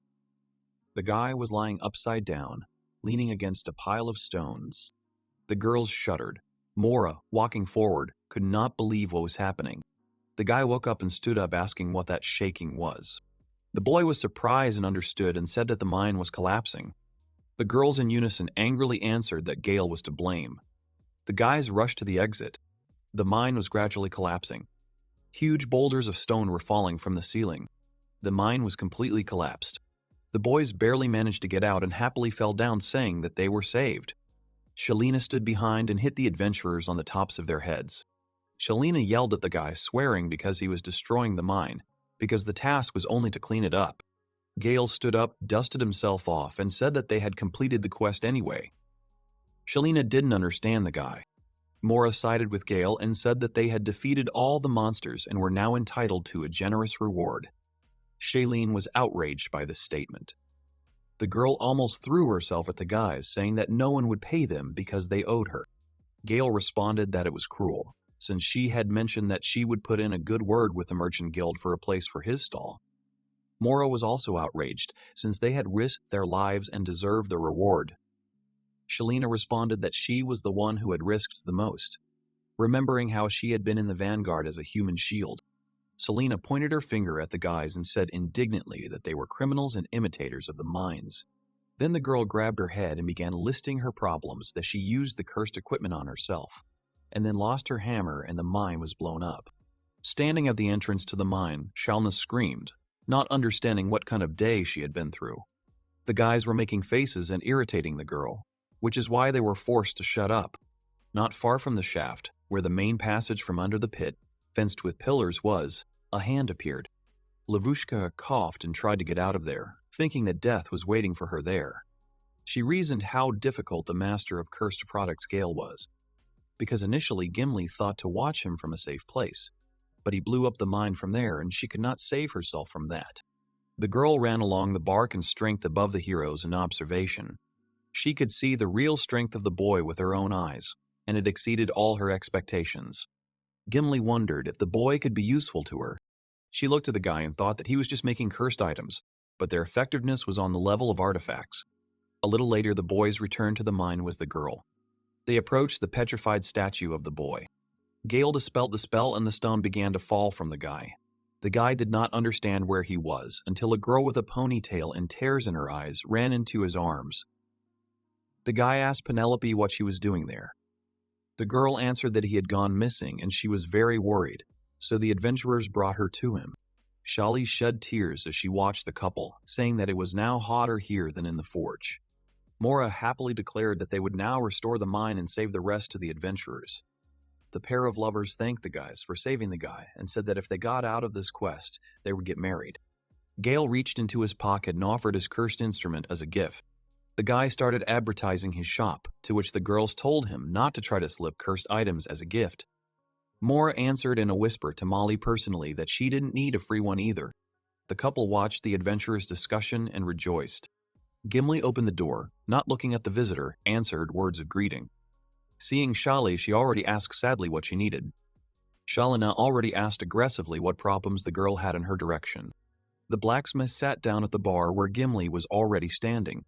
The guy was lying upside down, leaning against a pile of stones. The girls shuddered. Mora, walking forward, could not believe what was happening. The guy woke up and stood up asking what that shaking was. The boy was surprised and understood and said that the mine was collapsing. The girls in unison angrily answered that Gale was to blame. The guys rushed to the exit. The mine was gradually collapsing. Huge boulders of stone were falling from the ceiling. The mine was completely collapsed. The boys barely managed to get out and happily fell down saying that they were saved. Shalina stood behind and hit the adventurers on the tops of their heads. Shalina yelled at the guy, swearing because he was destroying the mine, because the task was only to clean it up. Gale stood up, dusted himself off, and said that they had completed the quest anyway. Shalina didn't understand the guy. Mora sided with Gale and said that they had defeated all the monsters and were now entitled to a generous reward. Shailene was outraged by this statement. The girl almost threw herself at the guys, saying that no one would pay them because they owed her. Gale responded that it was cruel, since she had mentioned that she would put in a good word with the Merchant Guild for a place for his stall. Mora was also outraged, since they had risked their lives and deserved the reward. Shalina responded that she was the one who had risked the most, remembering how she had been in the vanguard as a human shield. Selena pointed her finger at the guys and said indignantly that they were criminals and imitators of the mines. Then the girl grabbed her head and began listing her problems that she used the cursed equipment on herself, and then lost her hammer and the mine was blown up. Standing at the entrance to the mine, Shalna screamed, not understanding what kind of day she had been through. The guys were making faces and irritating the girl, which is why they were forced to shut up. Not far from the shaft, where the main passage from under the pit, fenced with pillars, was, a hand appeared. Lavushka coughed and tried to get out of there, thinking that death was waiting for her there. She reasoned how difficult the master of cursed products Gale was, because initially Gimli thought to watch him from a safe place, but he blew up the mine from there and she could not save herself from that. The girl ran along the bark and strength above the heroes in observation. She could see the real strength of the boy with her own eyes, and it exceeded all her expectations. Gimli wondered if the boy could be useful to her. She looked at the guy and thought that he was just making cursed items, but their effectiveness was on the level of artifacts. A little later, the boys returned to the mine with the girl. They approached the petrified statue of the boy. Gale dispelled the spell and the stone began to fall from the guy. The guy did not understand where he was until a girl with a ponytail and tears in her eyes ran into his arms. The guy asked Penelope what she was doing there. The girl answered that he had gone missing and she was very worried, so the adventurers brought her to him. Shali shed tears as she watched the couple, saying that it was now hotter here than in the forge. Mora happily declared that they would now restore the mine and save the rest to the adventurers. The pair of lovers thanked the guys for saving the guy and said that if they got out of this quest, they would get married. Gale reached into his pocket and offered his cursed instrument as a gift. The guy started advertising his shop, to which the girls told him not to try to slip cursed items as a gift. Mora answered in a whisper to Molly personally that she didn't need a free one either. The couple watched the adventurers' discussion and rejoiced. Gimli opened the door, not looking at the visitor, answered words of greeting. Seeing Shali, she already asked sadly what she needed. Shalina already asked aggressively what problems the girl had in her direction. The blacksmith sat down at the bar where Gimli was already standing.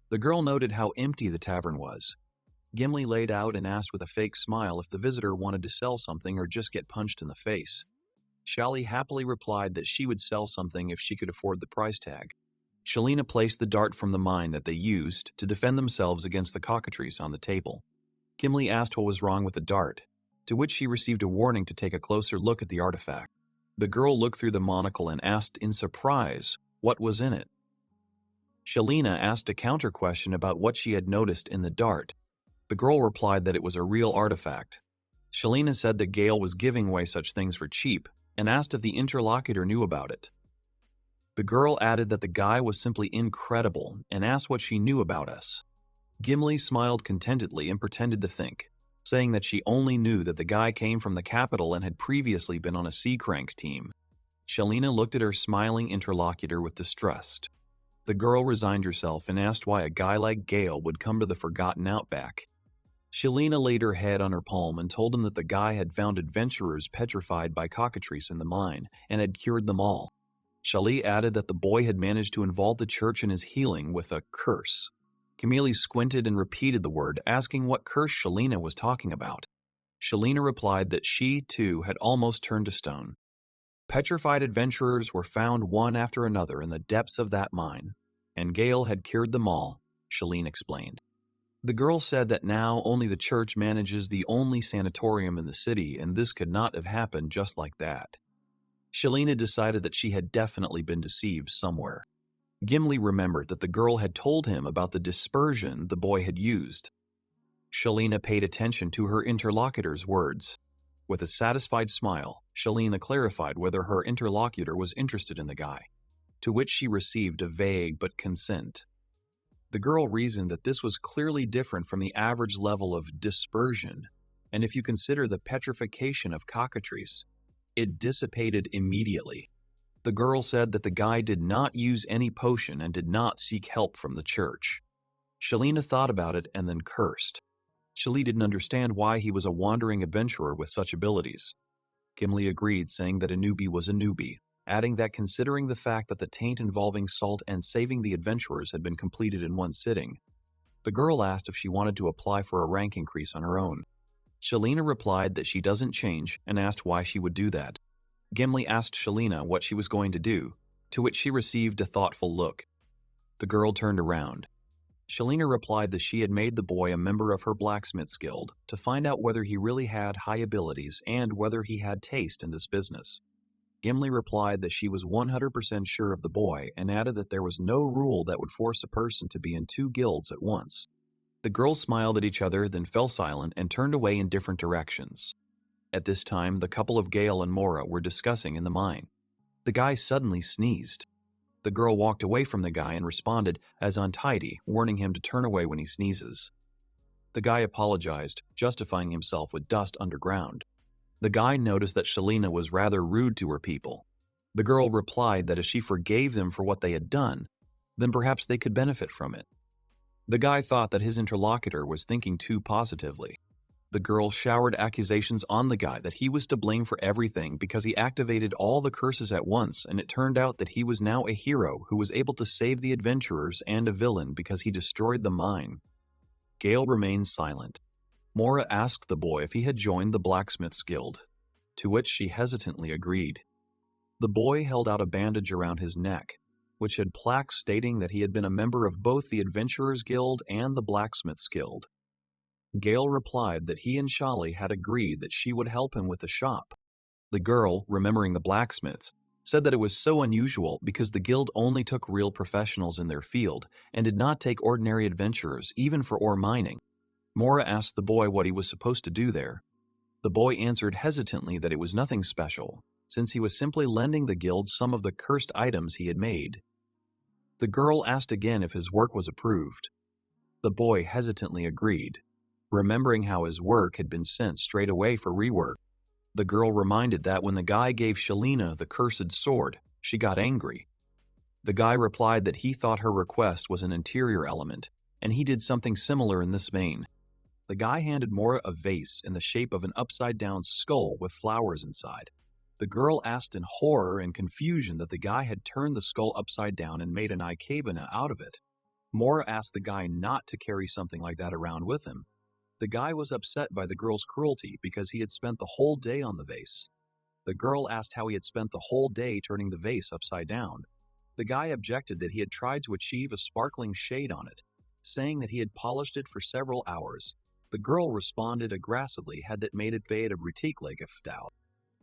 The girl noted how empty the tavern was. Gimli laid out and asked with a fake smile if the visitor wanted to sell something or just get punched in the face. Shali happily replied that she would sell something if she could afford the price tag. Shalina placed the dart from the mine that they used to defend themselves against the cockatrice on the table. Gimli asked what was wrong with the dart, to which she received a warning to take a closer look at the artifact. The girl looked through the monocle and asked in surprise what was in it. Shalina asked a counter question about what she had noticed in the dart. The girl replied that it was a real artifact. Shalina said that Gale was giving away such things for cheap and asked if the interlocutor knew about it. The girl added that the guy was simply incredible and asked what she knew about us. Gimli smiled contentedly and pretended to think, saying that she only knew that the guy came from the capital and had previously been on a sea crank team. Shalina looked at her smiling interlocutor with distrust. The girl resigned herself and asked why a guy like Gale would come to the forgotten outback. Shalina laid her head on her palm and told him that the guy had found adventurers petrified by cockatrice in the mine and had cured them all. Shali added that the boy had managed to involve the church in his healing with a curse. Camille squinted and repeated the word, asking what curse Shalina was talking about. Shalina replied that she, too, had almost turned to stone. Petrified adventurers were found one after another in the depths of that mine, and Gale had cured them all, Shalene explained. The girl said that now only the church manages the only sanatorium in the city, and this could not have happened just like that. Shalina decided that she had definitely been deceived somewhere. Gimli remembered that the girl had told him about the dispersion the boy had used. Shalina paid attention to her interlocutor's words. With a satisfied smile, Shalina clarified whether her interlocutor was interested in the guy, to which she received a vague but consent. The girl reasoned that this was clearly different from the average level of dispersion, and if you consider the petrification of cockatrice, it dissipated immediately. The girl said that the guy did not use any potion and did not seek help from the church. Shalina thought about it and then cursed. Shali didn't understand why he was a wandering adventurer with such abilities. Gimli agreed, saying that a newbie was a newbie, adding that considering the fact that the taint involving salt and saving the adventurers had been completed in one sitting, the girl asked if she wanted to apply for a rank increase on her own. Shalina replied that she doesn't change and asked why she would do that. Gimli asked Shalina what she was going to do, to which she received a thoughtful look. The girl turned around. Shalina replied that she had made the boy a member of her blacksmith's guild to find out whether he really had high abilities and whether he had taste in this business. Gimli replied that she was 100% sure of the boy and added that there was no rule that would force a person to be in two guilds at once. The girls smiled at each other, then fell silent and turned away in different directions. At this time, the couple of Gale and Mora were discussing in the mine. The guy suddenly sneezed. The girl walked away from the guy and responded as untidy, warning him to turn away when he sneezes. The guy apologized, justifying himself with dust underground. The guy noticed that Shalina was rather rude to her people. The girl replied that if she forgave them for what they had done, then perhaps they could benefit from it. The guy thought that his interlocutor was thinking too positively. The girl showered accusations on the guy that he was to blame for everything because he activated all the curses at once, and it turned out that he was now a hero who was able to save the adventurers and a villain because he destroyed the mine. Gale remained silent. Mora asked the boy if he had joined the blacksmith's guild, to which she hesitantly agreed. The boy held out a bandage around his neck, which had plaques stating that he had been a member of both the Adventurers Guild and the Blacksmith's Guild. Gale replied that he and Shali had agreed that she would help him with the shop. The girl, remembering the blacksmiths, said that it was so unusual because the guild only took real professionals in their field and did not take ordinary adventurers, even for ore mining. Mora asked the boy what he was supposed to do there. The boy answered hesitantly that it was nothing special, since he was simply lending the guild some of the cursed items he had made. The girl asked again if his work was approved. The boy hesitantly agreed, remembering how his work had been sent straight away for rework. The girl reminded that when the guy gave Shalina the cursed sword, she got angry. The guy replied that he thought her request was an interior element, and he did something similar in this vein. The guy handed Mora a vase in the shape of an upside-down skull with flowers inside. The girl asked in horror and confusion that the guy had turned the skull upside down and made an ikebana out of it. Mora asked the guy not to carry something like that around with him. The guy was upset by the girl's cruelty because he had spent the whole day on the vase. The girl asked how he had spent the whole day turning the vase upside down. The guy objected that he had tried to achieve a sparkling shade on it, saying that he had polished it for several hours. The girl responded aggressively had that made it beter ridicule gefdau.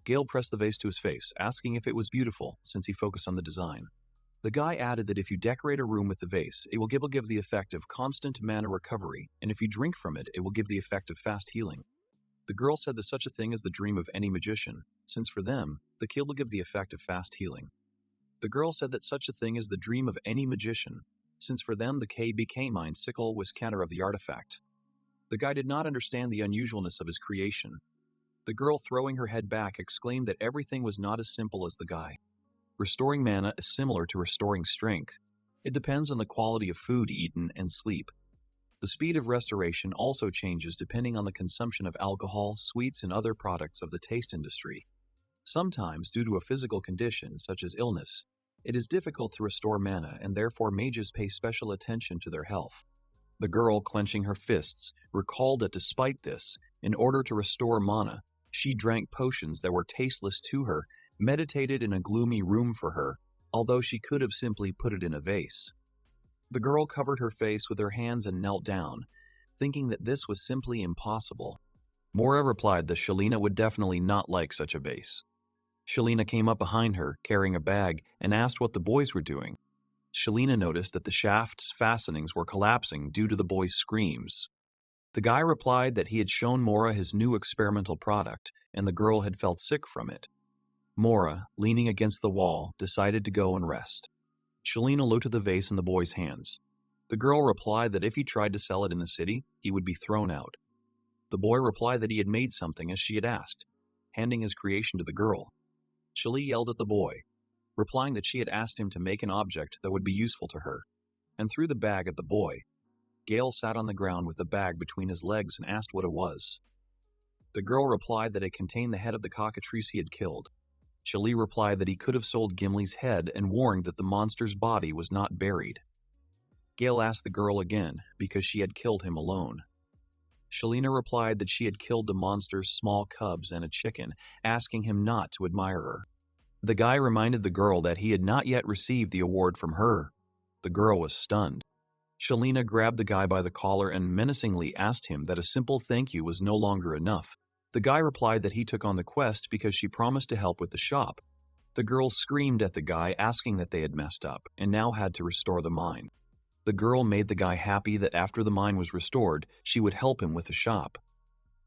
Gale pressed the vase to his face, asking if it was beautiful, since he focused on the design. The guy added that if you decorate a room with the vase, it will give the effect of constant mana recovery, and if you drink from it, it will give the effect of fast healing. The girl said that such a thing is the dream of any magician, since for them, the key will give the effect of fast healing. The girl said that such a thing is the dream of any magician, since for them the KBK mine sickle was counter of the artifact. The guy did not understand the unusualness of his creation. The girl, throwing her head back, exclaimed that everything was not as simple as the guy. Restoring mana is similar to restoring strength. It depends on the quality of food eaten and sleep. The speed of restoration also changes depending on the consumption of alcohol, sweets, and other products of the taste industry. Sometimes, due to a physical condition, such as illness, it is difficult to restore mana, and therefore mages pay special attention to their health. The girl, clenching her fists, recalled that despite this, in order to restore mana, she drank potions that were tasteless to her, meditated in a gloomy room for her, although she could have simply put it in a vase. The girl covered her face with her hands and knelt down, thinking that this was simply impossible. Mora replied that Shalina would definitely not like such a vase. Shalina came up behind her, carrying a bag, and asked what the boys were doing. Shalina noticed that the shaft's fastenings were collapsing due to the boys' screams. The guy replied that he had shown Mora his new experimental product, and the girl had felt sick from it. Mora, leaning against the wall, decided to go and rest. Shalina looked at the vase in the boy's hands. The girl replied that if he tried to sell it in the city, he would be thrown out. The boy replied that he had made something as she had asked, handing his creation to the girl. Shali yelled at the boy, replying that she had asked him to make an object that would be useful to her, and threw the bag at the boy. Gale sat on the ground with the bag between his legs and asked what it was. The girl replied that it contained the head of the cockatrice he had killed. Shali replied that he could have sold Gimli's head and warned that the monster's body was not buried. Gale asked the girl again because she had killed him alone. Shalina replied that she had killed the monster's small cubs and a chicken, asking him not to admire her. The guy reminded the girl that he had not yet received the award from her. The girl was stunned. Shalina grabbed the guy by the collar and menacingly asked him that a simple thank you was no longer enough. The guy replied that he took on the quest because she promised to help with the shop. The girl screamed at the guy, asking that they had messed up and now had to restore the mine. The girl made the guy happy that after the mine was restored, she would help him with the shop.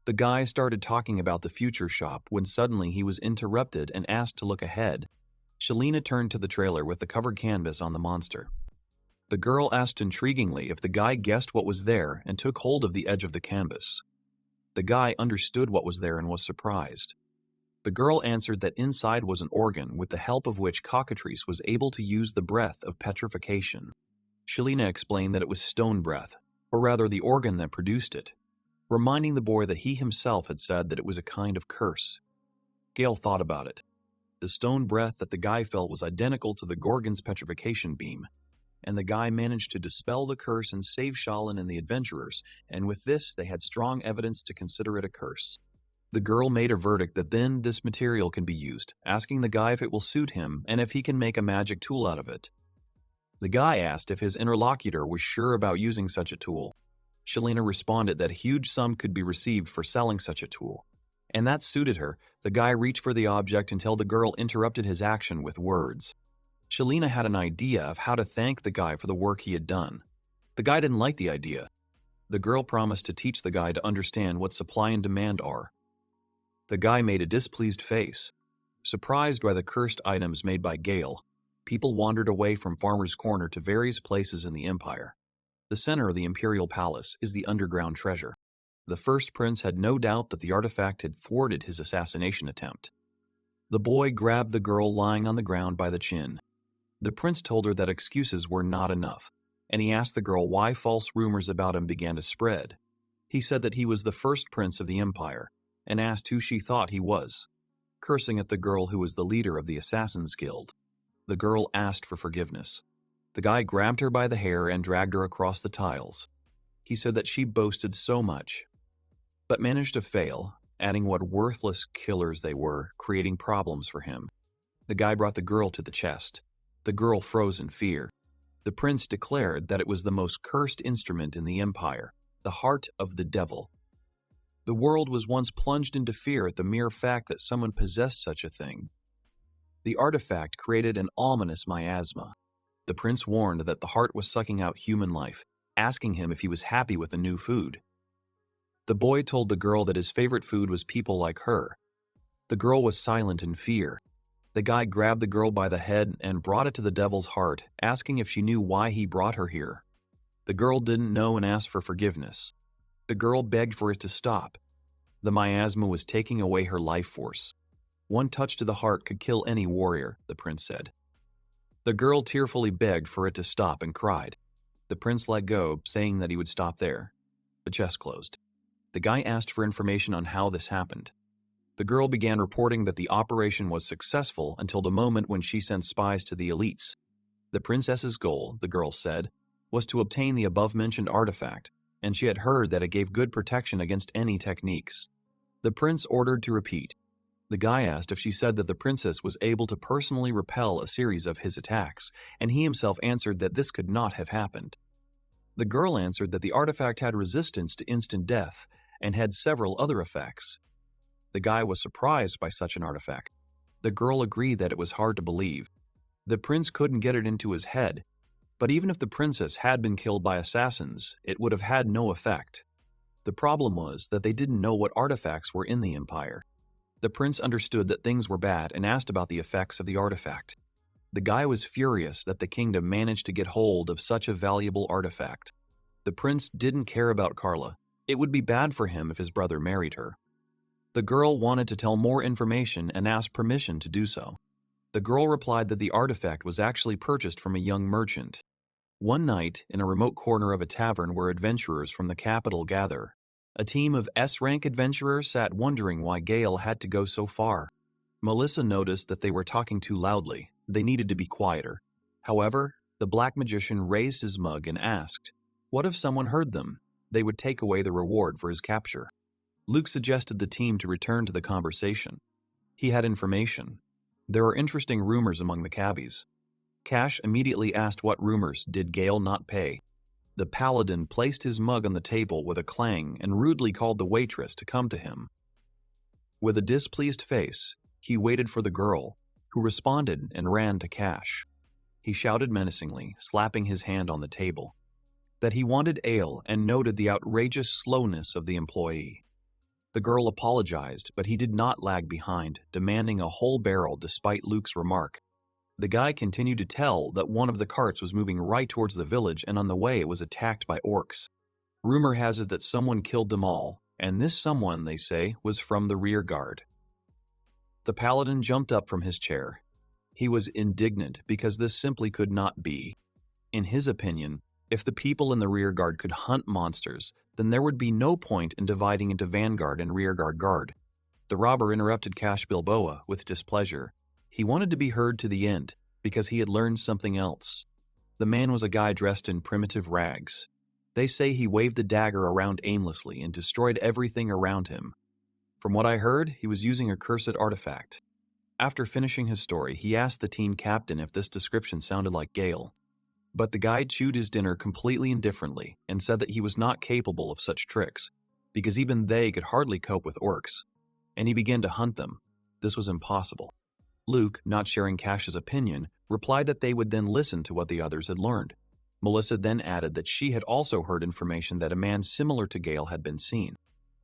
The guy started talking about the future shop when suddenly he was interrupted and asked to look ahead. Shalina turned to the trailer with the covered canvas on the monster. The girl asked intriguingly if the guy guessed what was there and took hold of the edge of the canvas. The guy understood what was there and was surprised. The girl answered that inside was an organ with the help of which cockatrice was able to use the breath of petrification. Shalina explained that it was stone breath, or rather the organ that produced it, reminding the boy that he himself had said that it was a kind of curse. Gale thought about it. The stone breath that the guy felt was identical to the Gorgon's petrification beam, and the guy managed to dispel the curse and save Shalin and the adventurers, and with this they had strong evidence to consider it a curse. The girl made a verdict that then this material can be used, asking the guy if it will suit him and if he can make a magic tool out of it. The guy asked if his interlocutor was sure about using such a tool. Shalina responded that a huge sum could be received for selling such a tool, and that suited her. The guy reached for the object until the girl interrupted his action with words. Shalina had an idea of how to thank the guy for the work he had done. The guy didn't like the idea. The girl promised to teach the guy to understand what supply and demand are. The guy made a displeased face. Surprised by the cursed items made by Gale, people wandered away from Farmer's Corner to various places in the Empire. The center of the Imperial Palace is the underground treasure. The first prince had no doubt that the artifact had thwarted his assassination attempt. The boy grabbed the girl lying on the ground by the chin. The prince told her that excuses were not enough, and he asked the girl why false rumors about him began to spread. He said that he was the first prince of the empire, and asked who she thought he was, cursing at the girl who was the leader of the Assassin's Guild. The girl asked for forgiveness. The guy grabbed her by the hair and dragged her across the tiles. He said that she boasted so much, but managed to fail, adding what worthless killers they were, creating problems for him. The guy brought the girl to the chest. The girl froze in fear. The prince declared that it was the most cursed instrument in the empire, the heart of the devil. The world was once plunged into fear at the mere fact that someone possessed such a thing. The artifact created an ominous miasma. The prince warned that the heart was sucking out human life, asking him if he was happy with the new food. The boy told the girl that his favorite food was people like her. The girl was silent in fear. The guy grabbed the girl by the head and brought it to the devil's heart, asking if she knew why he brought her here. The girl didn't know and asked for forgiveness. The girl begged for it to stop. The miasma was taking away her life force. One touch to the heart could kill any warrior, the prince said. The girl tearfully begged for it to stop and cried. The prince let go, saying that he would stop there. The chest closed. The guy asked for information on how this happened. The girl began reporting that the operation was successful until the moment when she sent spies to the elites. The princess's goal, the girl said, was to obtain the above-mentioned artifact, and she had heard that it gave good protection against any techniques. The prince ordered to repeat. The guy asked if she said that the princess was able to personally repel a series of his attacks, and he himself answered that this could not have happened. The girl answered that the artifact had resistance to instant death and had several other effects. The guy was surprised by such an artifact. The girl agreed that it was hard to believe. The prince couldn't get it into his head, but even if the princess had been killed by assassins, it would have had no effect. The problem was that they didn't know what artifacts were in the empire. The prince understood that things were bad and asked about the effects of the artifact. The guy was furious that the kingdom managed to get hold of such a valuable artifact. The prince didn't care about Carla. It would be bad for him if his brother married her. The girl wanted to tell more information and asked permission to do so. The girl replied that the artifact was actually purchased from a young merchant. One night, in a remote corner of a tavern where adventurers from the capital gather, a team of S-rank adventurers sat wondering why Gale had to go so far. Melissa noticed that they were talking too loudly. They needed to be quieter. However, the black magician raised his mug and asked, what if someone heard them? They would take away the reward for his capture. Luke suggested the team to return to the conversation. He had information. There are interesting rumors among the cabbies. Cash immediately asked what rumors did Gale not pay. The paladin placed his mug on the table with a clang and rudely called the waitress to come to him. With a displeased face, he waited for the girl, who responded and ran to Cash. He shouted menacingly, slapping his hand on the table, that he wanted ale and noted the outrageous slowness of the employee. The girl apologized, but he did not lag behind, demanding a whole barrel despite Luke's remark. The guy continued to tell that one of the carts was moving right towards the village, and on the way it was attacked by orcs. Rumor has it that someone killed them all, and this someone, they say, was from the rear guard. The paladin jumped up from his chair. He was indignant because this simply could not be. In his opinion, if the people in the rear guard could hunt monsters, then there would be no point in dividing into vanguard and rearguard guard. The robber interrupted Cash Bilboa with displeasure. He wanted to be heard to the end, because he had learned something else. The man was a guy dressed in primitive rags. They say he waved the dagger around aimlessly and destroyed everything around him. From what I heard, he was using a cursed artifact. After finishing his story, he asked the team captain if this description sounded like Gale. But the guy chewed his dinner completely indifferently and said that he was not capable of such tricks, because even they could hardly cope with orcs. And he began to hunt them. This was impossible. Luke, not sharing Cash's opinion, replied that they would then listen to what the others had learned. Melissa then added that she had also heard information that a man similar to Gale had been seen.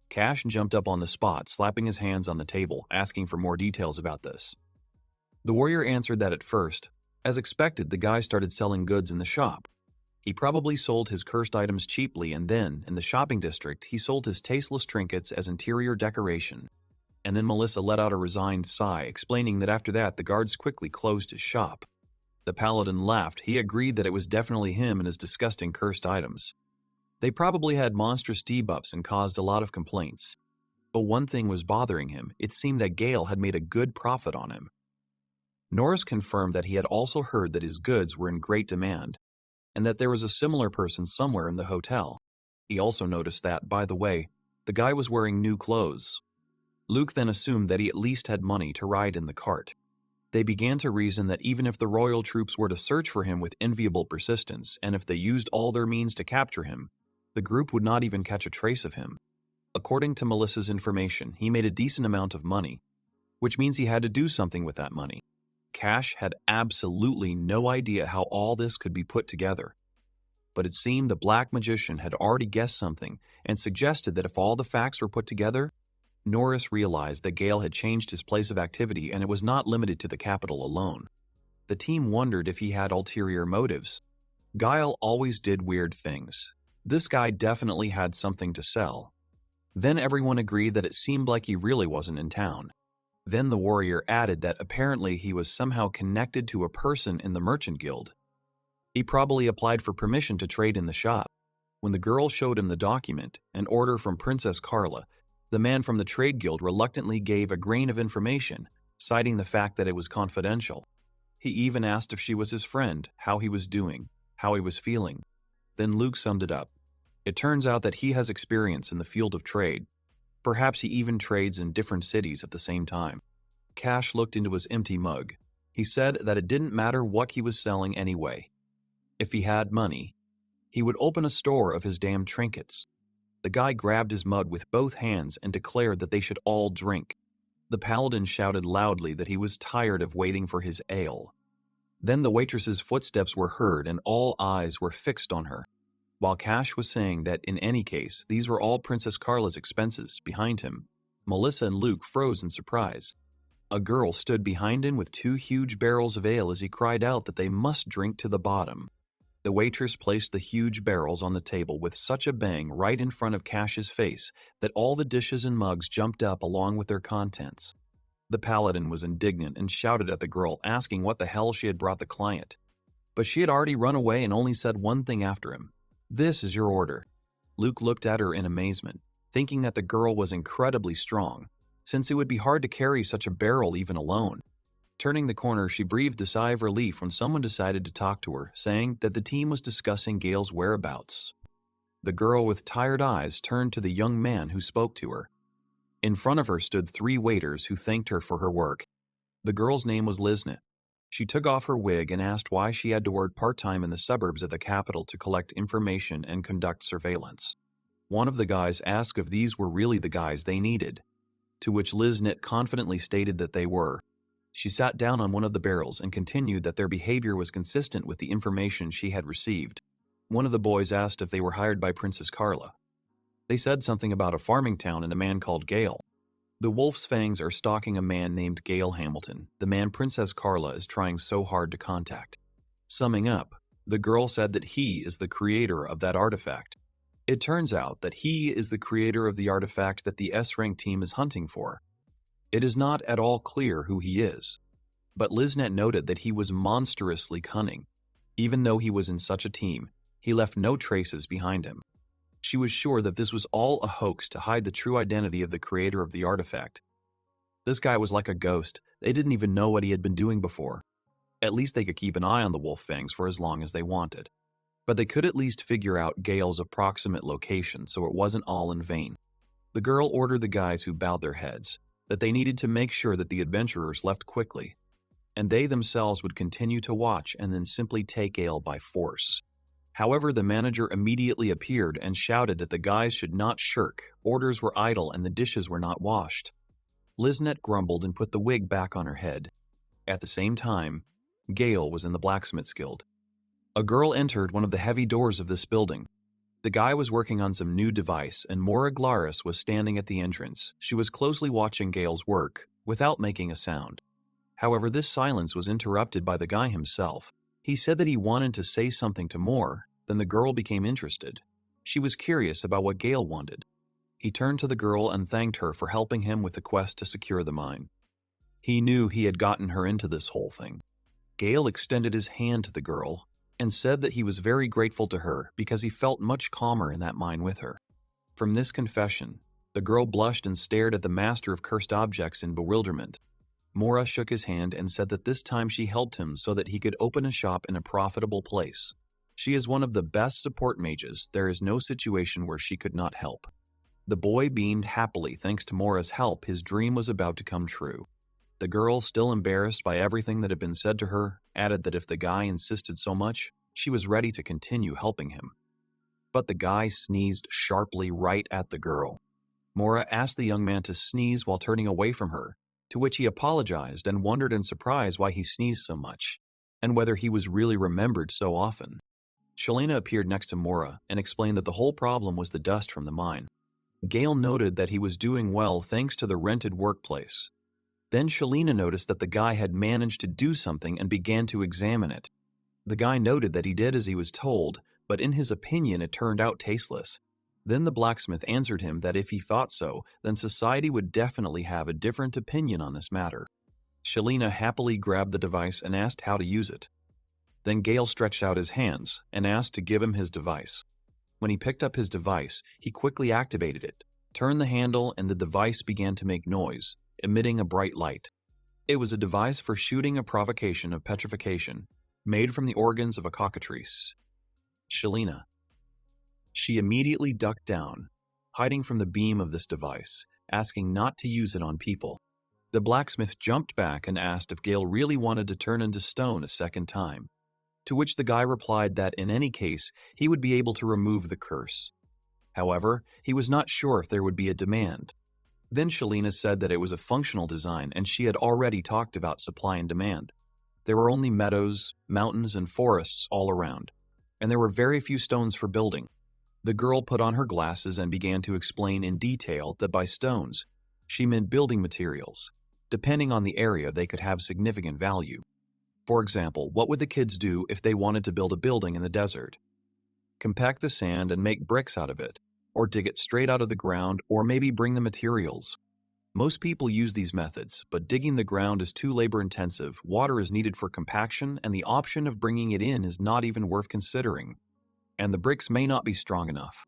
Cash jumped up on the spot, slapping his hands on the table, asking for more details about this. The warrior answered that at first, as expected, the guy started selling goods in the shop. He probably sold his cursed items cheaply, and then, in the shopping district, he sold his tasteless trinkets as interior decoration. And then Melissa let out a resigned sigh, explaining that after that the guards quickly closed his shop. The paladin laughed. He agreed that it was definitely him and his disgusting cursed items. They probably had monstrous debuffs and caused a lot of complaints. But one thing was bothering him. It seemed that Gale had made a good profit on him. Norris confirmed that he had also heard that his goods were in great demand, and that there was a similar person somewhere in the hotel. He also noticed that, by the way, the guy was wearing new clothes. Luke then assumed that he at least had money to ride in the cart. They began to reason that even if the royal troops were to search for him with enviable persistence, and if they used all their means to capture him, the group would not even catch a trace of him. According to Melissa's information, he made a decent amount of money, which means he had to do something with that money. Cash had absolutely no idea how all this could be put together. But it seemed the black magician had already guessed something and suggested that if all the facts were put together, Norris realized that Gale had changed his place of activity and it was not limited to the capital alone. The team wondered if he had ulterior motives. Geyal always did weird things. This guy definitely had something to sell. Then everyone agreed that it seemed like he really wasn't in town. Then the warrior added that apparently he was somehow connected to a person in the merchant guild. He probably applied for permission to trade in the shop. When the girl showed him the document, an order from Princess Carla, the man from the trade guild reluctantly gave a grain of information, citing the fact that it was confidential. He even asked if she was his friend, how he was doing, how he was feeling. Then Luke summed it up. It turns out that he has experience in the field of trade. Perhaps he even trades in different cities at the same time. Cash looked into his empty mug. He said that it didn't matter what he was selling anyway. If he had money, he would open a store of his damn trinkets. The guy grabbed his mug with both hands and declared that they should all drink. The paladin shouted loudly that he was tired of waiting for his ale. Then the waitress's footsteps were heard and all eyes were fixed on her. While Cash was saying that in any case, these were all Princess Carla's expenses, behind him, Melissa and Luke froze in surprise. A girl stood behind him with 2 huge barrels of ale as he cried out that they must drink to the bottom. The waitress placed the huge barrels on the table with such a bang right in front of Cash's face that all the dishes and mugs jumped up along with their contents. The paladin was indignant and shouted at the girl, asking what the hell she had brought the client. But she had already run away and only said one thing after him. "This is your order." Luke looked at her in amazement, thinking that the girl was incredibly strong, since it would be hard to carry such a barrel even alone. Turning the corner, she breathed a sigh of relief when someone decided to talk to her, saying that the team was discussing Gale's whereabouts. The girl with tired eyes turned to the young man who spoke to her. In front of her stood 3 waiters who thanked her for her work. The girl's name was Liznet. She took off her wig and asked why she had to work part-time in the suburbs of the capital to collect information and conduct surveillance. One of the guys asked if these were really the guys they needed, to which Liznet confidently stated that they were. She sat down on one of the barrels and continued that their behavior was consistent with the information she had received. One of the boys asked if they were hired by Princess Carla. They said something about a farming town and a man called Gale. The Wolf's Fangs are stalking a man named Gale Hamilton, the man Princess Carla is trying so hard to contact. Summing up, the girl said that he is the creator of that artifact. It turns out that he is the creator of the artifact that the S-rank team is hunting for. It is not at all clear who he is, but Liznet noted that he was monstrously cunning. Even though he was in such a team, he left no traces behind him. She was sure that this was all a hoax to hide the true identity of the creator of the artifact. This guy was like a ghost. They didn't even know what he had been doing before. At least they could keep an eye on the Wolf Fangs for as long as they wanted. But they could at least figure out Gale's approximate location, so it wasn't all in vain. The girl ordered the guys who bowed their heads that they needed to make sure that the adventurers left quickly, and they themselves would continue to watch and then simply take Gale by force. However, the manager immediately appeared and shouted that the guys should not shirk, orders were idle, and the dishes were not washed. Liznet grumbled and put the wig back on her head. At the same time, Gale was in the blacksmith's guild. A girl entered one of the heavy doors of this building. The guy was working on some new device, and Mora Glaris was standing at the entrance. She was closely watching Gale's work, without making a sound. However, this silence was interrupted by the guy himself. He said that he wanted to say something to Mora, then the girl became interested. She was curious about what Gale wanted. He turned to the girl and thanked her for helping him with the quest to secure the mine. He knew he had gotten her into this whole thing. Gale extended his hand to the girl, and said that he was very grateful to her because he felt much calmer in that mine with her. From this confession, the girl blushed and stared at the master of cursed objects in bewilderment. Mora shook his hand and said that this time she helped him so that he could open a shop in a profitable place. She is one of the best support mages. There is no situation where she could not help. The boy beamed happily thanks to Mora's help. His dream was about to come true. The girl, still embarrassed by everything that had been said to her, added that if the guy insisted so much, she was ready to continue helping him. But the guy sneezed sharply right at the girl. Mora asked the young man to sneeze while turning away from her, to which he apologized and wondered in surprise why he sneezed so much, and whether he was really remembered so often. Shalina appeared next to Mora and explained that the whole problem was the dust from the mine. Gale noted that he was doing well thanks to the rented workplace. Then Shalina noticed that the guy had managed to do something and began to examine it. The guy noted that he did as he was told, but in his opinion it turned out tasteless. Then the blacksmith answered him that if he thought so, then society would definitely have a different opinion on this matter. Shalina happily grabbed the device and asked how to use it. Then Gale stretched out his hands and asked to give him his device. When he picked up his device, he quickly activated it, turned the handle, and the device began to make noise, emitting a bright light. It was a device for shooting a provocation of petrification, made from the organs of a cockatrice. Shalina. She immediately ducked down, hiding from the beam of this device, asking not to use it on people. The blacksmith jumped back and asked if Gale really wanted to turn into stone a second time, to which the guy replied that in any case, he would be able to remove the curse. However, he was not sure if there would be a demand. Then Shalina said that it was a functional design and she had already talked about supply and demand. There were only meadows, mountains, and forests all around, and there were very few stones for building. The girl put on her glasses and began to explain in detail that by stones, she meant building materials. Depending on the area, they could have significant value. For example, what would the kids do if they wanted to build a building in the desert? Compact the sand and make bricks out of it, or dig it straight out of the ground, or maybe bring the materials. Most people use these methods, but digging the ground is too labor-intensive, water is needed for compaction, and the option of bringing it in is not even worth considering. And the bricks may not be strong enough.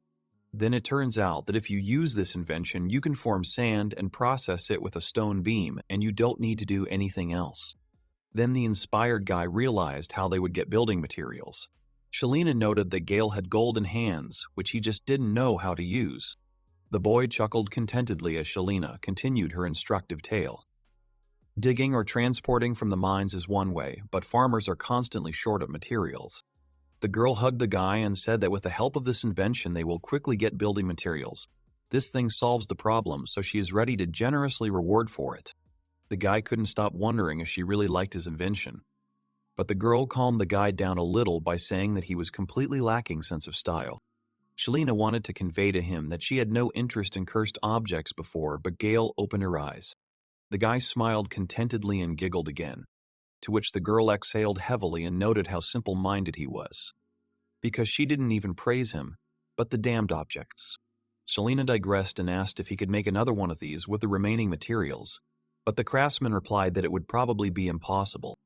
Then it turns out that if you use this invention, you can form sand and process it with a stone beam, and you don't need to do anything else. Then the inspired guy realized how they would get building materials. Shalina noted that Gale had golden hands, which he just didn't know how to use. The boy chuckled contentedly as Shalina continued her instructive tale. Digging or transporting from the mines is one way, but farmers are constantly short of materials. The girl hugged the guy and said that with the help of this invention, they will quickly get building materials. This thing solves the problem, so she is ready to generously reward for it. The guy couldn't stop wondering if she really liked his invention. But the girl calmed the guy down a little by saying that he was completely lacking sense of style. Shalina wanted to convey to him that she had no interest in cursed objects before, but Gale opened her eyes. The guy smiled contentedly and giggled again, to which the girl exhaled heavily and noted how simple-minded he was. Because she didn't even praise him, but the damned objects. Shalina digressed and asked if he could make another one of these with the remaining materials, but the craftsman replied that it would probably be impossible.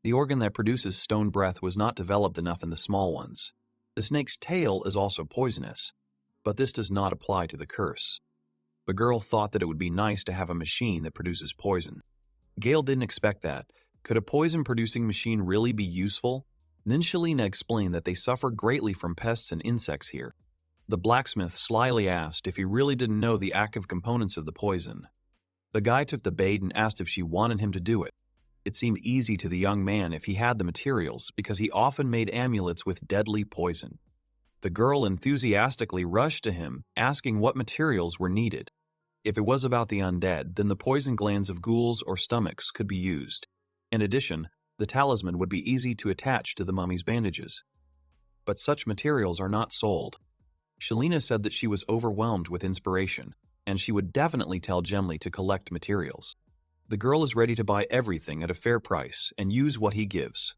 The organ that produces stone breath was not developed enough in the small ones. The snake's tail is also poisonous, but this does not apply to the curse. The girl thought that it would be nice to have a machine that produces poison. Gale didn't expect that. Could a poison-producing machine really be useful? Then Shalina explained that they suffer greatly from pests and insects here. The blacksmith slyly asked if he really didn't know the active components of the poison. The guy took the bait and asked if she wanted him to do it. It seemed easy to the young man if he had the materials, because he often made amulets with deadly poison. The girl enthusiastically rushed to him, asking what materials were needed. If it was about the undead, then the poison glands of ghouls or stomachs could be used. In addition, the talisman would be easy to attach to the mummy's bandages. But such materials are not sold. Shalina said that she was overwhelmed with inspiration, and she would definitely tell Gemly to collect materials. The girl is ready to buy everything at a fair price and use what he gives.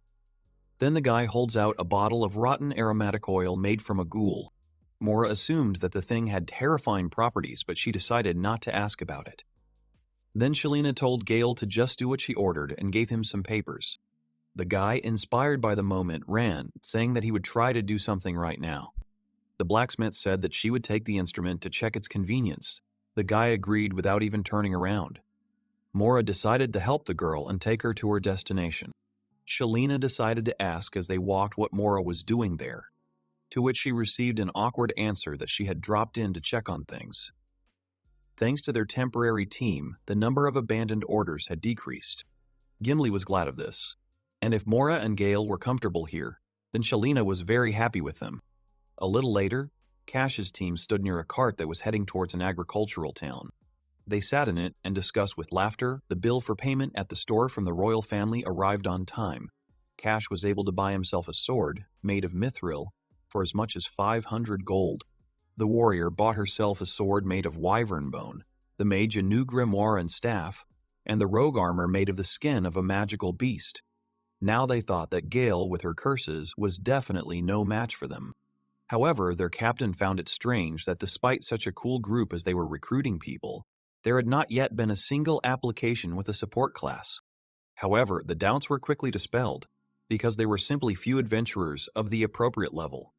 Then the guy holds out a bottle of rotten aromatic oil made from a ghoul. Mora assumed that the thing had terrifying properties, but she decided not to ask about it. Then Shalina told Gale to just do what she ordered and gave him some papers. The guy, inspired by the moment, ran, saying that he would try to do something right now. The blacksmith said that she would take the instrument to check its convenience. The guy agreed without even turning around. Mora decided to help the girl and take her to her destination. Shalina decided to ask as they walked what Mora was doing there, to which she received an awkward answer that she had dropped in to check on things. Thanks to their temporary team, the number of abandoned orders had decreased. Gimli was glad of this, and if Mora and Gale were comfortable here, then Shalina was very happy with them. A little later, Cash's team stood near a cart that was heading towards an agricultural town. They sat in it and discussed with laughter. The bill for payment at the store from the royal family arrived on time. Cash was able to buy himself a sword, made of mithril, for as much as 500 gold. The warrior bought herself a sword made of wyvern bone, the mage a new grimoire and staff, and the rogue armor made of the skin of a magical beast. Now they thought that Gale, with her curses, was definitely no match for them. However, their captain found it strange that despite such a cool group as they were recruiting people, there had not yet been a single application with a support class. However, the doubts were quickly dispelled, because there were simply few adventurers of the appropriate level.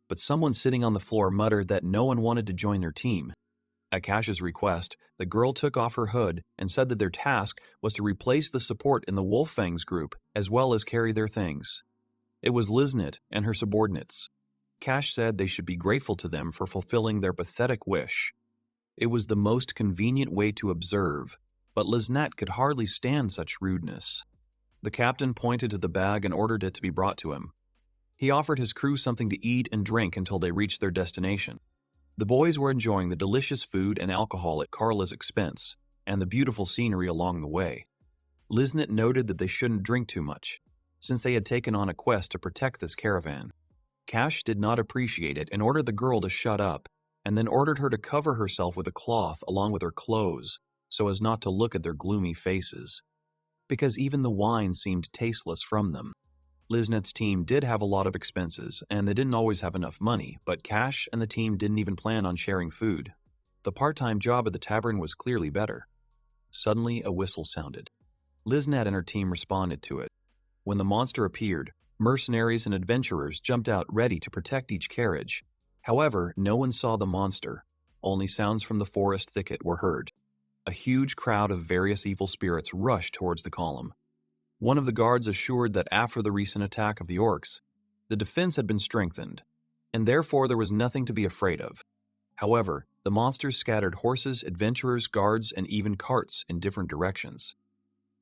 But someone sitting on the floor muttered that no one wanted to join their team. At Cash's request, the girl took off her hood and said that their task was to replace the support in the Wolffangs group as well as carry their things. It was Liznit and her subordinates. Cash said they should be grateful to them for fulfilling their pathetic wish. It was the most convenient way to observe, but Liznit could hardly stand such rudeness. The captain pointed to the bag and ordered it to be brought to him. He offered his crew something to eat and drink until they reached their destination. The boys were enjoying the delicious food and alcohol at Carla's expense, and the beautiful scenery along the way. Liznit noted that they shouldn't drink too much, since they had taken on a quest to protect this caravan. Cash did not appreciate it and ordered the girl to shut up, and then ordered her to cover herself with a cloth along with her clothes, so as not to look at their gloomy faces, because even the wine seemed tasteless from them. Liznit's team did have a lot of expenses, and they didn't always have enough money, but Cash and the team didn't even plan on sharing food. The part-time job at the tavern was clearly better. Suddenly, a whistle sounded. Liznit and her team responded to it. When the monster appeared, mercenaries and adventurers jumped out ready to protect each carriage. However, no one saw the monster. Only sounds from the forest thicket were heard. A huge crowd of various evil spirits rushed towards the column. One of the guards assured that after the recent attack of the orcs, the defense had been strengthened, and therefore there was nothing to be afraid of. However, the monsters scattered horses, adventurers, guards, and even carts in different directions.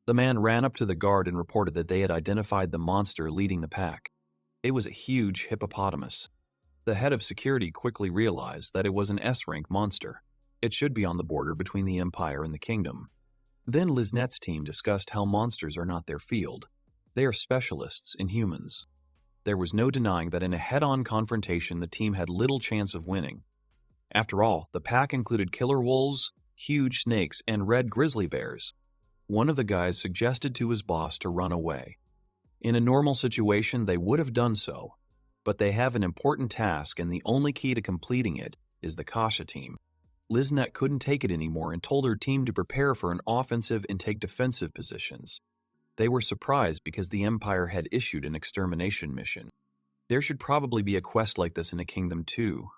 The man ran up to the guard and reported that they had identified the monster leading the pack. It was a huge hippopotamus. The head of security quickly realized that it was an S-rank monster. It should be on the border between the Empire and the Kingdom. Then Liznit's team discussed how monsters are not their field. They are specialists in humans. There was no denying that in a head-on confrontation the team had little chance of winning. After all, the pack included killer wolves, huge snakes, and red grizzly bears. One of the guys suggested to his boss to run away. In a normal situation, they would have done so, but they have an important task, and the only key to completing it is the Kasha team. Liznit couldn't take it anymore and told her team to prepare for an offensive and take defensive positions. They were surprised because the Empire had issued an extermination mission. There should probably be a quest like this in a kingdom too.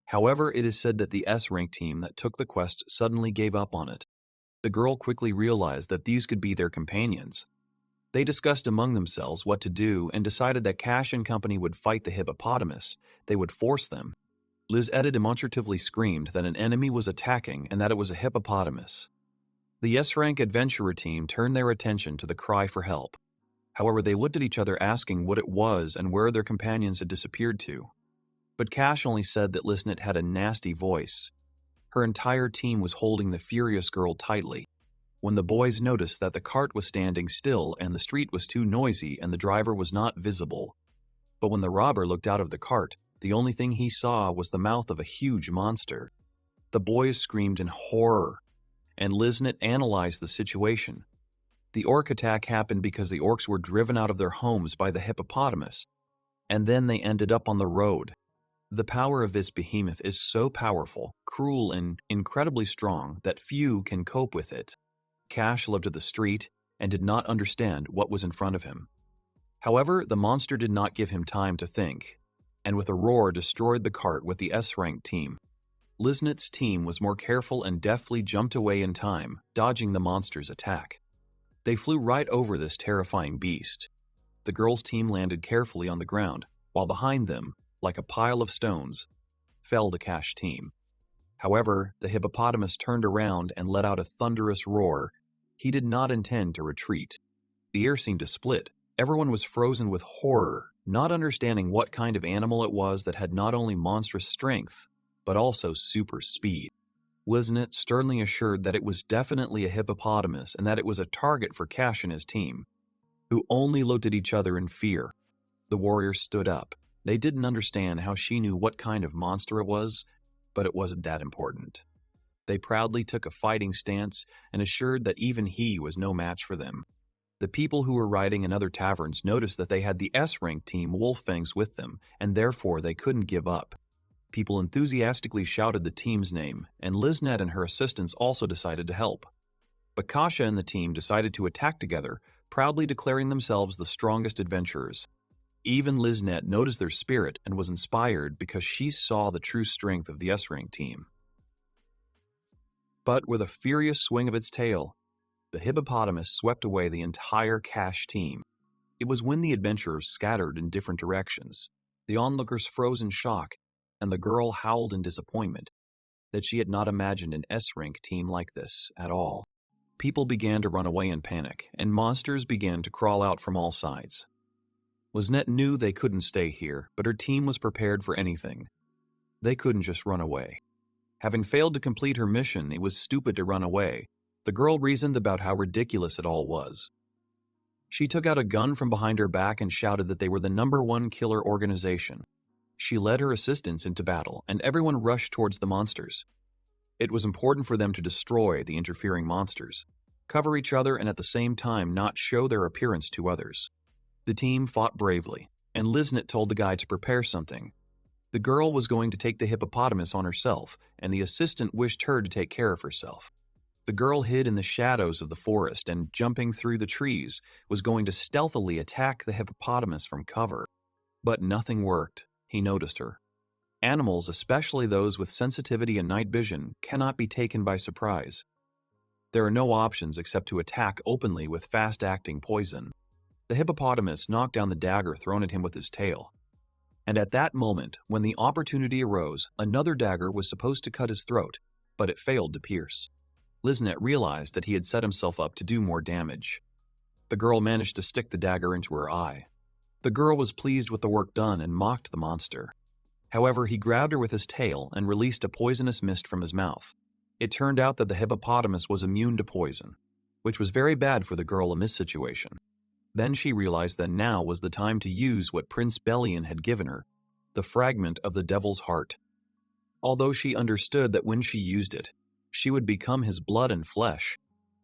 However, it is said that the S-rank team that took the quest suddenly gave up on it. The girl quickly realized that these could be their companions. They discussed among themselves what to do and decided that Cash and company would fight the hippopotamus. They would force them. Liznit demonstratively screamed that an enemy was attacking and that it was a hippopotamus. The S-rank adventurer team turned their attention to the cry for help. However, they looked at each other asking what it was and where their companions had disappeared to. But Cash only said that Liznit had a nasty voice. Her entire team was holding the furious girl tightly. When the boys noticed that the cart was standing still and the street was too noisy and the driver was not visible. But when the robber looked out of the cart, the only thing he saw was the mouth of a huge monster. The boys screamed in horror, and Liznit analyzed the situation. The orc attack happened because the orcs were driven out of their homes by the hippopotamus, and then they ended up on the road. The power of this behemoth is so powerful, cruel, and incredibly strong that few can cope with it. Cash lived at the street and did not understand what was in front of him. However, the monster did not give him time to think, and with a roar destroyed the cart with the S-rank team. Liznit's team was more careful and deftly jumped away in time, dodging the monster's attack. They flew right over this terrifying beast. The girls' team landed carefully on the ground, while behind them, like a pile of stones, fell the Cash team. However, the hippopotamus turned around and let out a thunderous roar. He did not intend to retreat. The air seemed to split. Everyone was frozen with horror, not understanding what kind of animal it was that had not only monstrous strength, but also super speed. Liznit sternly assured that it was definitely a hippopotamus and that it was a target for Cash and his team, who only looked at each other in fear. The warriors stood up. They didn't understand how she knew what kind of monster it was, but it wasn't that important. They proudly took a fighting stance and assured that even he was no match for them. The people who were riding in other taverns noticed that they had the S-rank team Wolffangs with them, and therefore they couldn't give up. People enthusiastically shouted the team's name, and Liznet and her assistants also decided to help. Bakasha and the team decided to attack together, proudly declaring themselves the strongest adventurers. Even Liznet noticed their spirit and was inspired because she saw the true strength of the S-rank team. But with a furious swing of its tail, the hippopotamus swept away the entire cash team. It was when the adventurers scattered in different directions, the onlookers froze in shock, and the girl howled in disappointment that she had not imagined an S-rank team like this at all. People began to run away in panic, and monsters began to crawl out from all sides. Liznet knew they couldn't stay here, but her team was prepared for anything. They couldn't just run away. Having failed to complete her mission, it was stupid to run away. The girl reasoned about how ridiculous it all was. She took out a gun from behind her back and shouted that they were the #1 killer organization. She led her assistants into battle, and everyone rushed towards the monsters. It was important for them to destroy the interfering monsters, cover each other, and at the same time not show their appearance to others. The team fought bravely, and Liznet told the guy to prepare something. The girl was going to take the hippopotamus on herself, and the assistant wished her to take care of herself. The girl hid in the shadows of the forest and, jumping through the trees, was going to stealthily attack the hippopotamus from cover. But nothing worked. He noticed her. Animals, especially those with sensitivity and night vision, cannot be taken by surprise. There are no options except to attack openly with fast-acting poison. The hippopotamus knocked down the dagger thrown at him with his tail. And at that moment, when the opportunity arose, another dagger was supposed to cut his throat, but it failed to pierce. Liznet realized that he had set himself up to do more damage. The girl managed to stick the dagger into her eye. The girl was pleased with the work done and mocked the monster. However, he grabbed her with his tail and released a poisonous mist from his mouth. It turned out that the hippopotamus was immune to poison, which was very bad for the girl in this situation. Then she realized that now was the time to use what Prince Belian had given her, the fragment of the devil's heart. Although she understood that when she used it, she would become his blood and flesh.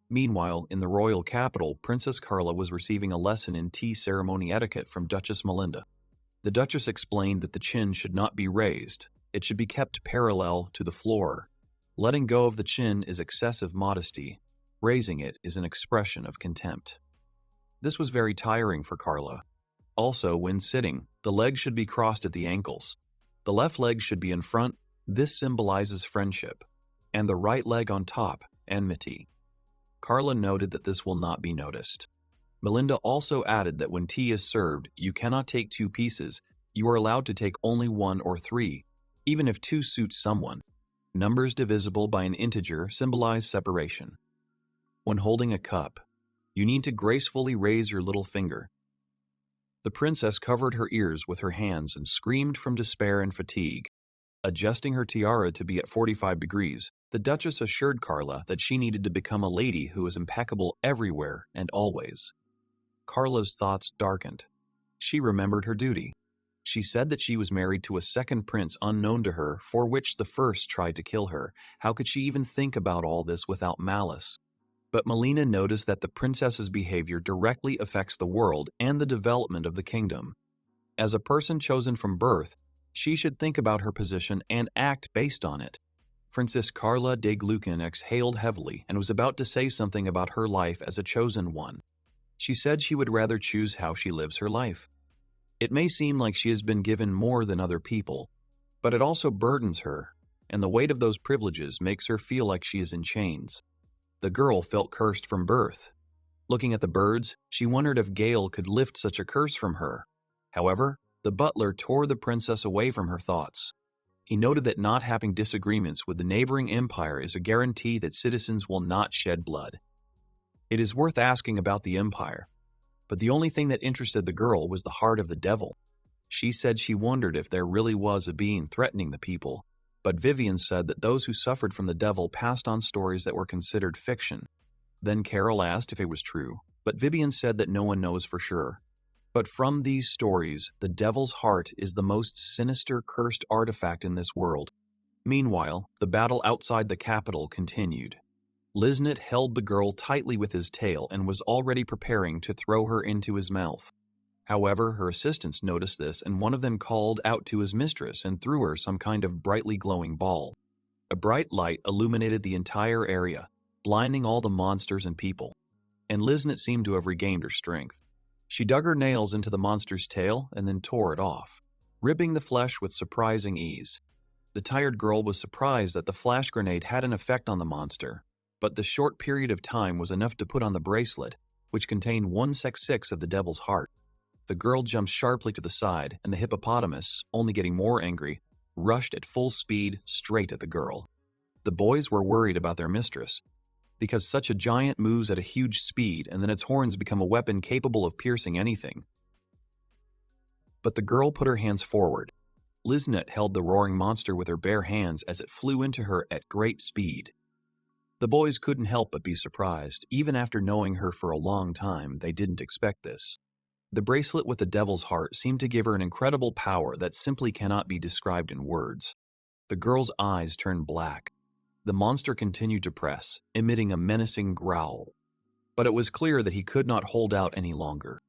Meanwhile, in the royal capital, Princess Carla was receiving a lesson in tea ceremony etiquette from Duchess Melinda. The Duchess explained that the chin should not be raised. It should be kept parallel to the floor. Letting go of the chin is excessive modesty. Raising it is an expression of contempt. This was very tiring for Carla. Also, when sitting, the legs should be crossed at the ankles. The left leg should be in front. This symbolizes friendship. And the right leg on top, enmity. Carla noted that this will not be noticed. Melinda also added that when tea is served, you cannot take 2 pieces. You are allowed to take only 1 or 3, even if 2 suits someone. Numbers divisible by an integer symbolize separation. When holding a cup, you need to gracefully raise your little finger. The princess covered her ears with her hands and screamed from despair and fatigue. Adjusting her tiara to be at 45 degrees, the Duchess assured Carla that she needed to become a lady who was impeccable everywhere and always. Carla's thoughts darkened. She remembered her duty. She said that she was married to a second prince unknown to her, for which the first tried to kill her. How could she even think about all this without malice? But Melina noticed that the princess's behavior directly affects the world and the development of the kingdom. As a person chosen from birth, she should think about her position and act based on it. Princess Carla de Glucken exhaled heavily and was about to say something about her life as a chosen one. She said she would rather choose how she lives her life. It may seem like she has been given more than other people, but it also burdens her, and the weight of those privileges makes her feel like she is in chains. The girl felt cursed from birth. Looking at the birds, she wondered if Gale could lift such a curse from her. However, the butler tore the princess away from her thoughts. He noted that not having disagreements with the neighboring empire is a guarantee that citizens will not shed blood. It is worth asking about the empire, but the only thing that interested the girl was the heart of the devil. She said she wondered if there really was a being threatening the people, but Vivian said that those who suffered from the devil passed on stories that were considered fiction. Then Carol asked if it was true, but Vivian said that no one knows for sure. But from these stories, the devil's heart is the most sinister, cursed artifact in this world. Meanwhile, the battle outside the capital continued. Liznit held the girl tightly with his tail and was already preparing to throw her into his mouth. However, her assistants noticed this, and one of them called out to his mistress and threw her some kind of brightly glowing ball. A bright light illuminated the entire area, blinding all the monsters and people, and Liznit seemed to have regained her strength. She dug her nails into the monster's tail and then tore it off, ripping the flesh with surprising ease. The tired girl was surprised that the flash grenade had an effect on the monster, but the short period of time was enough to put on the bracelet, which contained 1/6 of the devil's heart. The girl jumped sharply to the side, and the hippopotamus, only getting more angry, rushed at full speed straight at the girl. The boys were worried about their mistress, because such a giant moves at a huge speed and then its horns become a weapon capable of piercing anything. But the girl put her hands forward. Liznit held the roaring monster with her bare hands as it flew into her at great speed. The boys couldn't help but be surprised. Even after knowing her for a long time, they didn't expect this. The bracelet with the devil's heart seemed to give her an incredible power that simply cannot be described in words. The girl's eyes turned black. The monster continued to press, emitting a menacing growl. But it was clear that he could not hold out any longer.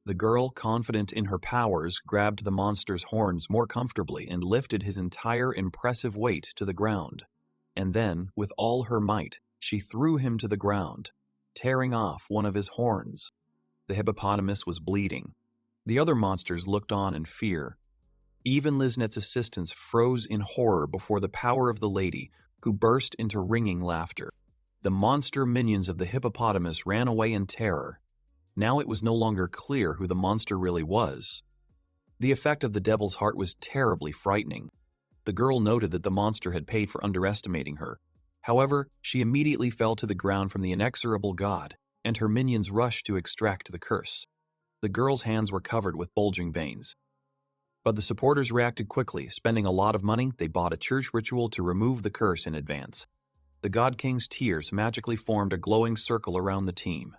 The girl, confident in her powers, grabbed the monster's horns more comfortably and lifted his entire impressive weight to the ground. And then, with all her might, she threw him to the ground, tearing off one of his horns. The hippopotamus was bleeding. The other monsters looked on in fear. Even Liznit's assistants froze in horror before the power of the lady, who burst into ringing laughter. The monster minions of the hippopotamus ran away in terror. Now it was no longer clear who the monster really was. The effect of the devil's heart was terribly frightening. The girl noted that the monster had paid for underestimating her. However, she immediately fell to the ground from the inexorable god, and her minions rushed to extract the curse. The girl's hands were covered with bulging veins. But the supporters reacted quickly. Spending a lot of money, they bought a church ritual to remove the curse in advance. The God King's tears magically formed a glowing circle around the team.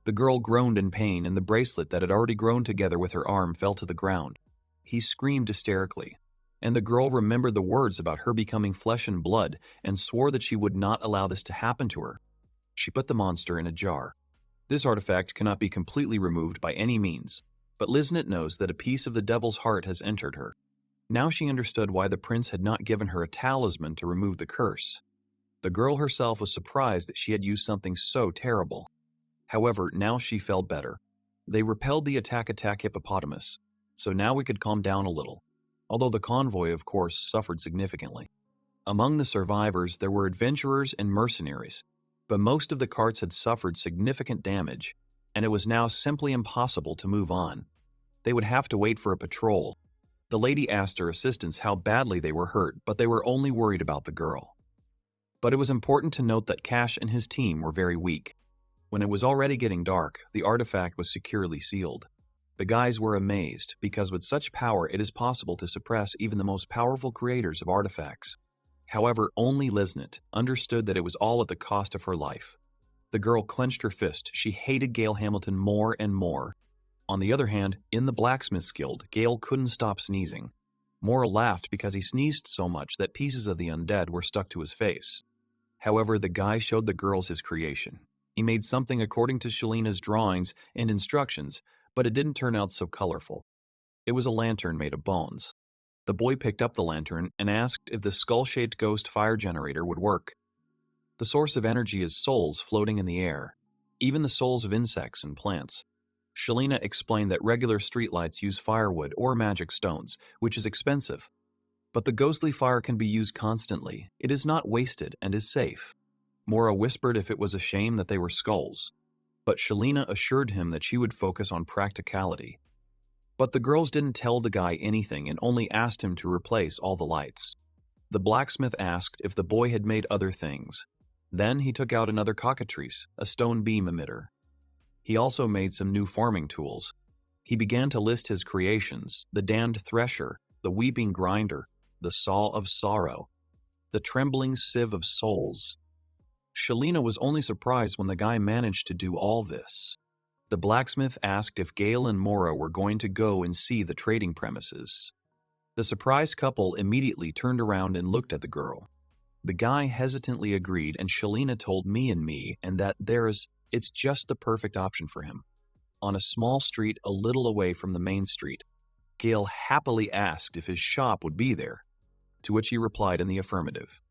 The girl groaned in pain, and the bracelet that had already grown together with her arm fell to the ground. He screamed hysterically, and the girl remembered the words about her becoming flesh and blood and swore that she would not allow this to happen to her. She put the monster in a jar. This artifact cannot be completely removed by any means, but Liznit knows that a piece of the devil's heart has entered her. Now she understood why the prince had not given her a talisman to remove the curse. The girl herself was surprised that she had used something so terrible. However, now she felt better. They repelled the attack hippopotamus, so now we could calm down a little, although the convoy, of course, suffered significantly. Among the survivors, there were adventurers and mercenaries, but most of the carts had suffered significant damage, and it was now simply impossible to move on. They would have to wait for a patrol. The lady asked her assistants how badly they were hurt, but they were only worried about the girl. But it was important to note that Cash and his team were very weak. When it was already getting dark, the artifact was securely sealed. The guys were amazed, because with such power it is possible to suppress even the most powerful creators of artifacts. However, only Liznit understood that it was all at the cost of her life. The girl clenched her fist. She hated Gale Hamilton more and more. On the other hand, in the blacksmith's guild, Gale couldn't stop sneezing. Mora laughed because he sneezed so much that pieces of the undead were stuck to his face. However, the guy showed the girls his creation. He made something according to Shalina's drawings and instructions, but it didn't turn out so colorful. It was a lantern made of bones. The boy picked up the lantern and asked if the skull-shaped ghost fire generator would work. The source of energy is souls floating in the air, even the souls of insects and plants. Shalina explained that regular streetlights use firewood or magic stones, which is expensive. But the ghostly fire can be used constantly. It is not wasted and is safe. Mora whispered if it was a shame that they were skulls, but Shalina assured him that she would focus on practicality. But the girls didn't tell the guy anything and only asked him to replace all the lights. The blacksmith asked if the boy had made other things. Then he took out another cockatrice, a stone beam emitter. He also made some new farming tools. He began to list his creations: the damned thresher, the weeping grinder, the saw of sorrow, the trembling sieve of souls. Shalina was only surprised when the guy managed to do all this. The blacksmith asked if Gale and Mora were going to go and see the trading premises. The surprised couple immediately turned around and looked at the girl. The guy hesitantly agreed, and Shalina told me and that it's just the perfect option for him. On a small street a little away from the main street, Gale happily asked if his shop would be there, to which he replied in the affirmative.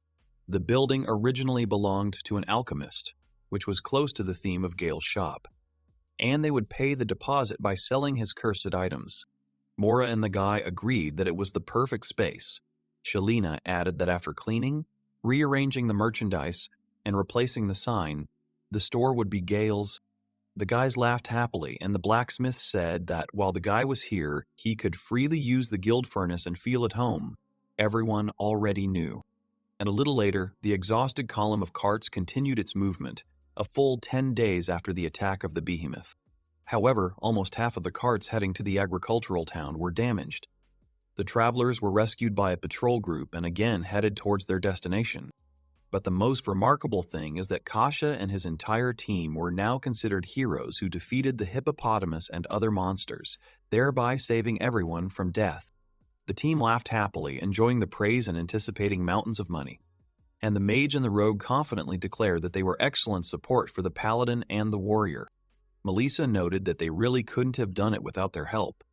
The building originally belonged to an alchemist, which was close to the theme of Gale's shop, and they would pay the deposit by selling his cursed items. Mora and the guy agreed that it was the perfect space. Shalina added that after cleaning, rearranging the merchandise, and replacing the sign, the store would be Gale's. The guys laughed happily, and the blacksmith said that while the guy was here, he could freely use the guild furnace and feel at home. Everyone already knew. And a little later, the exhausted column of carts continued its movement, a full 10 days after the attack of the behemoth. However, almost half of the carts heading to the agricultural town were damaged. The travelers were rescued by a patrol group and again headed towards their destination. But the most remarkable thing is that Kasha and his entire team were now considered heroes who defeated the hippopotamus and other monsters, thereby saving everyone from death. The team laughed happily, enjoying the praise and anticipating mountains of money. And the mage and the rogue confidently declared that they were excellent support for the paladin and the warrior. Melissa noted that they really couldn't have done it without their help,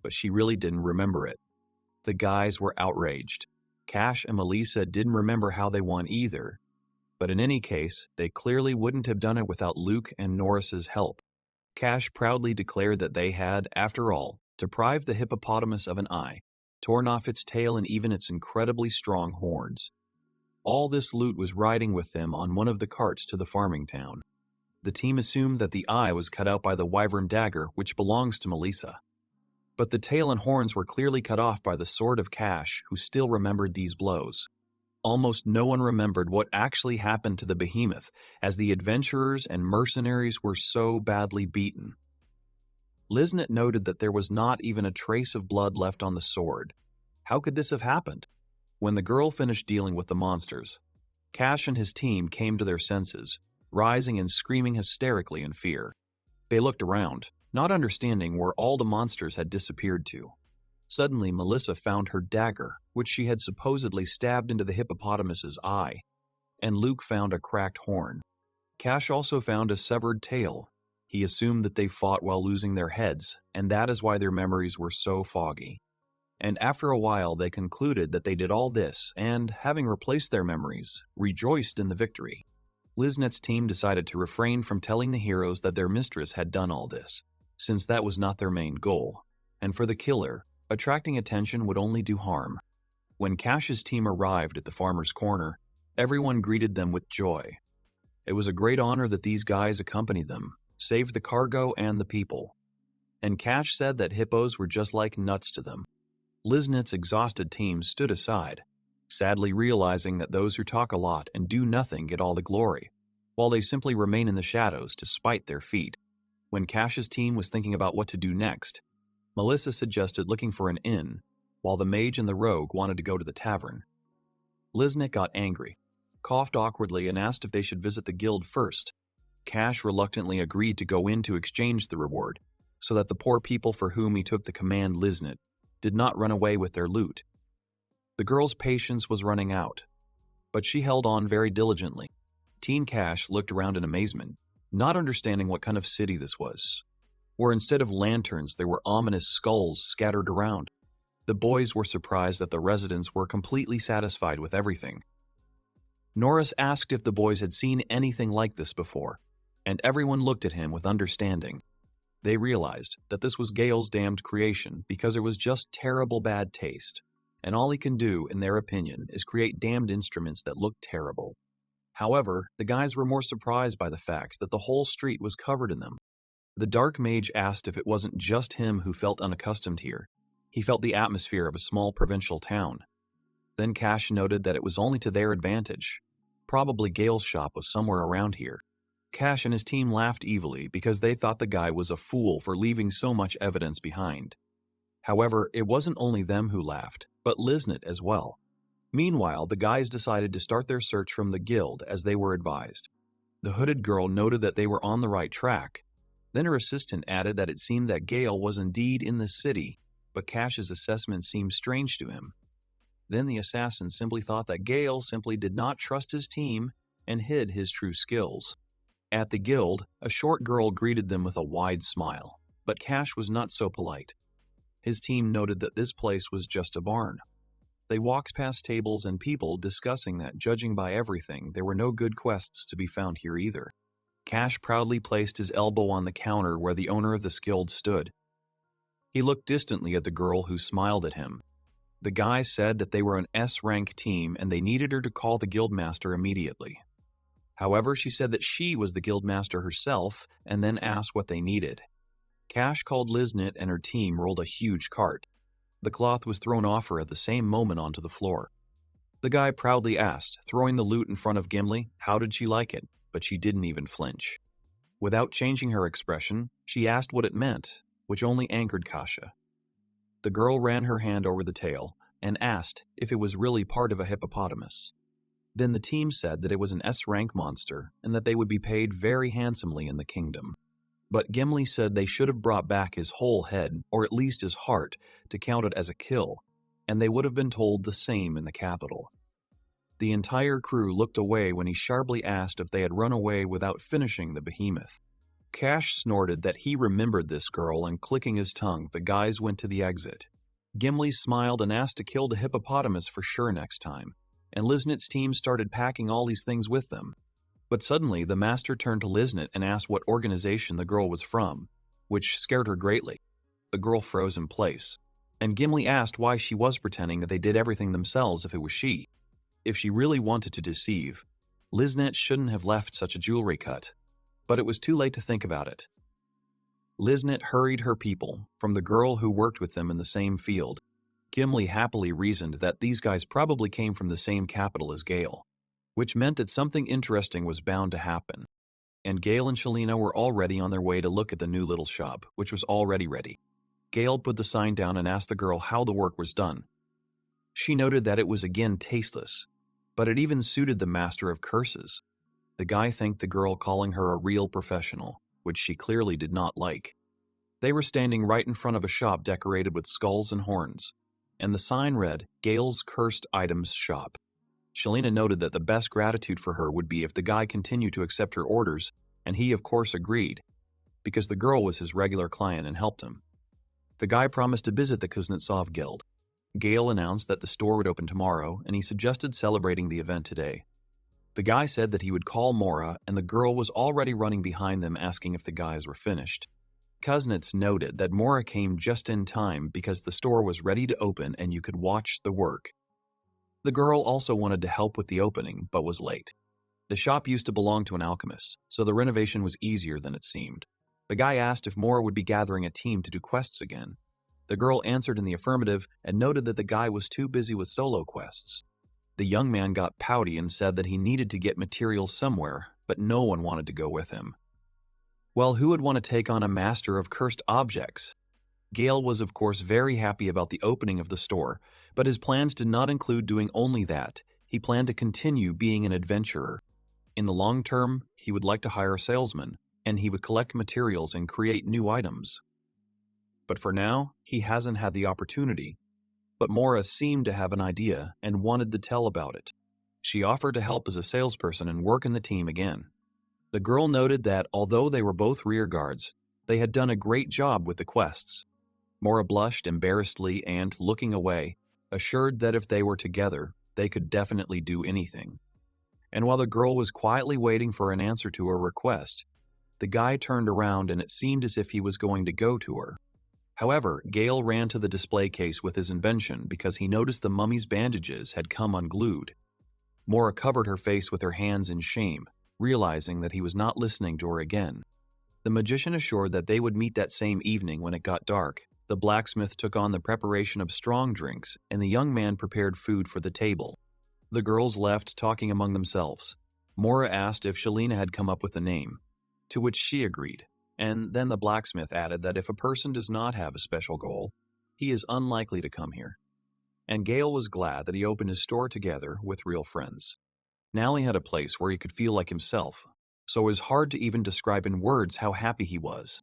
but she really didn't remember it. The guys were outraged. Cash and Melissa didn't remember how they won either, but in any case, they clearly wouldn't have done it without Luke and Norris's help. Cash proudly declared that they had, after all, deprived the hippopotamus of an eye, torn off its tail and even its incredibly strong horns. All this loot was riding with them on one of the carts to the farming town. The team assumed that the eye was cut out by the wyvern dagger, which belongs to Melissa. But the tail and horns were clearly cut off by the sword of Cash, who still remembered these blows. Almost no one remembered what actually happened to the behemoth, as the adventurers and mercenaries were so badly beaten. Liznit noted that there was not even a trace of blood left on the sword. How could this have happened? When the girl finished dealing with the monsters, Cash and his team came to their senses, rising and screaming hysterically in fear. They looked around, not understanding where all the monsters had disappeared to. Suddenly, Melissa found her dagger, which she had supposedly stabbed into the hippopotamus's eye, and Luke found a cracked horn. Cash also found a severed tail. He assumed that they fought while losing their heads, and that is why their memories were so foggy. And after a while, they concluded that they did all this, and, having replaced their memories, rejoiced in the victory. Liznet's team decided to refrain from telling the heroes that their mistress had done all this, since that was not their main goal, and for the killer, attracting attention would only do harm. When Cash's team arrived at the farmer's corner, everyone greeted them with joy. It was a great honor that these guys accompanied them, saved the cargo and the people. And Cash said that hippos were just like nuts to them. Liznit's exhausted team stood aside, sadly realizing that those who talk a lot and do nothing get all the glory, while they simply remain in the shadows to spite their feet. When Cash's team was thinking about what to do next, Melissa suggested looking for an inn, while the mage and the rogue wanted to go to the tavern. Liznit got angry, coughed awkwardly, and asked if they should visit the guild first. Cash reluctantly agreed to go in to exchange the reward, so that the poor people for whom he took the command Liznit did not run away with their loot. The girl's patience was running out, but she held on very diligently. Teen Cash looked around in amazement, not understanding what kind of city this was, where instead of lanterns there were ominous skulls scattered around. The boys were surprised that the residents were completely satisfied with everything. Norris asked if the boys had seen anything like this before, and everyone looked at him with understanding. They realized that this was Gale's damned creation because it was just terrible bad taste, and all he can do, in their opinion, is create damned instruments that look terrible. However, the guys were more surprised by the fact that the whole street was covered in them. The dark mage asked if it wasn't just him who felt unaccustomed here. He felt the atmosphere of a small provincial town. Then Cash noted that it was only to their advantage. Probably Gale's shop was somewhere around here. Cash and his team laughed evilly because they thought the guy was a fool for leaving so much evidence behind. However, it wasn't only them who laughed, but Liznit as well. Meanwhile, the guys decided to start their search from the guild as they were advised. The hooded girl noted that they were on the right track. Then her assistant added that it seemed that Gale was indeed in the city, but Cash's assessment seemed strange to him. Then the assassin simply thought that Gale simply did not trust his team and hid his true skills. At the guild, a short girl greeted them with a wide smile, but Cash was not so polite. His team noted that this place was just a barn. They walked past tables and people discussing that, judging by everything, there were no good quests to be found here either. Cash proudly placed his elbow on the counter where the owner of the guild stood. He looked distantly at the girl who smiled at him. The guy said that they were an S-rank team and they needed her to call the guildmaster immediately. However, she said that she was the guildmaster herself and then asked what they needed. Cash called Liznit and her team rolled a huge cart. The cloth was thrown off her at the same moment onto the floor. The guy proudly asked, throwing the loot in front of Gimli, how did she like it, but she didn't even flinch. Without changing her expression, she asked what it meant, which only angered Kasha. The girl ran her hand over the tail and asked if it was really part of a hippopotamus. Then the team said that it was an S-rank monster and that they would be paid very handsomely in the kingdom. But Gimli said they should have brought back his whole head, or at least his heart, to count it as a kill, and they would have been told the same in the capital. The entire crew looked away when he sharply asked if they had run away without finishing the behemoth. Cash snorted that he remembered this girl, and clicking his tongue, the guys went to the exit. Gimli smiled and asked to kill the hippopotamus for sure next time, and Liznit's team started packing all these things with them. But suddenly, the master turned to Liznit and asked what organization the girl was from, which scared her greatly. The girl froze in place, and Gimli asked why she was pretending that they did everything themselves if it was she. If she really wanted to deceive, Liznit shouldn't have left such a jewelry cut. But it was too late to think about it. Liznit hurried her people, from the girl who worked with them in the same field. Gimli happily reasoned that these guys probably came from the same capital as Gale, which meant that something interesting was bound to happen. And Gale and Shalina were already on their way to look at the new little shop, which was already ready. Gale put the sign down and asked the girl how the work was done. She noted that it was again tasteless, but it even suited the master of curses. The guy thanked the girl, calling her a real professional, which she clearly did not like. They were standing right in front of a shop decorated with skulls and horns, and the sign read, Gale's Cursed Items Shop. Shalina noted that the best gratitude for her would be if the guy continued to accept her orders, and he of course agreed, because the girl was his regular client and helped him. The guy promised to visit the Kuznetsov Guild. Gale announced that the store would open tomorrow, and he suggested celebrating the event today. The guy said that he would call Mora, and the girl was already running behind them asking if the guys were finished. Kuznets noted that Mora came just in time because the store was ready to open and you could watch the work. The girl also wanted to help with the opening, but was late. The shop used to belong to an alchemist, so the renovation was easier than it seemed. The guy asked if Mora would be gathering a team to do quests again. The girl answered in the affirmative and noted that the guy was too busy with solo quests. The young man got pouty and said that he needed to get materials somewhere, but no one wanted to go with him. Well, who would want to take on a master of cursed objects? Gale was of course very happy about the opening of the store, but his plans did not include doing only that. He planned to continue being an adventurer. In the long term, he would like to hire a salesman, and he would collect materials and create new items. But for now, he hasn't had the opportunity. But Mora seemed to have an idea and wanted to tell about it. She offered to help as a salesperson and work in the team again. The girl noted that although they were both rear guards, they had done a great job with the quests. Mora blushed embarrassedly and, looking away, assured that if they were together, they could definitely do anything. And while the girl was quietly waiting for an answer to her request, the guy turned around and it seemed as if he was going to go to her. However, Gale ran to the display case with his invention because he noticed the mummy's bandages had come unglued. Mora covered her face with her hands in shame, realizing that he was not listening to her again. The magician assured that they would meet that same evening when it got dark. The blacksmith took on the preparation of strong drinks, and the young man prepared food for the table. The girls left, talking among themselves. Mora asked if Shalina had come up with a name, to which she agreed. And then the blacksmith added that if a person does not have a special goal, he is unlikely to come here. And Gale was glad that he opened his store together with real friends. Now he had a place where he could feel like himself, so it was hard to even describe in words how happy he was.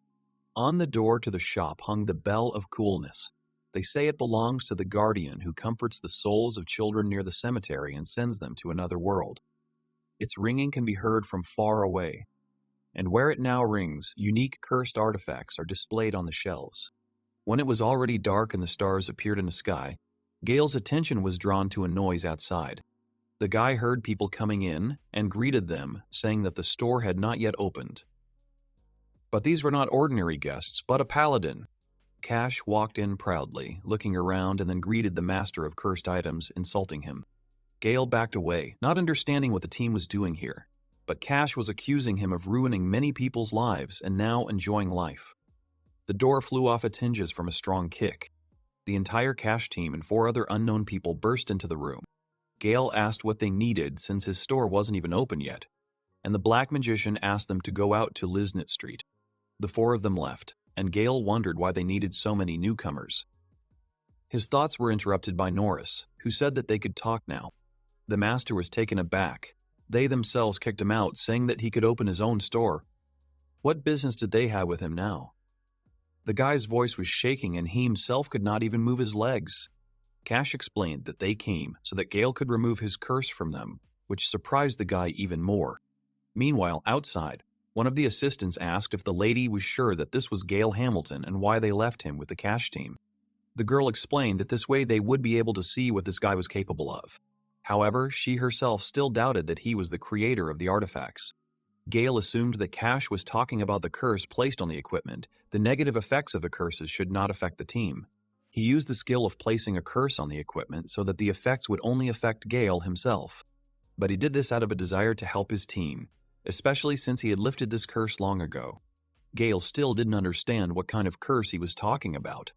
On the door to the shop hung the Bell of Coolness. They say it belongs to the guardian who comforts the souls of children near the cemetery and sends them to another world. Its ringing can be heard from far away, and where it now rings, unique cursed artifacts are displayed on the shelves. When it was already dark and the stars appeared in the sky, Gale's attention was drawn to a noise outside. The guy heard people coming in and greeted them, saying that the store had not yet opened. But these were not ordinary guests, but a paladin. Cash walked in proudly, looking around, and then greeted the master of cursed items, insulting him. Gale backed away, not understanding what the team was doing here. But Cash was accusing him of ruining many people's lives and now enjoying life. The door flew off its hinges from a strong kick. The entire Cash team and 4 other unknown people burst into the room. Gale asked what they needed since his store wasn't even open yet, and the black magician asked them to go out to Liznit Street. The 4 of them left, and Gale wondered why they needed so many newcomers. His thoughts were interrupted by Norris, who said that they could talk now. The master was taken aback. They themselves kicked him out, saying that he could open his own store. What business did they have with him now? The guy's voice was shaking, and he himself could not even move his legs. Cash explained that they came so that Gale could remove his curse from them, which surprised the guy even more. Meanwhile, outside, one of the assistants asked if the lady was sure that this was Gale Hamilton and why they left him with the Cash team. The girl explained that this way they would be able to see what this guy was capable of. However, she herself still doubted that he was the creator of the artifacts. Gale assumed that Cash was talking about the curse placed on the equipment. The negative effects of the curses should not affect the team. He used the skill of placing a curse on the equipment so that the effects would only affect Gale himself. But he did this out of a desire to help his team, especially since he had lifted this curse long ago. Gale still didn't understand what kind of curse he was talking about,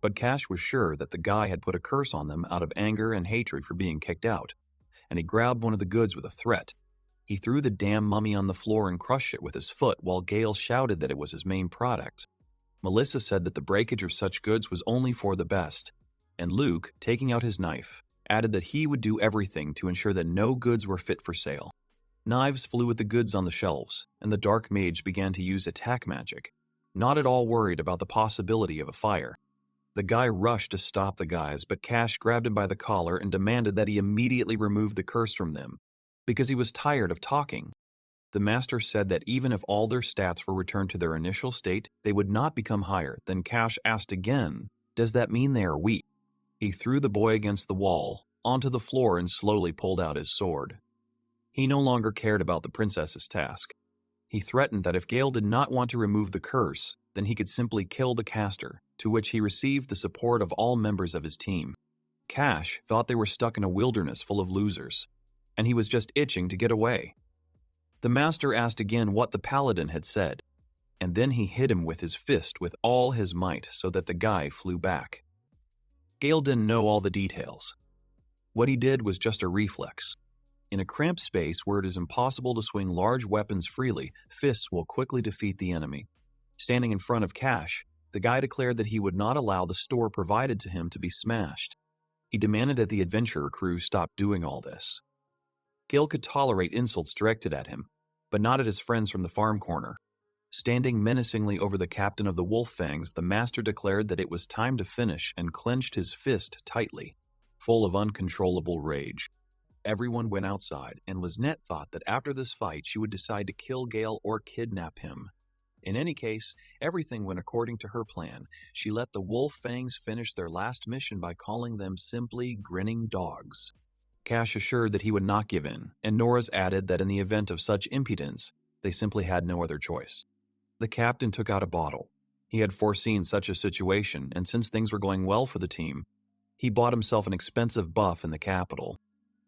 but Cash was sure that the guy had put a curse on them out of anger and hatred for being kicked out, and he grabbed one of the goods with a threat. He threw the damn mummy on the floor and crushed it with his foot while Gale shouted that it was his main product. Melissa said that the breakage of such goods was only for the best, and Luke, taking out his knife, added that he would do everything to ensure that no goods were fit for sale. Knives flew at the goods on the shelves, and the dark mage began to use attack magic, not at all worried about the possibility of a fire. The guy rushed to stop the guys, but Cash grabbed him by the collar and demanded that he immediately remove the curse from them, because he was tired of talking. The master said that even if all their stats were returned to their initial state, they would not become higher. Then Cash asked again, "Does that mean they are weak?" He threw the boy against the wall, onto the floor, and slowly pulled out his sword. He no longer cared about the princess's task. He threatened that if Gale did not want to remove the curse, then he could simply kill the caster, to which he received the support of all members of his team. Cash thought they were stuck in a wilderness full of losers, and he was just itching to get away. The master asked again what the paladin had said, and then he hit him with his fist with all his might so that the guy flew back. Gale didn't know all the details. What he did was just a reflex. In a cramped space where it is impossible to swing large weapons freely, fists will quickly defeat the enemy. Standing in front of Cash, the guy declared that he would not allow the store provided to him to be smashed. He demanded that the adventurer crew stop doing all this. Gale could tolerate insults directed at him, but not at his friends from the farm corner. Standing menacingly over the captain of the Wolf Fangs, the master declared that it was time to finish and clenched his fist tightly, full of uncontrollable rage. Everyone went outside, and Liznit thought that after this fight she would decide to kill Gale or kidnap him. In any case, everything went according to her plan. She let the Wolf Fangs finish their last mission by calling them simply grinning dogs. Cash assured that he would not give in, and Norris added that in the event of such impudence, they simply had no other choice. The captain took out a bottle. He had foreseen such a situation, and since things were going well for the team, he bought himself an expensive buff in the capital.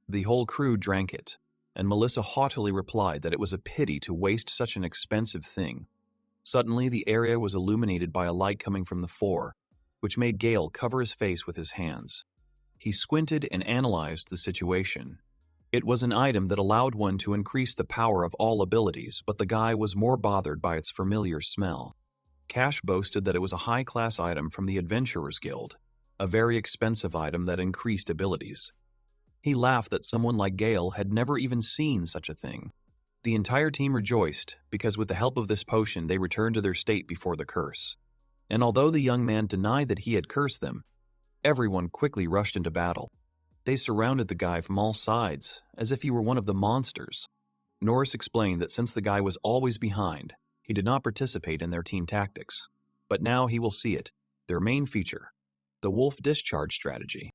The whole crew drank it, and Melissa haughtily replied that it was a pity to waste such an expensive thing. Suddenly, the area was illuminated by a light coming from the fore, which made Gale cover his face with his hands. He squinted and analyzed the situation. It was an item that allowed one to increase the power of all abilities, but the guy was more bothered by its familiar smell. Cash boasted that it was a high-class item from the Adventurers Guild, a very expensive item that increased abilities. He laughed that someone like Gale had never even seen such a thing. The entire team rejoiced, because with the help of this potion they returned to their state before the curse. And although the young man denied that he had cursed them, Everyone quickly rushed into battle. They surrounded the guy from all sides, as if he were one of the monsters. Norris explained that since the guy was always behind, he did not participate in their team tactics. But now he will see it, their main feature, the wolf discharge strategy.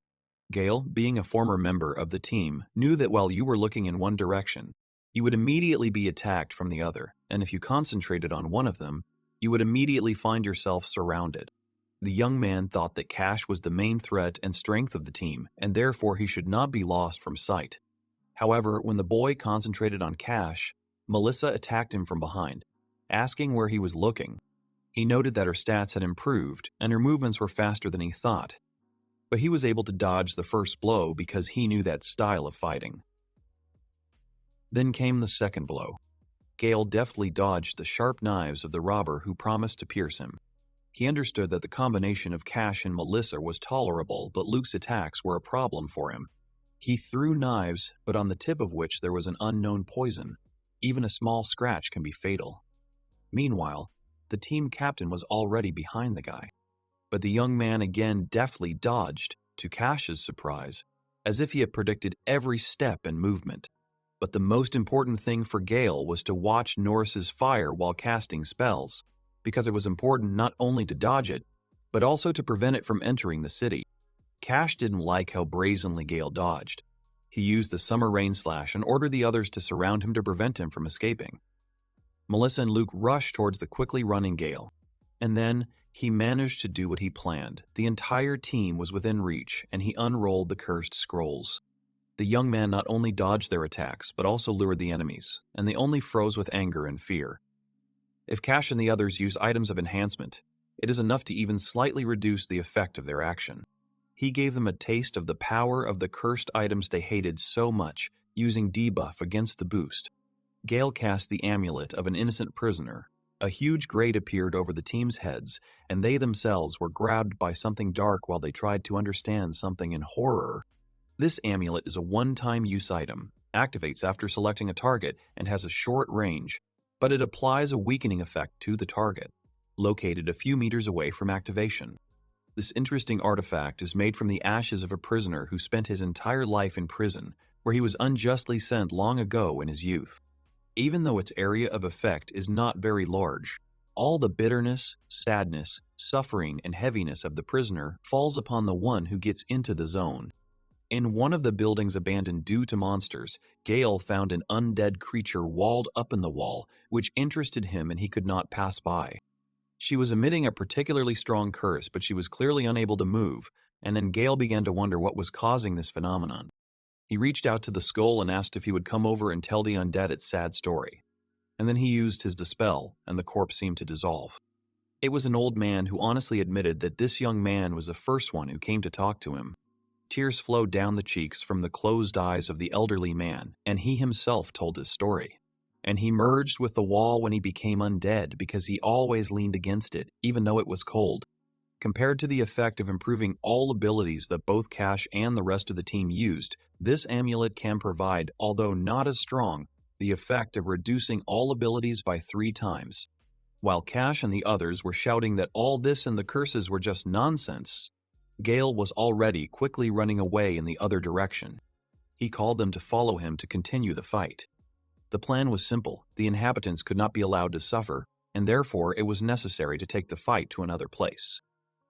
Gale, being a former member of the team, knew that while you were looking in one direction, you would immediately be attacked from the other, and if you concentrated on one of them, you would immediately find yourself surrounded. The young man thought that Cash was the main threat and strength of the team, and therefore he should not be lost from sight. However, when the boy concentrated on Cash, Melissa attacked him from behind, asking where he was looking. He noted that her stats had improved, and her movements were faster than he thought. But he was able to dodge the first blow because he knew that style of fighting. Then came the second blow. Gale deftly dodged the sharp knives of the robber who promised to pierce him. He understood that the combination of Cash and Melissa was tolerable, but Luke's attacks were a problem for him. He threw knives, but on the tip of which there was an unknown poison. Even a small scratch can be fatal. Meanwhile, the team captain was already behind the guy. But the young man again deftly dodged, to Cash's surprise, as if he had predicted every step and movement. But the most important thing for Gale was to watch Norris's fire while casting spells, because it was important not only to dodge it, but also to prevent it from entering the city. Cash didn't like how brazenly Gale dodged. He used the summer rain slash and ordered the others to surround him to prevent him from escaping. Melissa and Luke rushed towards the quickly running Gale, and then he managed to do what he planned. The entire team was within reach, and he unrolled the cursed scrolls. The young man not only dodged their attacks, but also lured the enemies, and they only froze with anger and fear. If Cash and the others use items of enhancement, it is enough to even slightly reduce the effect of their action. He gave them a taste of the power of the cursed items they hated so much, using debuff against the boost. Gale cast the amulet of an innocent prisoner. A huge grate appeared over the team's heads, and they themselves were grabbed by something dark while they tried to understand something in horror. This amulet is a one-time use item, activates after selecting a target, and has a short range, but it applies a weakening effect to the target, located a few meters away from activation. This interesting artifact is made from the ashes of a prisoner who spent his entire life in prison, where he was unjustly sent long ago in his youth. Even though its area of effect is not very large, all the bitterness, sadness, suffering, and heaviness of the prisoner falls upon the one who gets into the zone. In one of the buildings abandoned due to monsters, Gale found an undead creature walled up in the wall, which interested him and he could not pass by. She was emitting a particularly strong curse, but she was clearly unable to move, and then Gale began to wonder what was causing this phenomenon. He reached out to the skull and asked if he would come over and tell the undead its sad story. And then he used his dispel, and the corpse seemed to dissolve. It was an old man who honestly admitted that this young man was the first one who came to talk to him. Tears flowed down the cheeks from the closed eyes of the elderly man, and he himself told his story. And he merged with the wall when he became undead because he always leaned against it, even though it was cold. Compared to the effect of improving all abilities that both Cash and the rest of the team used, this amulet can provide, although not as strong, the effect of reducing all abilities by 3 times. While Cash and the others were shouting that all this and the curses were just nonsense, Gale was already quickly running away in the other direction. He called them to follow him to continue the fight. The plan was simple. The inhabitants could not be allowed to suffer, and therefore it was necessary to take the fight to another place.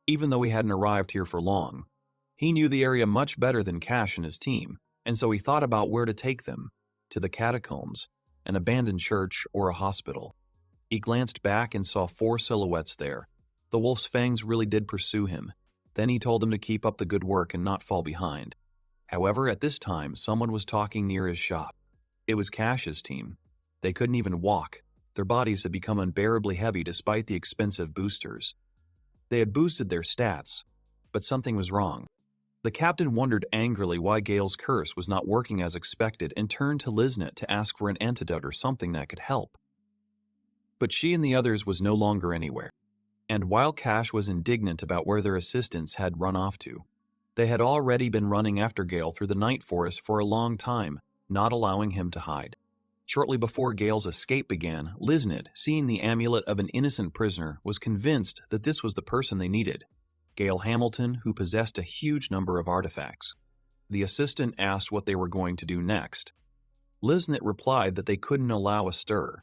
Even though he hadn't arrived here for long, he knew the area much better than Cash and his team, and so he thought about where to take them, to the catacombs, an abandoned church, or a hospital. He glanced back and saw 4 silhouettes there. The wolf's fangs really did pursue him. Then he told them to keep up the good work and not fall behind. However, at this time, someone was talking near his shop. It was Cash's team. They couldn't even walk. Their bodies had become unbearably heavy despite the expensive boosters. They had boosted their stats, but something was wrong. The captain wondered angrily why Gale's curse was not working as expected and turned to Liznet to ask for an antidote or something that could help. But she and the others was no longer anywhere. And while Cash was indignant about where their assistants had run off to, they had already been running after Gale through the night forest for a long time, not allowing him to hide. Shortly before Gale's escape began, Liznet, seeing the amulet of an innocent prisoner, was convinced that this was the person they needed. Gale Hamilton, who possessed a huge number of artifacts. The assistant asked what they were going to do next. Liznit replied that they couldn't allow a stir,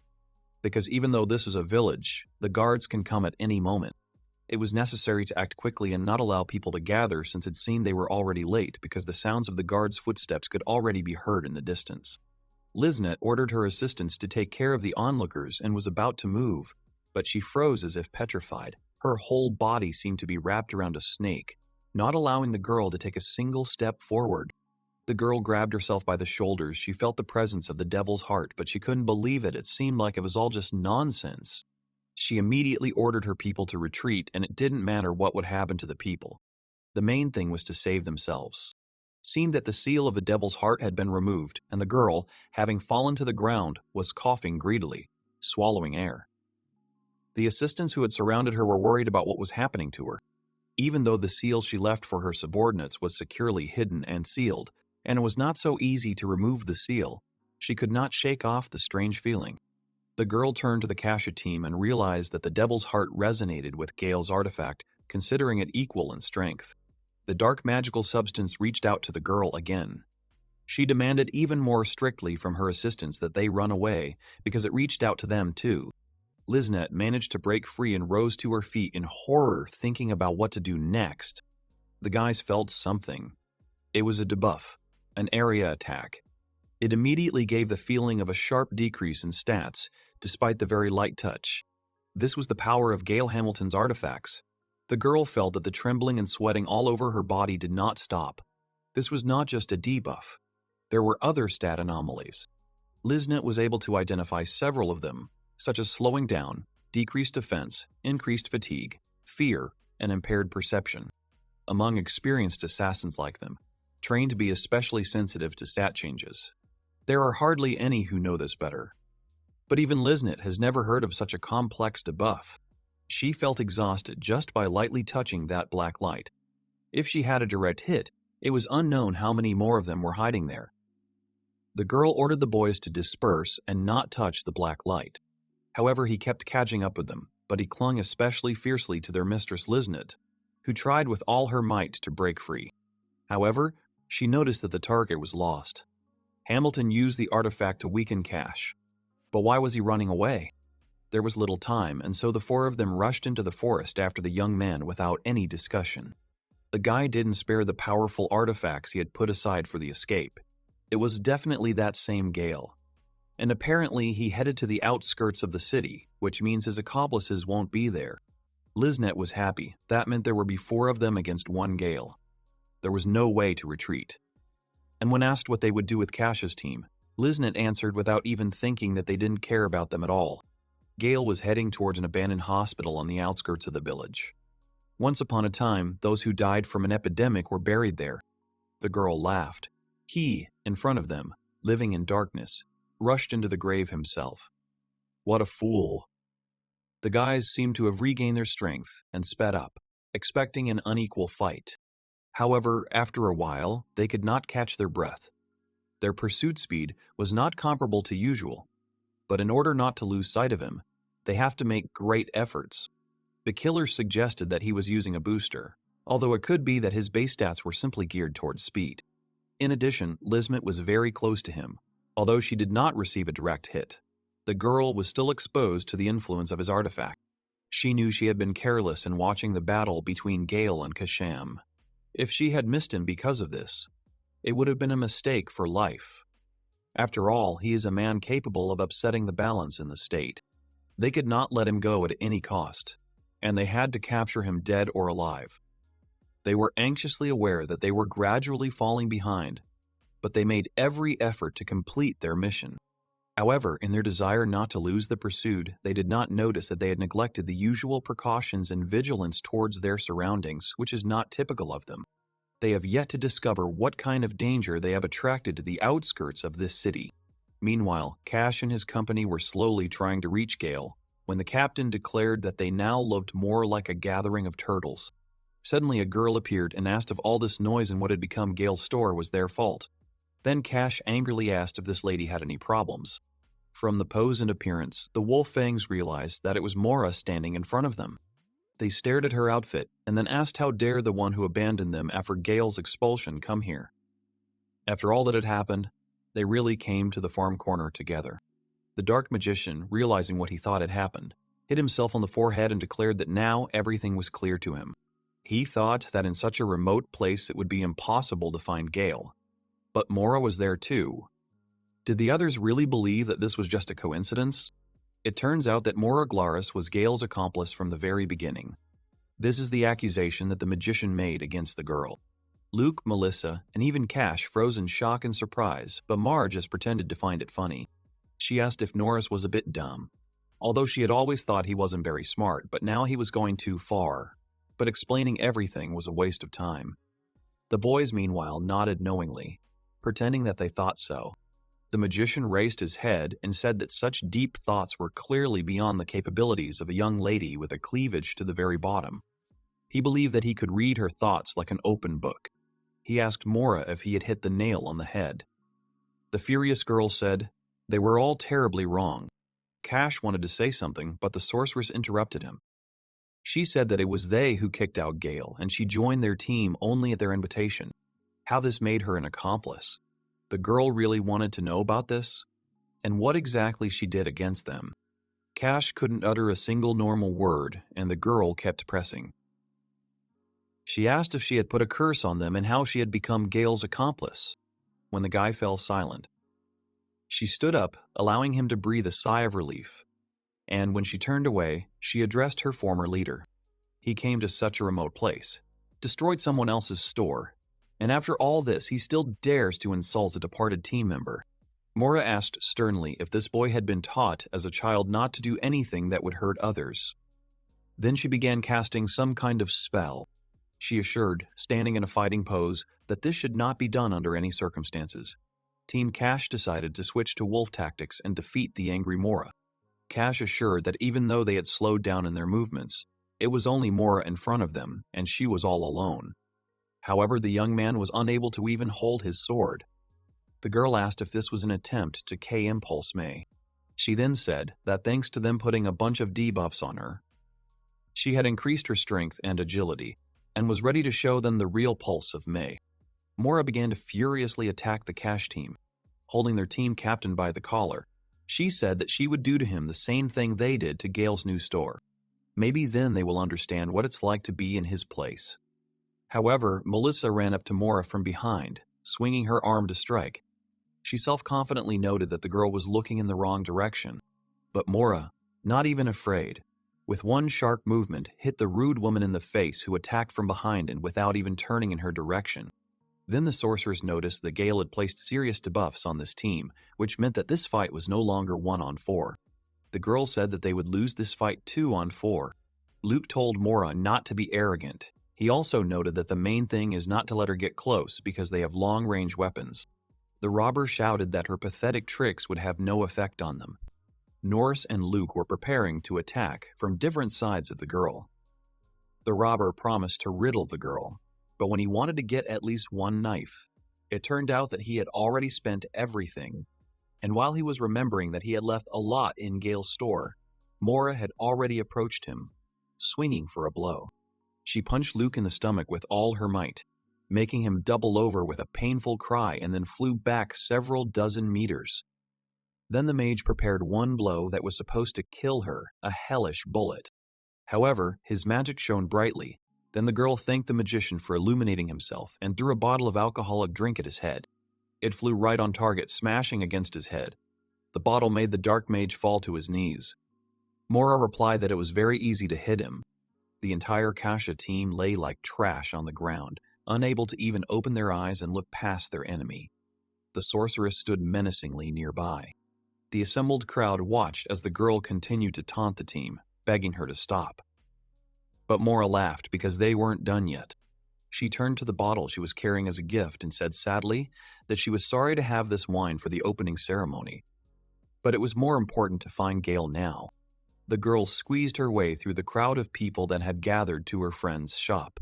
because even though this is a village, the guards can come at any moment. It was necessary to act quickly and not allow people to gather, since it seemed they were already late because the sounds of the guards' footsteps could already be heard in the distance. Liznit ordered her assistants to take care of the onlookers and was about to move, but she froze as if petrified. Her whole body seemed to be wrapped around a snake, not allowing the girl to take a single step forward. The girl grabbed herself by the shoulders. She felt the presence of the devil's heart, but she couldn't believe it. It seemed like it was all just nonsense. She immediately ordered her people to retreat, and it didn't matter what would happen to the people. The main thing was to save themselves. It seemed that the seal of the devil's heart had been removed, and the girl, having fallen to the ground, was coughing greedily, swallowing air. The assistants who had surrounded her were worried about what was happening to her. Even though the seal she left for her subordinates was securely hidden and sealed, and it was not so easy to remove the seal, she could not shake off the strange feeling. The girl turned to the Kasha team and realized that the devil's heart resonated with Gale's artifact, considering it equal in strength. The dark magical substance reached out to the girl again. She demanded even more strictly from her assistants that they run away, because it reached out to them too. Liznit managed to break free and rose to her feet in horror, thinking about what to do next. The guys felt something. It was a debuff, an area attack. It immediately gave the feeling of a sharp decrease in stats, despite the very light touch. This was the power of Gale Hamilton's artifacts. The girl felt that the trembling and sweating all over her body did not stop. This was not just a debuff. There were other stat anomalies. Liznit was able to identify several of them, such as slowing down, decreased defense, increased fatigue, fear, and impaired perception. Among experienced assassins like them, trained to be especially sensitive to stat changes. There are hardly any who know this better. But even Liznit has never heard of such a complex debuff. She felt exhausted just by lightly touching that black light. If she had a direct hit, it was unknown how many more of them were hiding there. The girl ordered the boys to disperse and not touch the black light. However, he kept catching up with them, but he clung especially fiercely to their mistress Liznit, who tried with all her might to break free. However, she noticed that the target was lost. Hamilton used the artifact to weaken Cash. But why was he running away? There was little time, and so the four of them rushed into the forest after the young man without any discussion. The guy didn't spare the powerful artifacts he had put aside for the escape. It was definitely that same Gale. And apparently he headed to the outskirts of the city, which means his accomplices won't be there. Liznit was happy. That meant there would be four of them against one Gale. There was no way to retreat. And when asked what they would do with Cash's team, Liznit answered without even thinking that they didn't care about them at all. Gale was heading towards an abandoned hospital on the outskirts of the village. Once upon a time, those who died from an epidemic were buried there. The girl laughed. He, in front of them, living in darkness, rushed into the grave himself. What a fool. The guys seemed to have regained their strength and sped up, expecting an unequal fight. However, after a while, they could not catch their breath. Their pursuit speed was not comparable to usual, but in order not to lose sight of him, they have to make great efforts. The killer suggested that he was using a booster, although it could be that his base stats were simply geared towards speed. In addition, Liznit was very close to him, although she did not receive a direct hit. The girl was still exposed to the influence of his artifact. She knew she had been careless in watching the battle between Gale and Kasham. If she had missed him because of this, it would have been a mistake for life. After all, he is a man capable of upsetting the balance in the state. They could not let him go at any cost, and they had to capture him dead or alive. They were anxiously aware that they were gradually falling behind, but they made every effort to complete their mission. However, in their desire not to lose the pursued, they did not notice that they had neglected the usual precautions and vigilance towards their surroundings, which is not typical of them. They have yet to discover what kind of danger they have attracted to the outskirts of this city. Meanwhile, Cash and his company were slowly trying to reach Gale, when the captain declared that they now looked more like a gathering of turtles. Suddenly a girl appeared and asked if all this noise in what had become Gale's store was their fault. Then Cash angrily asked if this lady had any problems. From the pose and appearance, the Wolf Fangs realized that it was Mora standing in front of them. They stared at her outfit and then asked how dare the one who abandoned them after Gale's expulsion come here. After all that had happened, they really came to the farm corner together. The dark magician, realizing what he thought had happened, hit himself on the forehead and declared that now everything was clear to him. He thought that in such a remote place it would be impossible to find Gale. But Mora was there too. Did the others really believe that this was just a coincidence? It turns out that Mora Glaris was Gale's accomplice from the very beginning. This is the accusation that the magician made against the girl. Luke, Melissa, and even Cash froze in shock and surprise, but Mar just pretended to find it funny. She asked if Norris was a bit dumb, although she had always thought he wasn't very smart, but now he was going too far. But explaining everything was a waste of time. The boys, meanwhile, nodded knowingly, pretending that they thought so. The magician raised his head and said that such deep thoughts were clearly beyond the capabilities of a young lady with a cleavage to the very bottom. He believed that he could read her thoughts like an open book. He asked Mora if he had hit the nail on the head. The furious girl said, they were all terribly wrong. Cash wanted to say something, but the sorceress interrupted him. She said that it was they who kicked out Gale, and she joined their team only at their invitation. How this made her an accomplice. The girl really wanted to know about this, and what exactly she did against them. Cash couldn't utter a single normal word, and the girl kept pressing. She asked if she had put a curse on them and how she had become Gale's accomplice, when the guy fell silent. She stood up, allowing him to breathe a sigh of relief, and when she turned away, she addressed her former leader. He came to such a remote place, destroyed someone else's store, and after all this, he still dares to insult a departed team member. Mora asked sternly if this boy had been taught as a child not to do anything that would hurt others. Then she began casting some kind of spell. She assured, standing in a fighting pose, that this should not be done under any circumstances. Team Cash decided to switch to wolf tactics and defeat the angry Mora. Cash assured that even though they had slowed down in their movements, it was only Mora in front of them, and she was all alone. However, the young man was unable to even hold his sword. The girl asked if this was an attempt to K-impulse May. She then said that thanks to them putting a bunch of debuffs on her, she had increased her strength and agility, and was ready to show them the real pulse of May. Mora began to furiously attack the Cash team, holding their team captain by the collar. She said that she would do to him the same thing they did to Gale's new store. Maybe then they will understand what it's like to be in his place. However, Melissa ran up to Mora from behind, swinging her arm to strike. She self-confidently noted that the girl was looking in the wrong direction. But Mora, not even afraid, with one sharp movement, hit the rude woman in the face who attacked from behind and without even turning in her direction. Then the sorcerers noticed that Gale had placed serious debuffs on this team, which meant that this fight was no longer 1-on-4. The girl said that they would lose this fight 2-on-4. Luke told Mora not to be arrogant. He also noted that the main thing is not to let her get close because they have long-range weapons. The robber shouted that her pathetic tricks would have no effect on them. Norris and Luke were preparing to attack from different sides of the girl. The robber promised to riddle the girl, but when he wanted to get at least one knife, it turned out that he had already spent everything, and while he was remembering that he had left a lot in Gale's store, Mora had already approached him, swinging for a blow. She punched Luke in the stomach with all her might, making him double over with a painful cry and then flew back several dozen meters. Then the mage prepared one blow that was supposed to kill her, a hellish bullet. However, his magic shone brightly. Then the girl thanked the magician for illuminating himself and threw a bottle of alcoholic drink at his head. It flew right on target, smashing against his head. The bottle made the dark mage fall to his knees. Mora replied that it was very easy to hit him. The entire Kasha team lay like trash on the ground, unable to even open their eyes and look past their enemy. The sorceress stood menacingly nearby. The assembled crowd watched as the girl continued to taunt the team, begging her to stop. But Mora laughed because they weren't done yet. She turned to the bottle she was carrying as a gift and said sadly that she was sorry to have this wine for the opening ceremony. But it was more important to find Gale now. The girl squeezed her way through the crowd of people that had gathered to her friend's shop.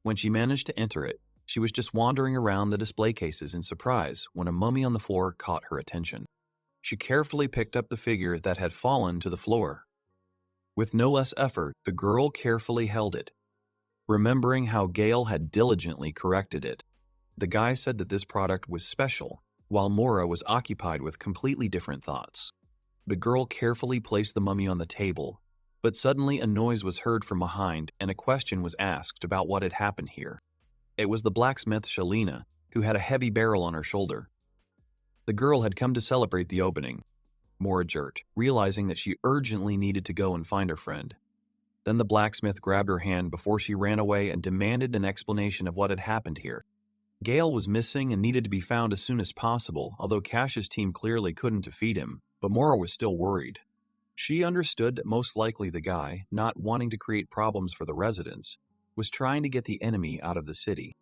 When she managed to enter it, she was just wandering around the display cases in surprise when a mummy on the floor caught her attention. She carefully picked up the figure that had fallen to the floor. With no less effort, the girl carefully held it, remembering how Gale had diligently corrected it. The guy said that this product was special, while Mora was occupied with completely different thoughts. The girl carefully placed the mummy on the table, but suddenly a noise was heard from behind and a question was asked about what had happened here. It was the blacksmith Shalina, who had a heavy barrel on her shoulder. The girl had come to celebrate the opening. Mora jerked, realizing that she urgently needed to go and find her friend. Then the blacksmith grabbed her hand before she ran away and demanded an explanation of what had happened here. Gale was missing and needed to be found as soon as possible, although Cash's team clearly couldn't defeat him, but Mora was still worried. She understood that most likely the guy, not wanting to create problems for the residents, was trying to get the enemy out of the city.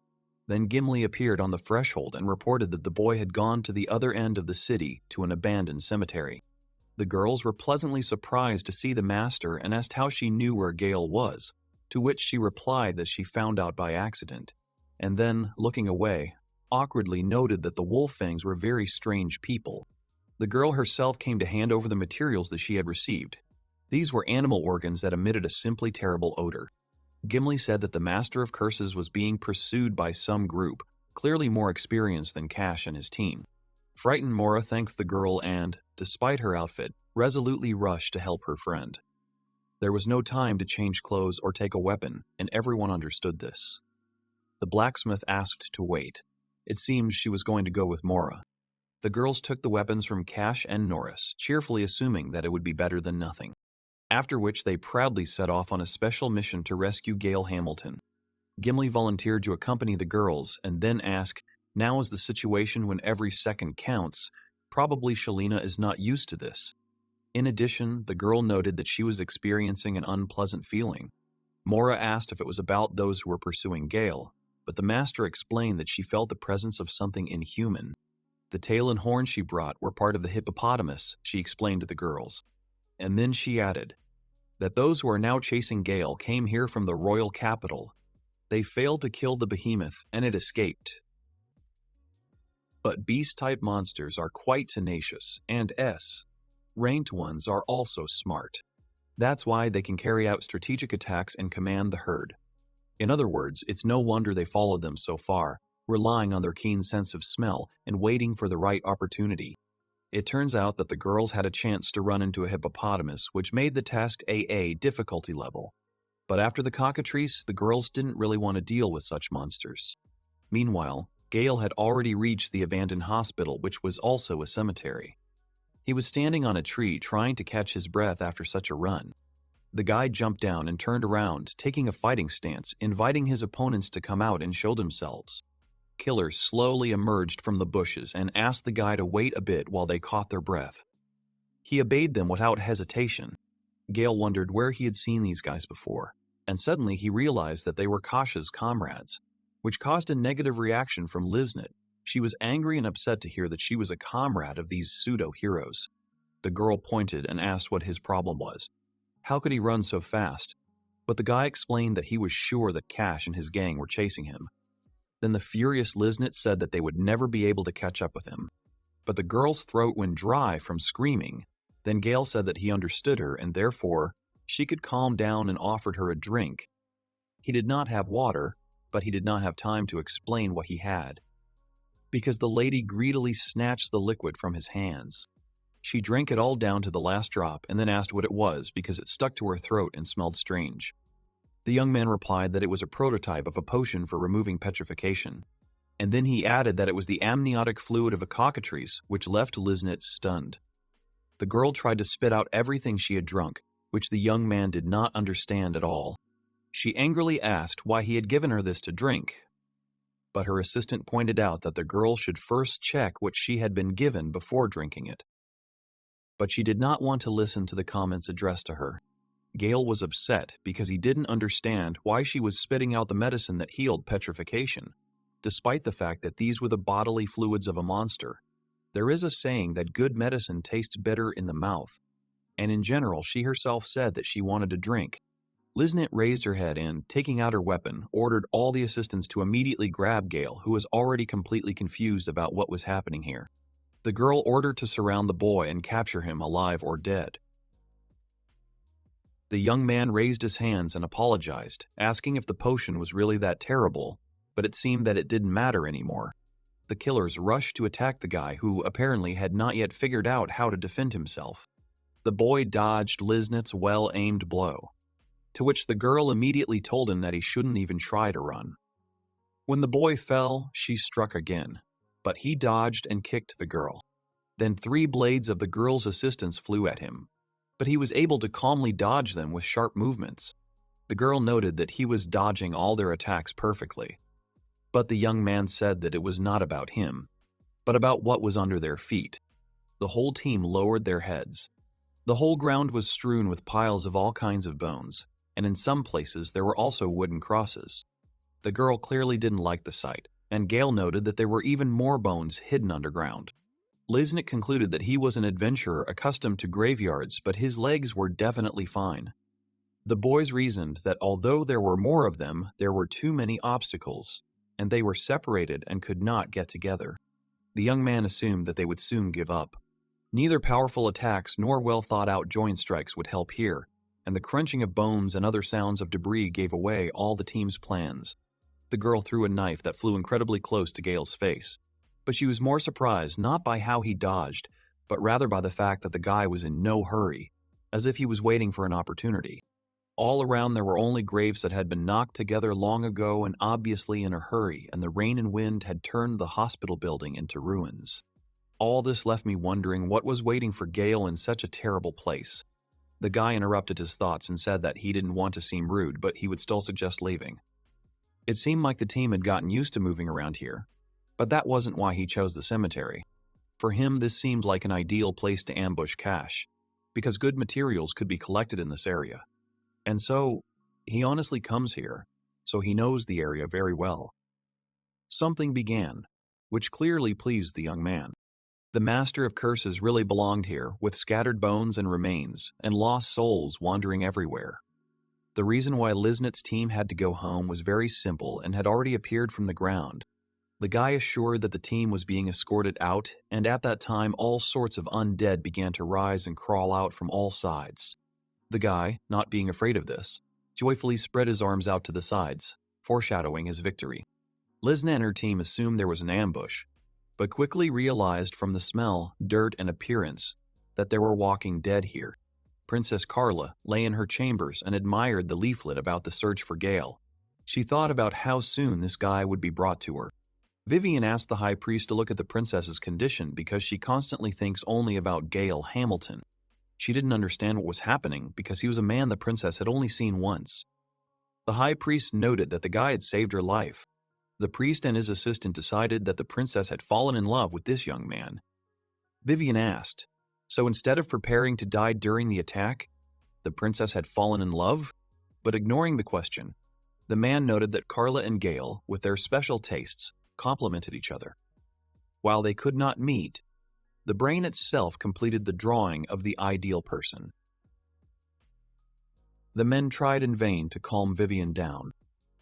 Then Gimli appeared on the threshold and reported that the boy had gone to the other end of the city to an abandoned cemetery. The girls were pleasantly surprised to see the master and asked how she knew where Gale was, to which she replied that she found out by accident, and then, looking away, awkwardly noted that the Wolffangs were very strange people. The girl herself came to hand over the materials that she had received. These were animal organs that emitted a simply terrible odor. Gimli said that the Master of Curses was being pursued by some group, clearly more experienced than Cash and his team. Frightened Mora thanked the girl and, despite her outfit, resolutely rushed to help her friend. There was no time to change clothes or take a weapon, and everyone understood this. The blacksmith asked to wait. It seemed she was going to go with Mora. The girls took the weapons from Cash and Norris, cheerfully assuming that it would be better than nothing. After which they proudly set off on a special mission to rescue Gale Hamilton. Gimli volunteered to accompany the girls and then asked, "Now is the situation when every second counts. Probably Shalina is not used to this." In addition, the girl noted that she was experiencing an unpleasant feeling. Mora asked if it was about those who were pursuing Gale, but the master explained that she felt the presence of something inhuman. The tail and horns she brought were part of the hippopotamus, she explained to the girls. And then she added that those who are now chasing Gale came here from the royal capital. They failed to kill the behemoth, and it escaped. But beast-type monsters are quite tenacious, and ranked ones are also smart. That's why they can carry out strategic attacks and command the herd. In other words, it's no wonder they followed them so far, relying on their keen sense of smell and waiting for the right opportunity. It turns out that the girls had a chance to run into a hippopotamus, which made the task AA difficulty level. But after the cockatrice, the girls didn't really want to deal with such monsters. Meanwhile, Gale had already reached the abandoned hospital, which was also a cemetery. He was standing on a tree trying to catch his breath after such a run. The guy jumped down and turned around, taking a fighting stance, inviting his opponents to come out and show themselves. Killers slowly emerged from the bushes and asked the guy to wait a bit while they caught their breath. He obeyed them without hesitation. Gale wondered where he had seen these guys before, and suddenly he realized that they were Kasha's comrades, which caused a negative reaction from Liznit. She was angry and upset to hear that she was a comrade of these pseudo-heroes. The girl pointed and asked what his problem was. How could he run so fast? But the guy explained that he was sure that Cash and his gang were chasing him. Then the furious Liznit said that they would never be able to catch up with him. But the girl's throat went dry from screaming. Then Gale said that he understood her and therefore she could calm down and offered her a drink. He did not have water, but he did not have time to explain what he had, because the lady greedily snatched the liquid from his hands. She drank it all down to the last drop and then asked what it was because it stuck to her throat and smelled strange. The young man replied that it was a prototype of a potion for removing petrification, and then he added that it was the amniotic fluid of a cockatrice, which left Liznit stunned. The girl tried to spit out everything she had drunk, which the young man did not understand at all. She angrily asked why he had given her this to drink, but her assistant pointed out that the girl should first check what she had been given before drinking it. But she did not want to listen to the comments addressed to her. Gale was upset because he didn't understand why she was spitting out the medicine that healed petrification, despite the fact that these were the bodily fluids of a monster. There is a saying that good medicine tastes better in the mouth, and in general she herself said that she wanted to drink. Liznit raised her head and, taking out her weapon, ordered all the assistants to immediately grab Gale, who was already completely confused about what was happening here. The girl ordered to surround the boy and capture him alive or dead. The young man raised his hands and apologized, asking if the potion was really that terrible, but it seemed that it didn't matter anymore. The killers rushed to attack the guy who apparently had not yet figured out how to defend himself. The boy dodged Liznet's well-aimed blow, to which the girl immediately told him that he shouldn't even try to run. When the boy fell, she struck again, but he dodged and kicked the girl. Then 3 blades of the girl's assistants flew at him, but he was able to calmly dodge them with sharp movements. The girl noted that he was dodging all their attacks perfectly. But the young man said that it was not about him, but about what was under their feet. The whole team lowered their heads. The whole ground was strewn with piles of all kinds of bones, and in some places there were also wooden crosses. The girl clearly didn't like the sight, and Gale noted that there were even more bones hidden underground. Liznet concluded that he was an adventurer accustomed to graveyards, but his legs were definitely fine. The boys reasoned that although there were more of them, there were too many obstacles, and they were separated and could not get together. The young man assumed that they would soon give up. Neither powerful attacks nor well-thought-out joint strikes would help here, and the crunching of bones and other sounds of debris gave away all the team's plans. The girl threw a knife that flew incredibly close to Gale's face, but she was more surprised not by how he dodged, but rather by the fact that the guy was in no hurry, as if he was waiting for an opportunity. All around there were only graves that had been knocked together long ago and obviously in a hurry, and the rain and wind had turned the hospital building into ruins. All this left me wondering what was waiting for Gale in such a terrible place. The guy interrupted his thoughts and said that he didn't want to seem rude, but he would still suggest leaving. It seemed like the team had gotten used to moving around here, but that wasn't why he chose the cemetery. For him, this seemed like an ideal place to ambush cash, because good materials could be collected in this area. And so, he honestly comes here, so he knows the area very well. Something began, which clearly pleased the young man. The master of curses really belonged here, with scattered bones and remains, and lost souls wandering everywhere. The reason why Liznet's team had to go home was very simple and had already appeared from the ground. The guy assured that the team was being escorted out, and at that time all sorts of undead began to rise and crawl out from all sides. The guy, not being afraid of this, joyfully spread his arms out to the sides, foreshadowing his victory. Liznet and her team assumed there was an ambush, but quickly realized from the smell, dirt, and appearance that there were walking dead here. Princess Carla lay in her chambers and admired the leaflet about the search for Gale. She thought about how soon this guy would be brought to her. Vivian asked the high priest to look at the princess's condition because she constantly thinks only about Gale Hamilton. She didn't understand what was happening because he was a man the princess had only seen once. The high priest noted that the guy had saved her life. The priest and his assistant decided that the princess had fallen in love with this young man. Vivian asked, so instead of preparing to die during the attack, the princess had fallen in love? But ignoring the question, the man noted that Carla and Gale, with their special tastes, complemented each other. While they could not meet, the brain itself completed the drawing of the ideal person. The men tried in vain to calm Vivian down.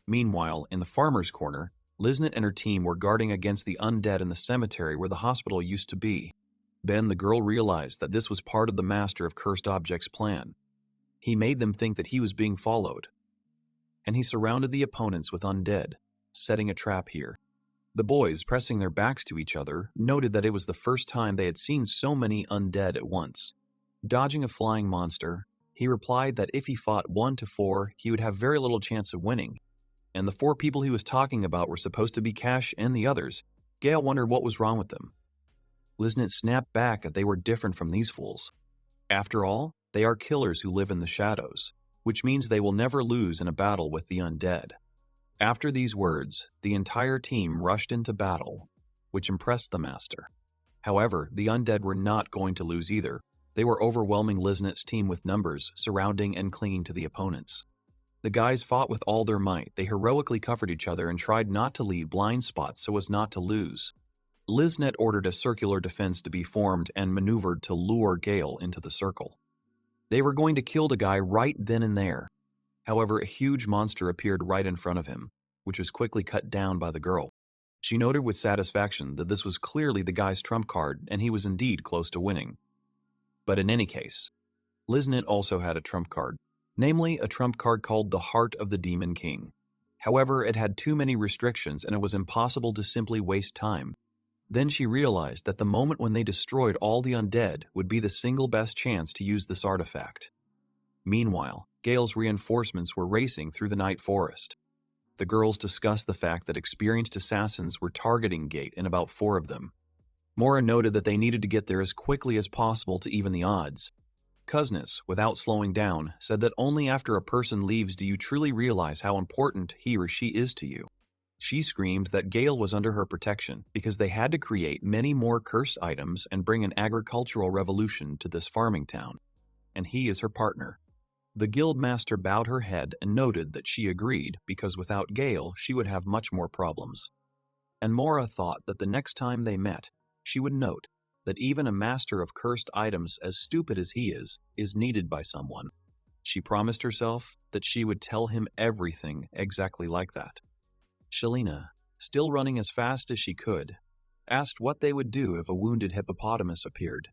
Meanwhile, in the farmer's corner, Liznet and her team were guarding against the undead in the cemetery where the hospital used to be. Then the girl realized that this was part of the Master of Cursed Objects' plan. He made them think that he was being followed, and he surrounded the opponents with undead, setting a trap here. The boys, pressing their backs to each other, noted that it was the first time they had seen so many undead at once. Dodging a flying monster, he replied that if he fought 1 to 4, he would have very little chance of winning. And the 4 people he was talking about were supposed to be Cash and the others. Gale wondered what was wrong with them. Liznet snapped back that they were different from these fools. After all, they are killers who live in the shadows, which means they will never lose in a battle with the undead. After these words, the entire team rushed into battle, which impressed the master. However, the undead were not going to lose either. They were overwhelming Liznet's team with numbers, surrounding and clinging to the opponents. The guys fought with all their might. They heroically covered each other and tried not to leave blind spots so as not to lose. Liznet ordered a circular defense to be formed and maneuvered to lure Gale into the circle. They were going to kill the guy right then and there. However, a huge monster appeared right in front of him, which was quickly cut down by the girl. She noted with satisfaction that this was clearly the guy's trump card and he was indeed close to winning. But in any case, Liznet also had a trump card. namely a trump card called the Heart of the Demon King. However, it had too many restrictions and it was impossible to simply waste time. Then she realized that the moment when they destroyed all the undead would be the single best chance to use this artifact. Meanwhile, Gale's reinforcements were racing through the night forest. The girls discussed the fact that experienced assassins were targeting Gate in about 4 of them. Mora noted that they needed to get there as quickly as possible to even the odds. Kuznets, without slowing down, said that only after a person leaves do you truly realize how important he or she is to you. She screamed that Gale was under her protection because they had to create many more cursed items and bring an agricultural revolution to this farming town, and he is her partner. The guild master bowed her head and noted that she agreed because without Gale she would have much more problems. And Mora thought that the next time they met, she would note that even a master of cursed items as stupid as he is needed by someone. She promised herself that she would tell him everything exactly like that. Shelina, still running as fast as she could, asked what they would do if a wounded hippopotamus appeared.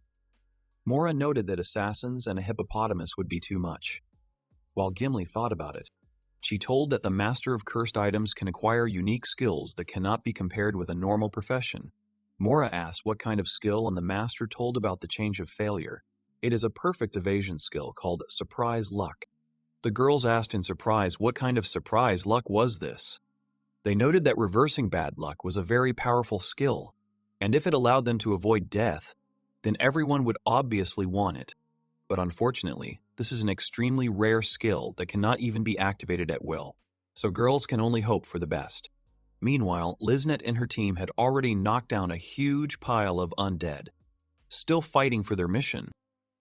Mora noted that assassins and a hippopotamus would be too much. While Gimli thought about it, she told that the master of cursed items can acquire unique skills that cannot be compared with a normal profession. Mora asked what kind of skill, and the master told about the change of failure. It is a perfect evasion skill called surprise luck. The girls asked in surprise what kind of surprise luck was this. They noted that reversing bad luck was a very powerful skill, and if it allowed them to avoid death, then everyone would obviously want it. But unfortunately, this is an extremely rare skill that cannot even be activated at will, so girls can only hope for the best. Meanwhile, Liznet and her team had already knocked down a huge pile of undead. Still fighting for their mission,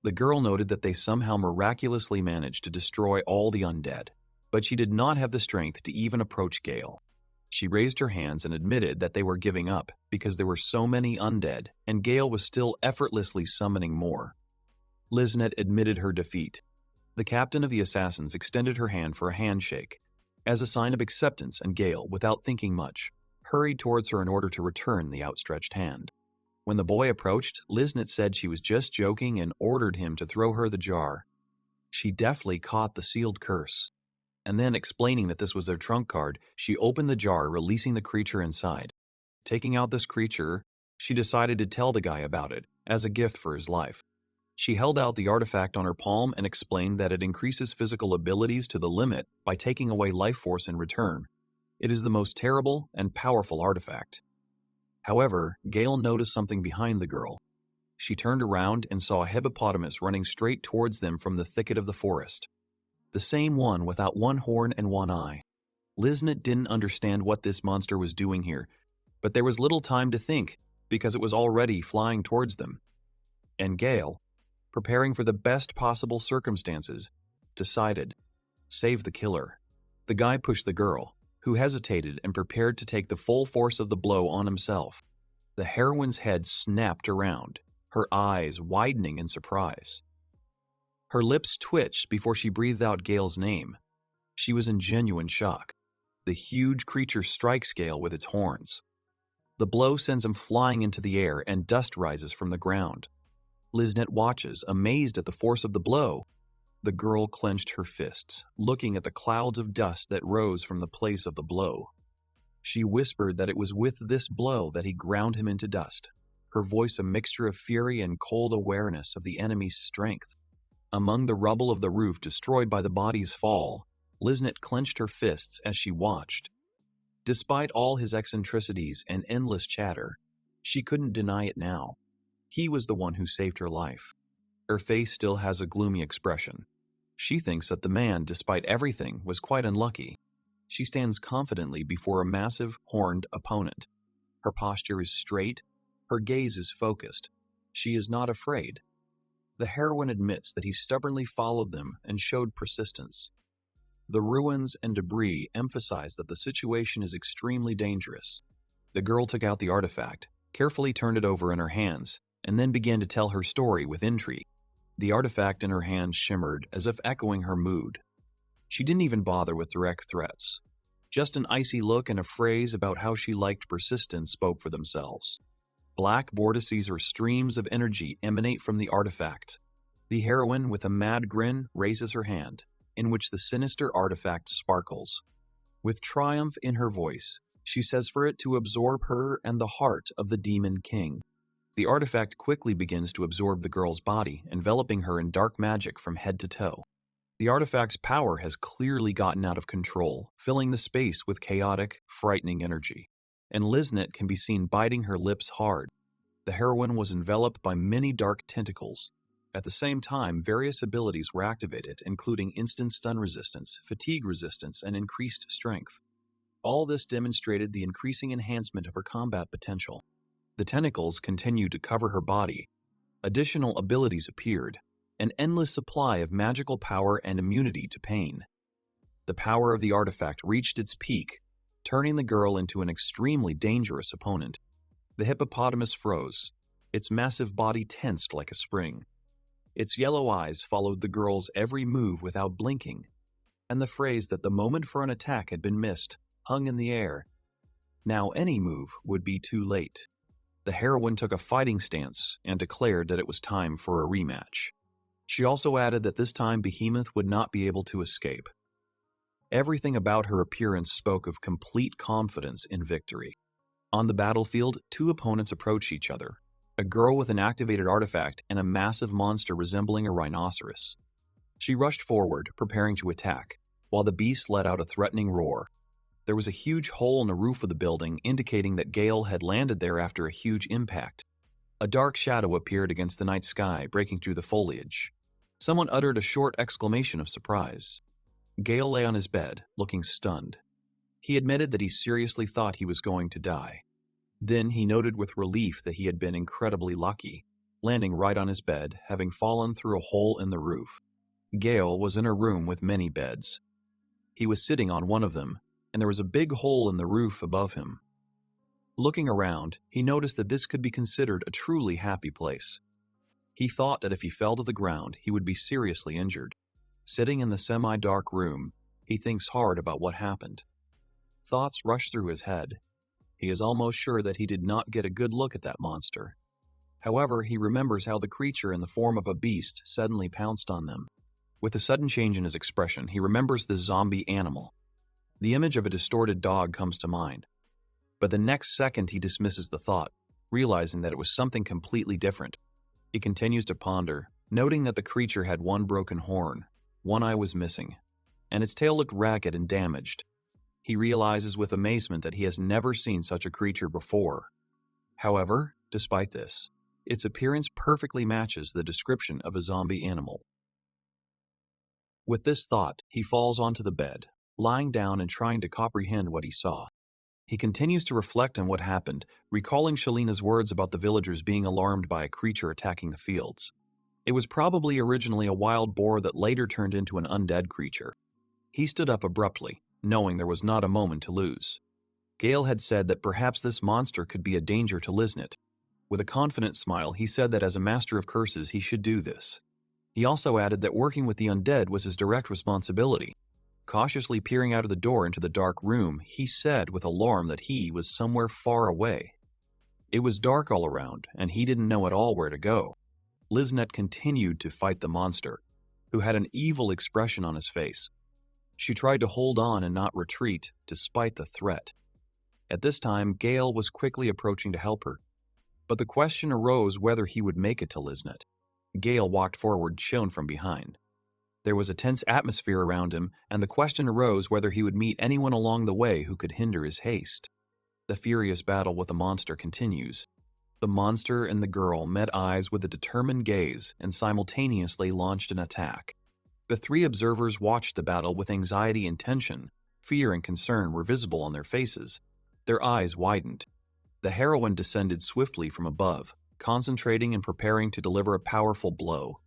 the girl noted that they somehow miraculously managed to destroy all the undead, but she did not have the strength to even approach Gale. She raised her hands and admitted that they were giving up because there were so many undead, and Gale was still effortlessly summoning more. Liznet admitted her defeat. The captain of the assassins extended her hand for a handshake, as a sign of acceptance, and Gale, without thinking much, hurried towards her in order to return the outstretched hand. When the boy approached, Liznet said she was just joking and ordered him to throw her the jar. She deftly caught the sealed curse, and then, explaining that this was their trump card, she opened the jar, releasing the creature inside. Taking out this creature, she decided to tell the guy about it, as a gift for his life. She held out the artifact on her palm and explained that it increases physical abilities to the limit by taking away life force in return. It is the most terrible and powerful artifact. However, Gale noticed something behind the girl. She turned around and saw a hippopotamus running straight towards them from the thicket of the forest. The same one without one horn and one eye. Liznet didn't understand what this monster was doing here, but there was little time to think because it was already flying towards them. And Gale, preparing for the best possible circumstances, decided, save the killer. The guy pushed the girl, who hesitated and prepared to take the full force of the blow on himself. The heroine's head snapped around, her eyes widening in surprise. Her lips twitched before she breathed out Gale's name. She was in genuine shock. The huge creature strikes Gale with its horns. The blow sends him flying into the air and dust rises from the ground. Liznet watches, amazed at the force of the blow. The girl clenched her fists, looking at the clouds of dust that rose from the place of the blow. She whispered that it was with this blow that he ground him into dust, her voice a mixture of fury and cold awareness of the enemy's strength. Among the rubble of the roof destroyed by the body's fall, Liznet clenched her fists as she watched. Despite all his eccentricities and endless chatter, she couldn't deny it now. He was the one who saved her life. Her face still has a gloomy expression. She thinks that the man, despite everything, was quite unlucky. She stands confidently before a massive, horned opponent. Her posture is straight, her gaze is focused. She is not afraid. The heroine admits that he stubbornly followed them and showed persistence. The ruins and debris emphasize that the situation is extremely dangerous. The girl took out the artifact, carefully turned it over in her hands, and then began to tell her story with intrigue. The artifact in her hand shimmered as if echoing her mood. She didn't even bother with direct threats. Just an icy look and a phrase about how she liked persistence spoke for themselves. Black vortices or streams of energy emanate from the artifact. The heroine, with a mad grin, raises her hand. in which the sinister artifact sparkles. With triumph in her voice, she says for it to absorb her and the heart of the Demon King. The artifact quickly begins to absorb the girl's body, enveloping her in dark magic from head to toe. The artifact's power has clearly gotten out of control, filling the space with chaotic, frightening energy. And Liznet can be seen biting her lips hard. The heroine was enveloped by many dark tentacles. At the same time, various abilities were activated, including instant stun resistance, fatigue resistance, and increased strength. All this demonstrated the increasing enhancement of her combat potential. The tentacles continued to cover her body. Additional abilities appeared, an endless supply of magical power and immunity to pain. The power of the artifact reached its peak, turning the girl into an extremely dangerous opponent. The hippopotamus froze, its massive body tensed like a spring. Its yellow eyes followed the girl's every move without blinking, and the phrase that the moment for an attack had been missed hung in the air. Now any move would be too late. The heroine took a fighting stance and declared that it was time for a rematch. She also added that this time Behemoth would not be able to escape. Everything about her appearance spoke of complete confidence in victory. On the battlefield, two opponents approached each other, a girl with an activated artifact and a massive monster resembling a rhinoceros. She rushed forward, preparing to attack, while the beast let out a threatening roar. There was a huge hole in the roof of the building, indicating that Gale had landed there after a huge impact. A dark shadow appeared against the night sky, breaking through the foliage. Someone uttered a short exclamation of surprise. Gale lay on his bed, looking stunned. He admitted that he seriously thought he was going to die. Then he noted with relief that he had been incredibly lucky, landing right on his bed, having fallen through a hole in the roof. Gale was in a room with many beds. He was sitting on one of them, and there was a big hole in the roof above him. Looking around, he noticed that this could be considered a truly happy place. He thought that if he fell to the ground, he would be seriously injured. Sitting in the semi-dark room, he thinks hard about what happened. Thoughts rush through his head. He is almost sure that he did not get a good look at that monster. However, he remembers how the creature in the form of a beast suddenly pounced on them. With a sudden change in his expression, he remembers the zombie animal. The image of a distorted dog comes to mind. But the next second he dismisses the thought, realizing that it was something completely different. He continues to ponder, noting that the creature had one broken horn, one eye was missing, and its tail looked ragged and damaged. He realizes with amazement that he has never seen such a creature before. However, despite this, its appearance perfectly matches the description of a zombie animal. With this thought, he falls onto the bed, lying down and trying to comprehend what he saw. He continues to reflect on what happened, recalling Shalina's words about the villagers being alarmed by a creature attacking the fields. It was probably originally a wild boar that later turned into an undead creature. He stood up abruptly, knowing there was not a moment to lose. Gale had said that perhaps this monster could be a danger to Liznet. With a confident smile, he said that as a master of curses, he should do this. He also added that working with the undead was his direct responsibility. Cautiously peering out of the door into the dark room, he said with alarm that he was somewhere far away. It was dark all around, and he didn't know at all where to go. Liznet continued to fight the monster, who had an evil expression on his face. She tried to hold on and not retreat, despite the threat. At this time, Gale was quickly approaching to help her. But the question arose whether he would make it to Liznet. Gale walked forward, shown from behind. There was a tense atmosphere around him, and the question arose whether he would meet anyone along the way who could hinder his haste. The furious battle with the monster continues. The monster and the girl met eyes with a determined gaze and simultaneously launched an attack. The three observers watched the battle with anxiety and tension. Fear and concern were visible on their faces. Their eyes widened. The heroine descended swiftly from above, concentrating and preparing to deliver a powerful blow.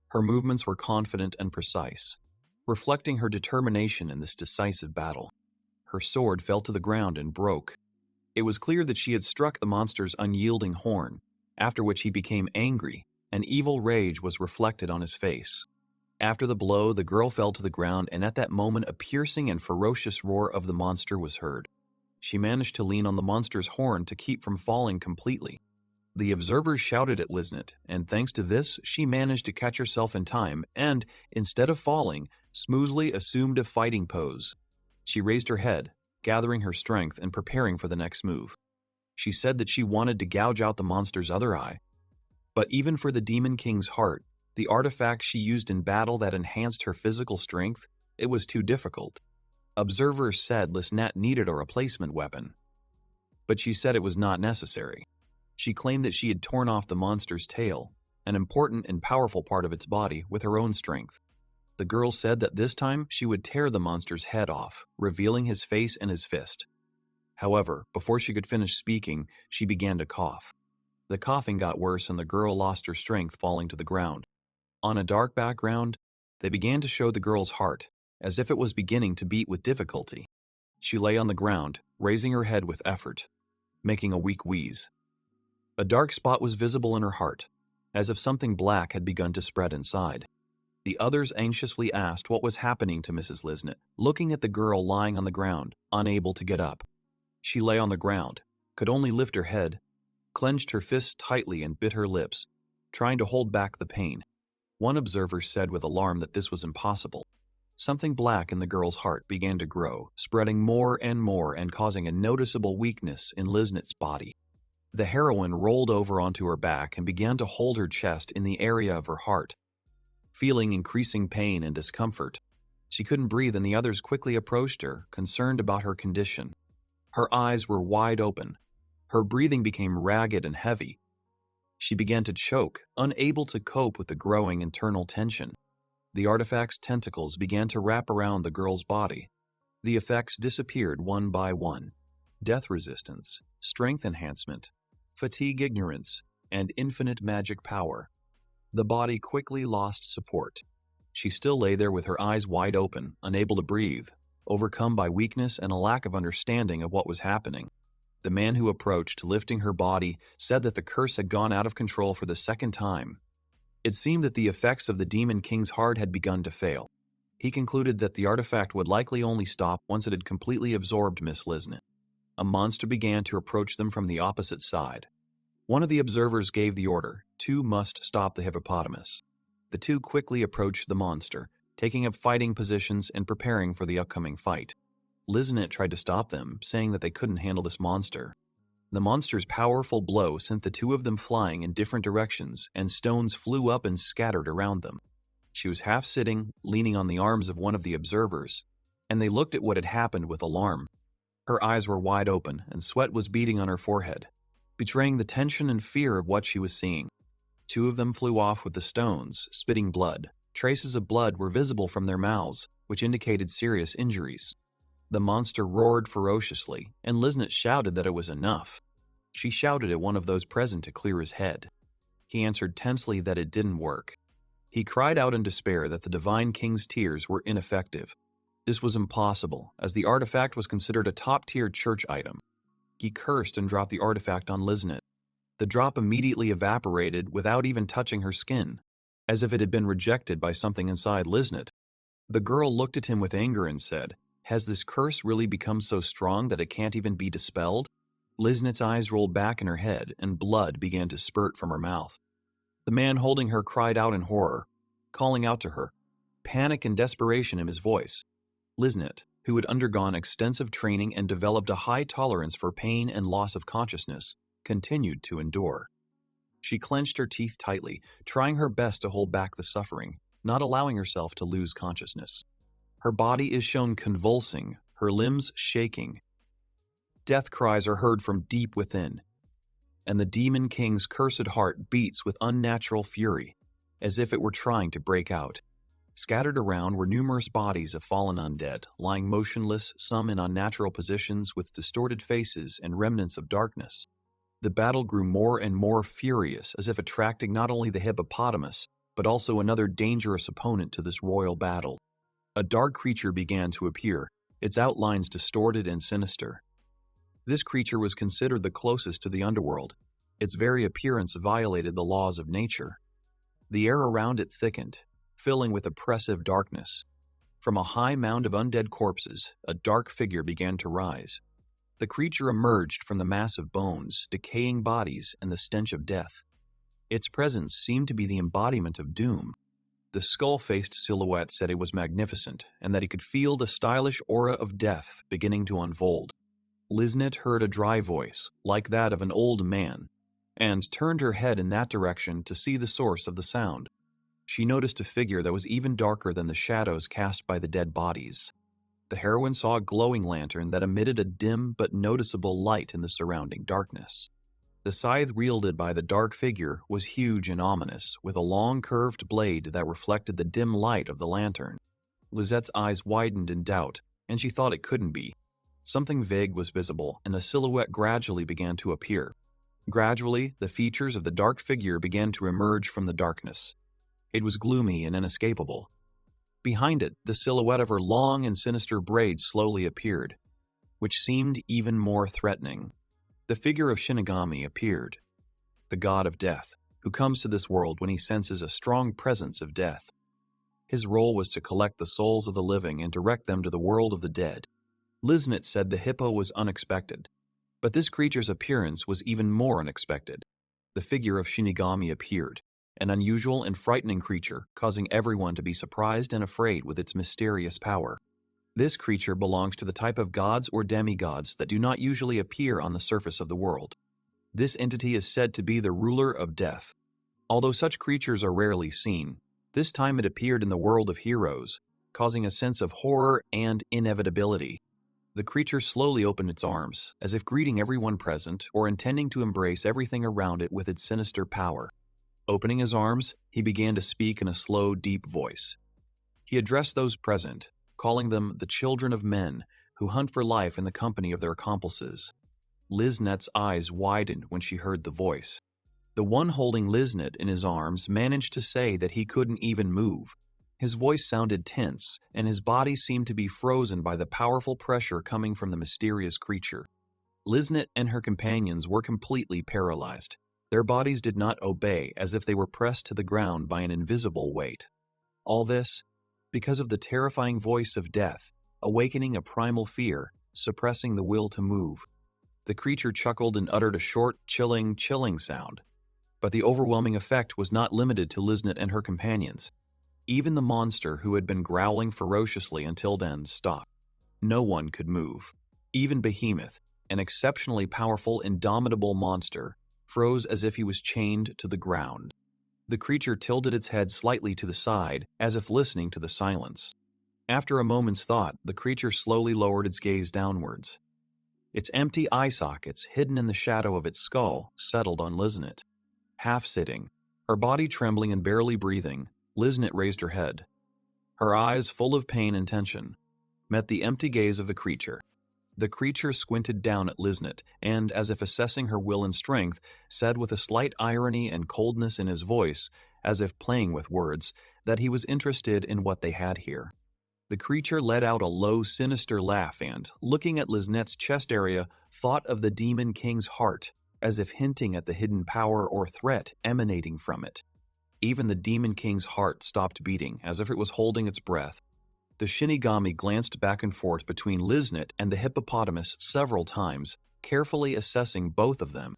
Her movements were confident and precise, reflecting her determination in this decisive battle. Her sword fell to the ground and broke. It was clear that she had struck the monster's unyielding horn, after which he became angry, and evil rage was reflected on his face. After the blow, the girl fell to the ground, and at that moment a piercing and ferocious roar of the monster was heard. She managed to lean on the monster's horn to keep from falling completely. The observers shouted at Liznet, and thanks to this, she managed to catch herself in time and, instead of falling, Smoothly assumed a fighting pose. She raised her head, gathering her strength and preparing for the next move. She said that she wanted to gouge out the monster's other eye. But even for the Demon King's heart, the artifact she used in battle that enhanced her physical strength, it was too difficult. Observers said Lisnet needed a replacement weapon, but she said it was not necessary. She claimed that she had torn off the monster's tail, an important and powerful part of its body, with her own strength. The girl said that this time she would tear the monster's head off, revealing his face and his fist. However, before she could finish speaking, she began to cough. The coughing got worse and the girl lost her strength, falling to the ground. On a dark background, they began to show the girl's heart, as if it was beginning to beat with difficulty. She lay on the ground, raising her head with effort, making a weak wheeze. A dark spot was visible in her heart, as if something black had begun to spread inside. The others anxiously asked what was happening to Mrs. Lisnet, looking at the girl lying on the ground, unable to get up. She lay on the ground, could only lift her head, clenched her fists tightly and bit her lips, trying to hold back the pain. One observer said with alarm that this was impossible. Something black in the girl's heart began to grow, spreading more and causing a noticeable weakness in Lisnet's body. The heroine rolled over onto her back and began to hold her chest in the area of her heart. Feeling increasing pain and discomfort, she couldn't breathe and the others quickly approached her, concerned about her condition. Her eyes were wide open. Her breathing became ragged and heavy. She began to choke, unable to cope with the growing internal tension. The artifact's tentacles began to wrap around the girl's body. The effects disappeared one by one. Death resistance, strength enhancement, fatigue ignorance, and infinite magic power. The body quickly lost support. She still lay there with her eyes wide open, unable to breathe, overcome by weakness and a lack of understanding of what was happening. The man who approached, lifting her body, said that the curse had gone out of control for the second time. It seemed that the effects of the Demon King's heart had begun to fail. He concluded that the artifact would likely only stop once it had completely absorbed Miss Lisnet. A monster began to approach them from the opposite side. One of the observers gave the order, "Two must stop the hippopotamus." The two quickly approached the monster, taking up fighting positions and preparing for the upcoming fight. Lisnet tried to stop them, saying that they couldn't handle this monster. The monster's powerful blow sent the two of them flying in different directions, and stones flew up and scattered around them. She was half sitting, leaning on the arms of one of the observers, and they looked at what had happened with alarm. Her eyes were wide open, and sweat was beading on her forehead, betraying the tension and fear of what she was seeing. Two of them flew off with the stones, spitting blood. Traces of blood were visible from their mouths, which indicated serious injuries. The monster roared ferociously, and Lisnet shouted that it was enough. She shouted at one of those present to clear his head. He answered tensely that it didn't work. He cried out in despair that the Divine King's tears were ineffective. This was impossible, as the artifact was considered a top-tier church item. He cursed and dropped the artifact on Lisnet. The drop immediately evaporated without even touching her skin, as if it had been rejected by something inside Lisnet. The girl looked at him with anger and said, "Has this curse really become so strong that it can't even be dispelled?" Lisnet's eyes rolled back in her head, and blood began to spurt from her mouth. The man holding her cried out in horror, calling out to her, panic and desperation in his voice. Lisnet, who had undergone extensive training and developed a high tolerance for pain and loss of consciousness, continued to endure. She clenched her teeth tightly, trying her best to hold back the suffering, not allowing herself to lose consciousness. Her body is shown convulsing, her limbs shaking. Death cries are heard from deep within, and the Demon King's cursed heart beats with unnatural fury, as if it were trying to break out. Scattered around were numerous bodies of fallen undead, lying motionless, some in unnatural positions with distorted faces and remnants of darkness. The battle grew more and more furious, as if attracting not only the hippopotamus, but also another dangerous opponent to this royal battle. A dark creature began to appear, its outlines distorted and sinister. This creature was considered the closest to the underworld. Its very appearance violated the laws of nature. The air around it thickened, filling with oppressive darkness. From a high mound of undead corpses, a dark figure began to rise. The creature emerged from the mass of bones, decaying bodies, and the stench of death. Its presence seemed to be the embodiment of doom. The skull-faced silhouette said it was magnificent and that he could feel the stylish aura of death beginning to unfold. Liznit heard a dry voice, like that of an old man, and turned her head in that direction to see the source of the sound. She noticed a figure that was even darker than the shadows cast by the dead bodies. The heroine saw a glowing lantern that emitted a dim but noticeable light in the surrounding darkness. The scythe wielded by the dark figure was huge and ominous, with a long curved blade that reflected the dim light of the lantern. Lizette's eyes widened in doubt, and she thought it couldn't be. Something vague was visible, and a silhouette gradually began to appear. Gradually, the features of the dark figure began to emerge from the darkness. It was gloomy and inescapable. Behind it, the silhouette of her long and sinister braid slowly appeared, which seemed even more threatening. The figure of Shinigami appeared, the god of death, who comes to this world when he senses a strong presence of death. His role was to collect the souls of the living and direct them to the world of the dead. Liznit said the hippo was unexpected, but this creature's appearance was even more unexpected. The figure of Shinigami appeared, an unusual and frightening creature, causing everyone to be surprised and afraid with its mysterious power. This creature belongs to the type of gods or demigods that do not usually appear on the surface of the world. This entity is said to be the ruler of death. Although such creatures are rarely seen, this time it appeared in the world of heroes, causing a sense of horror and inevitability. The creature slowly opened its arms, as if greeting everyone present or intending to embrace everything around it with its sinister power. Opening his arms, he began to speak in a slow, deep voice. He addressed those present, calling them the children of men who hunt for life in the company of their accomplices. Liznet's eyes widened when she heard the voice. The one holding Liznit in his arms managed to say that he couldn't even move. His voice sounded tense, and his body seemed to be frozen by the powerful pressure coming from the mysterious creature. Liznit and her companions were completely paralyzed. Their bodies did not obey, as if they were pressed to the ground by an invisible weight. All this because of the terrifying voice of death, awakening a primal fear, suppressing the will to move. The creature chuckled and uttered a short, chilling sound. But the overwhelming effect was not limited to Liznit and her companions. Even the monster who had been growling ferociously until then stopped. No one could move. Even Behemoth, an exceptionally powerful, indomitable monster, froze as if he was chained to the ground. The creature tilted its head slightly to the side, as if listening to the silence. After a moment's thought, the creature slowly lowered its gaze downwards. Its empty eye sockets, hidden in the shadow of its skull, settled on Liznit. Half-sitting, her body trembling and barely breathing, Liznit raised her head. Her eyes, full of pain and tension, met the empty gaze of the creature. The creature squinted down at Liznit and, as if assessing her will and strength, said with a slight irony and coldness in his voice, as if playing with words, that he was interested in what they had here. The creature let out a low, sinister laugh and, looking at Liznet's chest area, thought of the Demon King's heart, as if hinting at the hidden power or threat emanating from it. Even the Demon King's heart stopped beating, as if it was holding its breath. The Shinigami glanced back and forth between Liznit and the hippopotamus several times, carefully assessing both of them.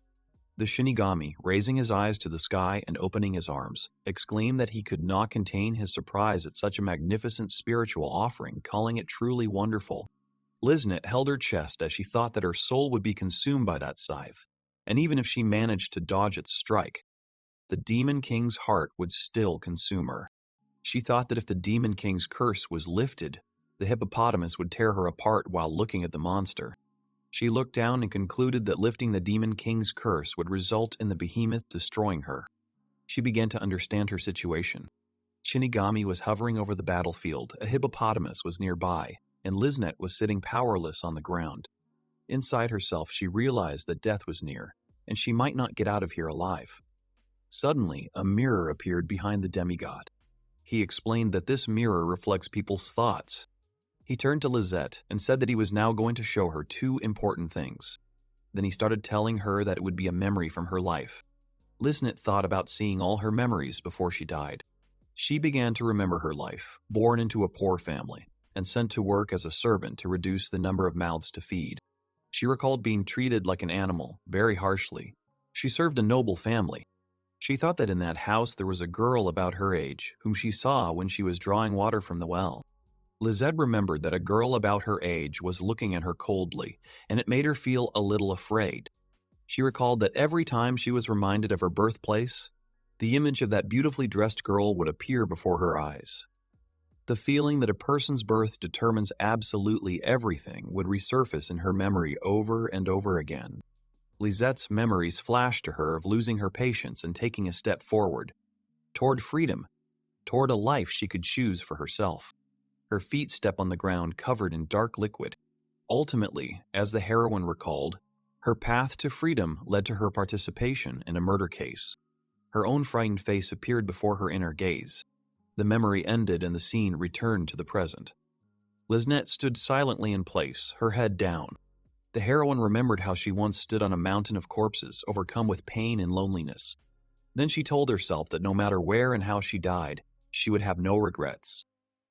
The Shinigami, raising his eyes to the sky and opening his arms, exclaimed that he could not contain his surprise at such a magnificent spiritual offering, calling it truly wonderful. Liznit held her chest as she thought that her soul would be consumed by that scythe, and even if she managed to dodge its strike, the Demon King's heart would still consume her. She thought that if the Demon King's curse was lifted, the hippopotamus would tear her apart while looking at the monster. She looked down and concluded that lifting the Demon King's curse would result in the behemoth destroying her. She began to understand her situation. Shinigami was hovering over the battlefield, a hippopotamus was nearby, and Liznit was sitting powerless on the ground. Inside herself, she realized that death was near, and she might not get out of here alive. Suddenly, a mirror appeared behind the demigod. He explained that this mirror reflects people's thoughts. He turned to Lizette and said that he was now going to show her two important things. Then he started telling her that it would be a memory from her life. Liznit thought about seeing all her memories before she died. She began to remember her life, born into a poor family, and sent to work as a servant to reduce the number of mouths to feed. She recalled being treated like an animal, very harshly. She served a noble family. She thought that in that house there was a girl about her age whom she saw when she was drawing water from the well. Lizette remembered that a girl about her age was looking at her coldly, and it made her feel a little afraid. She recalled that every time she was reminded of her birthplace, the image of that beautifully dressed girl would appear before her eyes. The feeling that a person's birth determines absolutely everything would resurface in her memory over and over again. Lizette's memories flashed to her of losing her patience and taking a step forward, toward freedom, toward a life she could choose for herself. Her feet step on the ground covered in dark liquid. Ultimately, as the heroine recalled, her path to freedom led to her participation in a murder case. Her own frightened face appeared before her inner gaze. The memory ended and the scene returned to the present. Liznette stood silently in place, her head down. The heroine remembered how she once stood on a mountain of corpses, overcome with pain and loneliness. Then she told herself that no matter where and how she died, she would have no regrets.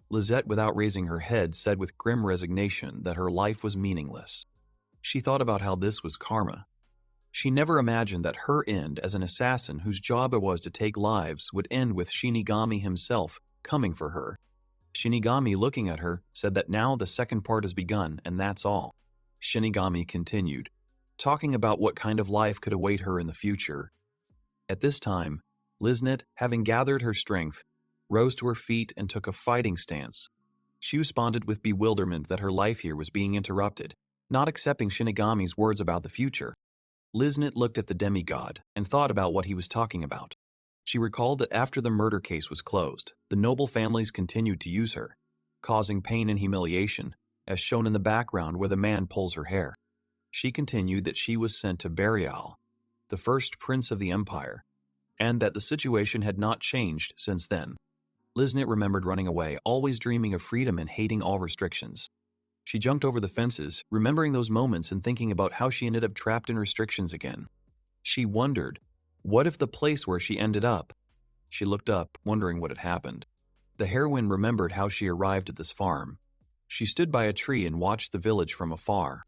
Lizette, without raising her head, said with grim resignation that her life was meaningless. She thought about how this was karma. She never imagined that her end as an assassin whose job it was to take lives would end with Shinigami himself coming for her. Shinigami, looking at her, said that now the second part has begun, and that's all. Shinigami continued, talking about what kind of life could await her in the future. At this time, Liznette, having gathered her strength, rose to her feet and took a fighting stance. She responded with bewilderment that her life here was being interrupted, not accepting Shinigami's words about the future. Liznette looked at the demigod and thought about what he was talking about. She recalled that after the murder case was closed, the noble families continued to use her, causing pain and humiliation, as shown in the background where the man pulls her hair. She continued that she was sent to Geyal, the first prince of the empire, and that the situation had not changed since then. Liznette remembered running away, always dreaming of freedom and hating all restrictions. She jumped over the fences, remembering those moments and thinking about how she ended up trapped in restrictions again. She wondered, what if the place where she ended up? She looked up, wondering what had happened. The heroine remembered how she arrived at this farm. She stood by a tree and watched the village from afar.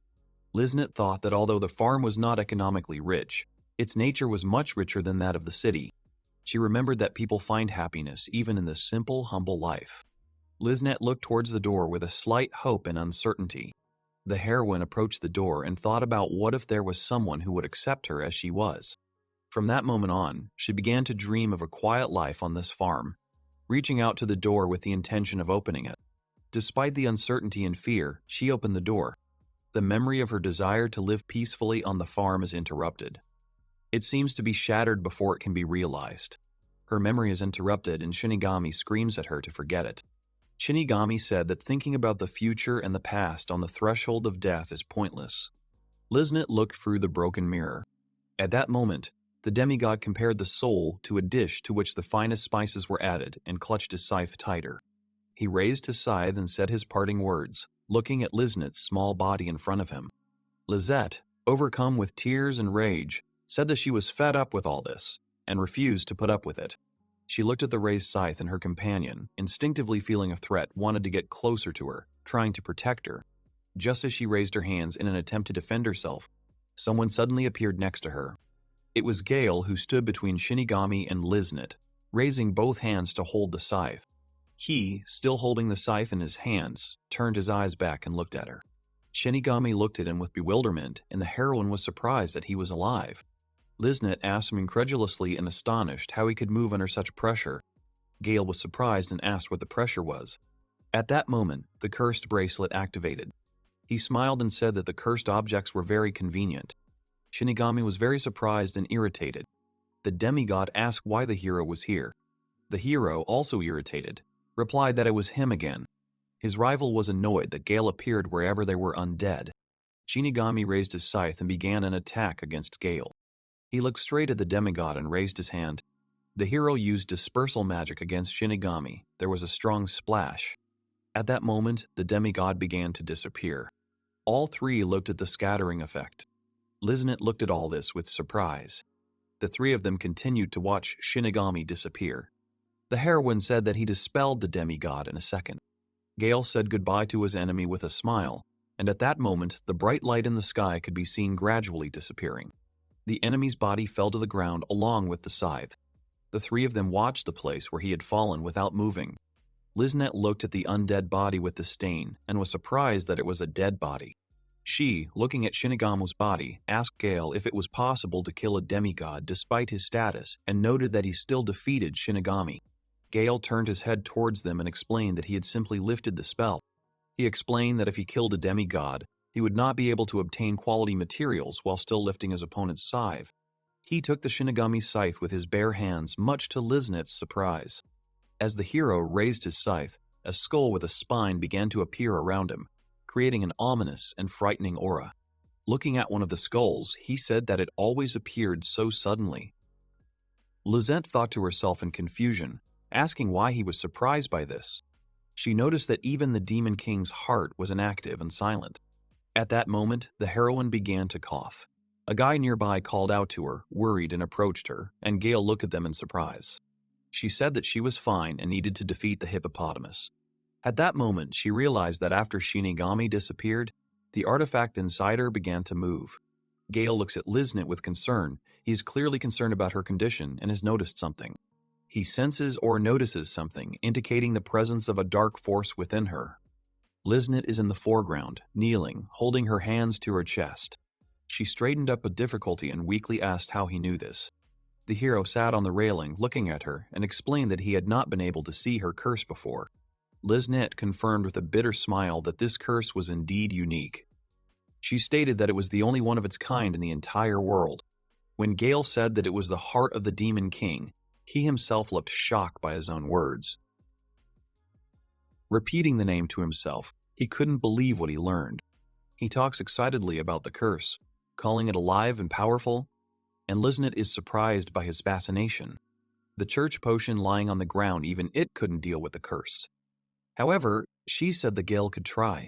Liznette thought that although the farm was not economically rich, its nature was much richer than that of the city. She remembered that people find happiness even in the simple, humble life. Liznette looked towards the door with a slight hope and uncertainty. The heroine approached the door and thought about what if there was someone who would accept her as she was. From that moment on, she began to dream of a quiet life on this farm, reaching out to the door with the intention of opening it. Despite the uncertainty and fear, she opened the door. The memory of her desire to live peacefully on the farm is interrupted. It seems to be shattered before it can be realized. Her memory is interrupted and Shinigami screams at her to forget it. Shinigami said that thinking about the future and the past on the threshold of death is pointless. Liznette looked through the broken mirror. At that moment, the demigod compared the soul to a dish to which the finest spices were added and clutched his scythe tighter. He raised his scythe and said his parting words, looking at Liznette's small body in front of him. Lizette, overcome with tears and rage, said that she was fed up with all this and refused to put up with it. She looked at the raised scythe and her companion, instinctively feeling a threat, wanted to get closer to her, trying to protect her. Just as she raised her hands in an attempt to defend herself, someone suddenly appeared next to her. It was Gale, who stood between Shinigami and Liznette, raising both hands to hold the scythe. He, still holding the scythe in his hands, turned his eyes back and looked at her. Shinigami looked at him with bewilderment, and the heroine was surprised that he was alive. Liznette asked him incredulously and astonished how he could move under such pressure. Gale was surprised and asked what the pressure was. At that moment, the cursed bracelet activated. He smiled and said that the cursed objects were very convenient. Shinigami was very surprised and irritated. The demigod asked why the hero was here. The hero, also irritated, replied that it was him again. His rival was annoyed that Gale appeared wherever there were undead. Shinigami raised his scythe and began an attack against Gale. He looked straight at the demigod and raised his hand. The hero used dispersal magic against Shinigami. There was a strong splash. At that moment, the demigod began to disappear. All three looked at the scattering effect. Liznette looked at all this with surprise. The three of them continued to watch Shinigami disappear. The heroine said that he dispelled the demigod in a second. Gale said goodbye to his enemy with a smile, and at that moment, the bright light in the sky could be seen gradually disappearing. The enemy's body fell to the ground along with the scythe. The three of them watched the place where he had fallen without moving. Liznet looked at the undead body with disdain and was surprised that it was a dead body. She, looking at Shinigamu's body, asked Gale if it was possible to kill a demigod despite his status and noted that he still defeated Shinigami. Gale turned his head towards them and explained that he had simply lifted the spell. He explained that if he killed a demigod, he would not be able to obtain quality materials while still lifting his opponent's scythe. He took the Shinigami scythe with his bare hands, much to Liznet's surprise. As the hero raised his scythe, a skull with a spine began to appear around him, creating an ominous and frightening aura. Looking at one of the skulls, he said that it always appeared so suddenly. Lizette thought to herself in confusion, asking why he was surprised by this. She noticed that even the Demon King's heart was inactive and silent. At that moment, the heroine began to cough. A guy nearby called out to her, worried, and approached her, and Gale looked at them in surprise. She said that she was fine and needed to defeat the hippopotamus. At that moment, she realized that after Shinigami disappeared, the artifact inside her began to move. Gale looks at Liznet with concern. He is clearly concerned about her condition and has noticed something. He senses or notices something, indicating the presence of a dark force within her. Liznet is in the foreground, kneeling, holding her hands to her chest. She straightened up with difficulty and weakly asked how he knew this. The hero sat on the railing, looking at her, and explained that he had not been able to see her curse before. Liznet confirmed with a bitter smile that this curse was indeed unique. She stated that it was the only one of its kind in the entire world. When Gale said that it was the heart of the Demon King, he himself looked shocked by his own words. Repeating the name to himself, he couldn't believe what he learned. He talks excitedly about the curse, calling it alive and powerful, and Liznet is surprised by his fascination. The church potion lying on the ground, even it couldn't deal with the curse. However, she said the Gale could try.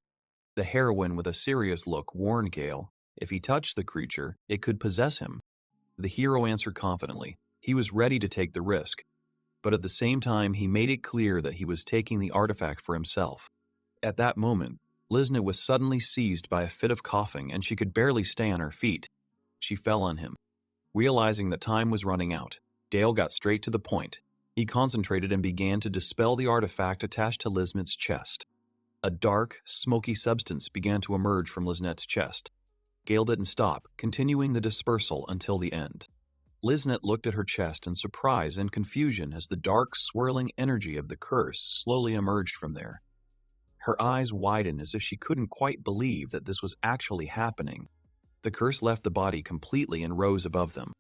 The heroine, with a serious look, warned Gale, if he touched the creature, it could possess him. The hero answered confidently. He was ready to take the risk, but at the same time he made it clear that he was taking the artifact for himself. At that moment, Liznet was suddenly seized by a fit of coughing and she could barely stay on her feet. She fell on him. Realizing that time was running out, Gale got straight to the point. He concentrated and began to dispel the artifact attached to Liznet's chest. A dark, smoky substance began to emerge from Liznet's chest. Gale didn't stop, continuing the dispersal until the end. Liznet looked at her chest in surprise and confusion as the dark, swirling energy of the curse slowly emerged from there. Her eyes widened as if she couldn't quite believe that this was actually happening. The curse left the body completely and rose above them.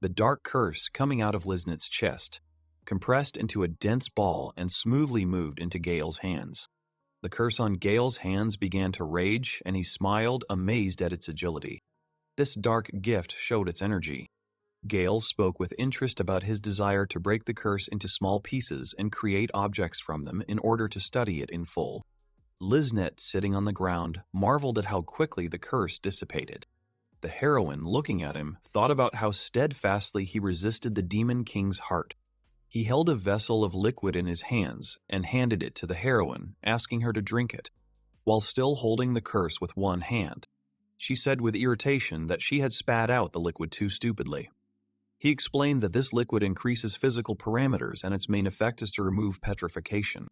The dark curse coming out of Liznet's chest, compressed into a dense ball and smoothly moved into Gale's hands. The curse on Gale's hands began to rage, and he smiled, amazed at its agility. This dark gift showed its energy. Gale spoke with interest about his desire to break the curse into small pieces and create objects from them in order to study it in full. Liznet, sitting on the ground, marveled at how quickly the curse dissipated. The heroine, looking at him, thought about how steadfastly he resisted the Demon King's heart. He held a vessel of liquid in his hands and handed it to the heroine, asking her to drink it, while still holding the curse with one hand. She said with irritation that she had spat out the liquid too stupidly. He explained that this liquid increases physical parameters and its main effect is to remove petrification.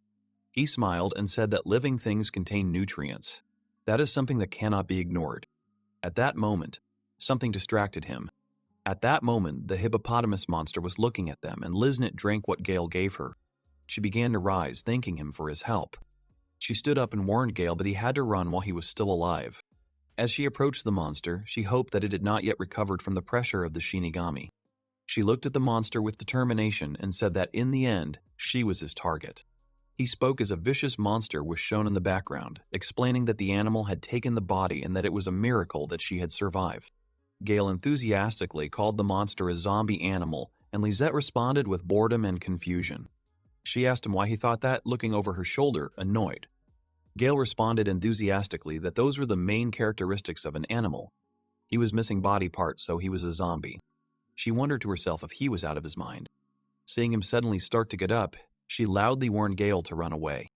He smiled and said that living things contain nutrients. That is something that cannot be ignored. At that moment, something distracted him. At that moment, the hippopotamus monster was looking at them, and Liznet drank what Gale gave her. She began to rise, thanking him for his help. She stood up and warned Gale, but he had to run while he was still alive. As she approached the monster, she hoped that it had not yet recovered from the pressure of the Shinigami. She looked at the monster with determination and said that in the end, she was his target. He spoke as a vicious monster was shown in the background, explaining that the animal had taken the body and that it was a miracle that she had survived. Gale enthusiastically called the monster a zombie animal, and Lizette responded with boredom and confusion. She asked him why he thought that, looking over her shoulder, annoyed. Gale responded enthusiastically that those were the main characteristics of an animal. He was missing body parts, so he was a zombie. She wondered to herself if he was out of his mind. Seeing him suddenly start to get up, she loudly warned Gale to run away.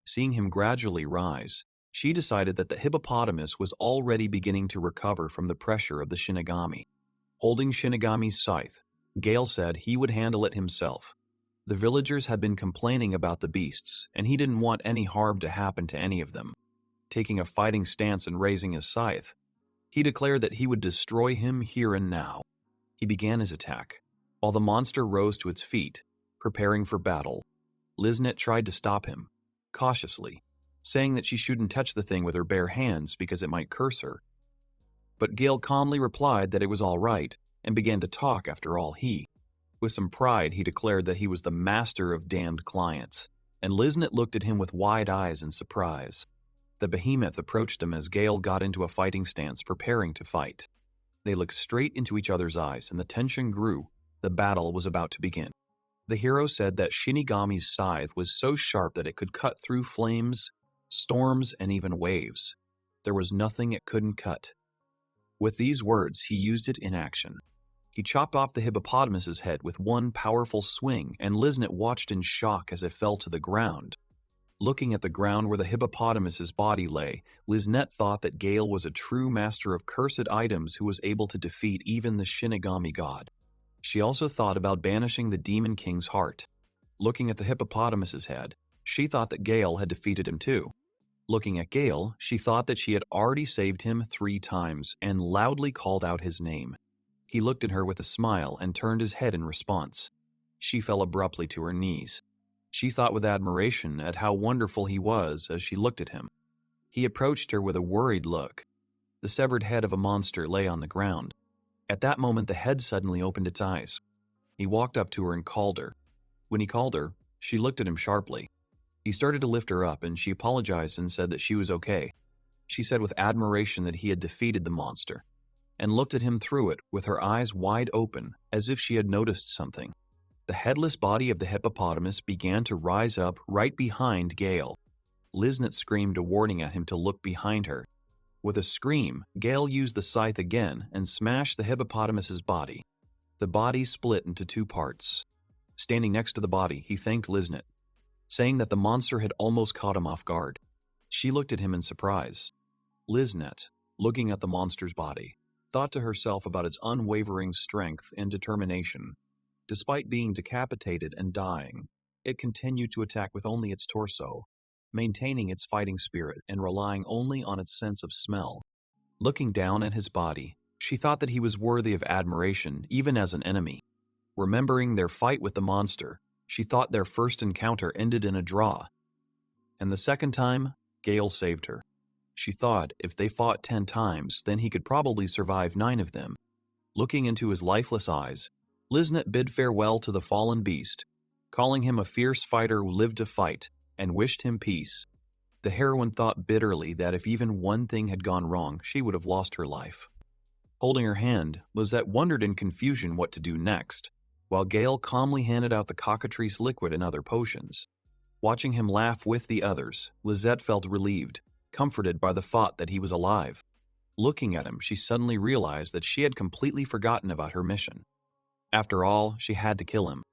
Seeing him gradually rise, she decided that the hippopotamus was already beginning to recover from the pressure of the Shinigami. Holding Shinigami's scythe, Gale said he would handle it himself. The villagers had been complaining about the beasts, and he didn't want any harm to happen to any of them. Taking a fighting stance and raising his scythe, he declared that he would destroy him here and now. He began his attack. While the monster rose to its feet, preparing for battle, Liznet tried to stop him, cautiously, saying that she shouldn't touch the thing with her bare hands because it might curse her. But Gale calmly replied that it was all right and began to talk. After all, with some pride, he declared that he was the master of damned clients, and Liznet looked at him with wide eyes in surprise. The behemoth approached him as Gale got into a fighting stance, preparing to fight. They looked straight into each other's eyes, and the tension grew. The battle was about to begin. The hero said that Shinigami's scythe was so sharp that it could cut through flames, storms, and even waves. There was nothing it couldn't cut. With these words, he used it in action. He chopped off the hippopotamus's head with one powerful swing, and Liznet watched in shock as it fell to the ground. Looking at the ground where the hippopotamus's body lay, Liznet thought that Gale was a true master of cursed items who was able to defeat even the Shinigami god. She also thought about banishing the Demon King's heart. Looking at the hippopotamus's head, she thought that Gale had defeated him too. Looking at Gale, she thought that she had already saved him 3 times and loudly called out his name. He looked at her with a smile and turned his head in response. She fell abruptly to her knees. She thought with admiration at how wonderful he was as she looked at him. He approached her with a worried look. The severed head of a monster lay on the ground. At that moment, the head suddenly opened its eyes. He walked up to her and called her. When he called her, she looked at him sharply. He started to lift her up, and she apologized and said that she was okay. She said with admiration that he had defeated the monster, and looked at him through it with her eyes wide open, as if she had noticed something. The headless body of the hippopotamus began to rise up right behind Gale. Liznet screamed a warning at him to look behind her. With a scream, Gale used the scythe again and smashed the hippopotamus's body. The body split into 2 parts. Standing next to the body, he thanked Liznet, saying that the monster had almost caught him off guard. She looked at him in surprise. Liznet, looking at the monster's body, thought to herself about its unwavering strength and determination. Despite being decapitated and dying, it continued to attack with only its torso, maintaining its fighting spirit and relying only on its sense of smell. Looking down at his body, she thought that he was worthy of admiration, even as an enemy. Remembering their fight with the monster, she thought their first encounter ended in a draw. And the second time, Gale saved her. She thought if they fought 10 times, then he could probably survive 9 of them. Looking into his lifeless eyes, Liznet bid farewell to the fallen beast, calling him a fierce fighter who lived to fight, and wished him peace. The heroine thought bitterly that if even one thing had gone wrong, she would have lost her life. Holding her hand, Lizette wondered in confusion what to do next, while Gale calmly handed out the cockatrice liquid and other potions. Watching him laugh with the others, Lizette felt relieved, comforted by the thought that he was alive. Looking at him, she suddenly realized that she had completely forgotten about her mission. After all, she had to kill him.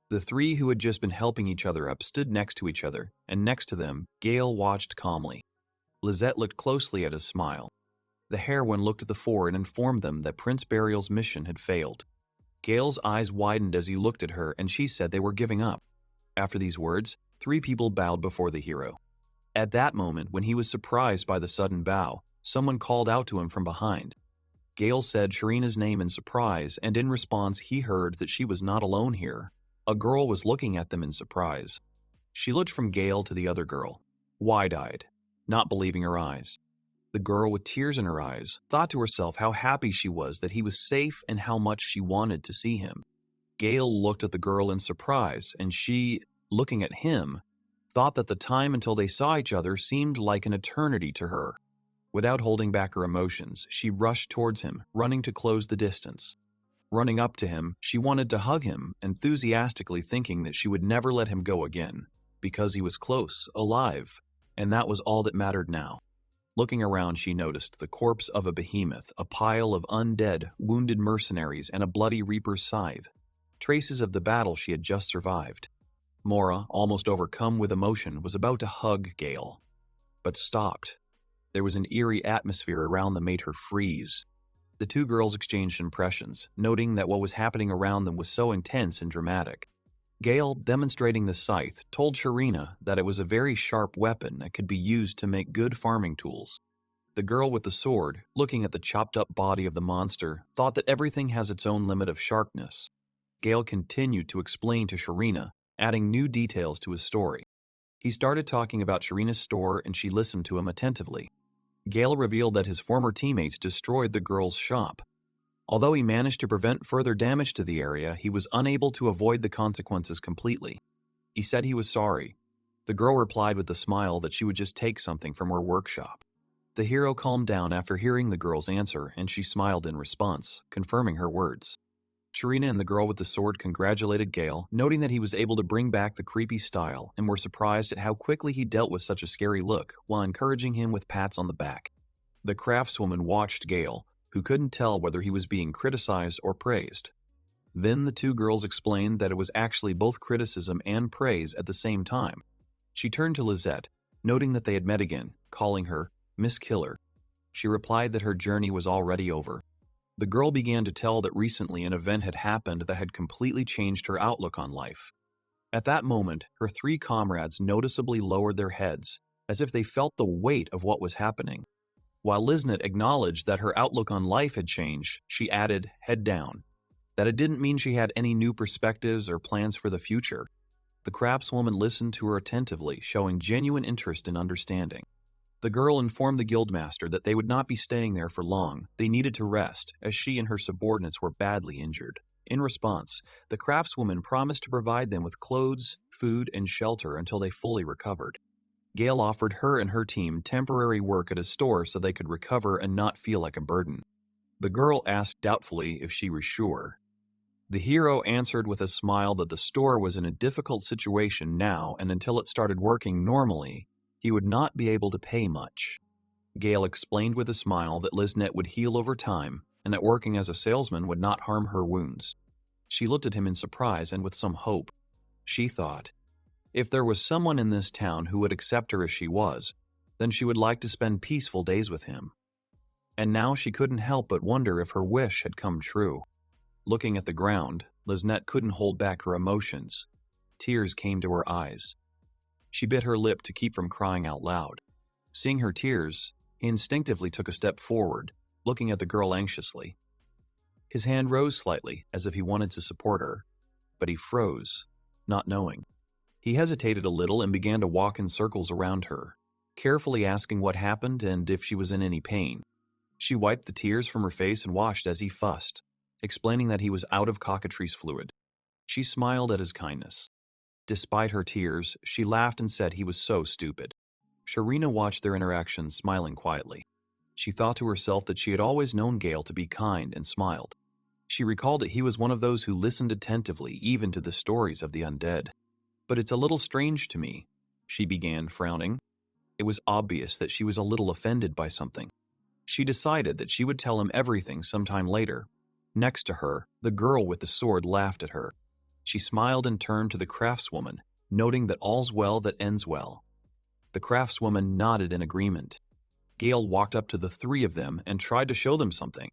The 3 who had just been helping each other up stood next to each other, and next to them, Gale watched calmly. Lizette looked closely at his smile. The heroine looked at the 4 and informed them that Prince Burial's mission had failed. Gale's eyes widened as he looked at her, and she said they were giving up. After these words, 3 people bowed before the hero. At that moment, when he was surprised by the sudden bow, someone called out to him from behind. Gale said Sharina's name in surprise, and in response he heard that she was not alone here. A girl was looking at them in surprise. She looked from Gale to the other girl, wide-eyed, not believing her eyes. The girl, with tears in her eyes, thought to herself how happy she was that he was safe and how much she wanted to see him. Gale looked at the girl in surprise, and she, looking at him, thought that the time until they saw each other seemed like an eternity to her. Without holding back her emotions, she rushed towards him, running to close the distance. Running up to him, she wanted to hug him, enthusiastically thinking that she would never let him go again, because he was close, alive, and that was all that mattered now. Looking around, she noticed the corpse of a behemoth, a pile of undead, wounded mercenaries, and a bloody reaper's scythe, traces of the battle she had just survived. Mora, almost overcome with emotion, was about to hug Gale, but stopped. There was an eerie atmosphere around that made her freeze. The two girls exchanged impressions, noting that what was happening around them was so intense and dramatic. Gale, demonstrating the scythe, told Sharina that it was a very sharp weapon that could be used to make good farming tools. The girl with the sword, looking at the chopped-up body of the monster, thought that everything has its own limit of sharpness. Gale continued to explain to Sharina, adding new details to his story. He started talking about Sharina's store and she listened to him attentively. Gale revealed that his former teammates destroyed the girl's shop. Although he managed to prevent further damage to the area, he was unable to avoid the consequences completely. He said he was sorry. The girl replied with a smile that she would just take something from her workshop. The hero calmed down after hearing the girl's answer, and she smiled in response, confirming her words. Sharina and the girl with the sword congratulated Gale, noting that he was able to bring back the creepy style, and were surprised at how quickly he dealt with such a scary look, while encouraging him with pats on the back. The craftswoman watched Gale, who couldn't tell whether he was being criticized or praised. Then the two girls explained that it was actually both criticism and praise at the same time. She turned to Lisette, noting that they had met again, calling her Miss Killer. She replied that her journey was already over. The girl began to tell that recently an event had happened that had completely changed her outlook on life. At that moment, her three comrades noticeably lowered their heads, as if they felt the weight of what was happening. While Lisnet acknowledged that her outlook on life had changed, she added, head down, that it didn't mean she had any new perspectives or plans for the future. The craftswoman listened to her attentively, showing genuine interest in understanding. The girl informed the guildmaster that they would not be staying there for long. They needed to rest, as she and her subordinates were badly injured. In response, the craftswoman promised to provide them with clothes, food, and shelter until they fully recovered. Gale offered her and her team temporary work at a store so they could recover and not feel like a burden. The girl asked doubtfully if she was sure. The hero answered with a smile that the store was in a difficult situation now, and until it started working normally, he would not be able to pay much. Gale explained with a smile that Lisnet would heal over time, and that working as a salesman would not harm her wounds. She looked at him in surprise and with some hope. She thought, if there was someone in this town who would accept her as she was, then she would like to spend peaceful days with him. And now she couldn't help but wonder if her wish had come true. Looking at the ground, Lisnet couldn't hold back her emotions. Tears came to her eyes. She bit her lip to keep from crying out loud. Seeing her tears, he instinctively took a step forward, looking at the girl anxiously. His hand rose slightly, as if he wanted to support her, but he froze, not knowing. He hesitated a little and began to walk in circles around her, carefully asking what happened and if she was in any pain. She wiped the tears from her face and watched as he fussed, explaining that he was out of cockatrice fluid. She smiled at his kindness. Despite her tears, she laughed and said he was so stupid. Sharina watched their interaction, smiling quietly. She thought to herself that she had always known Gale to be kind and smiled. She recalled that he was one of those who listened attentively even to the stories of the undead. But it's a little strange to me, she began, frowning. It was obvious that she was a little offended by something. She decided that she would tell him everything sometime later. Next to her, the girl with the sword laughed at her. She smiled and turned to the craftswoman, noting that all's well that ends well. The craftswoman nodded in agreement. Gale walked up to the three of them and tried to show them something.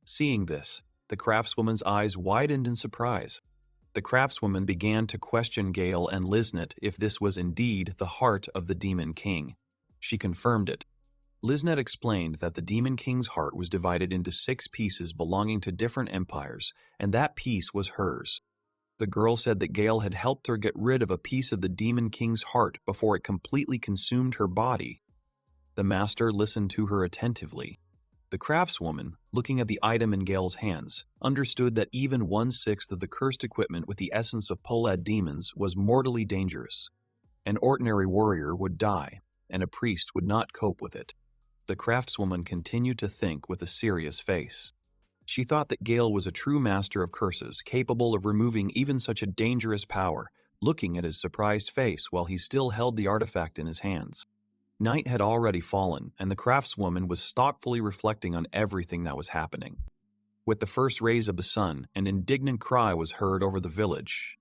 Seeing this, the craftswoman's eyes widened in surprise. The craftswoman began to question Gale and Lisnet if this was indeed the heart of the Demon King. She confirmed it. Lisnet explained that the Demon King's heart was divided into 6 pieces belonging to different empires, and that piece was hers. The girl said that Gale had helped her get rid of a piece of the Demon King's heart before it completely consumed her body. The master listened to her attentively. The craftswoman, looking at the item in Gale's hands, understood that even 1/6 of the cursed equipment with the essence of Polad demons was mortally dangerous. An ordinary warrior would die, and a priest would not cope with it. The craftswoman continued to think with a serious face. She thought that Gale was a true master of curses, capable of removing even such a dangerous power, looking at his surprised face while he still held the artifact in his hands. Night had already fallen, and the craftswoman was thoughtfully reflecting on everything that was happening. With the first rays of the sun, an indignant cry was heard over the village.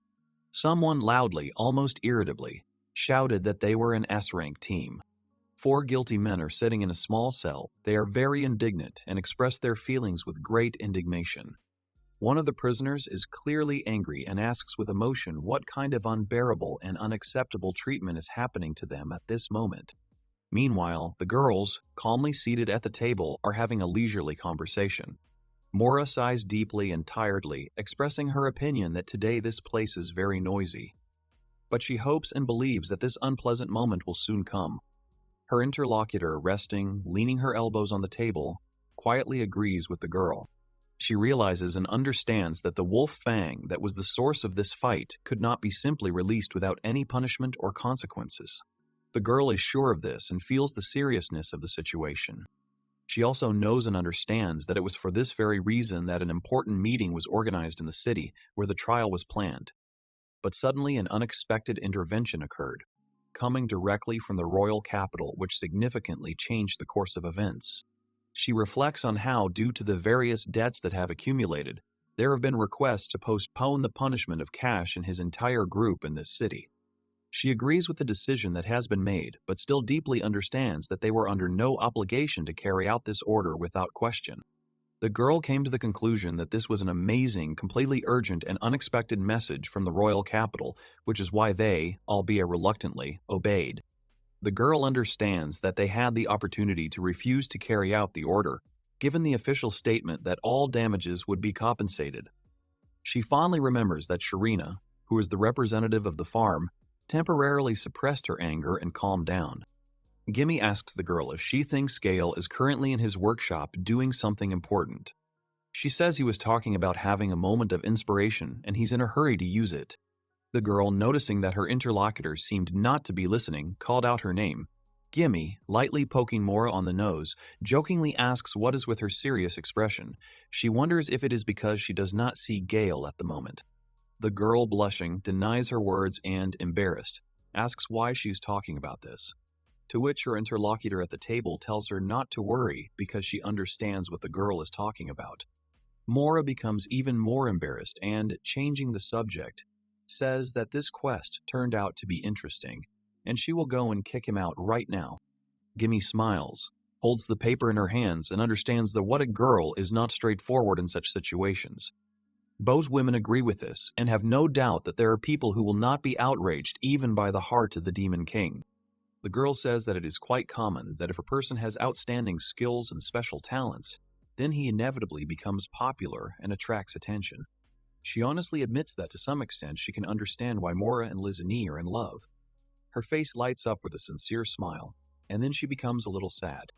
Someone loudly, almost irritably, shouted that they were an S-rank team. 4 guilty men are sitting in a small cell. They are very indignant and express their feelings with great indignation. One of the prisoners is clearly angry and asks with emotion what kind of unbearable and unacceptable treatment is happening to them at this moment. Meanwhile, the girls, calmly seated at the table, are having a leisurely conversation. Mora sighs deeply and tiredly, expressing her opinion that today this place is very noisy. But she hopes and believes that this unpleasant moment will soon come. Her interlocutor, resting, leaning her elbows on the table, quietly agrees with the girl. She realizes and understands that the wolf fang that was the source of this fight could not be simply released without any punishment or consequences. The girl is sure of this and feels the seriousness of the situation. She also knows and understands that it was for this very reason that an important meeting was organized in the city where the trial was planned. But suddenly an unexpected intervention occurred, coming directly from the royal capital, which significantly changed the course of events. She reflects on how, due to the various debts that have accumulated, there have been requests to postpone the punishment of Cash and his entire group in this city. She agrees with the decision that has been made, but still deeply understands that they were under no obligation to carry out this order without question. The girl came to the conclusion that this was an amazing, completely urgent, and unexpected message from the royal capital, which is why they, albeit reluctantly, obeyed. The girl understands that they had the opportunity to refuse to carry out the order, given the official statement that all damages would be compensated. She fondly remembers that Sharina, who is the representative of the farm, temporarily suppressed her anger and calmed down. Gimme asks the girl if she thinks Gale is currently in his workshop doing something important. She says he was talking about having a moment of inspiration and he's in a hurry to use it. The girl, noticing that her interlocutor seemed not to be listening, called out her name. Gimme, lightly poking Mora on the nose, jokingly asks what is with her serious expression. She wonders if it is because she does not see Gale at the moment. The girl, blushing, denies her words and, embarrassed, asks why she is talking about this. To which her interlocutor at the table tells her not to worry because she understands what the girl is talking about. Mora becomes even more embarrassed and, changing the subject, says that this quest turned out to be interesting, and she will go and kick him out right now. Gimme smiles, holds the paper in her hands, and understands that what a girl is not straightforward in such situations. Both women agree with this, and have no doubt that there are people who will not be outraged even by the heart of the Demon King. The girl says that it is quite common that if a person has outstanding skills and special talents, then he inevitably becomes popular and attracts attention. She honestly admits that to some extent she can understand why Mora and Lizanie are in love. Her face lights up with a sincere smile, and then she becomes a little sad.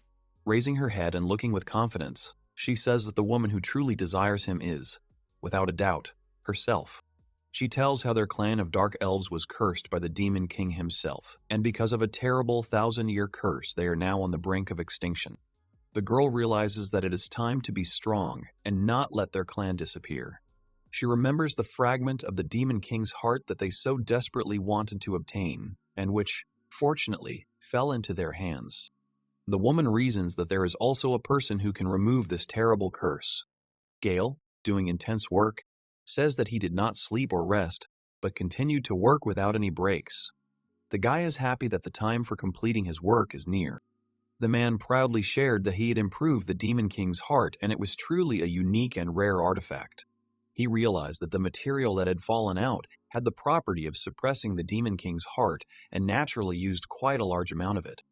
Raising her head and looking with confidence, she says that the woman who truly desires him is, without a doubt, herself. She tells how their clan of dark elves was cursed by the Demon King himself, and because of a terrible 1,000-year curse they are now on the brink of extinction. The girl realizes that it is time to be strong and not let their clan disappear. She remembers the fragment of the Demon King's heart that they so desperately wanted to obtain, and which, fortunately, fell into their hands. The woman reasons that there is also a person who can remove this terrible curse. Gale, doing intense work, says that he did not sleep or rest, but continued to work without any breaks. The guy is happy that the time for completing his work is near. The man proudly shared that he had improved the Demon King's heart, and it was truly a unique and rare artifact. He realized that the material that had fallen out had the property of suppressing the Demon King's heart and naturally used quite a large amount of it.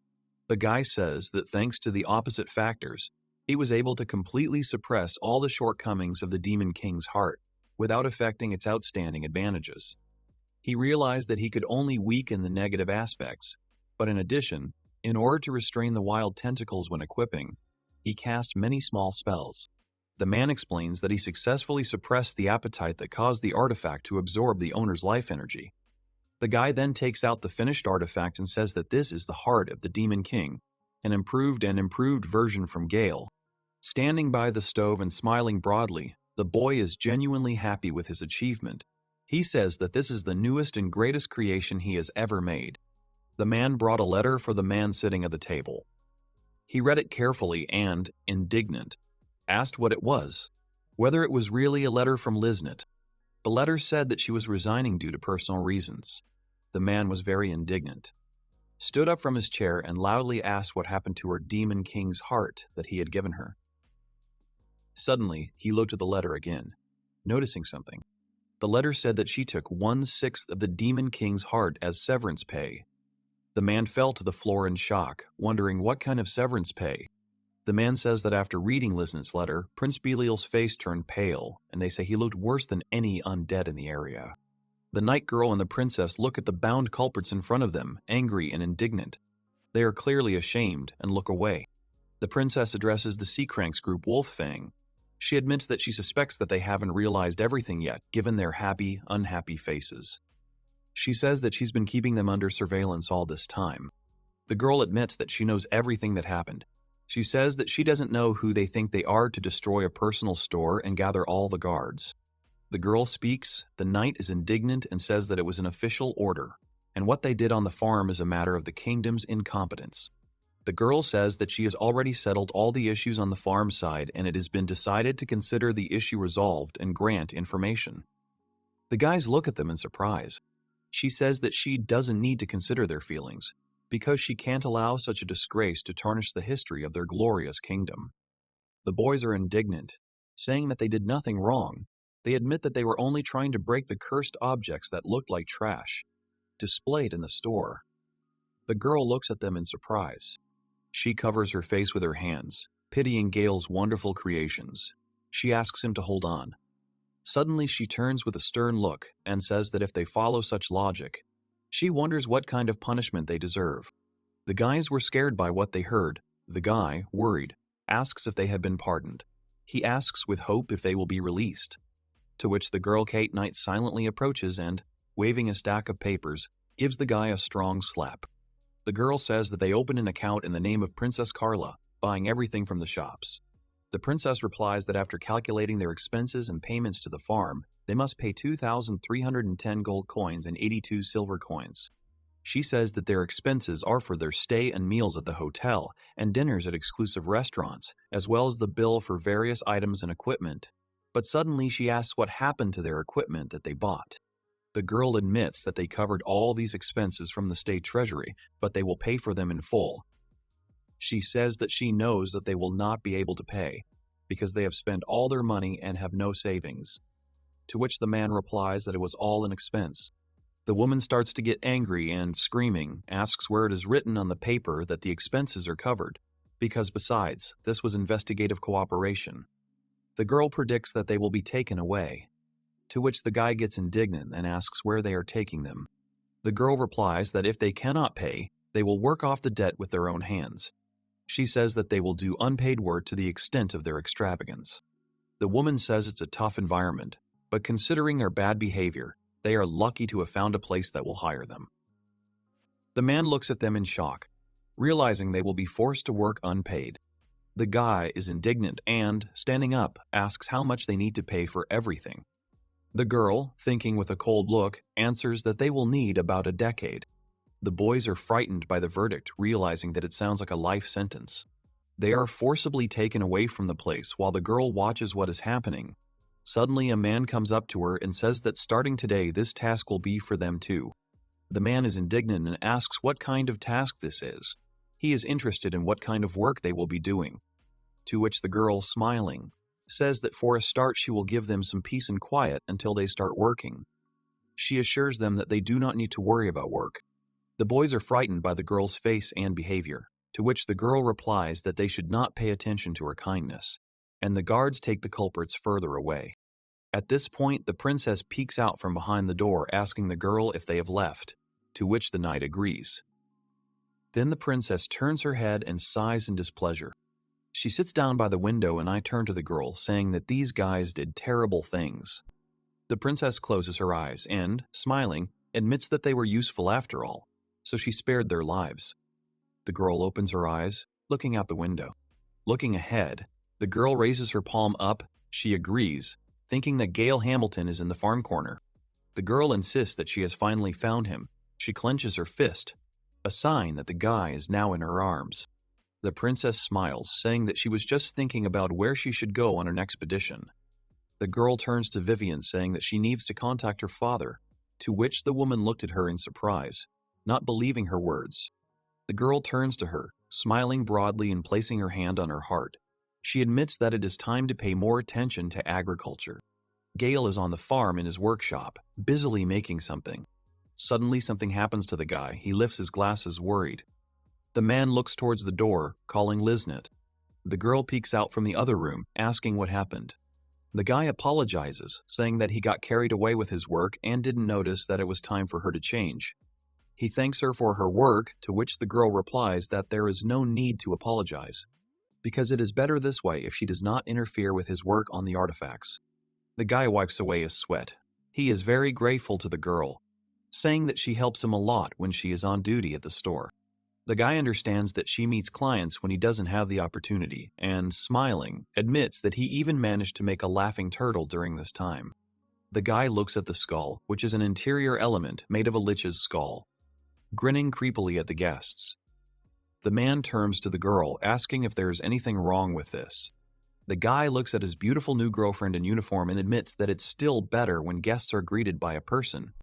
The guy says that thanks to the opposite factors, he was able to completely suppress all the shortcomings of the Demon King's heart without affecting its outstanding advantages. He realized that he could only weaken the negative aspects, but in addition, in order to restrain the wild tentacles when equipping, he cast many small spells. The man explains that he successfully suppressed the appetite that caused the artifact to absorb the owner's life energy. The guy then takes out the finished artifact and says that this is the heart of the Demon King, an improved version from Gale. Standing by the stove and smiling broadly, the boy is genuinely happy with his achievement. He says that this is the newest and greatest creation he has ever made. The man brought a letter for the man sitting at the table. He read it carefully and, indignant, asked what it was, whether it was really a letter from Liznit. The letter said that she was resigning due to personal reasons. The man was very indignant. stood up from his chair and loudly asked what happened to her demon king's heart that he had given her. Suddenly, he looked at the letter again, noticing something. The letter said that she took 1/6 of the demon king's heart as severance pay. The man fell to the floor in shock, wondering what kind of severance pay. The man says that after reading Liznet's letter, Prince Belial's face turned pale, and they say he looked worse than any undead in the area. The night girl and the princess look at the bound culprits in front of them, angry and indignant. They are clearly ashamed and look away. The princess addresses the Sea Cranks group Wolffang. She admits that she suspects that they haven't realized everything yet, given their happy, unhappy faces. She says that she's been keeping them under surveillance all this time. The girl admits that she knows everything that happened. She says that she doesn't know who they think they are to destroy a personal store and gather all the guards. The girl speaks, the knight is indignant and says that it was an official order, and what they did on the farm is a matter of the kingdom's incompetence. The girl says that she has already settled all the issues on the farm side and it has been decided to consider the issue resolved and grant information. The guys look at them in surprise. She says that she doesn't need to consider their feelings, because she can't allow such a disgrace to tarnish the history of their glorious kingdom. The boys are indignant, saying that they did nothing wrong. They admit that they were only trying to break the cursed objects that looked like trash, displayed in the store. The girl looks at them in surprise. She covers her face with her hands, pitying Gale's wonderful creations. She asks him to hold on. Suddenly she turns with a stern look and says that if they follow such logic, she wonders what kind of punishment they deserve. The guys were scared by what they heard. The guy, worried, asks if they have been pardoned. He asks with hope if they will be released. To which the girl Kate Knight silently approaches and, waving a stack of papers, gives the guy a strong slap. The girl says that they open an account in the name of Princess Carla, buying everything from the shops. The princess replies that after calculating their expenses and payments to the farm, they must pay 2,310 gold coins and 82 silver coins. She says that their expenses are for their stay and meals at the hotel and dinners at exclusive restaurants, as well as the bill for various items and equipment. But suddenly she asks what happened to their equipment that they bought. The girl admits that they covered all these expenses from the state treasury, but they will pay for them in full. She says that she knows that they will not be able to pay, because they have spent all their money and have no savings. To which the man replies that it was all an expense. The woman starts to get angry and, screaming, asks where it is written on the paper that the expenses are covered, because besides, this was investigative cooperation. The girl predicts that they will be taken away. To which the guy gets indignant and asks where they are taking them. The girl replies that if they cannot pay, they will work off the debt with their own hands. She says that they will do unpaid work to the extent of their extravagance. The woman says it's a tough environment, but considering their bad behavior, they are lucky to have found a place that will hire them. The man looks at them in shock, realizing they will be forced to work unpaid. The guy is indignant and, standing up, asks how much they need to pay for everything. The girl, thinking with a cold look, answers that they will need about a decade. The boys are frightened by the verdict, realizing that it sounds like a life sentence. They are forcibly taken away from the place while the girl watches what is happening. Suddenly, a man comes up to her and says that starting today, this task will be for them too. The man is indignant and asks what kind of task this is. He is interested in what kind of work they will be doing. To which the girl, smiling, says that for a start she will give them some peace and quiet until they start working. She assures them that they do not need to worry about work. The boys are frightened by the girl's face and behavior, to which the girl replies that they should not pay attention to her kindness, and the guards take the culprits further away. At this point, the princess peeks out from behind the door asking the girl if they have left, to which the knight agrees. Then the princess turns her head and sighs in displeasure. She sits down by the window and I turn to the girl, saying that these guys did terrible things. The princess closes her eyes and, smiling, admits that they were useful after all, so she spared their lives. The girl opens her eyes, looking out the window. Looking ahead, the girl raises her palm up, she agrees, thinking that Gale Hamilton is in the farm corner. The girl insists that she has finally found him. She clenches her fist, a sign that the guy is now in her arms. The princess smiles, saying that she was just thinking about where she should go on an expedition. The girl turns to Vivian, saying that she needs to contact her father, to which the woman looked at her in surprise, not believing her words. The girl turns to her, smiling broadly and placing her hand on her heart. She admits that it is time to pay more attention to agriculture. Gale is on the farm in his workshop, busily making something. Suddenly something happens to the guy. He lifts his glasses, worried. The man looks towards the door, calling Liznit. The girl peeks out from the other room, asking what happened. The guy apologizes, saying that he got carried away with his work and didn't notice that it was time for her to change. He thanks her for her work, to which the girl replies that there is no need to apologize, because it is better this way if she does not interfere with his work on the artifacts. The guy wipes away his sweat. He is very grateful to the girl, saying that she helps him a lot when she is on duty at the store. The guy understands that she meets clients when he doesn't have the opportunity, and, smiling, admits that he even managed to make a laughing turtle during this time. The guy looks at the skull, which is an interior element made of a lich's skull, grinning creepily at the guests. The man turns to the girl, asking if there is anything wrong with this. The guy looks at his beautiful new girlfriend in uniform and admits that it's still better when guests are greeted by a person.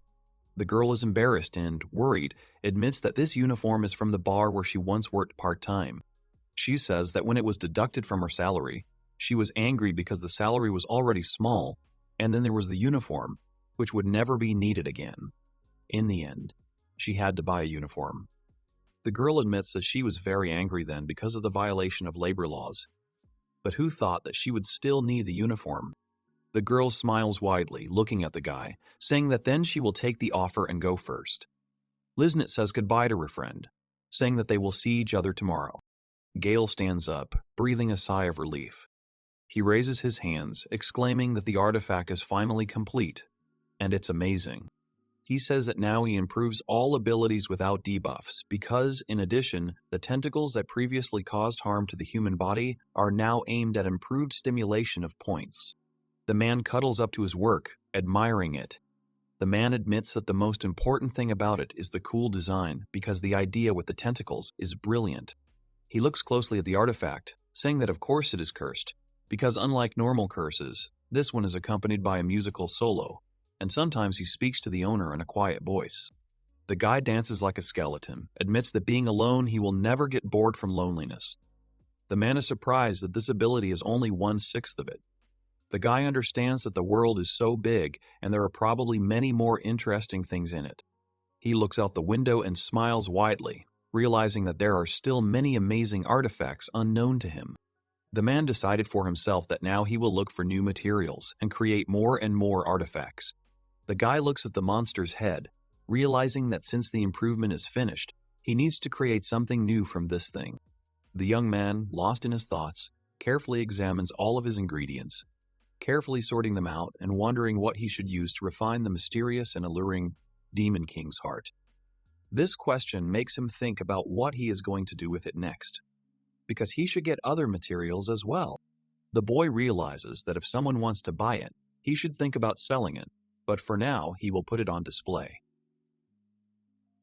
The girl is embarrassed and, worried, admits that this uniform is from the bar where she once worked part-time. She says that when it was deducted from her salary, she was angry because the salary was already small, and then there was the uniform, which would never be needed again. In the end, she had to buy a uniform. The girl admits that she was very angry then because of the violation of labor laws. But who thought that she would still need the uniform? The girl smiles widely, looking at the guy, saying that then she will take the offer and go first. Liznit says goodbye to her friend, saying that they will see each other tomorrow. Gale stands up, breathing a sigh of relief. He raises his hands, exclaiming that the artifact is finally complete, and it's amazing. He says that now he improves all abilities without debuffs because, in addition, the tentacles that previously caused harm to the human body are now aimed at improved stimulation of points. The man cuddles up to his work, admiring it. The man admits that the most important thing about it is the cool design because the idea with the tentacles is brilliant. He looks closely at the artifact, saying that of course it is cursed, because unlike normal curses, this one is accompanied by a musical solo, and sometimes he speaks to the owner in a quiet voice. The guy dances like a skeleton, admits that being alone he will never get bored from loneliness. The man is surprised that this ability is only 1/6 of it. The guy understands that the world is so big and there are probably many more interesting things in it. He looks out the window and smiles widely, realizing that there are still many amazing artifacts unknown to him. The man decided for himself that now he will look for new materials and create more and more artifacts. The guy looks at the monster's head, realizing that since the improvement is finished, he needs to create something new from this thing. The young man, lost in his thoughts, carefully examines all of his ingredients, carefully sorting them out and wondering what he should use to refine the mysterious and alluring Demon King's heart. This question makes him think about what he is going to do with it next, because he should get other materials as well. The boy realizes that if someone wants to buy it, he should think about selling it, but for now he will put it on display.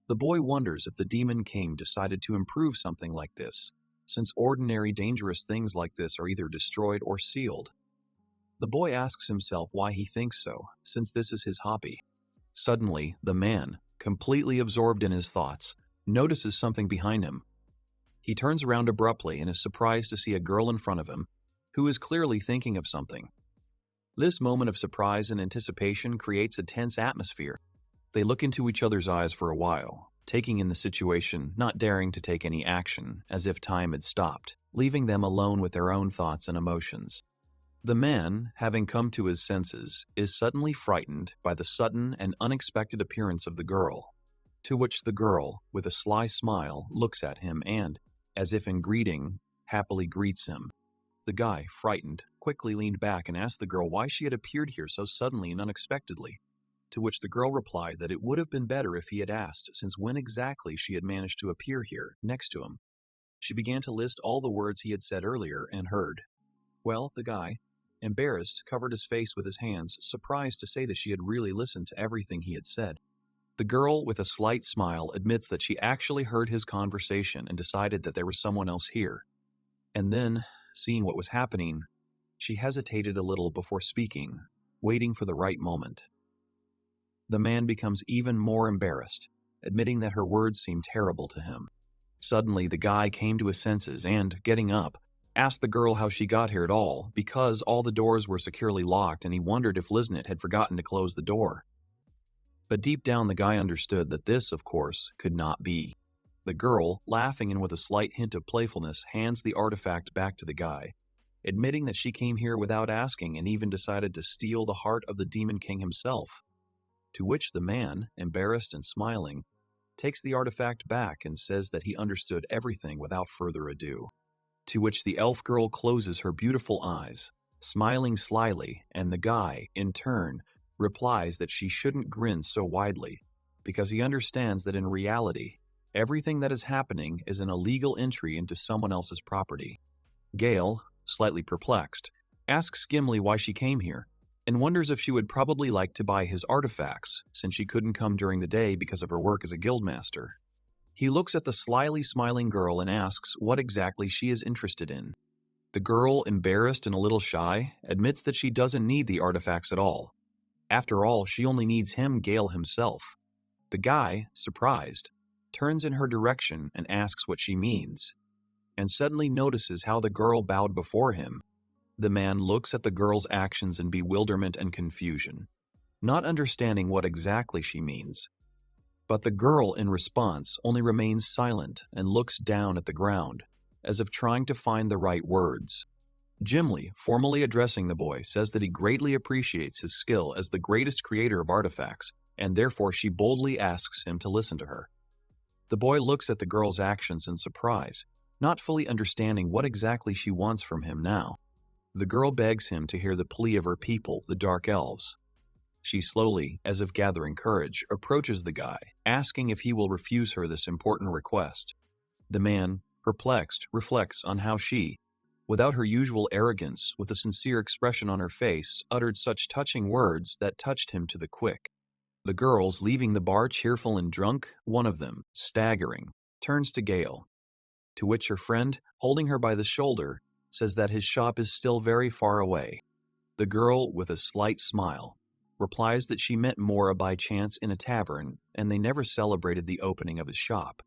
The boy wonders if the Demon King decided to improve something like this, since ordinary dangerous things like this are either destroyed or sealed. The boy asks himself why he thinks so, since this is his hobby. Suddenly, the man, completely absorbed in his thoughts, notices something behind him. He turns around abruptly and is surprised to see a girl in front of him, who is clearly thinking of something. This moment of surprise and anticipation creates a tense atmosphere. They look into each other's eyes for a while, taking in the situation, not daring to take any action, as if time had stopped, leaving them alone with their own thoughts and emotions. The man, having come to his senses, is suddenly frightened by the sudden and unexpected appearance of the girl, to which the girl, with a sly smile, looks at him and, as if in greeting, happily greets him. The guy, frightened, quickly leaned back and asked the girl why she had appeared here so suddenly and unexpectedly, to which the girl replied that it would have been better if he had asked, since when exactly she had managed to appear here, next to him. She began to list all the words he had said earlier and heard. Well, the guy, embarrassed, covered his face with his hands, surprised to say that she had really listened to everything he had said. The girl, with a slight smile, admits that she actually heard his conversation and decided that there was someone else here. And then, seeing what was happening, she hesitated a little before speaking, waiting for the right moment. The man becomes even more embarrassed, admitting that her words seemed terrible to him. Suddenly, the guy came to his senses and, getting up, asked the girl how she got here at all because all the doors were securely locked and he wondered if Liznit had forgotten to close the door. But deep down, the guy understood that this, of course, could not be. The girl, laughing and with a slight hint of playfulness, hands the artifact back to the guy, admitting that she came here without asking and even decided to steal the heart of the Demon King himself. To which the man, embarrassed and smiling, takes the artifact back and says that he understood everything without further ado. To which the elf girl closes her beautiful eyes, smiling slyly, and the guy, in turn, replies that she shouldn't grin so widely, because he understands that in reality, everything that is happening is an illegal entry into someone else's property. Gale, slightly perplexed, asks Gimli why she came here, and wonders if she would probably like to buy his artifacts, since she couldn't come during the day because of her work as a guildmaster. He looks at the slyly smiling girl and asks what exactly she is interested in. The girl, embarrassed and a little shy, admits that she doesn't need the artifacts at all. After all, she only needs him, Gale himself. The guy, surprised, turns in her direction and asks what she means, and suddenly notices how the girl bowed before him. The man looks at the girl's actions in bewilderment and confusion, not understanding what exactly she means. But the girl, in response, only remains silent and looks down at the ground, as if trying to find the right words. Gimli, formally addressing the boy, says that he greatly appreciates his skill as the greatest creator of artifacts, and therefore she boldly asks him to listen to her. The boy looks at the girl's actions in surprise, not fully understanding what exactly she wants from him now. The girl begs him to hear the plea of her people, the Dark Elves. She slowly, as if gathering courage, approaches the guy, asking if he will refuse her this important request. The man, perplexed, reflects on how she, without her usual arrogance, with a sincere expression on her face, uttered such touching words that touched him to the quick. The girls, leaving the bar cheerful and drunk, one of them, staggering, turns to Gale, to which her friend, holding her by the shoulder, says that his shop is still very far away. The girl, with a slight smile, replies that she met Mora by chance in a tavern, and they never celebrated the opening of his shop.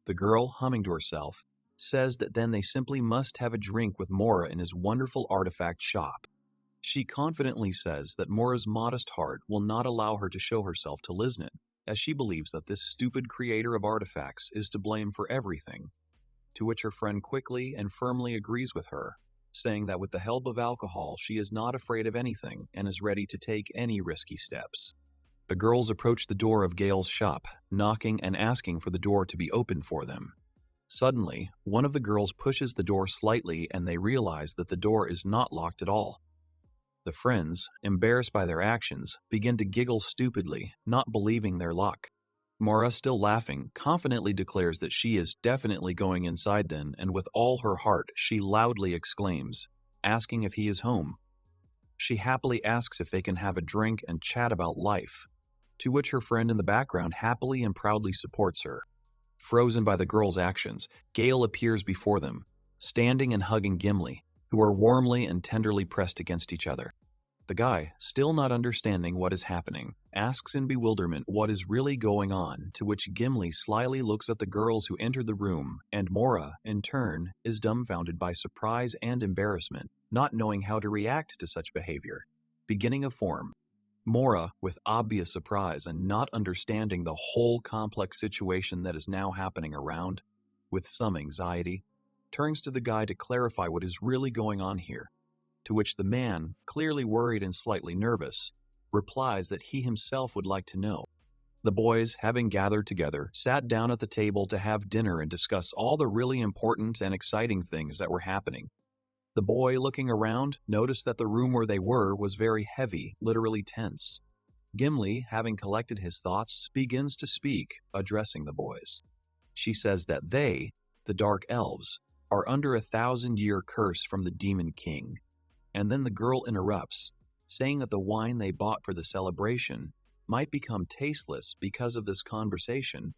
The girl, humming to herself, says that then they simply must have a drink with Mora in his wonderful artifact shop. She confidently says that Mora's modest heart will not allow her to show herself to Liznit, as she believes that this stupid creator of artifacts is to blame for everything, to which her friend quickly and firmly agrees with her, saying that with the help of alcohol she is not afraid of anything and is ready to take any risky steps. The girls approach the door of Gale's shop, knocking and asking for the door to be opened for them. Suddenly, one of the girls pushes the door slightly and they realize that the door is not locked at all. The friends, embarrassed by their actions, begin to giggle stupidly, not believing their luck. Mora, still laughing, confidently declares that she is definitely going inside then, and with all her heart, she loudly exclaims, asking if he is home. She happily asks if they can have a drink and chat about life, to which her friend in the background happily and proudly supports her. Frozen by the girl's actions, Gale appears before them, standing and hugging Gimli, who are warmly and tenderly pressed against each other. The guy, still not understanding what is happening, asks in bewilderment what is really going on, to which Gimli slyly looks at the girls who entered the room, and Mora, in turn, is dumbfounded by surprise and embarrassment, not knowing how to react to such behavior. Beginning a form, Mora, with obvious surprise and not understanding the whole complex situation that is now happening around, with some anxiety, turns to the guy to clarify what is really going on here, to which the man, clearly worried and slightly nervous, replies that he himself would like to know. The boys, having gathered together, sat down at the table to have dinner and discuss all the really important and exciting things that were happening. The boy, looking around, noticed that the room where they were was very heavy, literally tense. Gimli, having collected his thoughts, begins to speak, addressing the boys. She says that they, the Dark Elves, are under a 1,000-year curse from the Demon King. And then the girl interrupts, saying that the wine they bought for the celebration might become tasteless because of this conversation,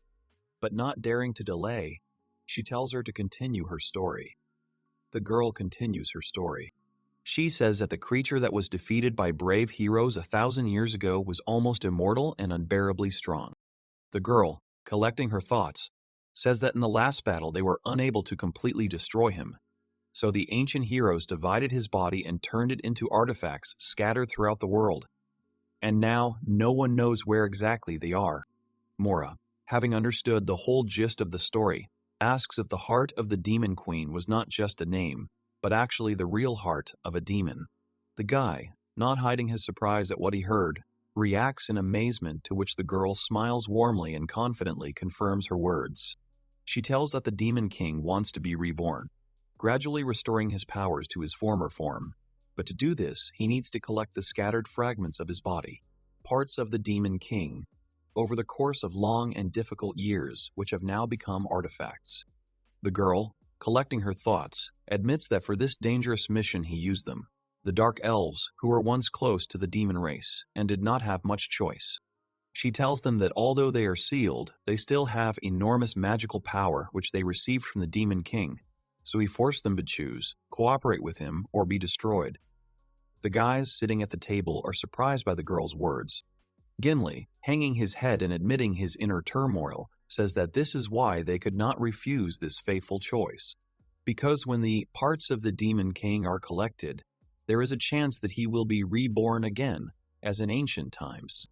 but not daring to delay, she tells her to continue her story. The girl continues her story. She says that the creature that was defeated by brave heroes 1,000 years ago was almost immortal and unbearably strong. The girl, collecting her thoughts, says that in the last battle they were unable to completely destroy him. So the ancient heroes divided his body and turned it into artifacts scattered throughout the world. And now no one knows where exactly they are. Mora, having understood the whole gist of the story, asks if the heart of the demon queen was not just a name, but actually the real heart of a demon. The guy, not hiding his surprise at what he heard, reacts in amazement, to which the girl smiles warmly and confidently confirms her words. She tells that the demon king wants to be reborn, gradually restoring his powers to his former form. But to do this, he needs to collect the scattered fragments of his body, parts of the demon king, over the course of long and difficult years, which have now become artifacts. The girl, collecting her thoughts, admits that for this dangerous mission he used them, the Dark Elves, who were once close to the demon race and did not have much choice. She tells them that although they are sealed, they still have enormous magical power which they received from the demon king, so he forced them to choose, cooperate with him, or be destroyed. The guys sitting at the table are surprised by the girl's words. Gimli, hanging his head and admitting his inner turmoil, says that this is why they could not refuse this fateful choice. Because when the parts of the demon king are collected, there is a chance that he will be reborn again, as in ancient times.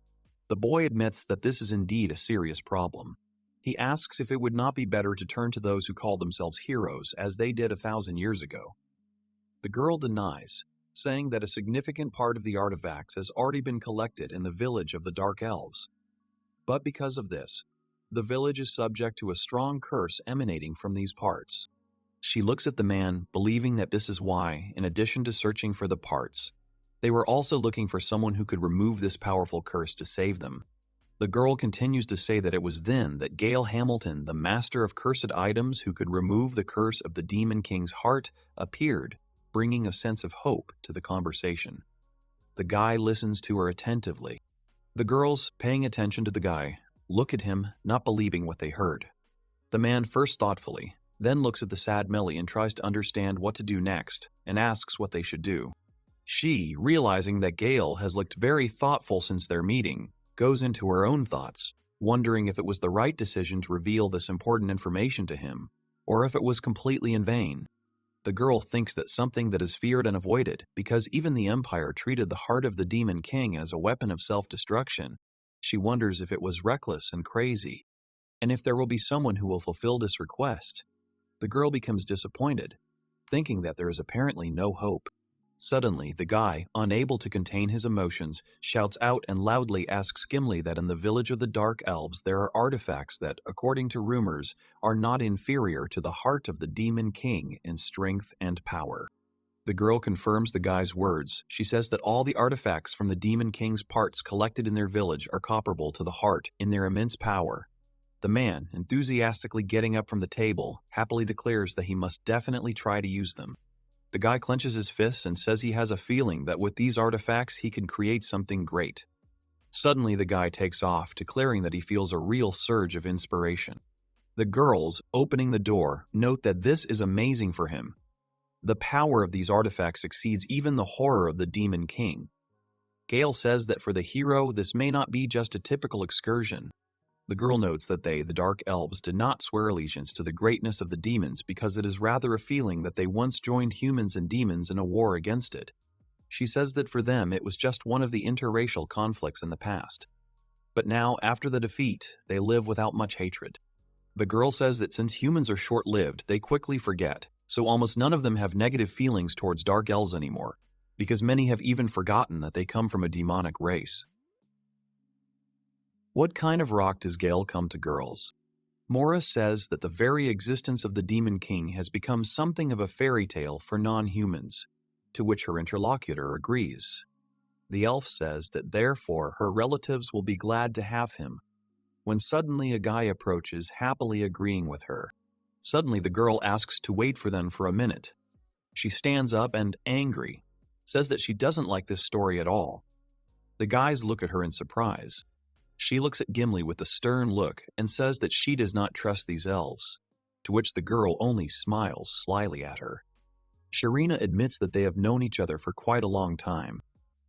The boy admits that this is indeed a serious problem. He asks if it would not be better to turn to those who call themselves heroes, as they did 1,000 years ago. The girl denies, saying that a significant part of the artifacts has already been collected in the village of the Dark Elves. But because of this, the village is subject to a strong curse emanating from these parts. She looks at the man, believing that this is why, in addition to searching for the parts, they were also looking for someone who could remove this powerful curse to save them. The girl continues to say that it was then that Gale Hamilton, the master of cursed items who could remove the curse of the Demon King's heart, appeared, bringing a sense of hope to the conversation. The guy listens to her attentively. The girls, paying attention to the guy, look at him, not believing what they heard. The man first thoughtfully, then looks at the sad Melly and tries to understand what to do next, and asks what they should do. She, realizing that Gale has looked very thoughtful since their meeting, goes into her own thoughts, wondering if it was the right decision to reveal this important information to him, or if it was completely in vain. The girl thinks that something that is feared and avoided, because even the Empire treated the heart of the Demon King as a weapon of self-destruction. She wonders if it was reckless and crazy, and if there will be someone who will fulfill this request. The girl becomes disappointed, thinking that there is apparently no hope. Suddenly, the guy, unable to contain his emotions, shouts out and loudly asks Gimli that in the village of the Dark Elves there are artifacts that, according to rumors, are not inferior to the heart of the Demon King in strength and power. The girl confirms the guy's words. She says that all the artifacts from the Demon King's parts collected in their village are comparable to the heart in their immense power. The man, enthusiastically getting up from the table, happily declares that he must definitely try to use them. The guy clenches his fists and says he has a feeling that with these artifacts he can create something great. Suddenly the guy takes off, declaring that he feels a real surge of inspiration. The girls, opening the door, note that this is amazing for him. The power of these artifacts exceeds even the horror of the Demon King. Gale says that for the hero this may not be just a typical excursion. The girl notes that they, the Dark Elves, did not swear allegiance to the greatness of the demons because it is rather a feeling that they once joined humans and demons in a war against it. She says that for them it was just one of the interracial conflicts in the past. But now, after the defeat, they live without much hatred. The girl says that since humans are short-lived, they quickly forget, so almost none of them have negative feelings towards Dark Elves anymore, because many have even forgotten that they come from a demonic race. What kind of rock does Gale come to girls? Mora says that the very existence of the Demon King has become something of a fairy tale for non-humans, to which her interlocutor agrees. The elf says that therefore her relatives will be glad to have him, when suddenly a guy approaches, happily agreeing with her. Suddenly the girl asks to wait for them for a minute. She stands up and, angry, says that she doesn't like this story at all. The guys look at her in surprise. She looks at Gimli with a stern look and says that she does not trust these elves, to which the girl only smiles slyly at her. Sharina admits that they have known each other for quite a long time.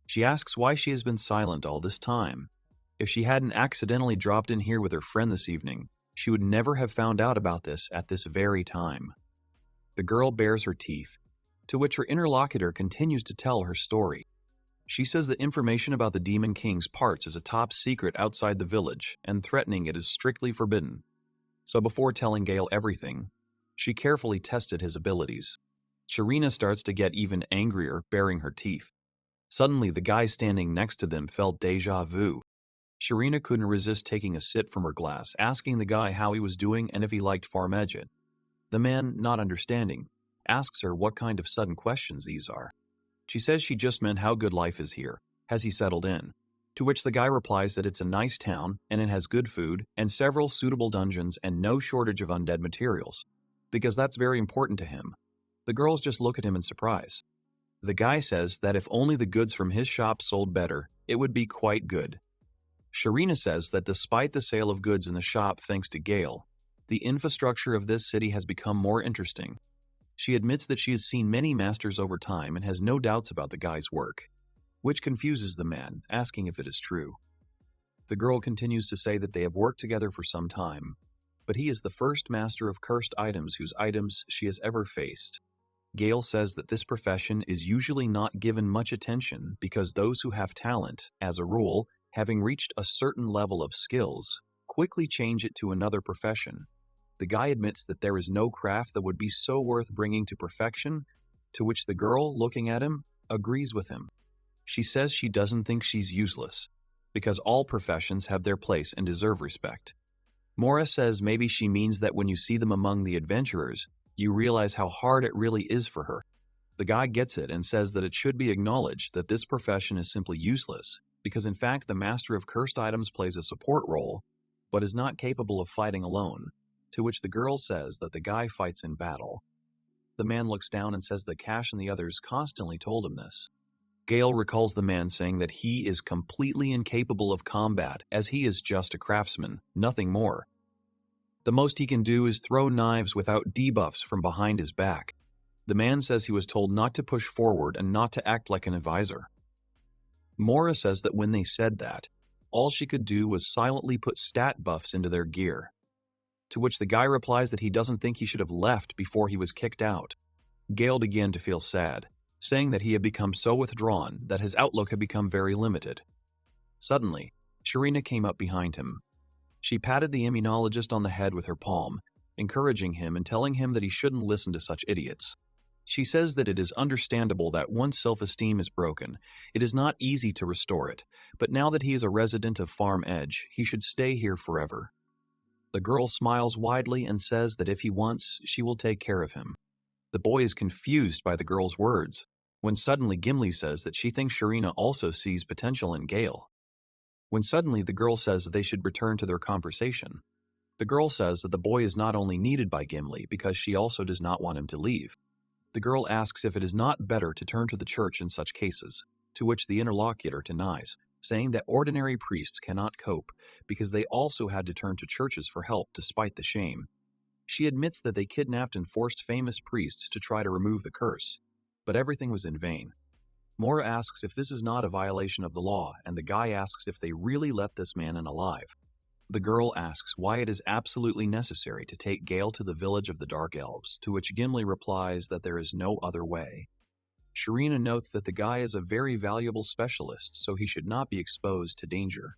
She asks why she has been silent all this time. If she hadn't accidentally dropped in here with her friend this evening, She would never have found out about this at this very time. The girl bares her teeth, to which her interlocutor continues to tell her story. She says that information about the Demon King's parts is a top secret outside the village, and threatening it is strictly forbidden. So before telling Gale everything, she carefully tested his abilities. Sharina starts to get even angrier, baring her teeth. Suddenly, the guy standing next to them felt déjà vu. Sharina couldn't resist taking a sip from her glass, asking the guy how he was doing and if he liked Farm Edget. The man, not understanding, asks her what kind of sudden questions these are. She says she just meant how good life is here. Has he settled in? To which the guy replies that it's a nice town and it has good food and several suitable dungeons and no shortage of undead materials, because that's very important to him. The girls just look at him in surprise. The guy says that if only the goods from his shop sold better, it would be quite good. Sharina says that despite the sale of goods in the shop thanks to Gale, the infrastructure of this city has become more interesting. She admits that she has seen many masters over time and has no doubts about the guy's work, which confuses the man, asking if it is true. The girl continues to say that they have worked together for some time, but he is the first master of cursed items whose items she has ever faced. Gale says that this profession is usually not given much attention because those who have talent, as a rule, having reached a certain level of skills, quickly change it to another profession. The guy admits that there is no craft that would be so worth bringing to perfection, to which the girl, looking at him, agrees with him. She says she doesn't think she's useless, because all professions have their place and deserve respect. Mora says maybe she means that when you see them among the adventurers, you realize how hard it really is for her. The guy gets it and says that it should be acknowledged that this profession is simply useless, because in fact the master of cursed items plays a support role, but is not capable of fighting alone, to which the girl says that the guy fights in battle. The man looks down and says that Cash and the others constantly told him this. Gale recalls the man saying that he is completely incapable of combat, as he is just a craftsman, nothing more. The most he can do is throw knives without debuffs from behind his back. The man says he was told not to push forward and not to act like an advisor. Mora says that when they said that, all she could do was silently put stat buffs into their gear. To which the guy replies that he doesn't think he should have left before he was kicked out. Gale began to feel sad, saying that he had become so withdrawn that his outlook had become very limited. Suddenly, Sharina came up behind him. She patted the immunologist on the head with her palm, encouraging him and telling him that he shouldn't listen to such idiots. She says that it is understandable that once self-esteem is broken, it is not easy to restore it, but now that he is a resident of Farm Edge, he should stay here forever. The girl smiles widely and says that if he wants, she will take care of him. The boy is confused by the girl's words, when suddenly Gimli says that she thinks Sharina also sees potential in Gale. When suddenly the girl says that they should return to their conversation. The girl says that the boy is not only needed by Gimli because she also does not want him to leave. The girl asks if it is not better to turn to the church in such cases, to which the interlocutor denies, saying that ordinary priests cannot cope because they also had to turn to churches for help despite the shame. She admits that they kidnapped and forced famous priests to try to remove the curse, but everything was in vain. Mora asks if this is not a violation of the law, and the guy asks if they really let this man in alive. The girl asks why it is absolutely necessary to take Gale to the village of the Dark Elves, to which Gimli replies that there is no other way. Sharina notes that the guy is a very valuable specialist, so he should not be exposed to danger.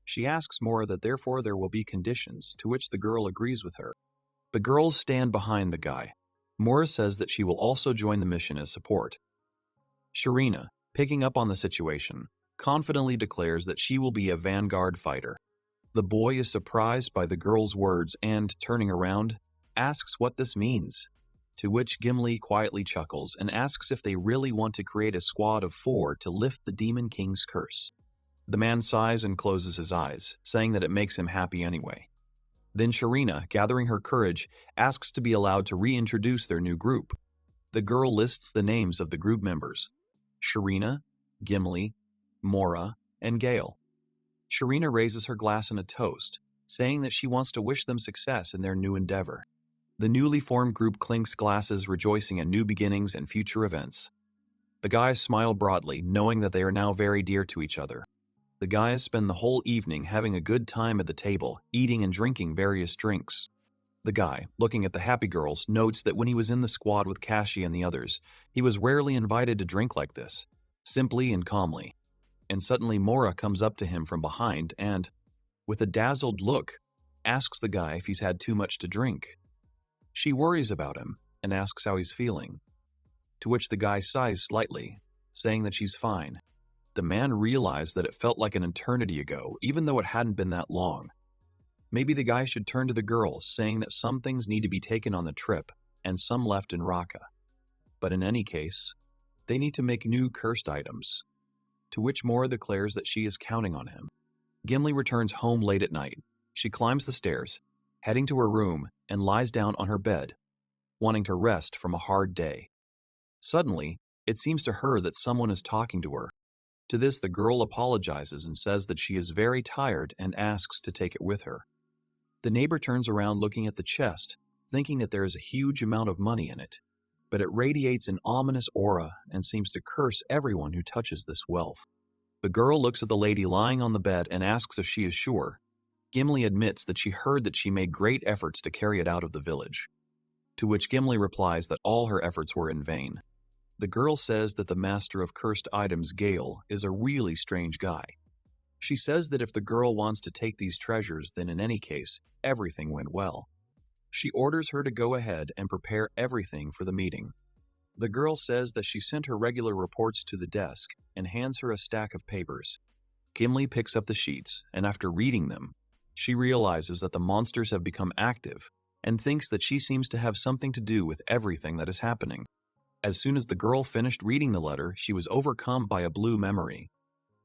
She asks Mora that therefore there will be conditions, to which the girl agrees with her. The girls stand behind the guy. Mora says that she will also join the mission as support. Sharina, picking up on the situation, confidently declares that she will be a vanguard fighter. The boy is surprised by the girl's words and, turning around, asks what this means, to which Gimli quietly chuckles and asks if they really want to create a squad of 4 to lift the Demon King's curse. The man sighs and closes his eyes, saying that it makes him happy anyway. Then Sharina, gathering her courage, asks to be allowed to reintroduce their new group. The girl lists the names of the group members: Sharina, Gimli, Mora, and Gale. Sharina raises her glass in a toast, saying that she wants to wish them success in their new endeavor. The newly formed group clinks glasses, rejoicing at new beginnings and future events. The guys smile broadly, knowing that they are now very dear to each other. The guys spend the whole evening having a good time at the table, eating and drinking various drinks. The guy, looking at the happy girls, notes that when he was in the squad with Kashi and the others, he was rarely invited to drink like this, simply and calmly. And suddenly Mora comes up to him from behind and, with a dazzled look, asks the guy if he's had too much to drink. She worries about him and asks how he's feeling, to which the guy sighs slightly, saying that she's fine. The man realized that it felt like an eternity ago, even though it hadn't been that long. Maybe the guy should turn to the girls, saying that some things need to be taken on the trip, and some left in Raqqa. But in any case, they need to make new cursed items, to which Mora declares that she is counting on him. Gimli returns home late at night. She climbs the stairs, heading to her room, and lies down on her bed, wanting to rest from a hard day. Suddenly, it seems to her that someone is talking to her. To this, the girl apologizes and says that she is very tired and asks to take it with her. The neighbor turns around looking at the chest, thinking that there is a huge amount of money in it, but it radiates an ominous aura and seems to curse everyone who touches this wealth. The girl looks at the lady lying on the bed and asks if she is sure. Gimli admits that she heard that she made great efforts to carry it out of the village, to which Gimli replies that all her efforts were in vain. The girl says that the master of cursed items, Gale, is a really strange guy. She says that if the girl wants to take these treasures, then in any case, everything went well. She orders her to go ahead and prepare everything for the meeting. The girl says that she sent her regular reports to the desk and hands her a stack of papers. Gimli picks up the sheets, and after reading them, she realizes that the monsters have become active and thinks that she seems to have something to do with everything that is happening. As soon as the girl finished reading the letter, she was overcome by a blue memory.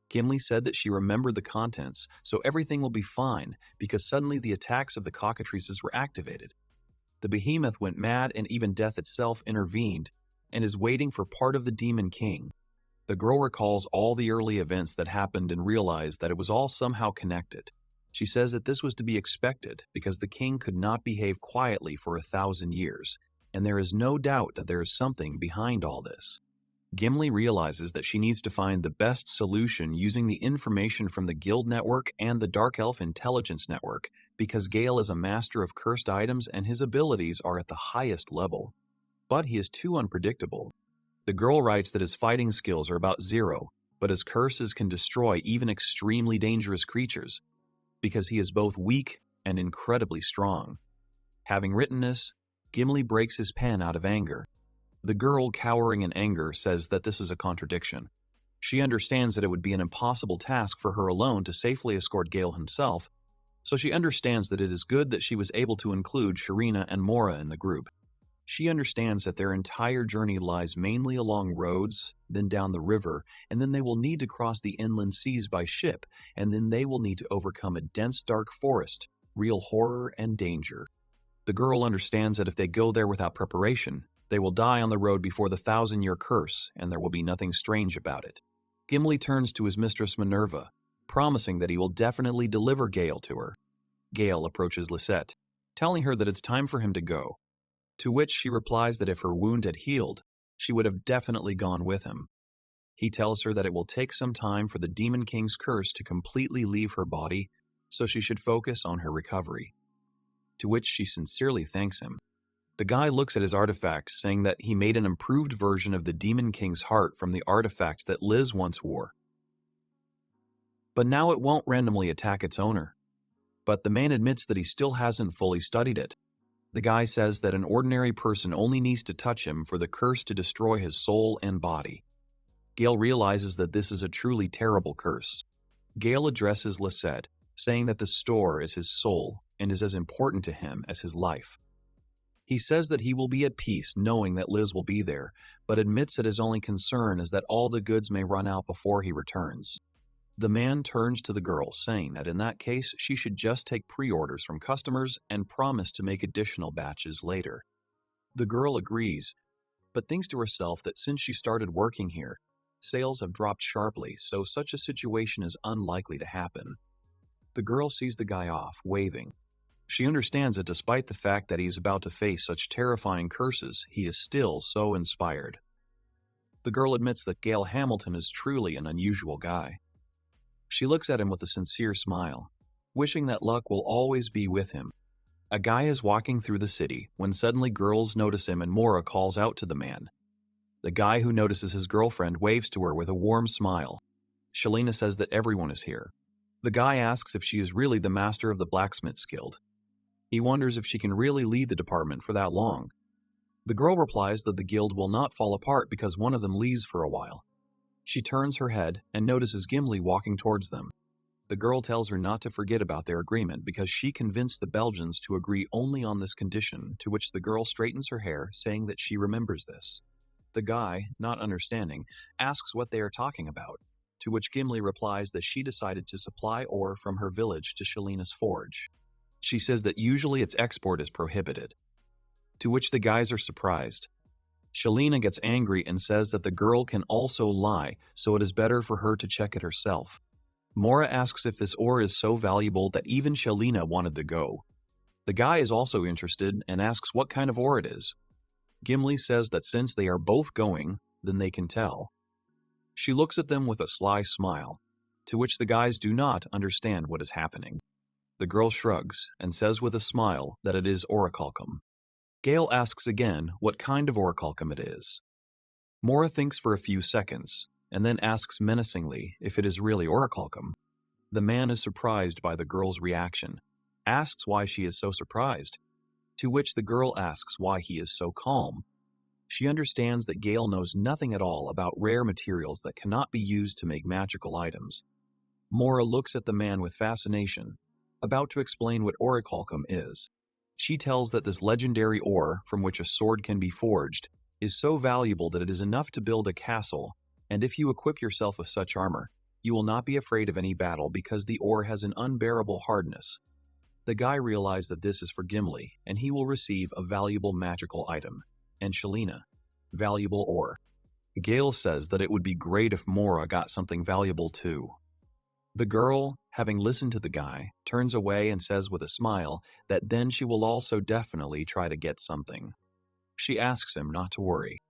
Gimli said that she remembered the contents, so everything will be fine, because suddenly the attacks of the cockatrices were activated. The behemoth went mad and even death itself intervened, and is waiting for part of the Demon King. The girl recalls all the early events that happened and realized that it was all somehow connected. She says that this was to be expected, because the king could not behave quietly for 1,000 years, and there is no doubt that there is something behind all this. Gimli realizes that she needs to find the best solution using the information from the Guild Network and the Dark Elf Intelligence Network, because Gale is a master of cursed items and his abilities are at the highest level. But he is too unpredictable. The girl writes that his fighting skills are about 0, but his curses can destroy even extremely dangerous creatures, because he is both weak and incredibly strong. Having written this, Gimli breaks his pen out of anger. The girl, cowering in anger, says that this is a contradiction. She understands that it would be an impossible task for her alone to safely escort Gale himself, so she understands that it is good that she was able to include Sharina and Mora in the group. She understands that their entire journey lies mainly along roads, then down the river, and then they will need to cross the inland seas by ship, and then they will need to overcome a dense dark forest, real horror and danger. The girl understands that if they go there without preparation, they will die on the road before the 1,000-year curse, and there will be nothing strange about it. Gimli turns to his mistress Minerva, promising that he will definitely deliver Gale to her. Gale approaches Lisette, telling her that it's time for him to go, to which she replies that if her wound had healed, she would have definitely gone with him. He tells her that it will take some time for the Demon King's curse to completely leave her body, so she should focus on her recovery, to which she sincerely thanks him. The guy looks at his artifact, saying that he made an improved version of the Demon King's heart from the artifact that Liz once wore. But now it won't randomly attack its owner. But the man admits that he still hasn't fully studied it. The guy says that an ordinary person only needs to touch him for the curse to destroy his soul and body. Gale realizes that this is a truly terrible curse. Gale addresses Lisette, saying that the store is his soul and is as important to him as his life. He says that he will be at peace knowing that Liz will be there, but admits that his only concern is that all the goods may run out before he returns. The man turns to the girl, saying that in that case she should just take pre-orders from customers and promise to make additional batches later. The girl agrees, but thinks to herself that since she started working here, sales have dropped sharply, so such a situation is unlikely to happen. The girl sees the guy off, waving. She understands that despite the fact that he is about to face such terrifying curses, he is still so inspired. The girl admits that Gale Hamilton is truly an unusual guy. She looks at him with a sincere smile, wishing that luck will always be with him. A guy is walking through the city when suddenly girls notice him and Mora calls out to the man. The guy who notices his girlfriend waves to her with a warm smile. Shalina says that everyone is here. The guy asks if she is really the master of the blacksmith's guild. He wonders if she can really lead the department for that long. The girl replies that the guild will not fall apart because one of them leaves for a while. She turns her head and notices Gimli walking towards them. The girl tells her not to forget about their agreement because she convinced the Belgians to agree only on this condition, to which the girl straightens her hair, saying that she remembers this. The guy, not understanding, asks what they are talking about, to which Gimli replies that she decided to supply ore from her village to Shalina's forge. She says that usually its export is prohibited, to which the guys are surprised. Shalina gets angry and says that the girl can also lie, so it is better for her to check it herself. Mora asks if this ore is so valuable that even Shalina wanted to go. The guy is also interested and asks what kind of ore it is. Gimli says that since they are both going, then they can tell. She looks at them with a sly smile, to which the guys do not understand what is happening. The girl shrugs and says with a smile that it is orichalcum. Gale asks again what kind of orichalcum it is. Mora thinks for a few seconds, and then asks menacingly if it is really orichalcum. The man is surprised by the girl's reaction, asks why she is so surprised, to which the girl asks why he is so calm. She understands that Gale knows nothing at all about rare materials that cannot be used to make magical items. Mora looks at the man with fascination, about to explain what orichalcum is. She tells that this legendary ore, from which a sword can be forged, is so valuable that it is enough to build a castle, and if you equip yourself with such armor, you will not be afraid of any battle because the ore has an unbearable hardness. The guy realizes that this is for Gimli, and he will receive a valuable magical item, and Shalina, valuable ore. Gale says that it would be great if Mora got something valuable too. The girl, having listened to the guy, turns away and says with a smile that then she will also definitely try to get something. She asks him not to worry.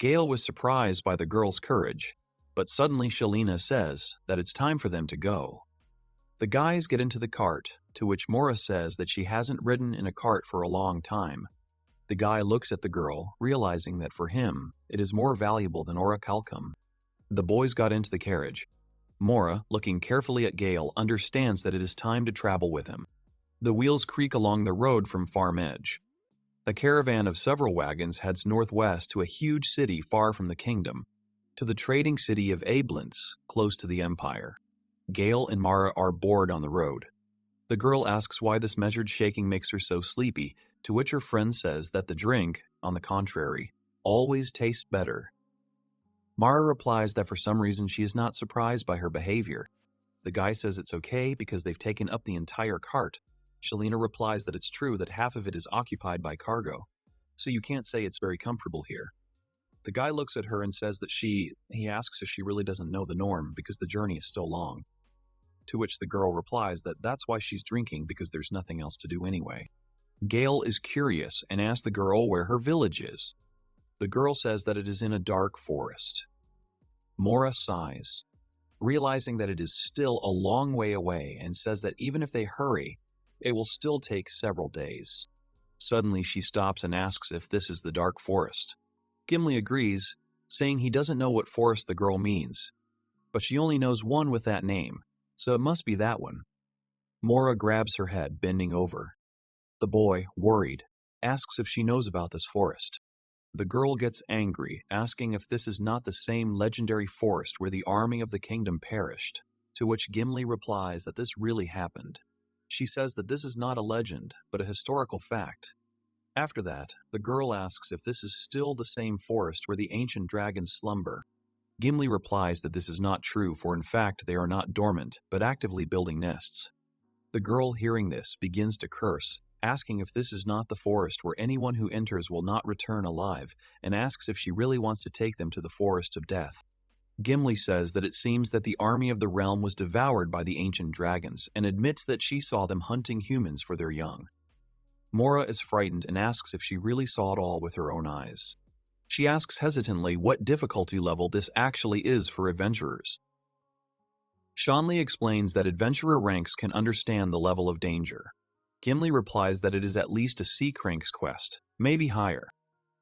Gale was surprised by the girl's courage, but suddenly Shalina says that it's time for them to go. The guys get into the cart, to which Mora says that she hasn't ridden in a cart for a long time. The guy looks at the girl, realizing that for him, it is more valuable than orichalcum. The boys got into the carriage. Mora, looking carefully at Gale, understands that it is time to travel with him. The wheels creak along the road from Farm Edge. The caravan of several wagons heads northwest to a huge city far from the kingdom, to the trading city of Ablintz, close to the Empire. Gale and Mara are bored on the road. The girl asks why this measured shaking makes her so sleepy, to which her friend says that the drink, on the contrary, always tastes better. Mara replies that for some reason she is not surprised by her behavior. The guy says it's okay because they've taken up the entire cart. Shalina replies that it's true that half of it is occupied by cargo, so you can't say it's very comfortable here. The guy looks at her and says that he asks if she really doesn't know the norm because the journey is still long. To which the girl replies that that's why she's drinking because there's nothing else to do anyway. Gale is curious and asks the girl where her village is. The girl says that it is in a dark forest. Mora sighs, realizing that it is still a long way away, and says that even if they hurry, it will still take several days. Suddenly she stops and asks if this is the dark forest. Gimli agrees, saying he doesn't know what forest the girl means, but she only knows one with that name, so it must be that one. Mora grabs her head, bending over. The boy, worried, asks if she knows about this forest. The girl gets angry, asking if this is not the same legendary forest where the army of the kingdom perished, to which Gimli replies that this really happened. She says that this is not a legend, but a historical fact. After that, the girl asks if this is still the same forest where the ancient dragons slumber. Gimli replies that this is not true, for in fact they are not dormant, but actively building nests. The girl, hearing this, begins to curse, asking if this is not the forest where anyone who enters will not return alive, and asks if she really wants to take them to the forest of death. Gimli says that it seems that the army of the realm was devoured by the ancient dragons, and admits that she saw them hunting humans for their young. Mora is frightened and asks if she really saw it all with her own eyes. She asks hesitantly what difficulty level this actually is for adventurers. Shanli explains that adventurer ranks can understand the level of danger. Gimli replies that it is at least a sea crank's quest, maybe higher.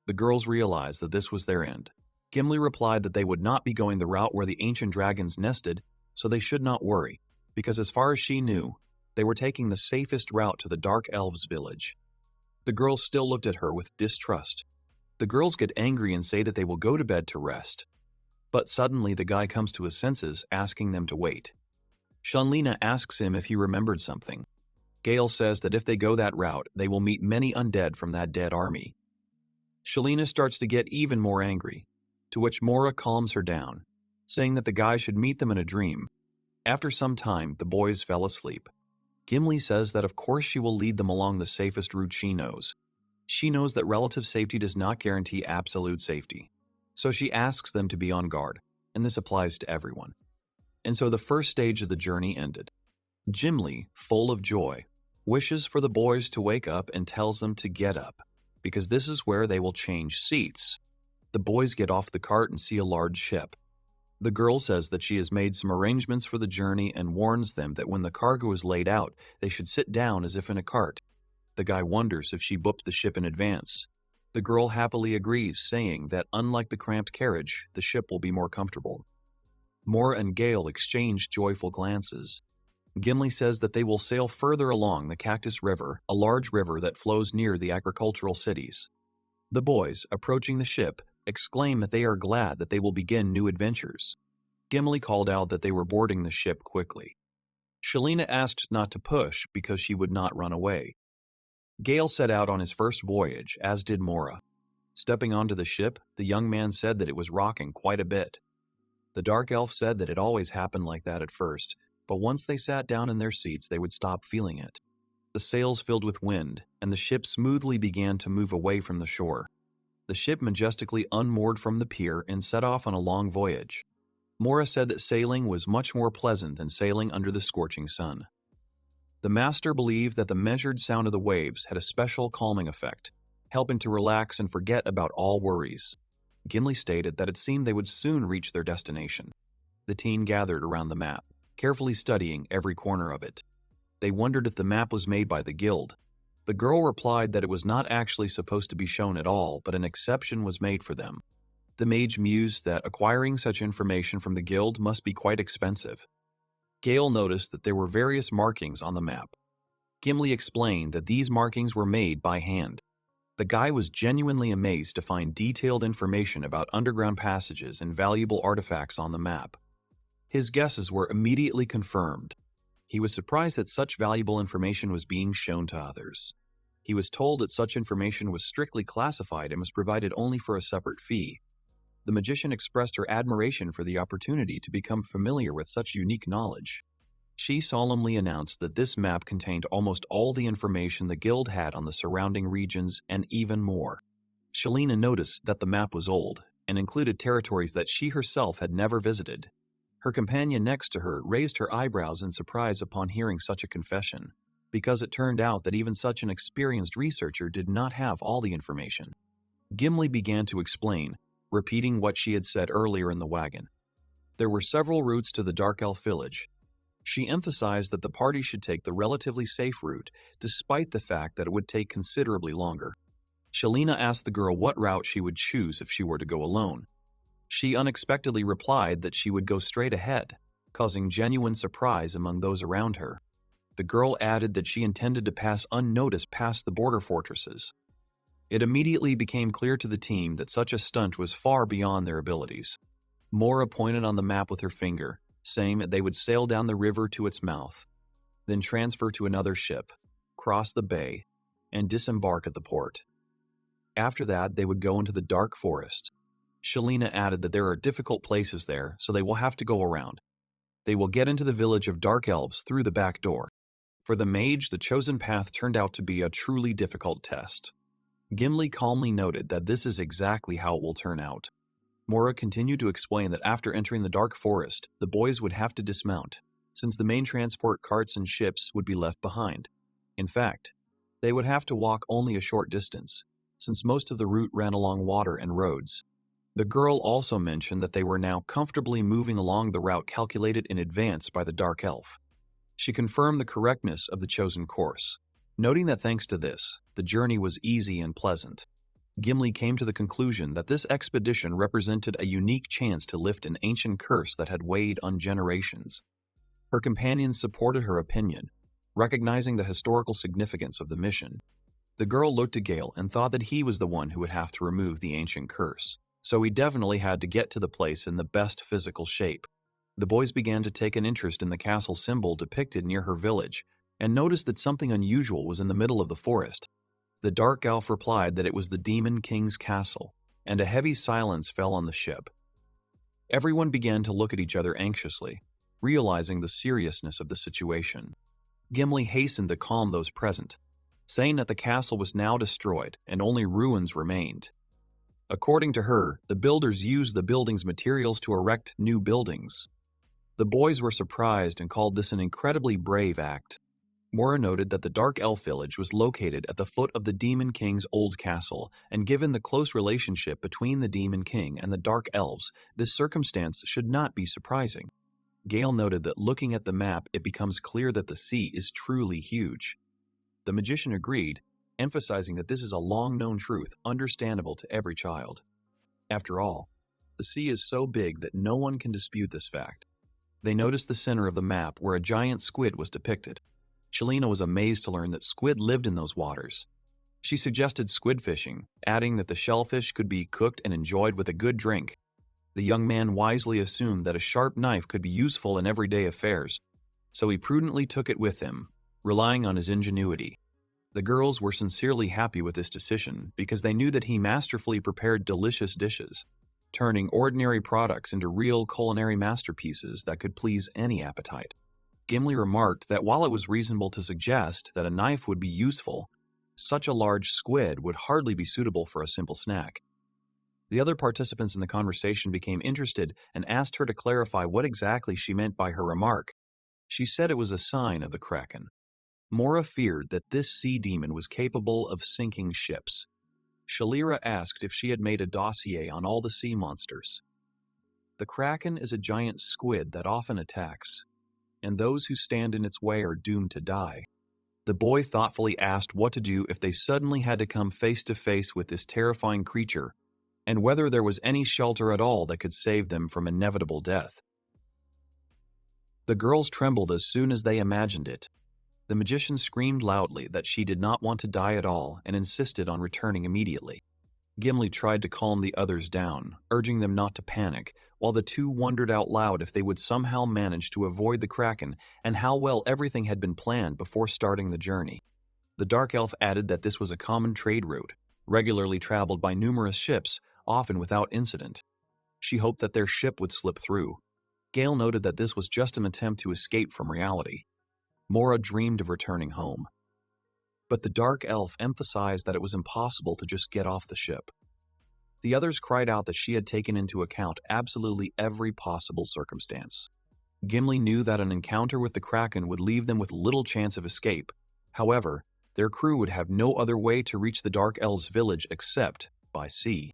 The girls realize that this was their end. Gimli replied that they would not be going the route where the ancient dragons nested, so they should not worry, because as far as she knew, they were taking the safest route to the Dark Elves' village. The girls still looked at her with distrust. The girls get angry and say that they will go to bed to rest. But suddenly the guy comes to his senses, asking them to wait. Shanlina asks him if he remembered something. Gale says that if they go that route, they will meet many undead from that dead army. Shalina starts to get even more angry, to which Mora calms her down, saying that the guy should meet them in a dream. After some time, the boys fell asleep. Gimli says that of course she will lead them along the safest route she knows. She knows that relative safety does not guarantee absolute safety. So she asks them to be on guard, and this applies to everyone. And so the first stage of the journey ended. Gimli, full of joy, wishes for the boys to wake up and tells them to get up, because this is where they will change seats. The boys get off the cart and see a large ship. The girl says that she has made some arrangements for the journey and warns them that when the cargo is laid out, they should sit down as if in a cart. The guy wonders if she booked the ship in advance. The girl happily agrees, saying that unlike the cramped carriage, the ship will be more comfortable. Mora and Gale exchange joyful glances. Gimli says that they will sail further along the Cactus River, a large river that flows near the agricultural cities. The boys, approaching the ship, exclaim that they are glad that they will begin new adventures. Gimli called out that they were boarding the ship quickly. Shalina asked not to push because she would not run away. Gale set out on his first voyage, as did Mora. Stepping onto the ship, the young man said that it was rocking quite a bit. The dark elf said that it always happened like that at first, but once they sat down in their seats, they would stop feeling it. The sails filled with wind, and the ship smoothly began to move away from the shore. The ship majestically unmoored from the pier and set off on a long voyage. Mora said that sailing was much more pleasant than sailing under the scorching sun. The master believed that the measured sound of the waves had a special calming effect, helping to relax and forget about all worries. Gimli stated that it seemed they would soon reach their destination. The teen gathered around the map, carefully studying every corner of it. They wondered if the map was made by the guild. The girl replied that it was not actually supposed to be shown at all, but an exception was made for them. The mage mused that acquiring such information from the guild must be quite expensive. Gale noticed that there were various markings on the map. Gimli explained that these markings were made by hand. The guy was genuinely amazed to find detailed information about underground passages and valuable artifacts on the map. His guesses were immediately confirmed. He was surprised that such valuable information was being shown to others. He was told that such information was strictly classified and was provided only for a separate fee. The magician expressed her admiration for the opportunity to become familiar with such unique knowledge. She solemnly announced that this map contained almost all the information the guild had on the surrounding regions and even more. Shalina noticed that the map was old and included territories that she herself had never visited. Her companion next to her raised her eyebrows in surprise upon hearing such a confession, because it turned out that even such an experienced researcher did not have all the information. Gimli began to explain, repeating what she had said earlier in the wagon. There were several routes to the Dark Elf village. She emphasized that the party should take the relatively safe route, despite the fact that it would take considerably longer. Shalina asked the girl what route she would choose if she were to go alone. She unexpectedly replied that she would go straight ahead, causing genuine surprise among those around her. The girl added that she intended to pass unnoticed past the border fortresses. It immediately became clear to the team that such a stunt was far beyond their abilities. Mora pointed on the map with her finger, saying that they would sail down the river to its mouth, then transfer to another ship, cross the bay, and disembark at the port. After that, they would go into the dark forest. Shalina added that there are difficult places there, so they will have to go around. They will get into the village of Dark Elves through the back door. For the mage, the chosen path turned out to be a truly difficult test. Gimli calmly noted that this is exactly how it will turn out. Mora continued to explain that after entering the dark forest, the boys would have to dismount, since the main transport carts and ships would be left behind. In fact, they would have to walk only a short distance, since most of the route ran along water and roads. The girl also mentioned that they were now comfortably moving along the route calculated in advance by the dark elf. She confirmed the correctness of the chosen course, noting that thanks to this, the journey was easy and pleasant. Gimli came to the conclusion that this expedition represented a unique chance to lift an ancient curse that had weighed on generations. Her companions supported her opinion, recognizing the historical significance of the mission. The girl looked at Gale and thought that he was the one who would have to remove the ancient curse, so he definitely had to get to the place in the best physical shape. The boys began to take an interest in the castle symbol depicted near her village, and noticed that something unusual was in the middle of the forest. The dark elf replied that it was the Demon King's castle, and a heavy silence fell on the ship. Everyone began to look at each other anxiously, realizing the seriousness of the situation. Gimli hastened to calm those present, saying that the castle was now destroyed and only ruins remained. According to her, the builders used the building's materials to erect new buildings. The boys were surprised and called this an incredibly brave act. Mora noted that the Dark Elf village was located at the foot of the Demon King's old castle, and given the close relationship between the Demon King and the Dark Elves, this circumstance should not be surprising. Gale noted that looking at the map, it becomes clear that the sea is truly huge. The magician agreed, emphasizing that this is a long-known truth, understandable to every child. After all, the sea is so big that no one can dispute this fact. They noticed the center of the map where a giant squid was depicted. Shalina was amazed to learn that squid lived in those waters. She suggested squid fishing, adding that the shellfish could be cooked and enjoyed with a good drink. The young man wisely assumed that a sharp knife could be useful in everyday affairs, so he prudently took it with him, relying on his ingenuity. The girls were sincerely happy with this decision because they knew that he masterfully prepared delicious dishes, turning ordinary products into real culinary masterpieces that could please any appetite. Gimli remarked that while it was reasonable to suggest that a knife would be useful, such a large squid would hardly be suitable for a simple snack. The other participants in the conversation became interested and asked her to clarify what exactly she meant by her remark. She said it was a sign of the Kraken. Mora feared that this sea demon was capable of sinking ships. Shalira asked if she had made a dossier on all the sea monsters. The Kraken is a giant squid that often attacks, and those who stand in its way are doomed to die. The boy thoughtfully asked what to do if they suddenly had to come face to face with this terrifying creature, and whether there was any shelter at all that could save them from inevitable death. The girls trembled as soon as they imagined it. The magician screamed loudly that she did not want to die at all and insisted on returning immediately. Gimli tried to calm the others down, urging them not to panic, while the two wondered out loud if they would somehow manage to avoid the Kraken and how well everything had been planned before starting the journey. The Dark Elf added that this was a common trade route, regularly traveled by numerous ships, often without incident. She hoped that their ship would slip through. Gale noted that this was just an attempt to escape from reality. Mora dreamed of returning home. But the Dark Elf emphasized that it was impossible to just get off the ship. The others cried out that she had taken into account absolutely every possible circumstance. Gimli knew that an encounter with the Kraken would leave them with little chance of escape. However, their crew would have no other way to reach the Dark Elves' village except by sea.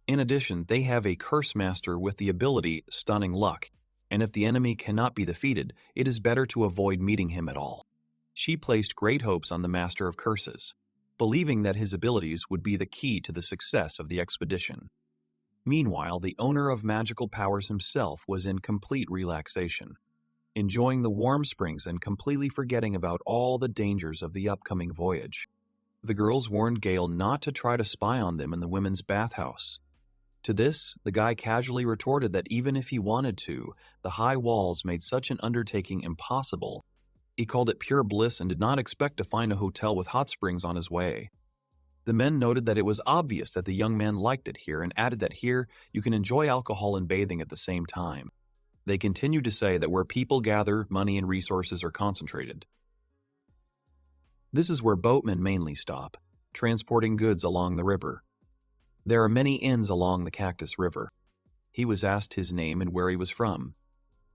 In addition, they have a curse master with the ability Stunning Luck, and if the enemy cannot be defeated, it is better to avoid meeting him at all. She placed great hopes on the Master of Curses, believing that his abilities would be the key to the success of the expedition. Meanwhile, the owner of magical powers himself was in complete relaxation, enjoying the warm springs and completely forgetting about all the dangers of the upcoming voyage. The girls warned Gale not to try to spy on them in the women's bathhouse. To this, the guy casually retorted that even if he wanted to, the high walls made such an undertaking impossible. He called it pure bliss and did not expect to find a hotel with hot springs on his way. The men noted that it was obvious that the young man liked it here and added that here you can enjoy alcohol and bathing at the same time. They continued to say that where people gather, money and resources are concentrated. This is where boatmen mainly stop, transporting goods along the river. There are many inns along the Cactus River. He was asked his name and where he was from.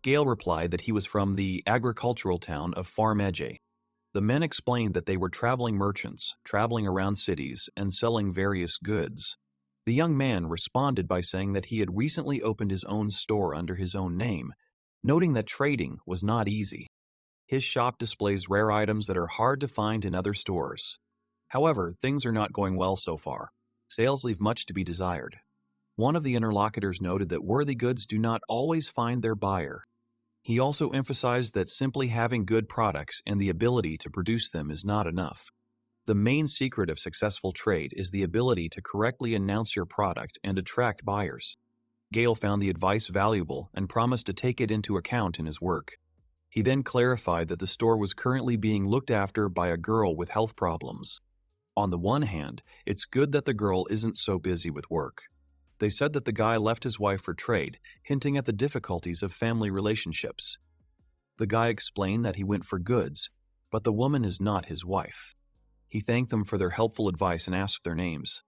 Gale replied that he was from the agricultural town of Farmedge. The men explained that they were traveling merchants, traveling around cities and selling various goods. The young man responded by saying that he had recently opened his own store under his own name, noting that trading was not easy. His shop displays rare items that are hard to find in other stores. However, things are not going well so far. Sales leave much to be desired. One of the interlocutors noted that worthy goods do not always find their buyer. He also emphasized that simply having good products and the ability to produce them is not enough. The main secret of successful trade is the ability to correctly announce your product and attract buyers. Gale found the advice valuable and promised to take it into account in his work. He then clarified that the store was currently being looked after by a girl with health problems. On the one hand, it's good that the girl isn't so busy with work. They said that the guy left his wife for trade, hinting at the difficulties of family relationships. The guy explained that he went for goods, but the woman is not his wife. He thanked them for their helpful advice and asked their names.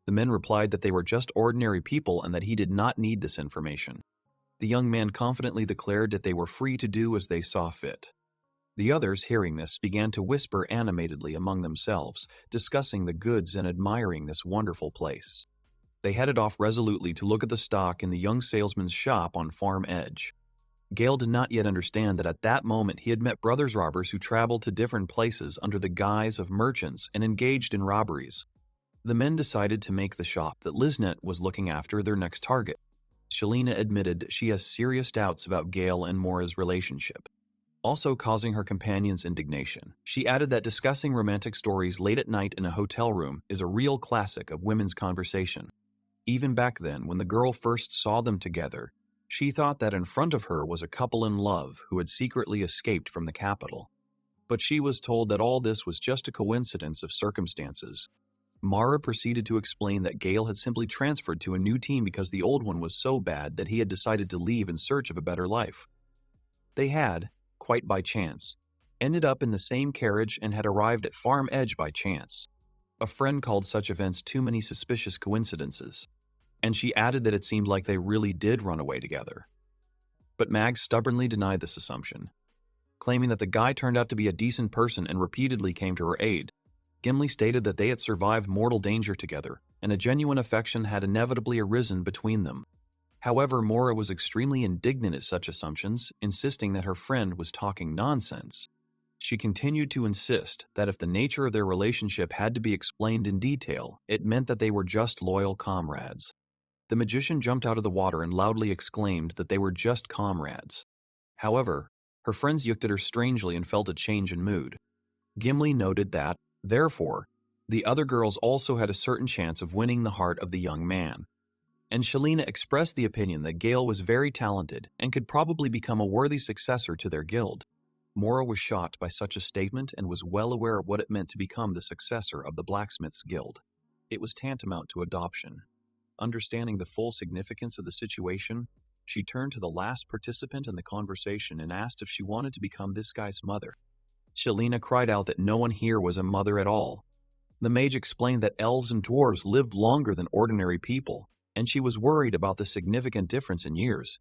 The men replied that they were just ordinary people and that he did not need this information. The young man confidently declared that they were free to do as they saw fit. The others, hearing this, began to whisper animatedly among themselves, discussing the goods and admiring this wonderful place. They headed off resolutely to look at the stock in the young salesman's shop on Farm Edge. Gale did not yet understand that at that moment he had met brothers robbers who traveled to different places under the guise of merchants and engaged in robberies. The men decided to make the shop that Liznet was looking after their next target. Shalina admitted she has serious doubts about Gale and Mora's relationship, also causing her companions indignation. She added that discussing romantic stories late at night in a hotel room is a real classic of women's conversation. Even back then, when the girl first saw them together, she thought that in front of her was a couple in love who had secretly escaped from the capital. But she was told that all this was just a coincidence of circumstances. Mara proceeded to explain that Gale had simply transferred to a new team because the old one was so bad that he had decided to leave in search of a better life. They had, quite by chance, ended up in the same carriage and had arrived at Farm Edge by chance. A friend called such events too many suspicious coincidences, and she added that it seemed like they really did run away together. But Mag stubbornly denied this assumption, claiming that the guy turned out to be a decent person and repeatedly came to her aid. Gimli stated that they had survived mortal danger together, and a genuine affection had inevitably arisen between them. However, Mora was extremely indignant at such assumptions, insisting that her friend was talking nonsense. She continued to insist that if the nature of their relationship had to be explained in detail, it meant that they were just loyal comrades. The magician jumped out of the water and loudly exclaimed that they were just comrades. However, her friends looked at her strangely and felt a change in mood. Gimli noted that, therefore, the other girls also had a certain chance of winning the heart of the young man. And Shalina expressed the opinion that Gale was very talented and could probably become a worthy successor to their guild. Mora was shocked by such a statement and was well aware of what it meant to become the successor of the Blacksmiths Guild. It was tantamount to adoption. Understanding the full significance of the situation, she turned to the last participant in the conversation and asked if she wanted to become this guy's mother. Shalina cried out that no one here was a mother at all. The mage explained that elves and dwarves lived longer than ordinary people, and she was worried about the significant difference in years.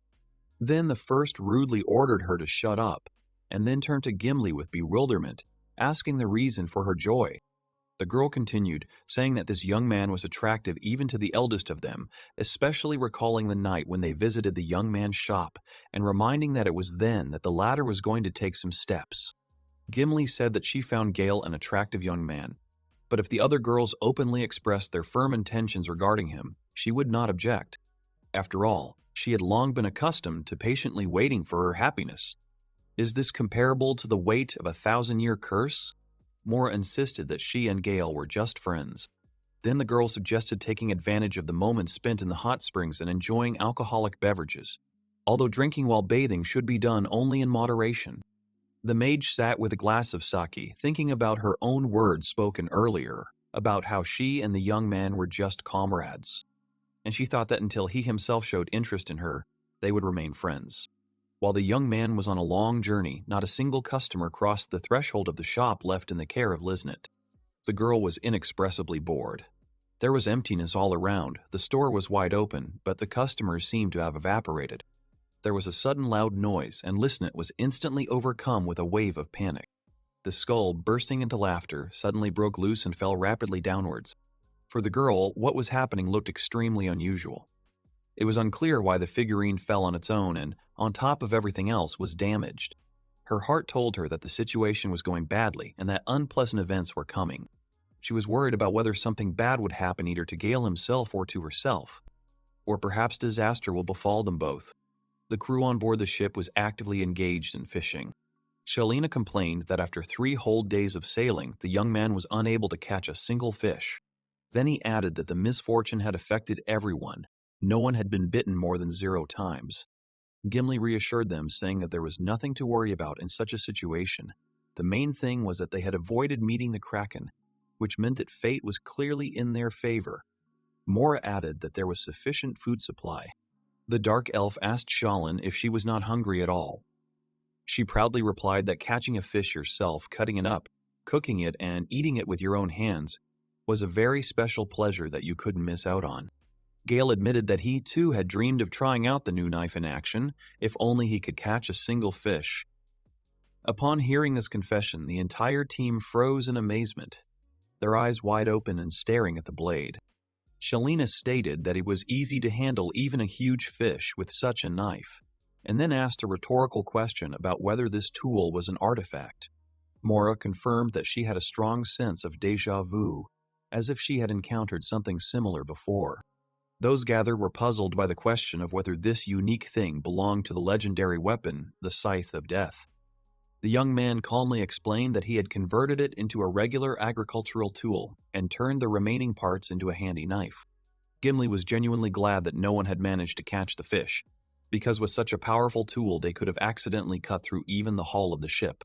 Then the first rudely ordered her to shut up, and then turned to Gimli with bewilderment, asking the reason for her joy. The girl continued, saying that this young man was attractive even to the eldest of them, especially recalling the night when they visited the young man's shop, and reminding that it was then that the latter was going to take some steps. Gimli said that she found Gale an attractive young man, but if the other girls openly expressed their firm intentions regarding him, she would not object. After all, she had long been accustomed to patiently waiting for her happiness. Is this comparable to the weight of a 1,000-year curse? Mora insisted that she and Gale were just friends. Then the girl suggested taking advantage of the moments spent in the hot springs and enjoying alcoholic beverages, although drinking while bathing should be done only in moderation. The mage sat with a glass of sake, thinking about her own words spoken earlier, about how she and the young man were just comrades, and she thought that until he himself showed interest in her, they would remain friends. While the young man was on a long journey, not a single customer crossed the threshold of the shop left in the care of Liznet. The girl was inexpressibly bored. There was emptiness all around, the store was wide open, but the customers seemed to have evaporated. There was a sudden loud noise, and Liznet was instantly overcome with a wave of panic. The skull, bursting into laughter, suddenly broke loose and fell rapidly downwards. For the girl, what was happening looked extremely unusual. It was unclear why the figurine fell on its own and, on top of everything else, was damaged. Her heart told her that the situation was going badly and that unpleasant events were coming. She was worried about whether something bad would happen either to Gale himself or to herself. Or perhaps disaster will befall them both. The crew on board the ship was actively engaged in fishing. Shalina complained that after 3 whole days of sailing, the young man was unable to catch a single fish. Then he added that the misfortune had affected everyone. No one had been bitten more than 0 times. Gimli reassured them, saying that there was nothing to worry about in such a situation. The main thing was that they had avoided meeting the Kraken, which meant that fate was clearly in their favor. Mora added that there was sufficient food supply. The dark elf asked Shalin if she was not hungry at all. She proudly replied that catching a fish yourself, cutting it up, cooking it, and eating it with your own hands was a very special pleasure that you couldn't miss out on. Gale admitted that he too had dreamed of trying out the new knife in action, if only he could catch a single fish. Upon hearing this confession, the entire team froze in amazement, their eyes wide open and staring at the blade. Shalina stated that it was easy to handle even a huge fish with such a knife, and then asked a rhetorical question about whether this tool was an artifact. Mora confirmed that she had a strong sense of déjà vu, as if she had encountered something similar before. Those gathered were puzzled by the question of whether this unique thing belonged to the legendary weapon, the Scythe of Death. The young man calmly explained that he had converted it into a regular agricultural tool and turned the remaining parts into a handy knife. Gimli was genuinely glad that no one had managed to catch the fish, because with such a powerful tool they could have accidentally cut through even the hull of the ship.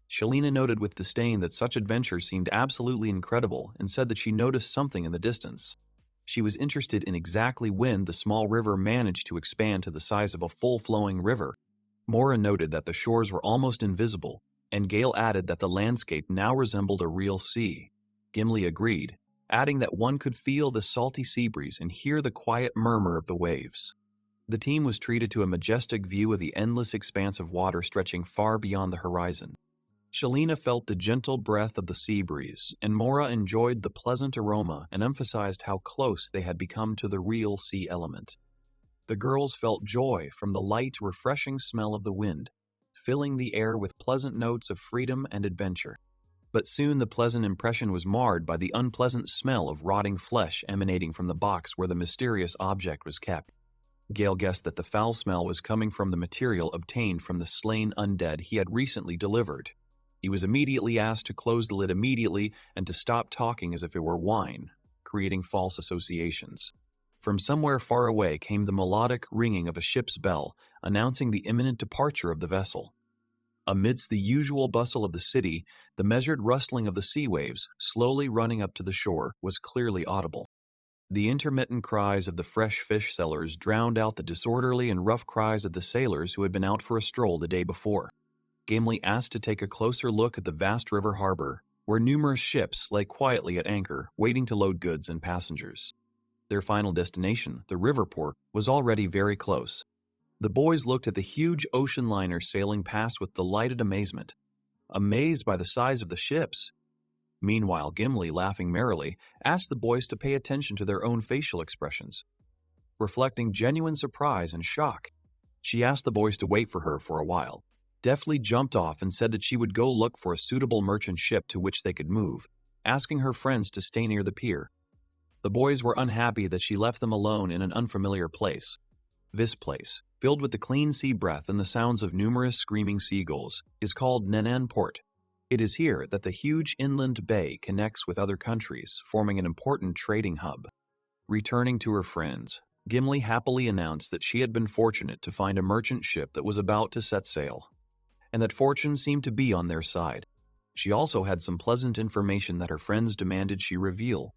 Shalina noted with disdain that such adventures seemed absolutely incredible and said that she noticed something in the distance. She was interested in exactly when the small river managed to expand to the size of a full-flowing river. Mora noted that the shores were almost invisible, and Gale added that the landscape now resembled a real sea. Gimli agreed, adding that one could feel the salty sea breeze and hear the quiet murmur of the waves. The team was treated to a majestic view of the endless expanse of water stretching far beyond the horizon. Shalina felt the gentle breath of the sea breeze, and Mora enjoyed the pleasant aroma and emphasized how close they had become to the real sea element. The girls felt joy from the light, refreshing smell of the wind, filling the air with pleasant notes of freedom and adventure. But soon the pleasant impression was marred by the unpleasant smell of rotting flesh emanating from the box where the mysterious object was kept. Gale guessed that the foul smell was coming from the material obtained from the slain undead he had recently delivered. He was immediately asked to close the lid immediately and to stop talking as if it were wine, creating false associations. From somewhere far away came the melodic ringing of a ship's bell, announcing the imminent departure of the vessel. Amidst the usual bustle of the city, the measured rustling of the sea waves, slowly running up to the shore, was clearly audible. The intermittent cries of the fresh fish sellers drowned out the disorderly and rough cries of the sailors who had been out for a stroll the day before. Gimli asked to take a closer look at the vast river harbor, where numerous ships lay quietly at anchor, waiting to load goods and passengers. Their final destination, the river port, was already very close. The boys looked at the huge ocean liner sailing past with delighted amazement, amazed by the size of the ships. Meanwhile, Gimli, laughing merrily, asked the boys to pay attention to their own facial expressions, reflecting genuine surprise and shock. She asked the boys to wait for her for a while, deftly jumped off and said that she would go look for a suitable merchant ship to which they could move, asking her friends to stay near the pier. The boys were unhappy that she left them alone in an unfamiliar place. This place, filled with the clean sea breath and the sounds of numerous screaming seagulls, is called Nenan Port. It is here that the huge inland bay connects with other countries, forming an important trading hub. Returning to her friends, Gimli happily announced that she had been fortunate to find a merchant ship that was about to set sail, and that fortune seemed to be on their side. She also had some pleasant information that her friends demanded she reveal.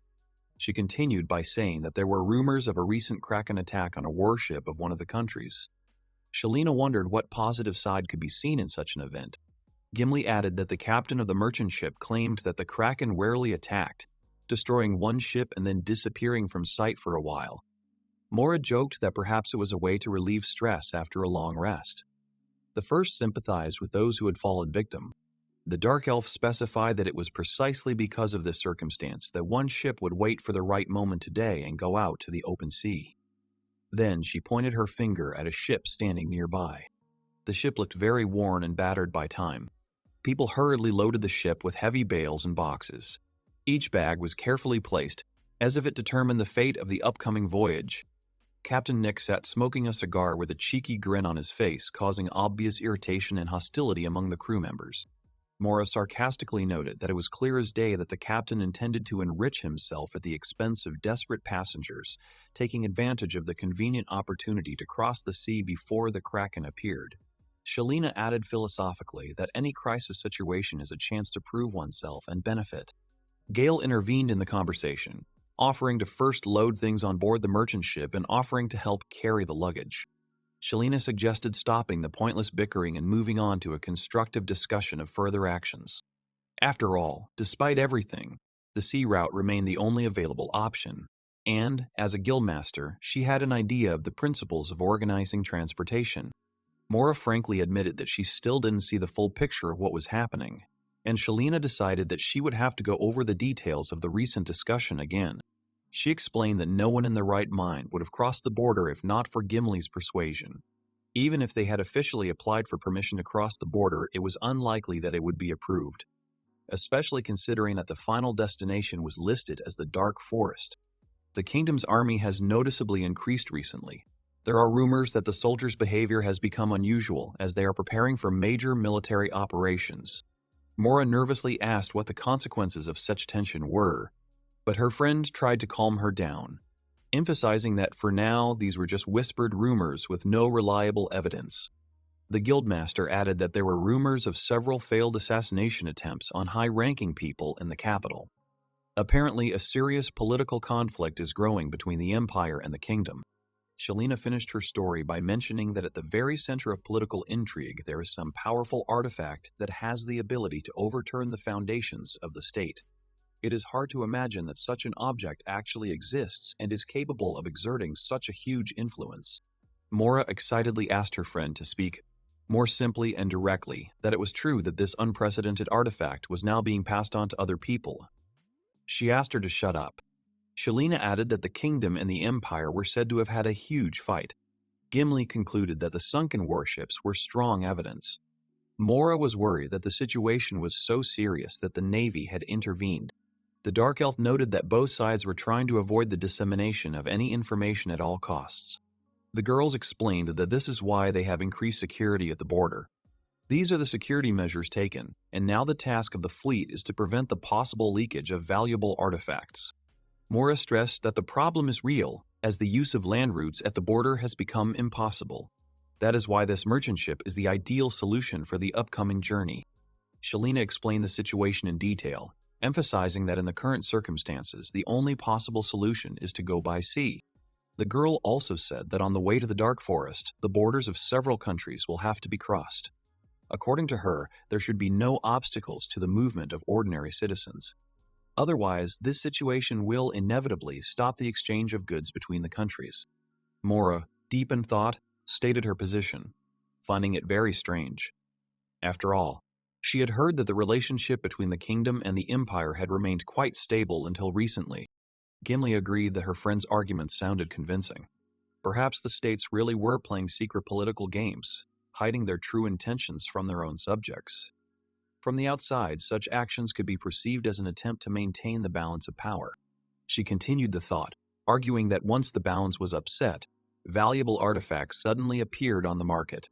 She continued by saying that there were rumors of a recent Kraken attack on a warship of one of the countries. Shalina wondered what positive side could be seen in such an event. Gimli added that the captain of the merchant ship claimed that the Kraken rarely attacked, destroying one ship and then disappearing from sight for a while. Mora joked that perhaps it was a way to relieve stress after a long rest. The first sympathized with those who had fallen victim. The Dark Elf specified that it was precisely because of this circumstance that one ship would wait for the right moment today and go out to the open sea. Then she pointed her finger at a ship standing nearby. The ship looked very worn and battered by time. People hurriedly loaded the ship with heavy bales and boxes. Each bag was carefully placed, as if it determined the fate of the upcoming voyage. Captain Nick sat smoking a cigar with a cheeky grin on his face, causing obvious irritation and hostility among the crew members. Mora sarcastically noted that it was clear as day that the captain intended to enrich himself at the expense of desperate passengers, taking advantage of the convenient opportunity to cross the sea before the Kraken appeared. Shalina added philosophically that any crisis situation is a chance to prove oneself and benefit. Gale intervened in the conversation, offering to first load things on board the merchant ship and offering to help carry the luggage. Shalina suggested stopping the pointless bickering and moving on to a constructive discussion of further actions. After all, despite everything, the sea route remained the only available option, and, as a guildmaster, she had an idea of the principles of organizing transportation. Mora frankly admitted that she still didn't see the full picture of what was happening, and Shalina decided that she would have to go over the details of the recent discussion again. She explained that no one in their right mind would have crossed the border if not for Gimli's persuasion. Even if they had officially applied for permission to cross the border, it was unlikely that it would be approved, especially considering that the final destination was listed as the Dark Forest. The kingdom's army has noticeably increased recently. There are rumors that the soldiers' behavior has become unusual as they are preparing for major military operations. Mora nervously asked what the consequences of such tension were, but her friend tried to calm her down, emphasizing that for now these were just whispered rumors with no reliable evidence. The guildmaster added that there were rumors of several failed assassination attempts on high-ranking people in the capital. Apparently, a serious political conflict is growing between the Empire and the kingdom. Shalina finished her story by mentioning that at the very center of political intrigue there is some powerful artifact that has the ability to overturn the foundations of the state. It is hard to imagine that such an object actually exists and is capable of exerting such a huge influence. Mora excitedly asked her friend to speak more simply and directly that it was true that this unprecedented artifact was now being passed on to other people. She asked her to shut up. Shalina added that the kingdom and the empire were said to have had a huge fight. Gimli concluded that the sunken warships were strong evidence. Mora was worried that the situation was so serious that the navy had intervened. The Dark Elf noted that both sides were trying to avoid the dissemination of any information at all costs. The girls explained that this is why they have increased security at the border. These are the security measures taken, and now the task of the fleet is to prevent the possible leakage of valuable artifacts. Mora stressed that the problem is real, as the use of land routes at the border has become impossible. That is why this merchant ship is the ideal solution for the upcoming journey. Shalina explained the situation in detail, emphasizing that in the current circumstances, the only possible solution is to go by sea. The girl also said that on the way to the Dark Forest, the borders of several countries will have to be crossed. According to her, there should be no obstacles to the movement of ordinary citizens. Otherwise, this situation will inevitably stop the exchange of goods between the countries. Mora, deep in thought, stated her position, finding it very strange. After all, she had heard that the relationship between the kingdom and the empire had remained quite stable until recently. Gimli agreed that her friend's arguments sounded convincing. Perhaps the states really were playing secret political games, hiding their true intentions from their own subjects. From the outside, such actions could be perceived as an attempt to maintain the balance of power. She continued the thought, arguing that once the balance was upset, valuable artifacts suddenly appeared on the market.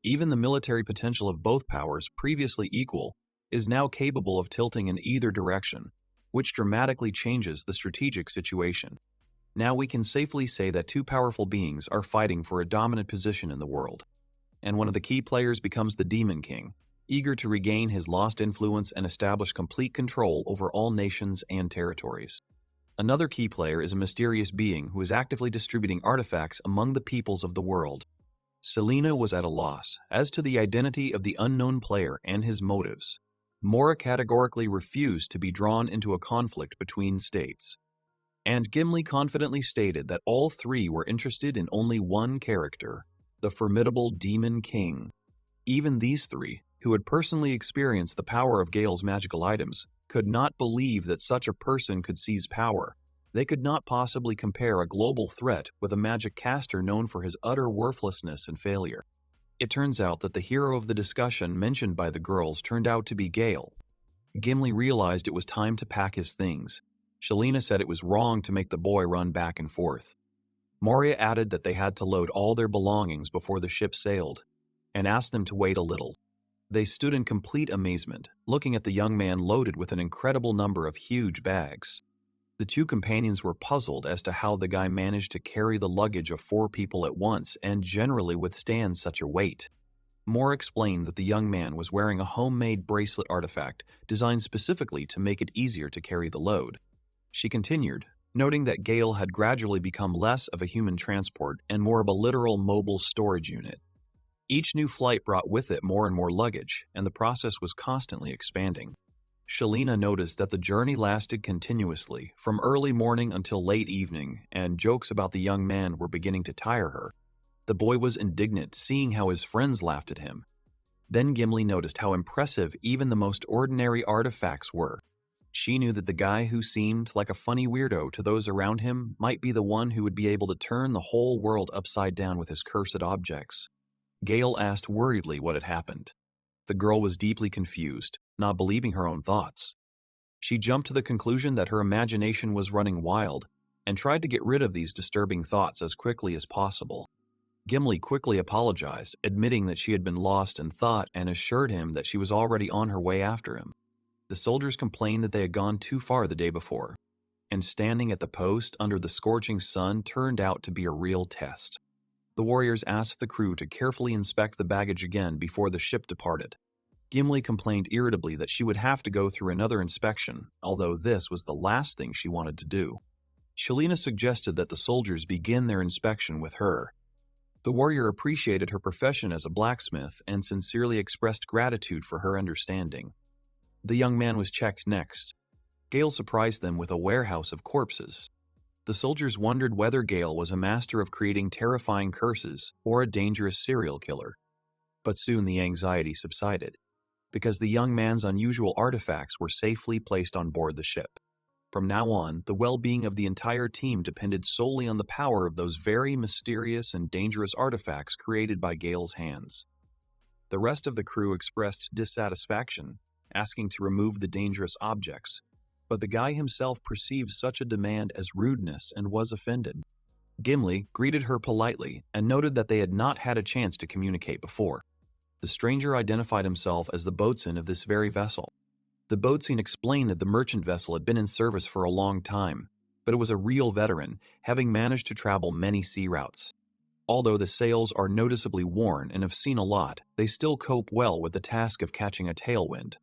Even the military potential of both powers, previously equal, is now capable of tilting in either direction, which dramatically changes the strategic situation. Now we can safely say that two powerful beings are fighting for a dominant position in the world, and one of the key players becomes the Demon King, eager to regain his lost influence and establish complete control over all nations and territories. Another key player is a mysterious being who is actively distributing artifacts among the peoples of the world. Selena was at a loss as to the identity of the unknown player and his motives. Mora categorically refused to be drawn into a conflict between states. And Gimli confidently stated that all three were interested in only one character, the formidable Demon King. Even these three, who had personally experienced the power of Gale's magical items, could not believe that such a person could seize power. They could not possibly compare a global threat with a magic caster known for his utter worthlessness and failure. It turns out that the hero of the discussion mentioned by the girls turned out to be Gale. Gimli realized it was time to pack his things. Shalina said it was wrong to make the boy run back and forth. Moria added that they had to load all their belongings before the ship sailed, and asked them to wait a little. They stood in complete amazement, looking at the young man loaded with an incredible number of huge bags. The two companions were puzzled as to how the guy managed to carry the luggage of 4 people at once and generally withstand such a weight. Moore explained that the young man was wearing a homemade bracelet artifact designed specifically to make it easier to carry the load. She continued, noting that Gale had gradually become less of a human transport and more of a literal mobile storage unit. Each new flight brought with it more and more luggage, and the process was constantly expanding. Shalina noticed that the journey lasted continuously, from early morning until late evening, and jokes about the young man were beginning to tire her. The boy was indignant, seeing how his friends laughed at him. Then Gimli noticed how impressive even the most ordinary artifacts were. She knew that the guy who seemed like a funny weirdo to those around him might be the one who would be able to turn the whole world upside down with his cursed objects. Gale asked worriedly what had happened. The girl was deeply confused, not believing her own thoughts. She jumped to the conclusion that her imagination was running wild, and tried to get rid of these disturbing thoughts as quickly as possible. Gimli quickly apologized, admitting that she had been lost in thought and assured him that she was already on her way after him. The soldiers complained that they had gone too far the day before, and standing at the post under the scorching sun turned out to be a real test. The warriors asked the crew to carefully inspect the baggage again before the ship departed. Gimli complained irritably that she would have to go through another inspection, although this was the last thing she wanted to do. Shalina suggested that the soldiers begin their inspection with her. The warrior appreciated her profession as a blacksmith and sincerely expressed gratitude for her understanding. The young man was checked next. Gale surprised them with a warehouse of corpses. The soldiers wondered whether Gale was a master of creating terrifying curses or a dangerous serial killer. But soon the anxiety subsided, because the young man's unusual artifacts were safely placed on board the ship. From now on, the well-being of the entire team depended solely on the power of those very mysterious and dangerous artifacts created by Gale's hands. The rest of the crew expressed dissatisfaction, asking to remove the dangerous objects, but the guy himself perceived such a demand as rudeness and was offended. Gimli greeted her politely and noted that they had not had a chance to communicate before. The stranger identified himself as the boatswain of this very vessel. The boatswain explained that the merchant vessel had been in service for a long time, but it was a real veteran, having managed to travel many sea routes. Although the sails are noticeably worn and have seen a lot, they still cope well with the task of catching a tailwind.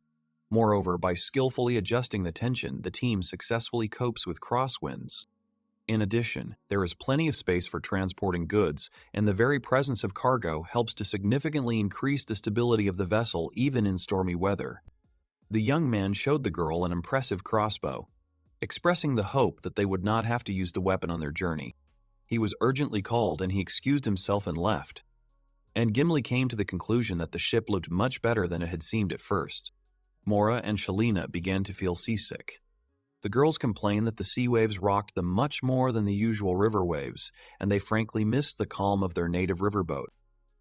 Moreover, by skillfully adjusting the tension, the team successfully copes with crosswinds. In addition, there is plenty of space for transporting goods, and the very presence of cargo helps to significantly increase the stability of the vessel even in stormy weather. The young man showed the girl an impressive crossbow, expressing the hope that they would not have to use the weapon on their journey. He was urgently called and he excused himself and left. And Gimli came to the conclusion that the ship looked much better than it had seemed at first. Mora and Shalina began to feel seasick. The girls complained that the sea waves rocked them much more than the usual river waves, and they frankly missed the calm of their native riverboat.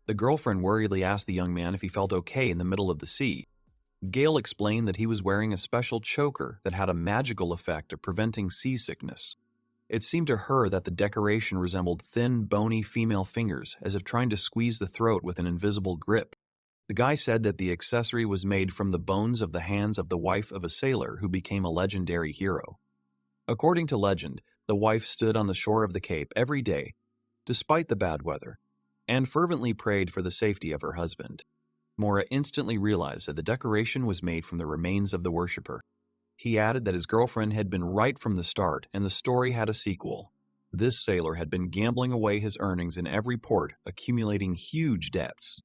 The girlfriend worriedly asked the young man if he felt okay in the middle of the sea. Gale explained that he was wearing a special choker that had a magical effect of preventing seasickness. It seemed to her that the decoration resembled thin, bony female fingers, as if trying to squeeze the throat with an invisible grip. The guy said that the accessory was made from the bones of the hands of the wife of a sailor who became a legendary hero. According to legend, the wife stood on the shore of the Cape every day, despite the bad weather, and fervently prayed for the safety of her husband. Mora instantly realized that the decoration was made from the remains of the worshipper. He added that his girlfriend had been right from the start, and the story had a sequel. This sailor had been gambling away his earnings in every port, accumulating huge debts.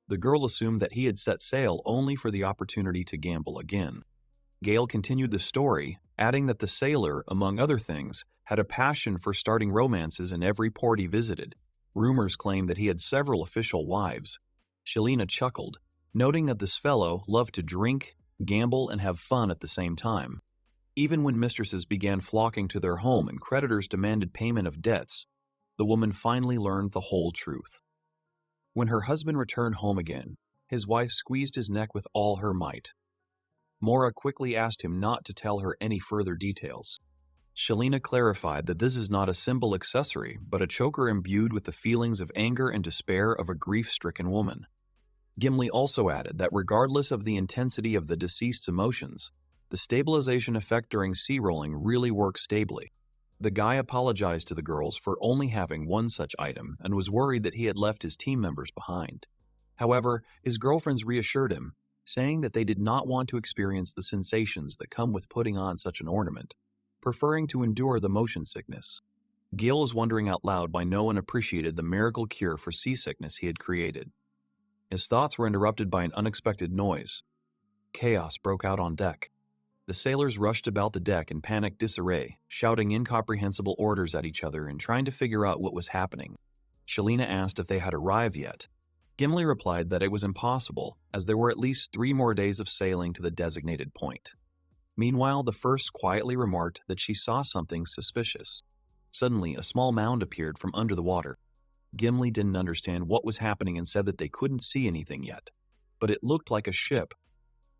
The girl assumed that he had set sail only for the opportunity to gamble again. Gale continued the story, adding that the sailor, among other things, had a passion for starting romances in every port he visited. Rumors claimed that he had several official wives. Shalina chuckled. noting that this fellow loved to drink, gamble, and have fun at the same time. Even when mistresses began flocking to their home and creditors demanded payment of debts, the woman finally learned the whole truth. When her husband returned home again, his wife squeezed his neck with all her might. Mora quickly asked him not to tell her any further details. Shalina clarified that this is not a simple accessory, but a choker imbued with the feelings of anger and despair of a grief-stricken woman. Gimli also added that regardless of the intensity of the deceased's emotions, the stabilization effect during sea rolling really works stably. The guy apologized to the girls for only having one such item and was worried that he had left his team members behind. However, his girlfriends reassured him, saying that they did not want to experience the sensations that come with putting on such an ornament, preferring to endure the motion sickness. Gale was wondering out loud why no one appreciated the miracle cure for seasickness he had created. His thoughts were interrupted by an unexpected noise. Chaos broke out on deck. The sailors rushed about the deck in panicked disarray, shouting incomprehensible orders at each other and trying to figure out what was happening. Shalina asked if they had arrived yet. Gimli replied that it was impossible, as there were at least 3 more days of sailing to the designated point. Meanwhile, the first quietly remarked that she saw something suspicious. Suddenly, a small mound appeared from under the water. Gimli didn't understand what was happening and said that they couldn't see anything yet, but it looked like a ship.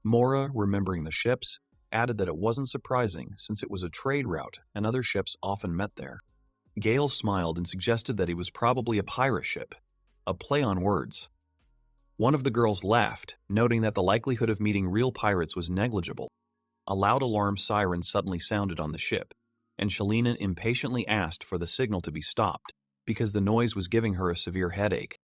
Mora, remembering the ships, added that it wasn't surprising since it was a trade route and other ships often met there. Gale smiled and suggested that it was probably a pirate ship, a play on words. One of the girls laughed, noting that the likelihood of meeting real pirates was negligible. A loud alarm siren suddenly sounded on the ship, and Shalina impatiently asked for the signal to be stopped because the noise was giving her a severe headache.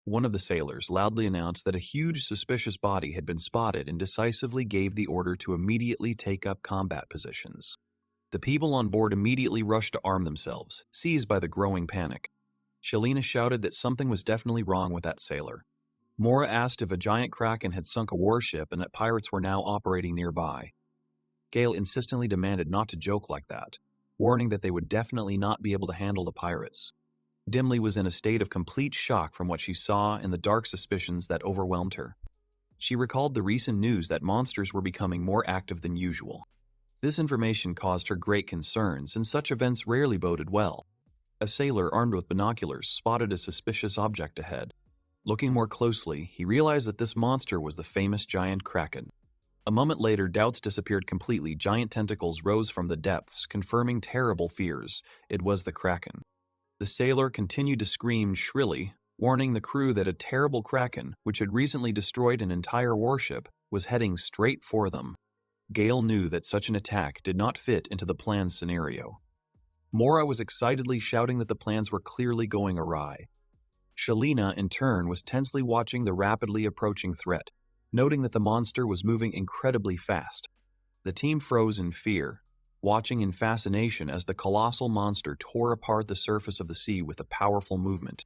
One of the sailors loudly announced that a huge suspicious body had been spotted and decisively gave the order to immediately take up combat positions. The people on board immediately rushed to arm themselves, seized by the growing panic. Shalina shouted that something was definitely wrong with that sailor. Mora asked if a giant kraken had sunk a warship and that pirates were now operating nearby. Gale insistently demanded not to joke like that, warning that they would definitely not be able to handle the pirates. Dimly was in a state of complete shock from what she saw and the dark suspicions that overwhelmed her. She recalled the recent news that monsters were becoming more active than usual. This information caused her great concerns, and such events rarely boded well. A sailor armed with binoculars spotted a suspicious object ahead. Looking more closely, he realized that this monster was the famous giant kraken. A moment later, doubts disappeared completely. Giant tentacles rose from the depths, confirming terrible fears. It was the kraken. The sailor continued to scream shrilly, warning the crew that a terrible kraken, which had recently destroyed an entire warship, was heading straight for them. Gale knew that such an attack did not fit into the planned scenario. Mora was excitedly shouting that the plans were clearly going awry. Shalina, in turn, was tensely watching the rapidly approaching threat, noting that the monster was moving incredibly fast. The team froze in fear, watching in fascination as the colossal monster tore apart the surface of the sea with a powerful movement.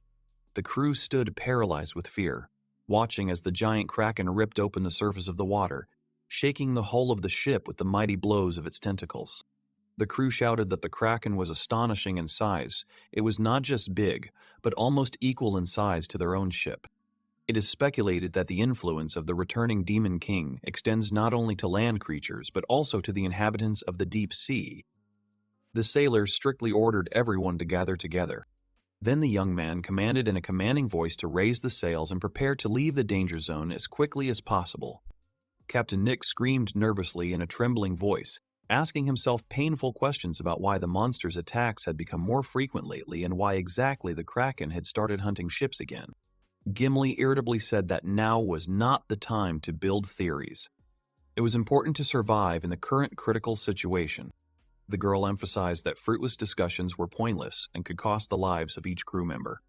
The crew stood paralyzed with fear, watching as the giant kraken ripped open the surface of the water, shaking the hull of the ship with the mighty blows of its tentacles. The crew shouted that the kraken was astonishing in size. It was not just big, but almost equal in size to their own ship. It is speculated that the influence of the returning Demon King extends not only to land creatures, but also to the inhabitants of the deep sea. The sailors strictly ordered everyone to gather together. Then the young man commanded in a commanding voice to raise the sails and prepare to leave the danger zone as quickly as possible. Captain Nick screamed nervously in a trembling voice, asking himself painful questions about why the monster's attacks had become more frequent lately and why exactly the kraken had started hunting ships again. Gimli irritably said that now was not the time to build theories. It was important to survive in the current critical situation. The girl emphasized that fruitless discussions were pointless and could cost the lives of each crew member.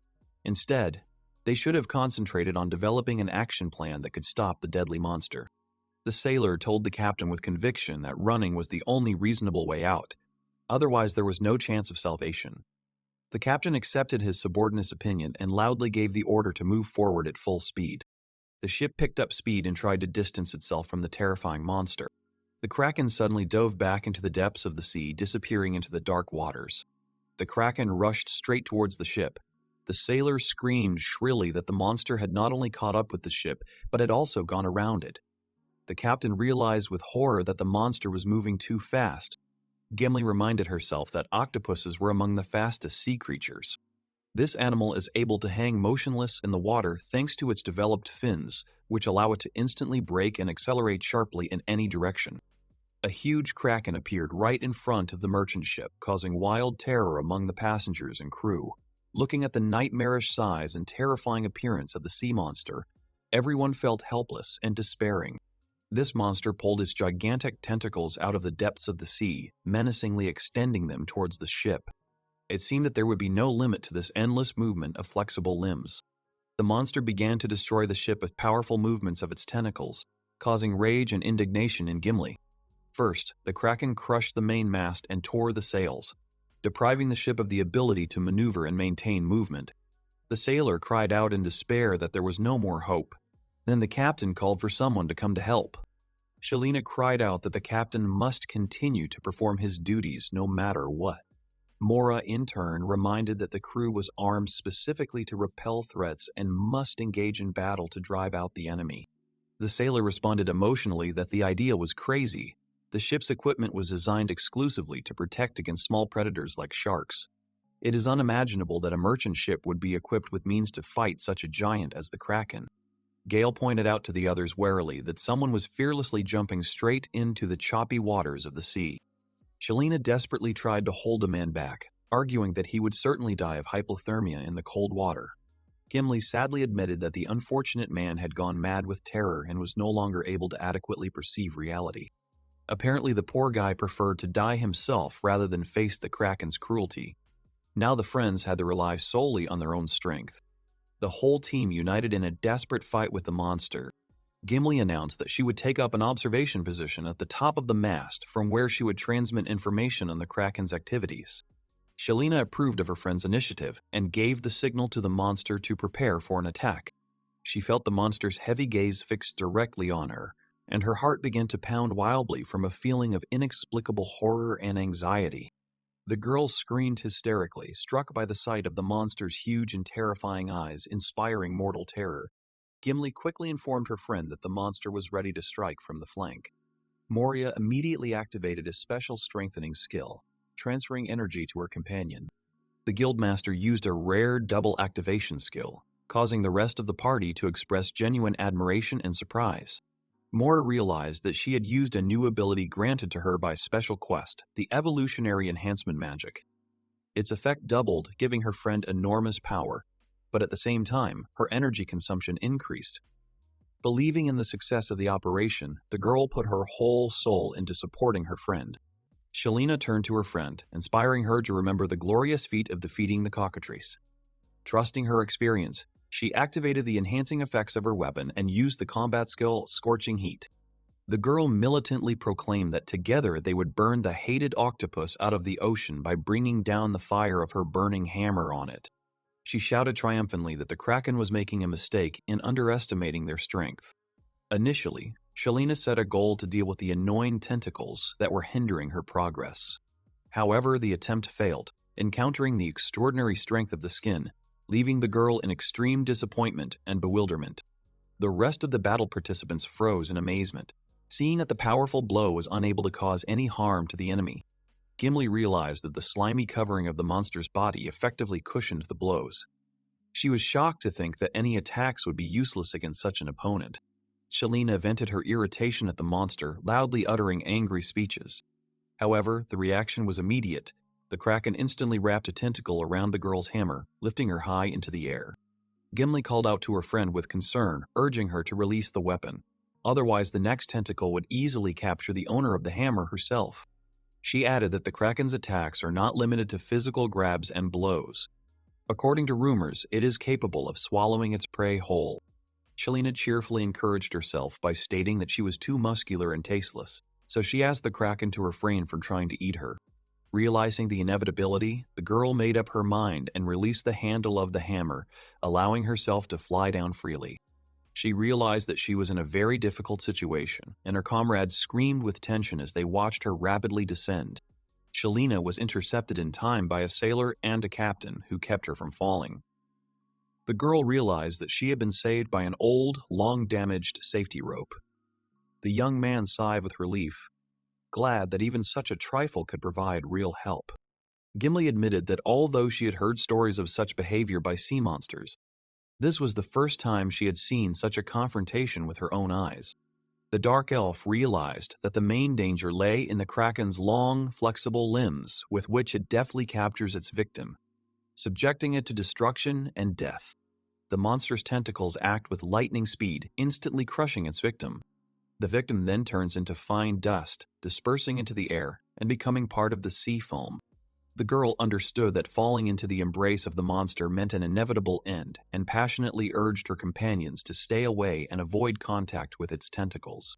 Instead, they should have concentrated on developing an action plan that could stop the deadly monster. The sailor told the captain with conviction that running was the only reasonable way out. Otherwise, there was no chance of salvation. The captain accepted his subordinate's opinion and loudly gave the order to move forward at full speed. The ship picked up speed and tried to distance itself from the terrifying monster. The kraken suddenly dove back into the depths of the sea, disappearing into the dark waters. The kraken rushed straight towards the ship. The sailor screamed shrilly that the monster had not only caught up with the ship, but had also gone around it. The captain realized with horror that the monster was moving too fast. Gimli reminded herself that octopuses were among the fastest sea creatures. This animal is able to hang motionless in the water thanks to its developed fins, which allow it to instantly brake and accelerate sharply in any direction. A huge kraken appeared right in front of the merchant ship, causing wild terror among the passengers and crew. Looking at the nightmarish size and terrifying appearance of the sea monster, everyone felt helpless and despairing. This monster pulled its gigantic tentacles out of the depths of the sea, menacingly extending them towards the ship. It seemed that there would be no limit to this endless movement of flexible limbs. The monster began to destroy the ship with powerful movements of its tentacles, causing rage and indignation in Gimli. First, the kraken crushed the mainmast and tore the sails, depriving the ship of the ability to maneuver and maintain movement. The sailor cried out in despair that there was no more hope. Then the captain called for someone to come to help. Shalina cried out that the captain must continue to perform his duties no matter what. Mora, in turn, reminded that the crew was armed specifically to repel threats and must engage in battle to drive out the enemy. The sailor responded emotionally that the idea was crazy. The ship's equipment was designed exclusively to protect against small predators like sharks. It is unimaginable that a merchant ship would be equipped with means to fight such a giant as the Kraken. Gale pointed out to the others warily that someone was fearlessly jumping straight into the choppy waters of the sea. Shalina desperately tried to hold a man back, arguing that he would certainly die of hypothermia in the cold water. Gimli sadly admitted that the unfortunate man had gone mad with terror and was no longer able to adequately perceive reality. Apparently, the poor guy preferred to die himself rather than face the Kraken's cruelty. Now the friends had to rely solely on their own strength. The whole team united in a desperate fight with the monster. Gimli announced that she would take up an observation position at the top of the mast from where she would transmit information on the Kraken's activities. Shalina approved of her friend's initiative and gave the signal to the monster to prepare for an attack. She felt the monster's heavy gaze fixed directly on her, and her heart began to pound wildly from a feeling of inexplicable horror and anxiety. The girl screamed hysterically, struck by the sight of the monster's huge and terrifying eyes, inspiring mortal terror. Gimli quickly informed her friend that the monster was ready to strike from the flank. Moria immediately activated a special strengthening skill, transferring energy to her companion. The guildmaster used a rare double activation skill, causing the rest of the party to express genuine admiration and surprise. Moria realized that she had used a new ability granted to her by special quest, the evolutionary enhancement magic. Its effect doubled, giving her friend enormous power, but at the same time, her energy consumption increased. Believing in the success of the operation, the girl put her whole soul into supporting her friend. Shalina turned to her friend, inspiring her to remember the glorious feat of defeating the cockatrice. Trusting her experience, she activated the enhancing effects of her weapon and used the combat skill Scorching Heat. The girl militantly proclaimed that together they would burn the hated octopus out of the ocean by bringing down the fire of her burning hammer on it. She shouted triumphantly that the Kraken was making a mistake in underestimating their strength. Initially, Shalina set a goal to deal with the annoying tentacles that were hindering her progress. However, the attempt failed, encountering the extraordinary strength of the skin, leaving the girl in extreme disappointment and bewilderment. The rest of the battle participants froze in amazement, seeing that the powerful blow was unable to cause any harm to the enemy. Gimli realized that the slimy covering of the monster's body effectively cushioned the blows. She was shocked to think that any attacks would be useless against such an opponent. Shalina vented her irritation at the monster, loudly uttering angry speeches. However, the reaction was immediate. The Kraken instantly wrapped a tentacle around the girl's hammer, lifting her high into the air. Gimli called out to her friend with concern, urging her to release the weapon. Otherwise, the next tentacle would easily capture the owner of the hammer herself. She added that the Kraken's attacks are not limited to physical grabs and blows. According to rumors, it is capable of swallowing its prey whole. Shalina cheerfully encouraged herself by stating that she was too muscular and tasteless, so she asked the Kraken to refrain from trying to eat her. Realizing the inevitability, the girl made up her mind and released the handle of the hammer, allowing herself to fly down freely. She realized that she was in a very difficult situation, and her comrades screamed with tension as they watched her rapidly descend. Shalina was intercepted in time by a sailor and a captain who kept her from falling. The girl realized that she had been saved by an old, long-damaged safety rope. The young man sighed with relief, glad that even such a trifle could provide real help. Gimli admitted that although she had heard stories of such behavior by sea monsters, this was the first time she had seen such a confrontation with her own eyes. The dark elf realized that the main danger lay in the kraken's long, flexible limbs with which it deftly captures its victim, subjecting it to destruction and death. The monster's tentacles act with lightning speed, instantly crushing its victim. The victim then turns into fine dust, dispersing into the air and becoming part of the sea foam. The girl understood that falling into the embrace of the monster meant an inevitable end and passionately urged her companions to stay away and avoid contact with its tentacles.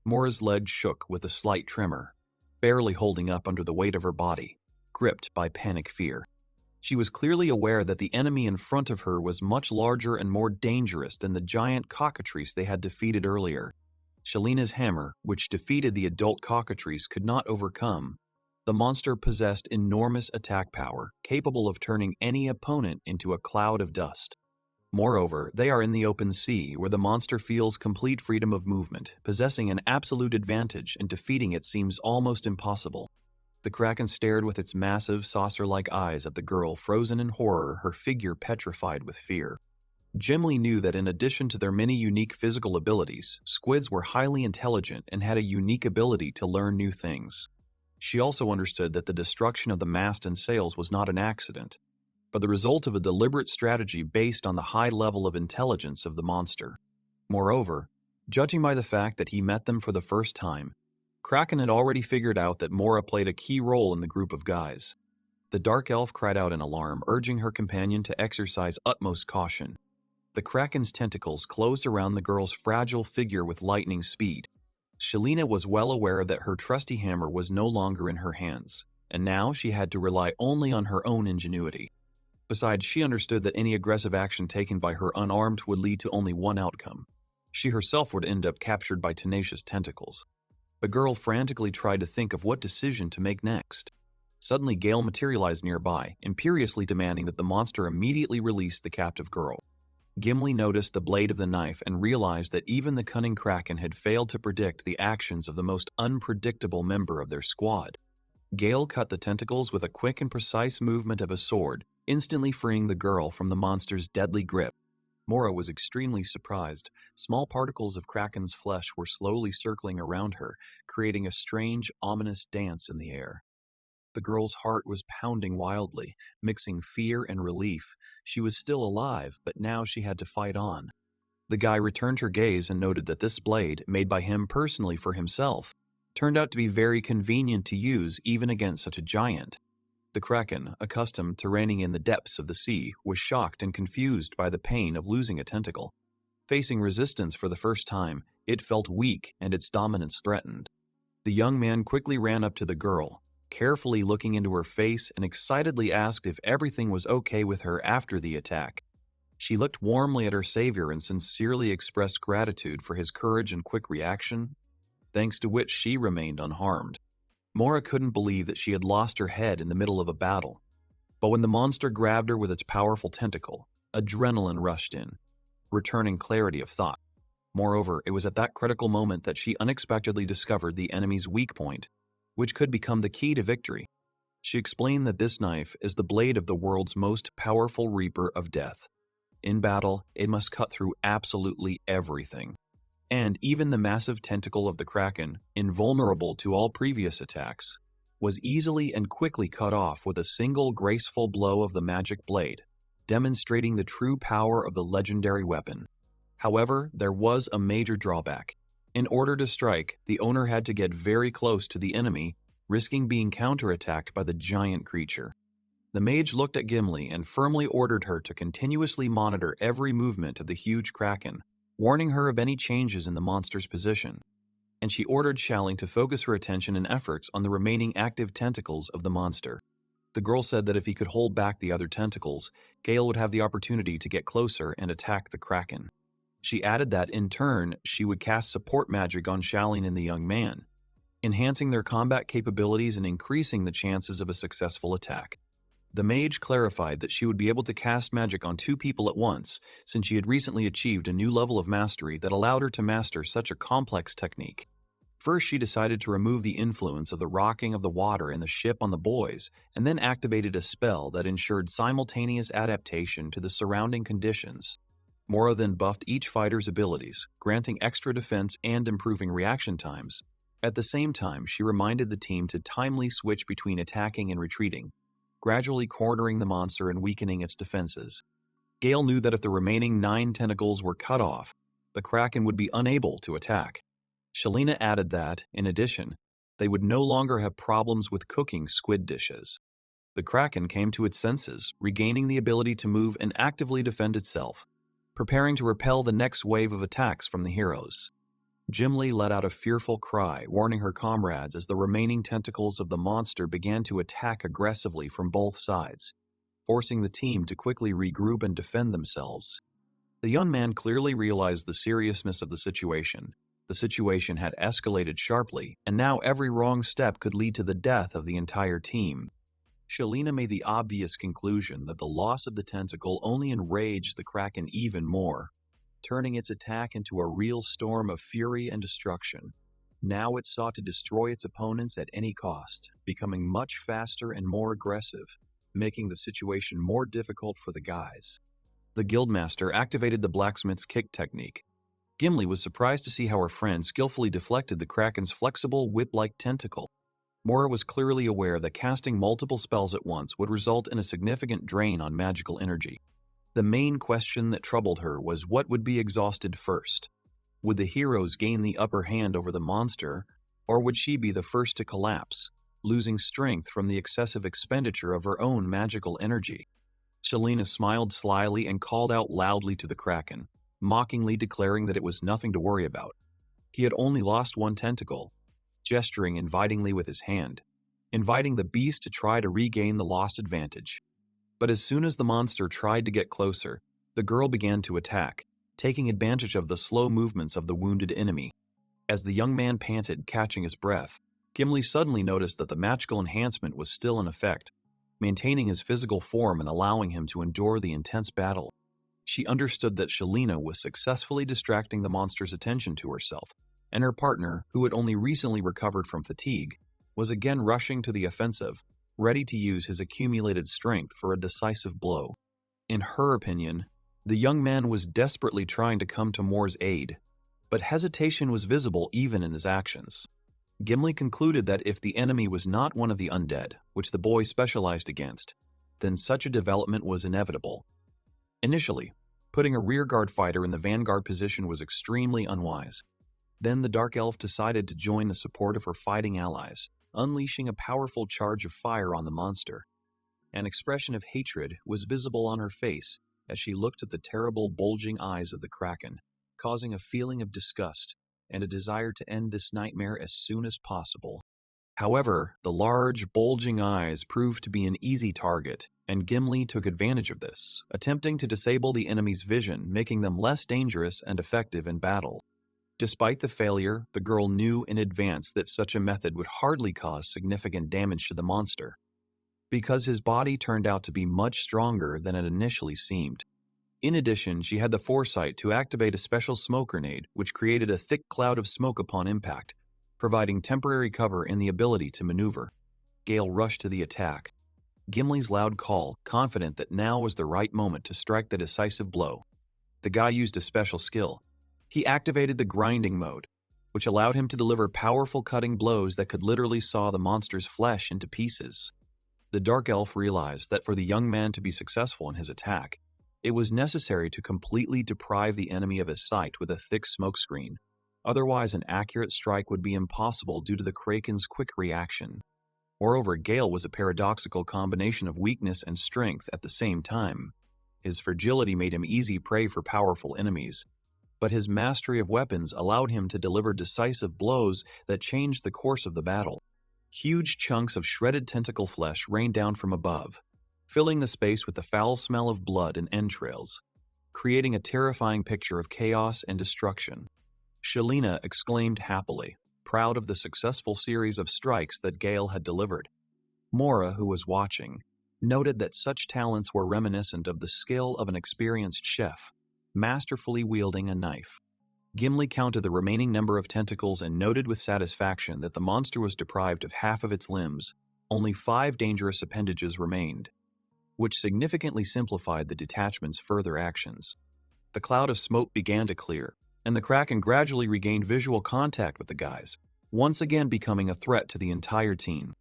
Mora's leg shook with a slight tremor, barely holding up under the weight of her body, gripped by panic fear. She was clearly aware that the enemy in front of her was much larger and more dangerous than the giant cockatrice they had defeated earlier. Shalina's hammer, which defeated the adult cockatrice, could not overcome. The monster possessed enormous attack power, capable of turning any opponent into a cloud of dust. Moreover, they are in the open sea, where the monster feels complete freedom of movement, possessing an absolute advantage, and defeating it seems almost impossible. The kraken stared with its massive, saucer-like eyes at the girl, frozen in horror, her figure petrified with fear. Gimli knew that in addition to their many unique physical abilities, squids were highly intelligent and had a unique ability to learn new things. She also understood that the destruction of the mast and sails was not an accident, but the result of a deliberate strategy based on the high level of intelligence of the monster. Moreover, judging by the fact that he met them for the first time, Kraken had already figured out that Mora played a key role in the group of guys. The dark elf cried out in alarm, urging her companion to exercise utmost caution. The Kraken's tentacles closed around the girl's fragile figure with lightning speed. Shalina was well aware that her trusty hammer was no longer in her hands, and now she had to rely only on her own ingenuity. Besides, she understood that any aggressive action taken by her unarmed would lead to only one outcome. She herself would end up captured by tenacious tentacles. The girl frantically tried to think of what decision to make next. Suddenly, Gale materialized nearby, imperiously demanding that the monster immediately release the captive girl. Gimli noticed the blade of the knife and realized that even the cunning Kraken had failed to predict the actions of the most unpredictable member of their squad. Gale cut the tentacles with a quick and precise movement of a sword, instantly freeing the girl from the monster's deadly grip. Mora was extremely surprised. Small particles of Kraken's flesh were slowly circling around her, creating a strange, ominous dance in the air. The girl's heart was pounding wildly, mixing fear and relief. She was still alive, but now she had to fight on. The guy returned her gaze and noted that this blade, made by him personally for himself, turned out to be very convenient to use even against such a giant. The Kraken, accustomed to reigning in the depths of the sea, was shocked and confused by the pain of losing a tentacle. Facing resistance for the first time, it felt weak and its dominance threatened. The young man quickly ran up to the girl, carefully looking into her face, and excitedly asked if everything was okay with her after the attack. She looked warmly at her savior and sincerely expressed gratitude for his courage and quick reaction, thanks to which she remained unharmed. Mora couldn't believe that she had lost her head in the middle of a battle. But when the monster grabbed her with its powerful tentacle, adrenaline rushed in, returning clarity of thought. Moreover, it was at that critical moment that she unexpectedly discovered the enemy's weak point, which could become the key to victory. She explained that this knife is the blade of the world's most powerful reaper of death. In battle, it must cut through absolutely everything. And even the massive tentacle of the Kraken, invulnerable to all previous attacks, was easily and quickly cut off with a single graceful blow of the magic blade, demonstrating the true power of the legendary weapon. However, there was a major drawback. In order to strike, the owner had to get very close to the enemy, risking being counterattacked by the giant creature. The mage looked at Gimli and firmly ordered her to continuously monitor every movement of the huge Kraken, warning her of any changes in the monster's position. And she ordered Shalling to focus her attention and efforts on the remaining active tentacles of the monster. The girl said that if he could hold back the other tentacles, Gale would have the opportunity to get closer and attack the Kraken. She added that, in turn, she would cast support magic on Shalling and the young man, enhancing their combat capabilities and increasing the chances of a successful attack. The mage clarified that she would be able to cast magic on 2 people at once, since she had recently achieved a new level of mastery that allowed her to master such a complex technique. First, she decided to remove the influence of the rocking of the water in the ship on the boys, and then activated a spell that ensured simultaneous adaptation to the surrounding conditions. Mora then buffed each fighter's abilities, granting extra defense and improving reaction times. At the same time, she reminded the team to timely switch between attacking and retreating, gradually cornering the monster and weakening its defenses. Gale knew that if the remaining 9 tentacles were cut off, the Kraken would be unable to attack. Shalina added that, in addition, they would no longer have problems with cooking squid dishes. The Kraken came to its senses, regaining the ability to move and actively defend itself, preparing to repel the next wave of attacks from the heroes. Gimli let out a fearful cry, warning her comrades as the remaining tentacles of the monster began to attack aggressively from both sides, forcing the team to quickly regroup and defend themselves. The young man clearly realized the seriousness of the situation. The situation had escalated sharply, and now every wrong step could lead to the death of the entire team. Shalina made the obvious conclusion that the loss of the tentacle only enraged the Kraken even more, turning its attack into a real storm of fury and destruction. Now it sought to destroy its opponents at any cost, becoming much faster and more aggressive, making the situation more difficult for the guys. The guildmaster activated the blacksmith's kick technique. Gimli was surprised to see how her friend skillfully deflected the Kraken's flexible, whip-like tentacle. Mora was clearly aware that casting multiple spells at once would result in a significant drain on magical energy. The main question that troubled her was what would be exhausted first. Would the heroes gain the upper hand over the monster, or would she be the first to collapse, losing strength from the excessive expenditure of her own magical energy? Shalina smiled slyly and called out loudly to the Kraken, mockingly declaring that it was nothing to worry about. He had only lost 1 tentacle, gesturing invitingly with his hand, inviting the beast to try to regain the lost advantage. But as soon as the monster tried to get closer, the girl began to attack, taking advantage of the slow movements of the wounded enemy. As the young man panted, catching his breath, Gimli suddenly noticed that the magical enhancement was still in effect, maintaining his physical form and allowing him to endure the intense battle. She understood that Shalina was successfully distracting the monster's attention to herself, and her partner, who had only recently recovered from fatigue, was again rushing to the offensive, ready to use his accumulated strength for a decisive blow. In her opinion, the young man was desperately trying to come to Mora's aid, but hesitation was visible even in his actions. Gimli concluded that if the enemy was not one of the undead, which the boy specialized against, then such a development was inevitable. Initially, putting a rearguard fighter in the vanguard position was extremely unwise. Then the Dark Elf decided to join the support of her fighting allies, unleashing a powerful charge of fire on the monster. An expression of hatred was visible on her face as she looked at the terrible bulging eyes of the Kraken, causing a feeling of disgust and a desire to end this nightmare as soon as possible. However, the large, bulging eyes proved to be an easy target, and Gimli took advantage of this, attempting to disable the enemy's vision, making them less dangerous and effective in battle. Despite the failure, the girl knew in advance that such a method would hardly cause significant damage to the monster, because his body turned out to be much stronger than it initially seemed. In addition, she had the foresight to activate a special smoke grenade, which created a thick cloud of smoke upon impact, providing temporary cover and the ability to maneuver. Gale rushed to the attack. Gimli's loud call, confident that now was the right moment to strike the decisive blow. The guy used a special skill. He activated the grinding mode, which allowed him to deliver powerful cutting blows that could literally saw the monster's flesh into pieces. The Dark Elf realized that for the young man to be successful in his attack, it was necessary to completely deprive the enemy of his sight with a thick smokescreen. Otherwise, an accurate strike would be impossible due to the Kraken's quick reaction. Moreover, Gale was a paradoxical combination of weakness and strength at the same time. His fragility made him easy prey for powerful enemies, but his mastery of weapons allowed him to deliver decisive blows that changed the course of the battle. Huge chunks of shredded tentacle flesh rained down from above, filling the space with the foul smell of blood and entrails, creating a terrifying picture of chaos and destruction. Shalina exclaimed happily, proud of the successful series of strikes that Gale had delivered. Mora, who was watching, noted that such talents were reminiscent of the skill of an experienced chef, masterfully wielding a knife. Gimli counted the remaining number of tentacles and noted with satisfaction that the monster was deprived of half of its limbs. Only 5 dangerous appendages remained, which significantly simplified the detachment's further actions. The cloud of smoke began to clear, and the Kraken gradually regained visual contact with the guys, once again becoming a threat to the entire team.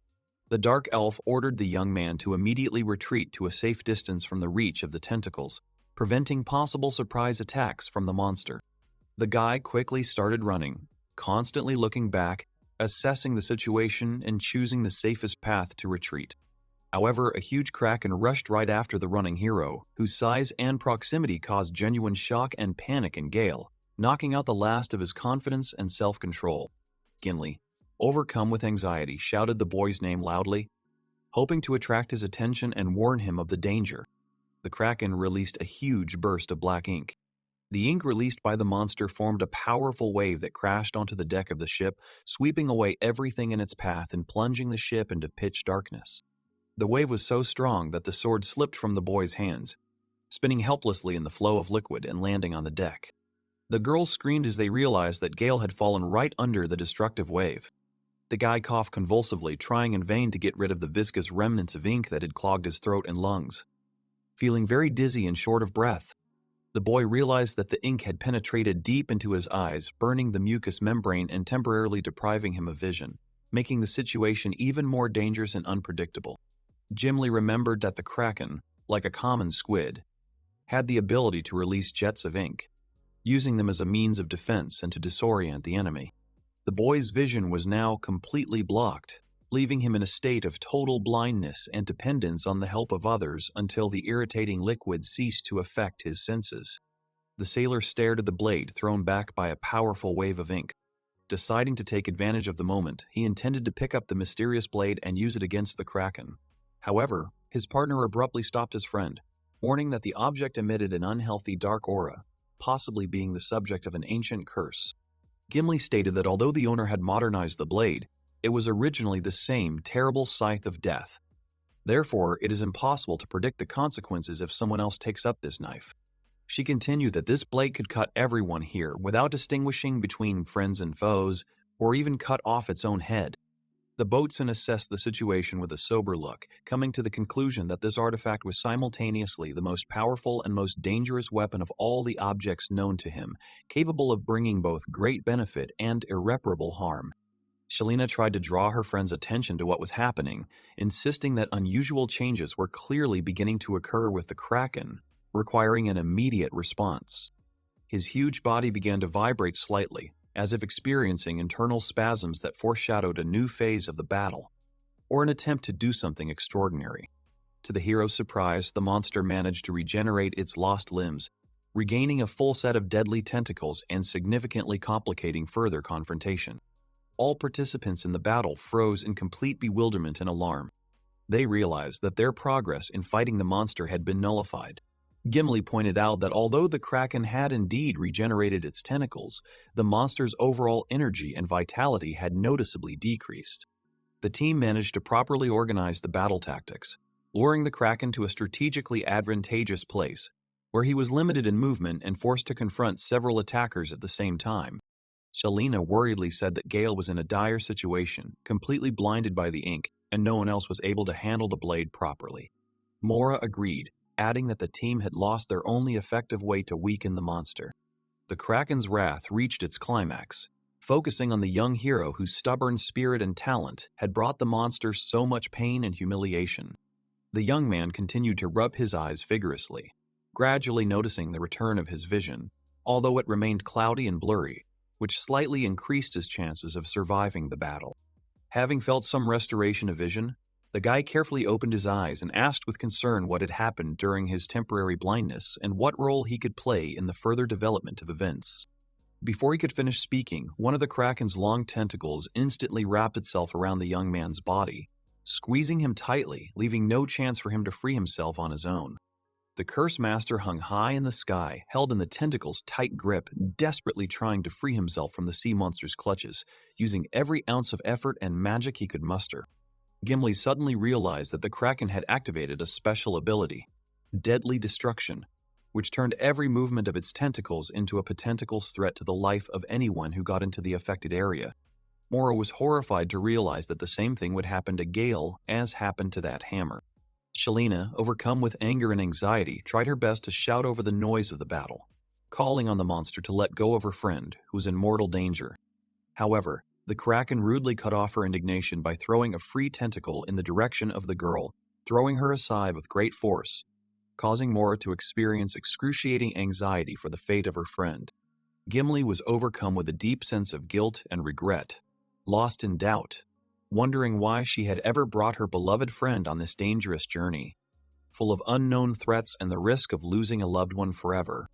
The Dark Elf ordered the young man to immediately retreat to a safe distance from the reach of the tentacles, preventing possible surprise attacks from the monster. The guy quickly started running, constantly looking back, assessing the situation and choosing the safest path to retreat. However, a huge Kraken rushed right after the running hero, whose size and proximity caused genuine shock and panic in Gale, knocking out the last of his confidence and self-control. Gimli, overcome with anxiety, shouted the boy's name loudly, hoping to attract his attention and warn him of the danger. The Kraken released a huge burst of black ink. The ink released by the monster formed a powerful wave that crashed onto the deck of the ship, sweeping away everything in its path and plunging the ship into pitch darkness. The wave was so strong that the sword slipped from the boy's hands, spinning helplessly in the flow of liquid and landing on the deck. The girls screamed as they realized that Gale had fallen right under the destructive wave. The guy coughed convulsively, trying in vain to get rid of the viscous remnants of ink that had clogged his throat and lungs. Feeling very dizzy and short of breath, the boy realized that the ink had penetrated deep into his eyes, burning the mucous membrane and temporarily depriving him of vision, making the situation even more dangerous and unpredictable. Gimli remembered that the Kraken, like a common squid, had the ability to release jets of ink, using them as a means of defense and to disorient the enemy. The boy's vision was now completely blocked, leaving him in a state of total blindness and dependence on the help of others until the irritating liquid ceased to affect his senses. The sailor stared at the blade thrown back by a powerful wave of ink. Deciding to take advantage of the moment, he intended to pick up the mysterious blade and use it against the Kraken. However, his partner abruptly stopped his friend, warning that the object emitted an unhealthy dark aura, possibly being the subject of an ancient curse. Gimli stated that although the owner had modernized the blade, it was originally the same terrible scythe of death. Therefore, it is impossible to predict the consequences if someone else takes up this knife. She continued that this blade could cut everyone here without distinguishing between friends and foes, or even cut off its own head. The boatswain assessed the situation with a sober look, coming to the conclusion that this artifact was simultaneously the most powerful and most dangerous weapon of all the objects known to him, capable of bringing both great benefit and irreparable harm. Shelina tried to draw her friend's attention to what was happening, insisting that unusual changes were clearly beginning to occur with the Kraken, requiring an immediate response. His huge body began to vibrate slightly, as if experiencing internal spasms that foreshadowed a new phase of the battle, or an attempt to do something extraordinary. To the hero's surprise, the monster managed to regenerate its lost limbs, regaining a full set of deadly tentacles and significantly complicating further confrontation. All participants in the battle froze in complete bewilderment and alarm. They realized that their progress in fighting the monster had been nullified. Gimli pointed out that although the Kraken had indeed regenerated its tentacles, the monster's overall energy and vitality had noticeably decreased. The team managed to properly organize the battle tactics, luring the Kraken to a strategically advantageous place, where he was limited in movement and forced to confront several attackers at the same time. Shelina worriedly said that Gale was in a dire situation, completely blinded by the ink, and no one else was able to handle the blade properly. Mora agreed, adding that the team had lost their only effective way to weaken the monster. The Kraken's wrath reached its climax, focusing on the young hero whose stubborn spirit and talent had brought the monster so much pain and humiliation. The young man continued to rub his eyes vigorously, gradually noticing the return of his vision, although it remained cloudy and blurry, which slightly increased his chances of surviving the battle. Having felt some restoration of vision, the guy carefully opened his eyes and asked with concern what had happened during his temporary blindness and what role he could play in the further development of events. Before he could finish speaking, one of the Kraken's long tentacles instantly wrapped itself around the young man's body, squeezing him tightly, leaving no chance for him to free himself on his own. The Curse Master hung high in the sky, held in the tentacle's tight grip, desperately trying to free himself from the sea monster's clutches, using every ounce of effort and magic he could muster. Gimli suddenly realized that the Kraken had activated a special ability, deadly destruction, which turned every movement of its tentacles into a potential threat to the life of anyone who got into the affected area. Mora was horrified to realize that the same thing would happen to Gale as happened to that hammer. Shalina, overcome with anger and anxiety, tried her best to shout over the noise of the battle, calling on the monster to let go of her friend, who was in mortal danger. However, the Kraken rudely cut off her indignation by throwing a free tentacle in the direction of the girl, throwing her aside with great force, causing Mora to experience excruciating anxiety for the fate of her friend. Gimli was overcome with a deep sense of guilt and regret, lost in doubt, wondering why she had ever brought her beloved friend on this dangerous journey, full of unknown threats and the risk of losing a loved one forever.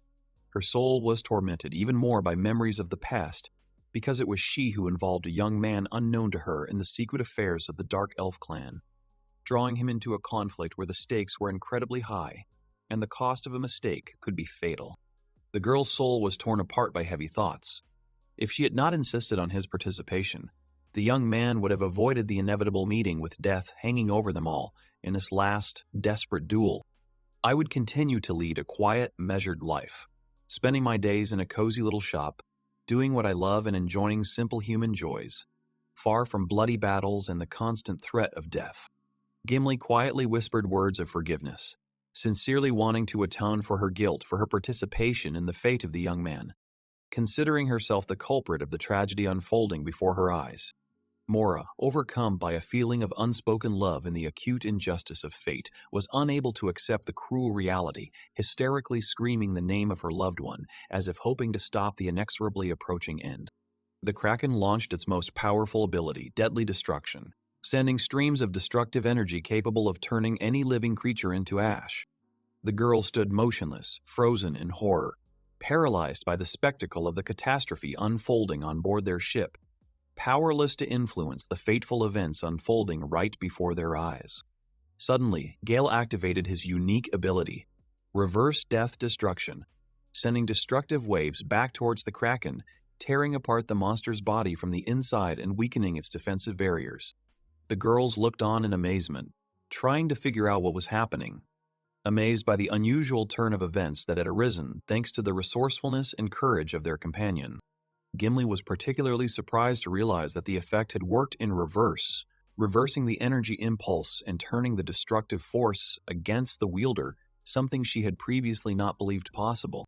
Her soul was tormented even more by memories of the past, because it was she who involved a young man unknown to her in the secret affairs of the Dark Elf clan, drawing him into a conflict where the stakes were incredibly high, and the cost of a mistake could be fatal. The girl's soul was torn apart by heavy thoughts. If she had not insisted on his participation, the young man would have avoided the inevitable meeting with death hanging over them all in this last, desperate duel. I would continue to lead a quiet, measured life, spending my days in a cozy little shop, doing what I love and enjoying simple human joys, far from bloody battles and the constant threat of death. Gimli quietly whispered words of forgiveness, sincerely wanting to atone for her guilt for her participation in the fate of the young man, considering herself the culprit of the tragedy unfolding before her eyes. Mora, overcome by a feeling of unspoken love and the acute injustice of fate, was unable to accept the cruel reality, hysterically screaming the name of her loved one, as if hoping to stop the inexorably approaching end. The Kraken launched its most powerful ability, deadly destruction, sending streams of destructive energy capable of turning any living creature into ash. The girl stood motionless, frozen in horror, paralyzed by the spectacle of the catastrophe unfolding on board their ship, powerless to influence the fateful events unfolding right before their eyes. Suddenly, Gale activated his unique ability, reverse death destruction, sending destructive waves back towards the Kraken, tearing apart the monster's body from the inside and weakening its defensive barriers. The girls looked on in amazement, trying to figure out what was happening, amazed by the unusual turn of events that had arisen thanks to the resourcefulness and courage of their companion. Gimli was particularly surprised to realize that the effect had worked in reverse, reversing the energy impulse and turning the destructive force against the wielder, something she had previously not believed possible.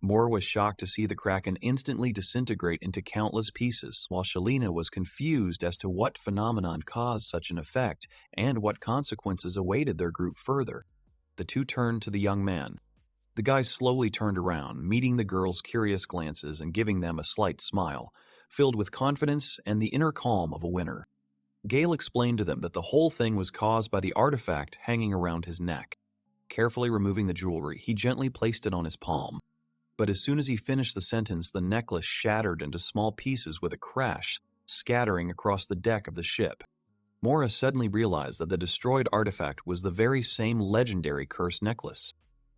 Mora was shocked to see the Kraken instantly disintegrate into countless pieces, while Shalina was confused as to what phenomenon caused such an effect and what consequences awaited their group further. The two turned to the young man. The guy slowly turned around, meeting the girls' curious glances and giving them a slight smile, filled with confidence and the inner calm of a winner. Gale explained to them that the whole thing was caused by the artifact hanging around his neck. Carefully removing the jewelry, he gently placed it on his palm. But as soon as he finished the sentence, the necklace shattered into small pieces with a crash, scattering across the deck of the ship. Mora suddenly realized that the destroyed artifact was the very same legendary cursed necklace.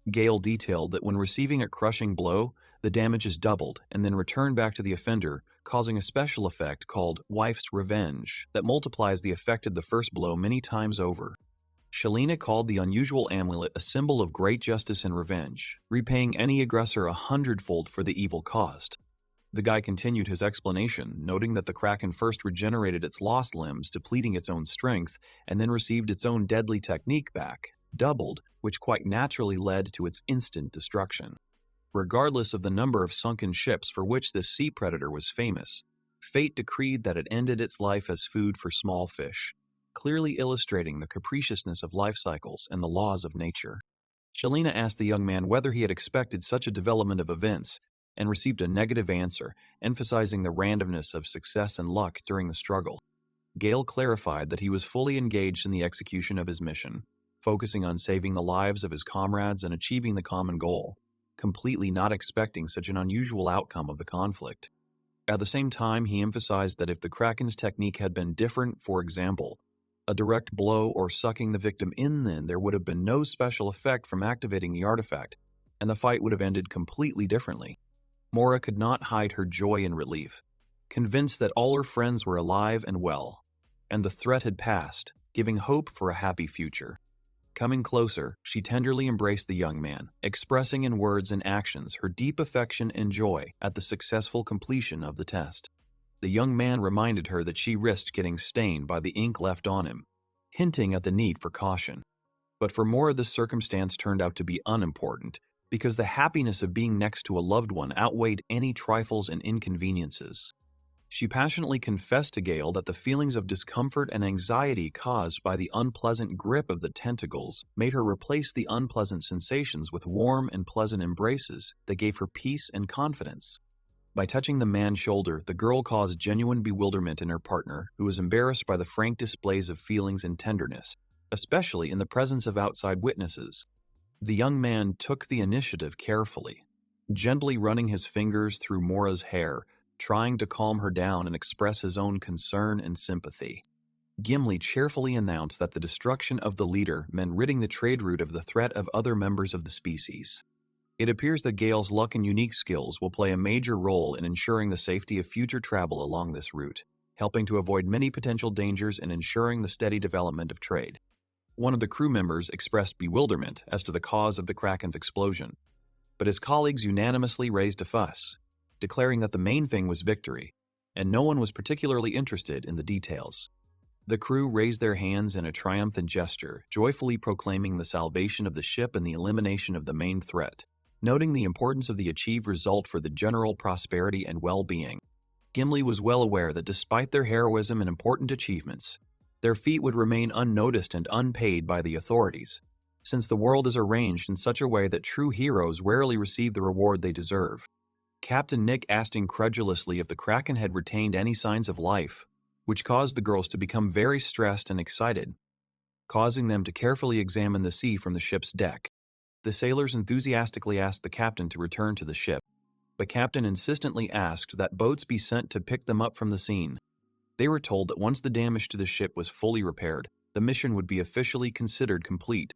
Gale detailed that when receiving a crushing blow, the damage is doubled and then returned back to the offender, causing a special effect called Wife's Revenge that multiplies the effect of the first blow many times over. Shalina called the unusual amulet a symbol of great justice and revenge, repaying any aggressor 100-fold for the evil caused. The guy continued his explanation, noting that the Kraken first regenerated its lost limbs, depleting its own strength, and then received its own deadly technique back, doubled, which quite naturally led to its instant destruction. Regardless of the number of sunken ships for which this sea predator was famous, fate decreed that it ended its life as food for small fish, clearly illustrating the capriciousness of life cycles and the laws of nature. Shalina asked the young man whether he had expected such a development of events, and received a negative answer, emphasizing the randomness of success and luck during the struggle. Gale clarified that he was fully engaged in the execution of his mission, focusing on saving the lives of his comrades and achieving the common goal, completely not expecting such an unusual outcome of the conflict. At the same time, he emphasized that if the Kraken's technique had been different, for example, a direct blow or sucking the victim in, then there would have been no special effect from activating the artifact, and the fight would have ended completely differently. Mora could not hide her joy and relief, convinced that all her friends were alive and well, and the threat had passed. giving hope for a happy future. Coming closer, she tenderly embraced the young man, expressing in words and actions her deep affection and joy at the successful completion of the test. The young man reminded her that she risked getting stained by the ink left on him, hinting at the need for caution. But for more, this circumstance turned out to be unimportant, because the happiness of being next to a loved one outweighed any trifles and inconveniences. She passionately confessed to Gale that the feelings of discomfort and anxiety caused by the unpleasant grip of the tentacles made her replace the unpleasant sensations with warm and pleasant embraces that gave her peace and confidence. By touching the man's shoulder, the girl caused genuine bewilderment in her partner, who was embarrassed by the frank displays of feelings and tenderness, especially in the presence of outside witnesses. The young man took the initiative carefully, gently running his fingers through Mora's hair, trying to calm her down and express his own concern and sympathy. Gimli cheerfully announced that the destruction of the leader meant ridding the trade route of the threat of other members of the species. It appears that Gale's luck and unique skills will play a major role in ensuring the safety of future travel along this route, helping to avoid many potential dangers and ensuring the steady development of trade. One of the crew members expressed bewilderment as to the cause of the Kraken's explosion, but his colleagues unanimously raised a fuss, declaring that the main thing was victory, and no one was particularly interested in the details. The crew raised their hands in a triumphant gesture, joyfully proclaiming the salvation of the ship and the elimination of the main threat, noting the importance of the achieved result for the general prosperity and well-being. Gimli was well aware that despite their heroism and important achievements, their feat would remain unnoticed and unpaid by the authorities, since the world is arranged in such a way that true heroes rarely receive the reward they deserve. Captain Nick asked incredulously if the Kraken had retained any signs of life, which caused the girls to become very stressed and excited, causing them to carefully examine the sea from the ship's deck. The sailors enthusiastically asked the captain to return to the ship. The captain insistently asked that boats be sent to pick them up from the scene. They were told that once the damage to the ship was fully repaired, the mission would be officially considered complete.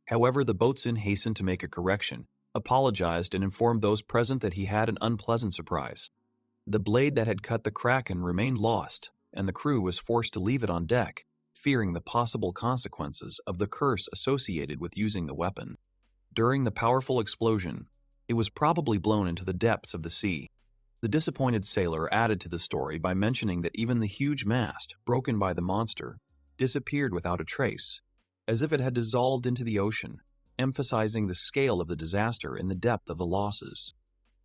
However, the boatswain hastened to make a correction, apologized, and informed those present that he had an unpleasant surprise. The blade that had cut the Kraken remained lost, and the crew was forced to leave it on deck, fearing the possible consequences of the curse associated with using the weapon. During the powerful explosion, it was probably blown into the depths of the sea. The disappointed sailor added to the story by mentioning that even the huge mast, broken by the monster, disappeared without a trace, as if it had dissolved into the ocean, emphasizing the scale of the disaster and the depth of the losses.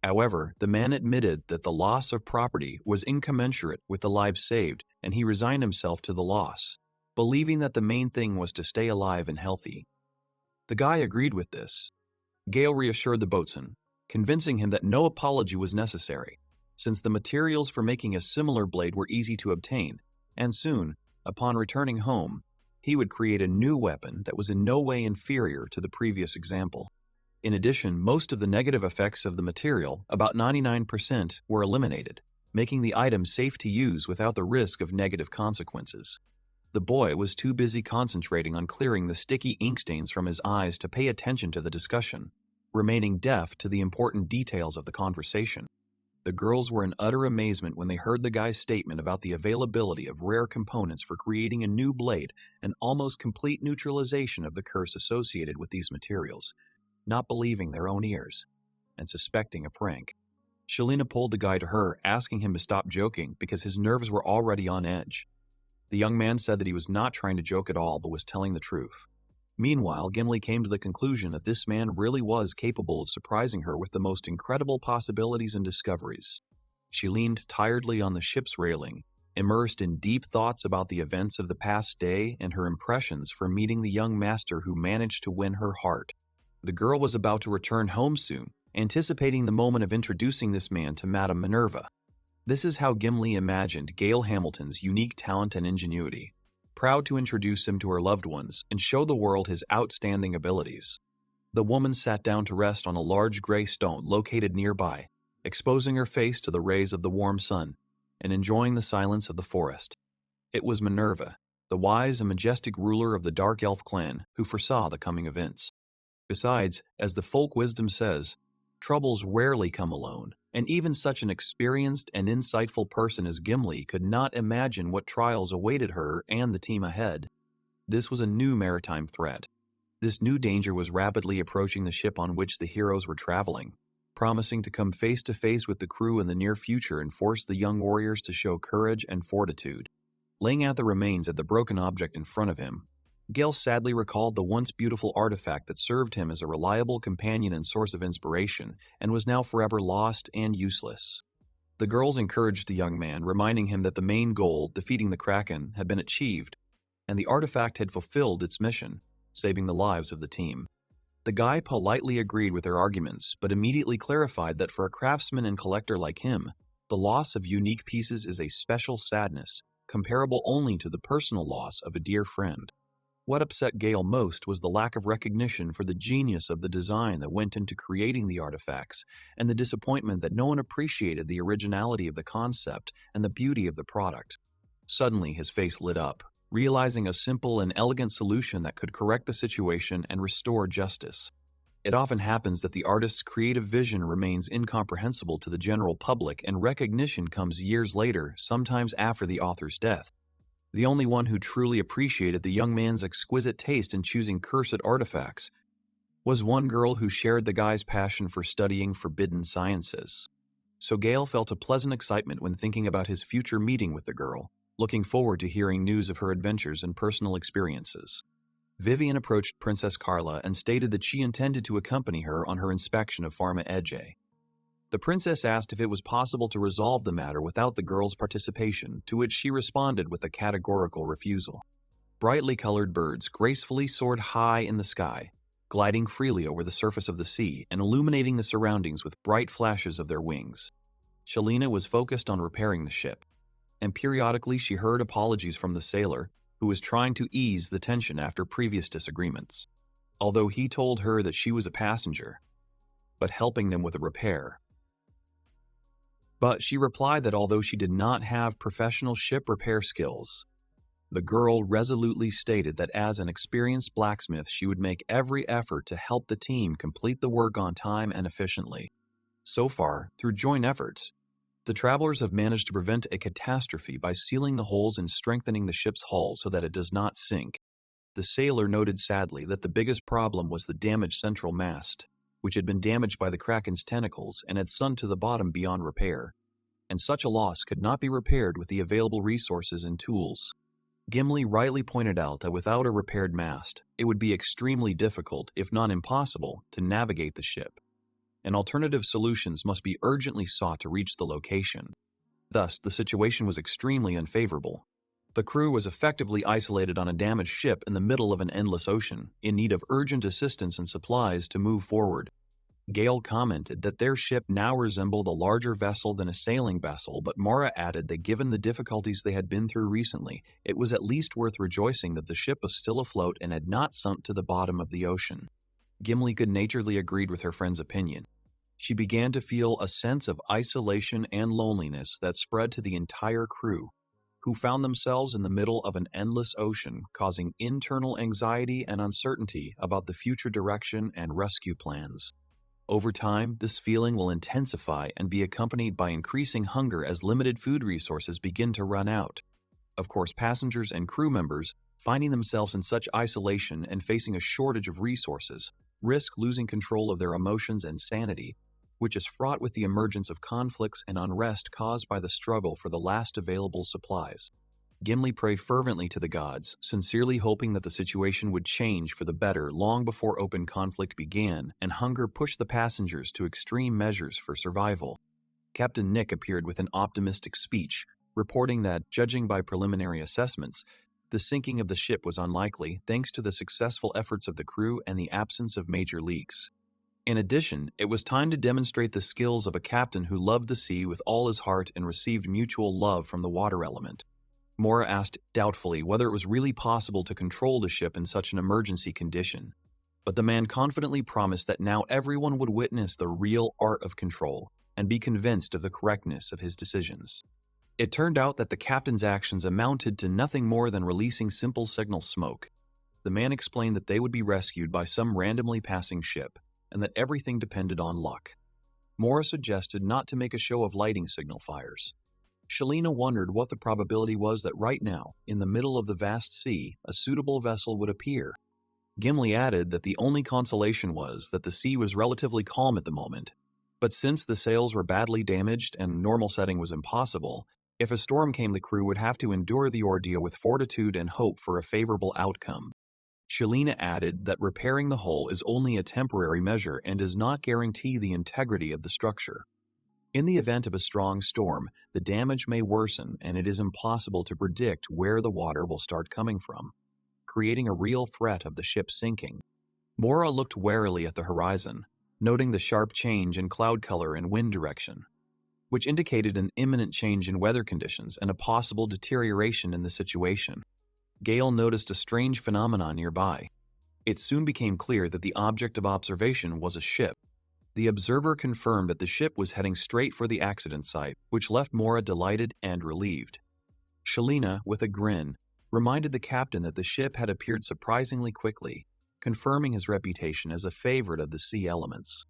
However, the man admitted that the loss of property was incommensurate with the lives saved, and he resigned himself to the loss, believing that the main thing was to stay alive and healthy. The guy agreed with this. Gale reassured the boatswain, convincing him that no apology was necessary, since the materials for making a similar blade were easy to obtain, and soon, upon returning home, he would create a new weapon that was in no way inferior to the previous example. In addition, most of the negative effects of the material, about 99%, were eliminated, making the item safe to use without the risk of negative consequences. The boy was too busy concentrating on clearing the sticky ink stains from his eyes to pay attention to the discussion, remaining deaf to the important details of the conversation. The girls were in utter amazement when they heard the guy's statement about the availability of rare components for creating a new blade and almost complete neutralization of the curse associated with these materials, not believing their own ears, and suspecting a prank. Shalina pulled the guy to her, asking him to stop joking because his nerves were already on edge. The young man said that he was not trying to joke at all, but was telling the truth. Meanwhile, Gimli came to the conclusion that this man really was capable of surprising her with the most incredible possibilities and discoveries. She leaned tiredly on the ship's railing, immersed in deep thoughts about the events of the past day and her impressions from meeting the young master who managed to win her heart. The girl was about to return home soon, anticipating the moment of introducing this man to Madame Minerva. This is how Gimli imagined Gale Hamilton's unique talent and ingenuity, proud to introduce him to her loved ones and show the world his outstanding abilities. The woman sat down to rest on a large gray stone located nearby, exposing her face to the rays of the warm sun and enjoying the silence of the forest. It was Minerva, the wise and majestic ruler of the Dark Elf clan, who foresaw the coming events. Besides, as the folk wisdom says, troubles rarely come alone, and even such an experienced and insightful person as Gimli could not imagine what trials awaited her and the team ahead. This was a new maritime threat. This new danger was rapidly approaching the ship on which the heroes were traveling, promising to come face to face with the crew in the near future and force the young warriors to show courage and fortitude. Laying out the remains of the broken object in front of him, Gale sadly recalled the once beautiful artifact that served him as a reliable companion and source of inspiration, and was now forever lost and useless. The girls encouraged the young man, reminding him that the main goal, defeating the Kraken, had been achieved, and the artifact had fulfilled its mission, saving the lives of the team. The guy politely agreed with their arguments, but immediately clarified that for a craftsman and collector like him, the loss of unique pieces is a special sadness, comparable only to the personal loss of a dear friend. What upset Gale most was the lack of recognition for the genius of the design that went into creating the artifacts, and the disappointment that no one appreciated the originality of the concept and the beauty of the product. Suddenly, his face lit up, realizing a simple and elegant solution that could correct the situation and restore justice. It often happens that the artist's creative vision remains incomprehensible to the general public, and recognition comes years later, sometimes after the author's death. The only one who truly appreciated the young man's exquisite taste in choosing cursed artifacts was one girl who shared the guy's passion for studying forbidden sciences. So Gale felt a pleasant excitement when thinking about his future meeting with the girl, looking forward to hearing news of her adventures and personal experiences. Vivian approached Princess Carla and stated that she intended to accompany her on her inspection of Pharma Edge. The princess asked if it was possible to resolve the matter without the girl's participation, to which she responded with a categorical refusal. Brightly colored birds gracefully soared high in the sky, gliding freely over the surface of the sea and illuminating the surroundings with bright flashes of their wings. Shalina was focused on repairing the ship, and periodically she heard apologies from the sailor, who was trying to ease the tension after previous disagreements. Although he told her that she was a passenger, but helping them with a repair. But she replied that although she did not have professional ship repair skills, the girl resolutely stated that as an experienced blacksmith, she would make every effort to help the team complete the work on time and efficiently. So far, through joint efforts, the travelers have managed to prevent a catastrophe by sealing the holes and strengthening the ship's hull so that it does not sink. The sailor noted sadly that the biggest problem was the damaged central mast, which had been damaged by the Kraken's tentacles and had sunk to the bottom beyond repair, and such a loss could not be repaired with the available resources and tools. Gimli rightly pointed out that without a repaired mast, it would be extremely difficult, if not impossible, to navigate the ship, and alternative solutions must be urgently sought to reach the location. Thus, the situation was extremely unfavorable. The crew was effectively isolated on a damaged ship in the middle of an endless ocean, in need of urgent assistance and supplies to move forward. Gale commented that their ship now resembled a larger vessel than a sailing vessel, but Mora added that given the difficulties they had been through recently, it was at least worth rejoicing that the ship was still afloat and had not sunk to the bottom of the ocean. Gimli good-naturedly agreed with her friend's opinion. She began to feel a sense of isolation and loneliness that spread to the entire crew, who found themselves in the middle of an endless ocean, causing internal anxiety and uncertainty about the future direction and rescue plans. Over time, this feeling will intensify and be accompanied by increasing hunger as limited food resources begin to run out. Of course, passengers and crew members, finding themselves in such isolation and facing a shortage of resources, risk losing control of their emotions and sanity, which is fraught with the emergence of conflicts and unrest caused by the struggle for the last available supplies. Gimli prayed fervently to the gods, sincerely hoping that the situation would change for the better long before open conflict began and hunger pushed the passengers to extreme measures for survival. Captain Nick appeared with an optimistic speech, reporting that, judging by preliminary assessments, the sinking of the ship was unlikely thanks to the successful efforts of the crew and the absence of major leaks. In addition, it was time to demonstrate the skills of a captain who loved the sea with all his heart and received mutual love from the water element. Mora asked doubtfully whether it was really possible to control the ship in such an emergency condition, but the man confidently promised that now everyone would witness the real art of control and be convinced of the correctness of his decisions. It turned out that the captain's actions amounted to nothing more than releasing simple signal smoke. The man explained that they would be rescued by some randomly passing ship, and that everything depended on luck. Mora suggested not to make a show of lighting signal fires. Shalina wondered what the probability was that right now, in the middle of the vast sea, a suitable vessel would appear. Gimli added that the only consolation was that the sea was relatively calm at the moment, but since the sails were badly damaged and normal setting was impossible, if a storm came the crew would have to endure the ordeal with fortitude and hope for a favorable outcome. Shalina added that repairing the hull is only a temporary measure and does not guarantee the integrity of the structure. In the event of a strong storm, the damage may worsen and it is impossible to predict where the water will start coming from, creating a real threat of the ship sinking. Mora looked warily at the horizon, noting the sharp change in cloud color and wind direction, which indicated an imminent change in weather conditions and a possible deterioration in the situation. Gale noticed a strange phenomenon nearby. It soon became clear that the object of observation was a ship. The observer confirmed that the ship was heading straight for the accident site, which left Mora delighted and relieved. Shalina, with a grin, reminded the captain that the ship had appeared surprisingly quickly, confirming his reputation as a favorite of the sea elements.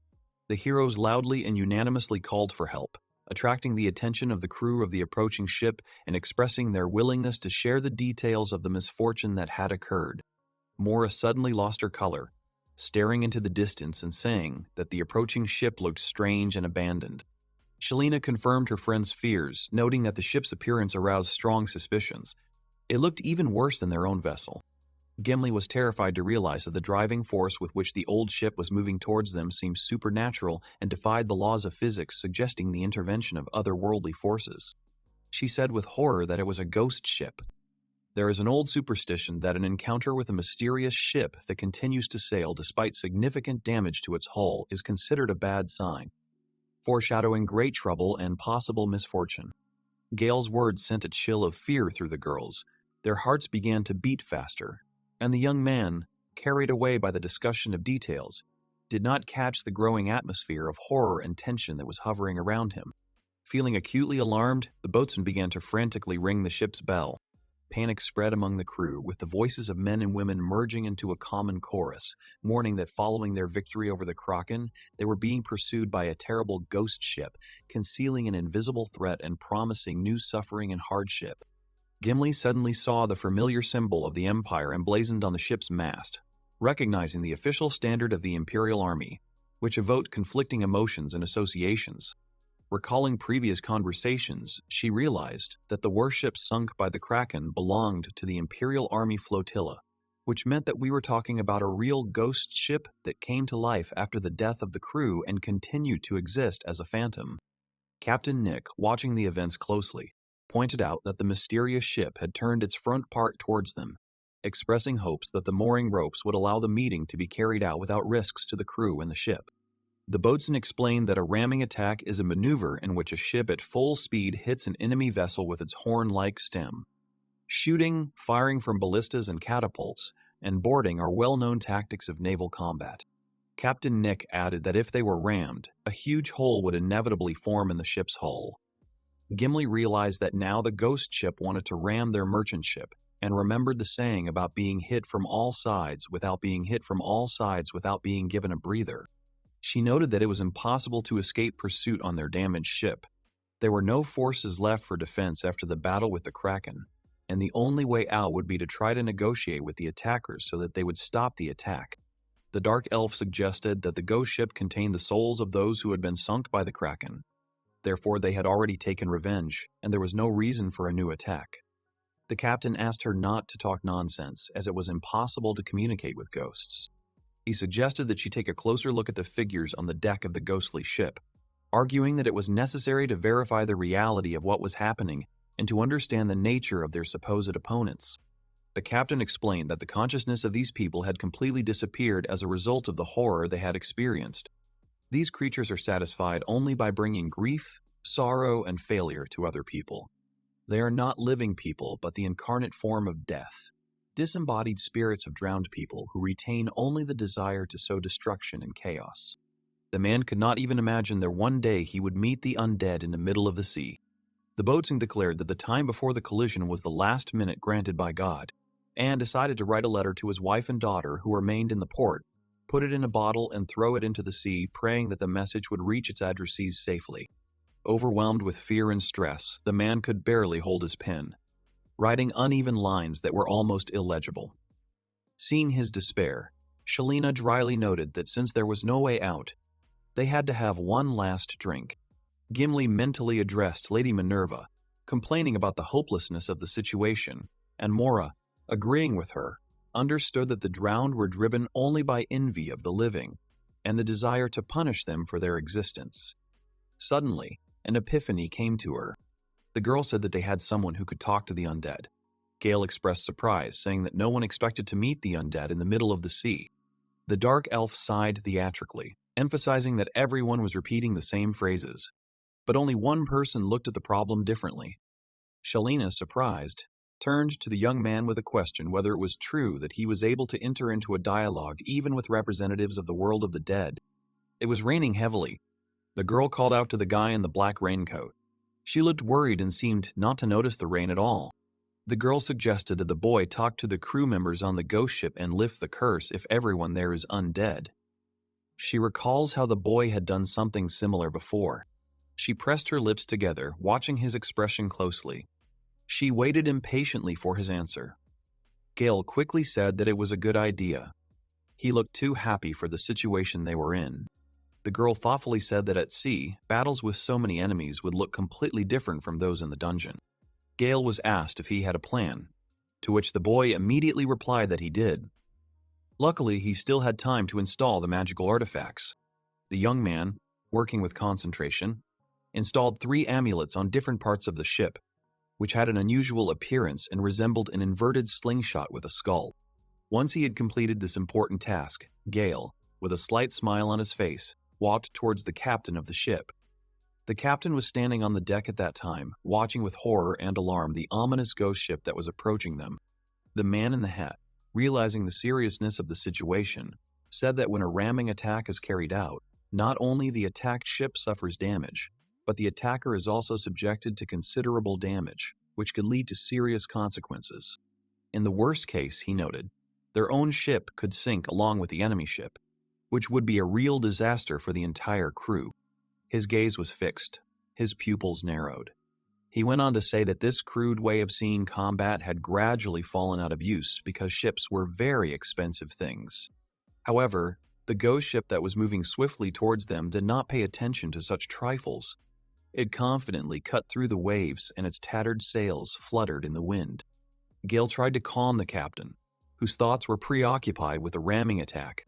The heroes loudly and unanimously called for help, attracting the attention of the crew of the approaching ship and expressing their willingness to share the details of the misfortune that had occurred. Mora suddenly lost her color, staring into the distance and saying that the approaching ship looked strange and abandoned. Shalina confirmed her friend's fears, noting that the ship's appearance aroused strong suspicions. It looked even worse than their own vessel. Gimli was terrified to realize that the driving force with which the old ship was moving towards them seemed supernatural and defied the laws of physics, suggesting the intervention of otherworldly forces. She said with horror that it was a ghost ship. There is an old superstition that an encounter with a mysterious ship that continues to sail despite significant damage to its hull is considered a bad sign, foreshadowing great trouble and possible misfortune. Gale's words sent a chill of fear through the girls. Their hearts began to beat faster, and the young man, carried away by the discussion of details, did not catch the growing atmosphere of horror and tension that was hovering around him. Feeling acutely alarmed, the boatswain began to frantically ring the ship's bell. Panic spread among the crew, with the voices of men and women merging into a common chorus, mourning that following their victory over the Kraken, they were being pursued by a terrible ghost ship, concealing an invisible threat and promising new suffering and hardship. Gimli suddenly saw the familiar symbol of the Empire emblazoned on the ship's mast, recognizing the official standard of the Imperial Army, which evoked conflicting emotions and associations. Recalling previous conversations, she realized that the warship sunk by the Kraken belonged to the Imperial Army flotilla, which meant that we were talking about a real ghost ship that came to life after the death of the crew and continued to exist as a phantom. Captain Nick, watching the events closely, pointed out that the mysterious ship had turned its front part towards them, expressing hopes that the mooring ropes would allow the meeting to be carried out without risks to the crew and the ship. The boatswain explained that a ramming attack is a maneuver in which a ship at full speed hits an enemy vessel with its horn-like stem. Shooting, firing from ballistas and catapults, and boarding are well-known tactics of naval combat. Captain Nick added that if they were rammed, a huge hole would inevitably form in the ship's hull. Gimli realized that now the ghost ship wanted to ram their merchant ship, and remembered the saying about being hit from all sides without being hit from all sides without being given a breather. She noted that it was impossible to escape pursuit on their damaged ship. There were no forces left for defense after the battle with the Kraken, and the only way out would be to try to negotiate with the attackers so that they would stop the attack. The Dark Elf suggested that the ghost ship contained the souls of those who had been sunk by the Kraken. Therefore, they had already taken revenge, and there was no reason for a new attack. The captain asked her not to talk nonsense, as it was impossible to communicate with ghosts. He suggested that she take a closer look at the figures on the deck of the ghostly ship, arguing that it was necessary to verify the reality of what was happening and to understand the nature of their supposed opponents. The captain explained that the consciousness of these people had completely disappeared as a result of the horror they had experienced. These creatures are satisfied only by bringing grief, sorrow, and failure to other people. They are not living people, but the incarnate form of death. Disembodied spirits of drowned people who retain only the desire to sow destruction and chaos. The man could not even imagine that one day he would meet the undead in the middle of the sea. The boatswain declared that the time before the collision was the last minute granted by God, and decided to write a letter to his wife and daughter who remained in the port, put it in a bottle and throw it into the sea, praying that the message would reach its addressees safely. Overwhelmed with fear and stress, the man could barely hold his pen, writing uneven lines that were almost illegible. Seeing his despair, Shalina dryly noted that since there was no way out, they had to have one last drink. Gimli mentally addressed Lady Minerva, complaining about the hopelessness of the situation, and Mora, agreeing with her, understood that the drowned were driven only by envy of the living and the desire to punish them for their existence. Suddenly, an epiphany came to her. The girl said that they had someone who could talk to the undead. Gale expressed surprise, saying that no one expected to meet the undead in the middle of the sea. The dark elf sighed theatrically, emphasizing that everyone was repeating the same phrases. But only one person looked at the problem differently. Shalina, surprised, turned to the young man with a question whether it was true that he was able to enter into a dialogue even with representatives of the world of the dead. It was raining heavily. The girl called out to the guy in the black raincoat. She looked worried and seemed not to notice the rain at all. The girl suggested that the boy talk to the crew members on the ghost ship and lift the curse if everyone there is undead. She recalls how the boy had done something similar before. She pressed her lips together, watching his expression closely. She waited impatiently for his answer. Gale quickly said that it was a good idea. He looked too happy for the situation they were in. The girl thoughtfully said that at sea, battles with so many enemies would look completely different from those in the dungeon. Gale was asked if he had a plan, to which the boy immediately replied that he did. Luckily, he still had time to install the magical artifacts. The young man, working with concentration, installed 3 amulets on different parts of the ship, which had an unusual appearance and resembled an inverted slingshot with a skull. Once he had completed this important task, Gale, with a slight smile on his face, walked towards the captain of the ship. The captain was standing on the deck at that time, watching with horror and alarm the ominous ghost ship that was approaching them. The man in the hat, realizing the seriousness of the situation, said that when a ramming attack is carried out, not only the attacked ship suffers damage, but the attacker is also subjected to considerable damage, which could lead to serious consequences. In the worst case, he noted, their own ship could sink along with the enemy ship, which would be a real disaster for the entire crew. His gaze was fixed, his pupils narrowed. He went on to say that this crude way of seeing combat had gradually fallen out of use because ships were very expensive things. However, the ghost ship that was moving swiftly towards them did not pay attention to such trifles. It confidently cut through the waves and its tattered sails fluttered in the wind. Gale tried to calm the captain, whose thoughts were preoccupied with the ramming attack,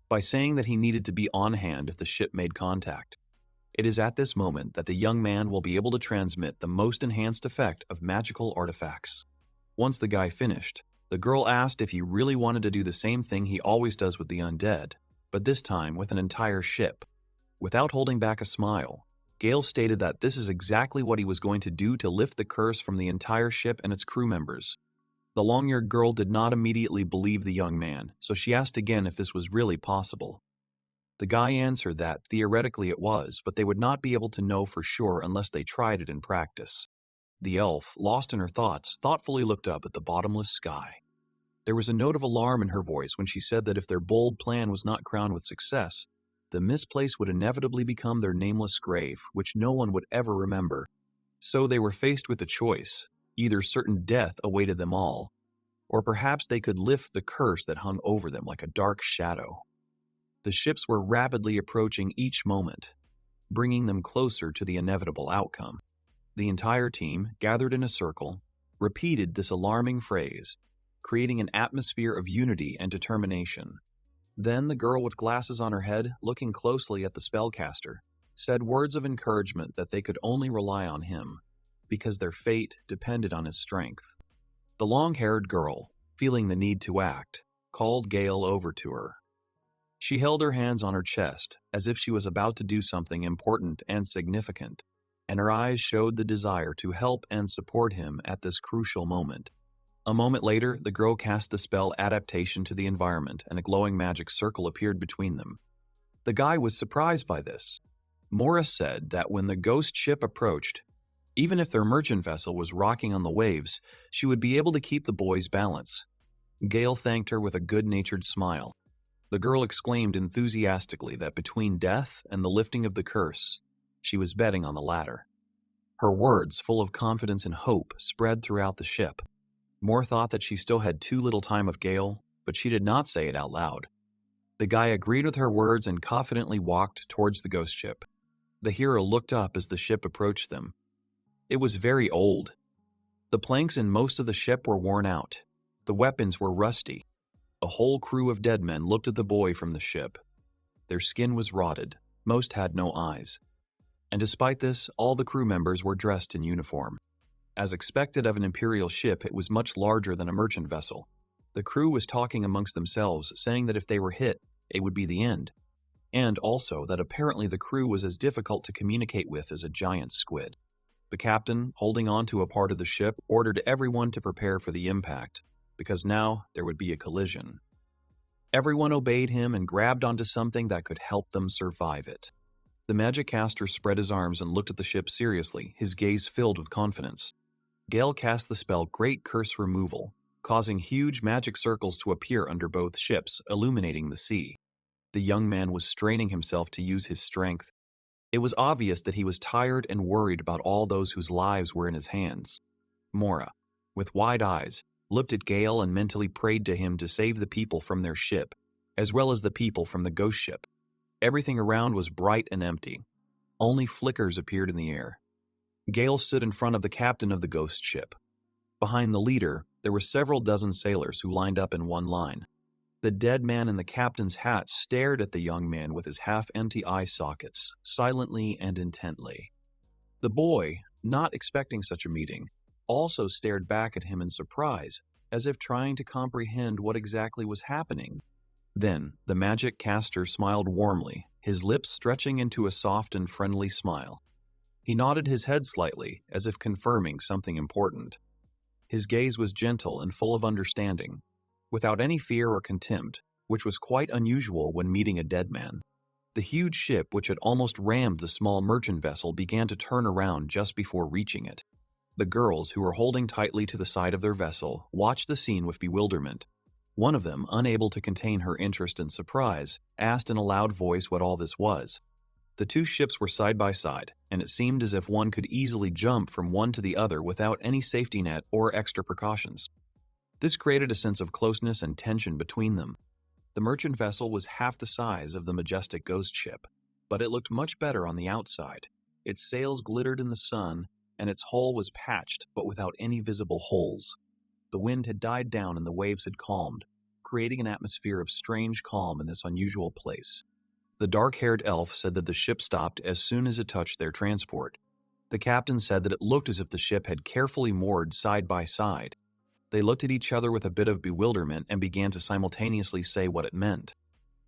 by saying that he needed to be on hand if the ship made contact. It is at this moment that the young man will be able to transmit the most enhanced effect of magical artifacts. Once the guy finished, the girl asked if he really wanted to do the same thing he always does with the undead, but this time with an entire ship. Without holding back a smile, Gale stated that this is exactly what he was going to do to lift the curse from the entire ship and its crew members. The long-haired girl did not immediately believe the young man, so she asked again if this was really possible. The guy answered that theoretically it was, but they would not be able to know for sure unless they tried it in practice. The elf, lost in her thoughts, thoughtfully looked up at the bottomless sky. There was a note of alarm in her voice when she said that if their bold plan was not crowned with success, the misplace would inevitably become their nameless grave, which no one would ever remember. So they were faced with a choice. Either certain death awaited them all, or perhaps they could lift the curse that hung over them like a dark shadow. The ships were rapidly approaching each moment, bringing them closer to the inevitable outcome. The entire team, gathered in a circle, repeated this alarming phrase, creating an atmosphere of unity and determination. Then the girl with glasses on her head, looking closely at the spellcaster, said words of encouragement that they could only rely on him, because their fate depended on his strength. The long-haired girl, feeling the need to act, called Gale over to her. She held her hands on her chest, as if she was about to do something important and significant, and her eyes showed the desire to help and support him at this crucial moment. A moment later, the girl cast the spell Adaptation to the environment, and a glowing magic circle appeared between them. The guy was surprised by this. Morris said that when the ghost ship approached, even if their merchant vessel was rocking on the waves, she would be able to keep the boys' balance. Gale thanked her with a good-natured smile. The girl exclaimed enthusiastically that between death and the lifting of the curse, She was betting on the latter. Her words, full of confidence and hope, spread throughout the ship. Moore thought that she still had too little time with Gale, but she did not say it out loud. The guy agreed with her words and confidently walked towards the ghost ship. The hero looked up as the ship approached them. It was very old. The planks in most of the ship were worn out. The weapons were rusty. A whole crew of dead men looked at the boy from the ship. Their skin was rotted. Most had no eyes. And despite this, all the crew members were dressed in uniform. As expected of an imperial ship, it was much larger than a merchant vessel. The crew was talking amongst themselves, saying that if they were hit, it would be the end. And also that apparently the crew was as difficult to communicate with as a giant squid. The captain, holding on to a part of the ship, ordered everyone to prepare for the impact, because now there would be a collision. Everyone obeyed him and grabbed onto something that could help them survive it. The magic caster spread his arms and looked at the ship seriously, his gaze filled with confidence. Gale cast the spell Great Curse Removal, causing huge magic circles to appear under both ships, illuminating the sea. The young man was straining himself to use his strength. It was obvious that he was tired and worried about all those whose lives were in his hands. Mora, with wide eyes, looked at Gale and mentally prayed to him to save the people from their ship, as well as the people from the ghost ship. Everything around was bright and empty. Only flickers appeared in the air. Gale stood in front of the captain of the ghost ship. Behind the leader, there were several dozen sailors who lined up in one line. The dead man in the captain's hat stared at the young man with his half-empty eye sockets, silently and intently. The boy, not expecting such a meeting, also stared back at him in surprise, as if trying to comprehend what exactly was happening. Then, the magic caster smiled warmly, his lips stretching into a soft and friendly smile. He nodded his head slightly, as if confirming something important. His gaze was gentle and full of understanding, without any fear or contempt, which was quite unusual when meeting a dead man. The huge ship, which had almost rammed the small merchant vessel, began to turn around just before reaching it. The girls, who were holding tightly to the side of their vessel, watched the scene with bewilderment. One of them, unable to contain her interest and surprise, asked in a loud voice what all this was. The two ships were side by side, and it seemed as if one could easily jump from one to the other without any safety net or extra precautions. This created a sense of closeness and tension between them. The merchant vessel was half the size of the majestic ghost ship, but it looked much better on the outside. Its sails glittered in the sun, and its hull was patched but without any visible holes. The wind had died down and the waves had calmed, creating an atmosphere of strange calm in this unusual place. The dark-haired elf said that the ship stopped as soon as it touched their transport. The captain said that it looked as if the ship had carefully moored side by side. They looked at each other with a bit of bewilderment and began to simultaneously say what it meant.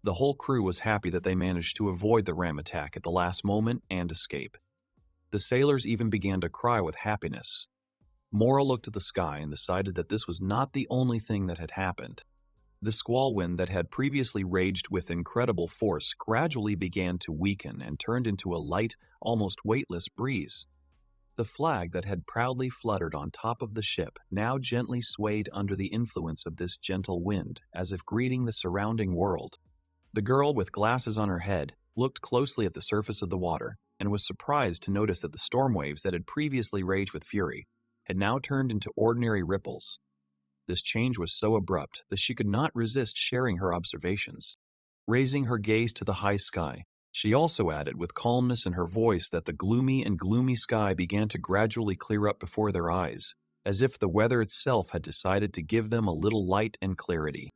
The whole crew was happy that they managed to avoid the ram attack at the last moment and escape. The sailors even began to cry with happiness. Mora looked at the sky and decided that this was not the only thing that had happened. The squall wind that had previously raged with incredible force gradually began to weaken and turned into a light, almost weightless breeze. The flag that had proudly fluttered on top of the ship now gently swayed under the influence of this gentle wind, as if greeting the surrounding world. The girl, with glasses on her head, looked closely at the surface of the water and was surprised to notice that the storm waves that had previously raged with fury had now turned into ordinary ripples. This change was so abrupt that she could not resist sharing her observations. Raising her gaze to the high sky, she also added with calmness in her voice that the gloomy sky began to gradually clear up before their eyes, as if the weather itself had decided to give them a little light and clarity.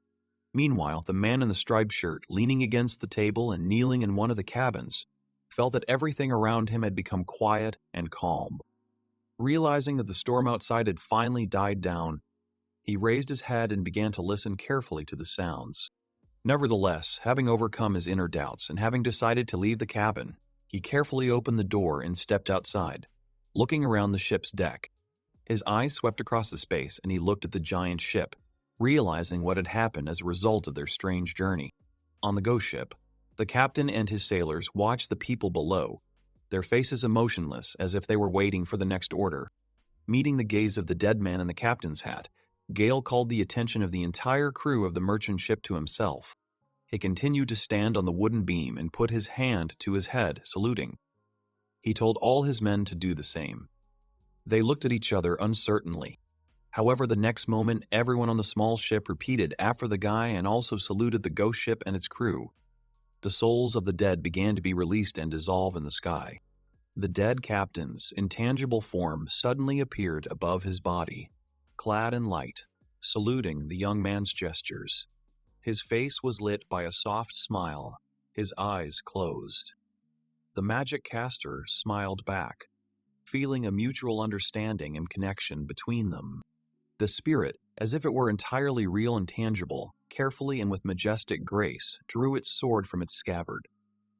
Meanwhile, the man in the striped shirt, leaning against the table and kneeling in one of the cabins, felt that everything around him had become quiet and calm. Realizing that the storm outside had finally died down, he raised his head and began to listen carefully to the sounds. Nevertheless, having overcome his inner doubts and having decided to leave the cabin, he carefully opened the door and stepped outside, looking around the ship's deck. His eyes swept across the space and he looked at the giant ship, realizing what had happened as a result of their strange journey. On the ghost ship, the captain and his sailors watched the people below, their faces emotionless as if they were waiting for the next order. Meeting the gaze of the dead man in the captain's hat, Gale called the attention of the entire crew of the merchant ship to himself. He continued to stand on the wooden beam and put his hand to his head, saluting. He told all his men to do the same. They looked at each other uncertainly. However, the next moment, everyone on the small ship repeated after the guy and also saluted the ghost ship and its crew. The souls of the dead began to be released and dissolve in the sky. The dead captain's intangible form suddenly appeared above his body, clad in light, saluting the young man's gestures. His face was lit by a soft smile, his eyes closed. The magic caster smiled back, feeling a mutual understanding and connection between them. The spirit, as if it were entirely real and tangible, carefully and with majestic grace, drew its sword from its scabbard.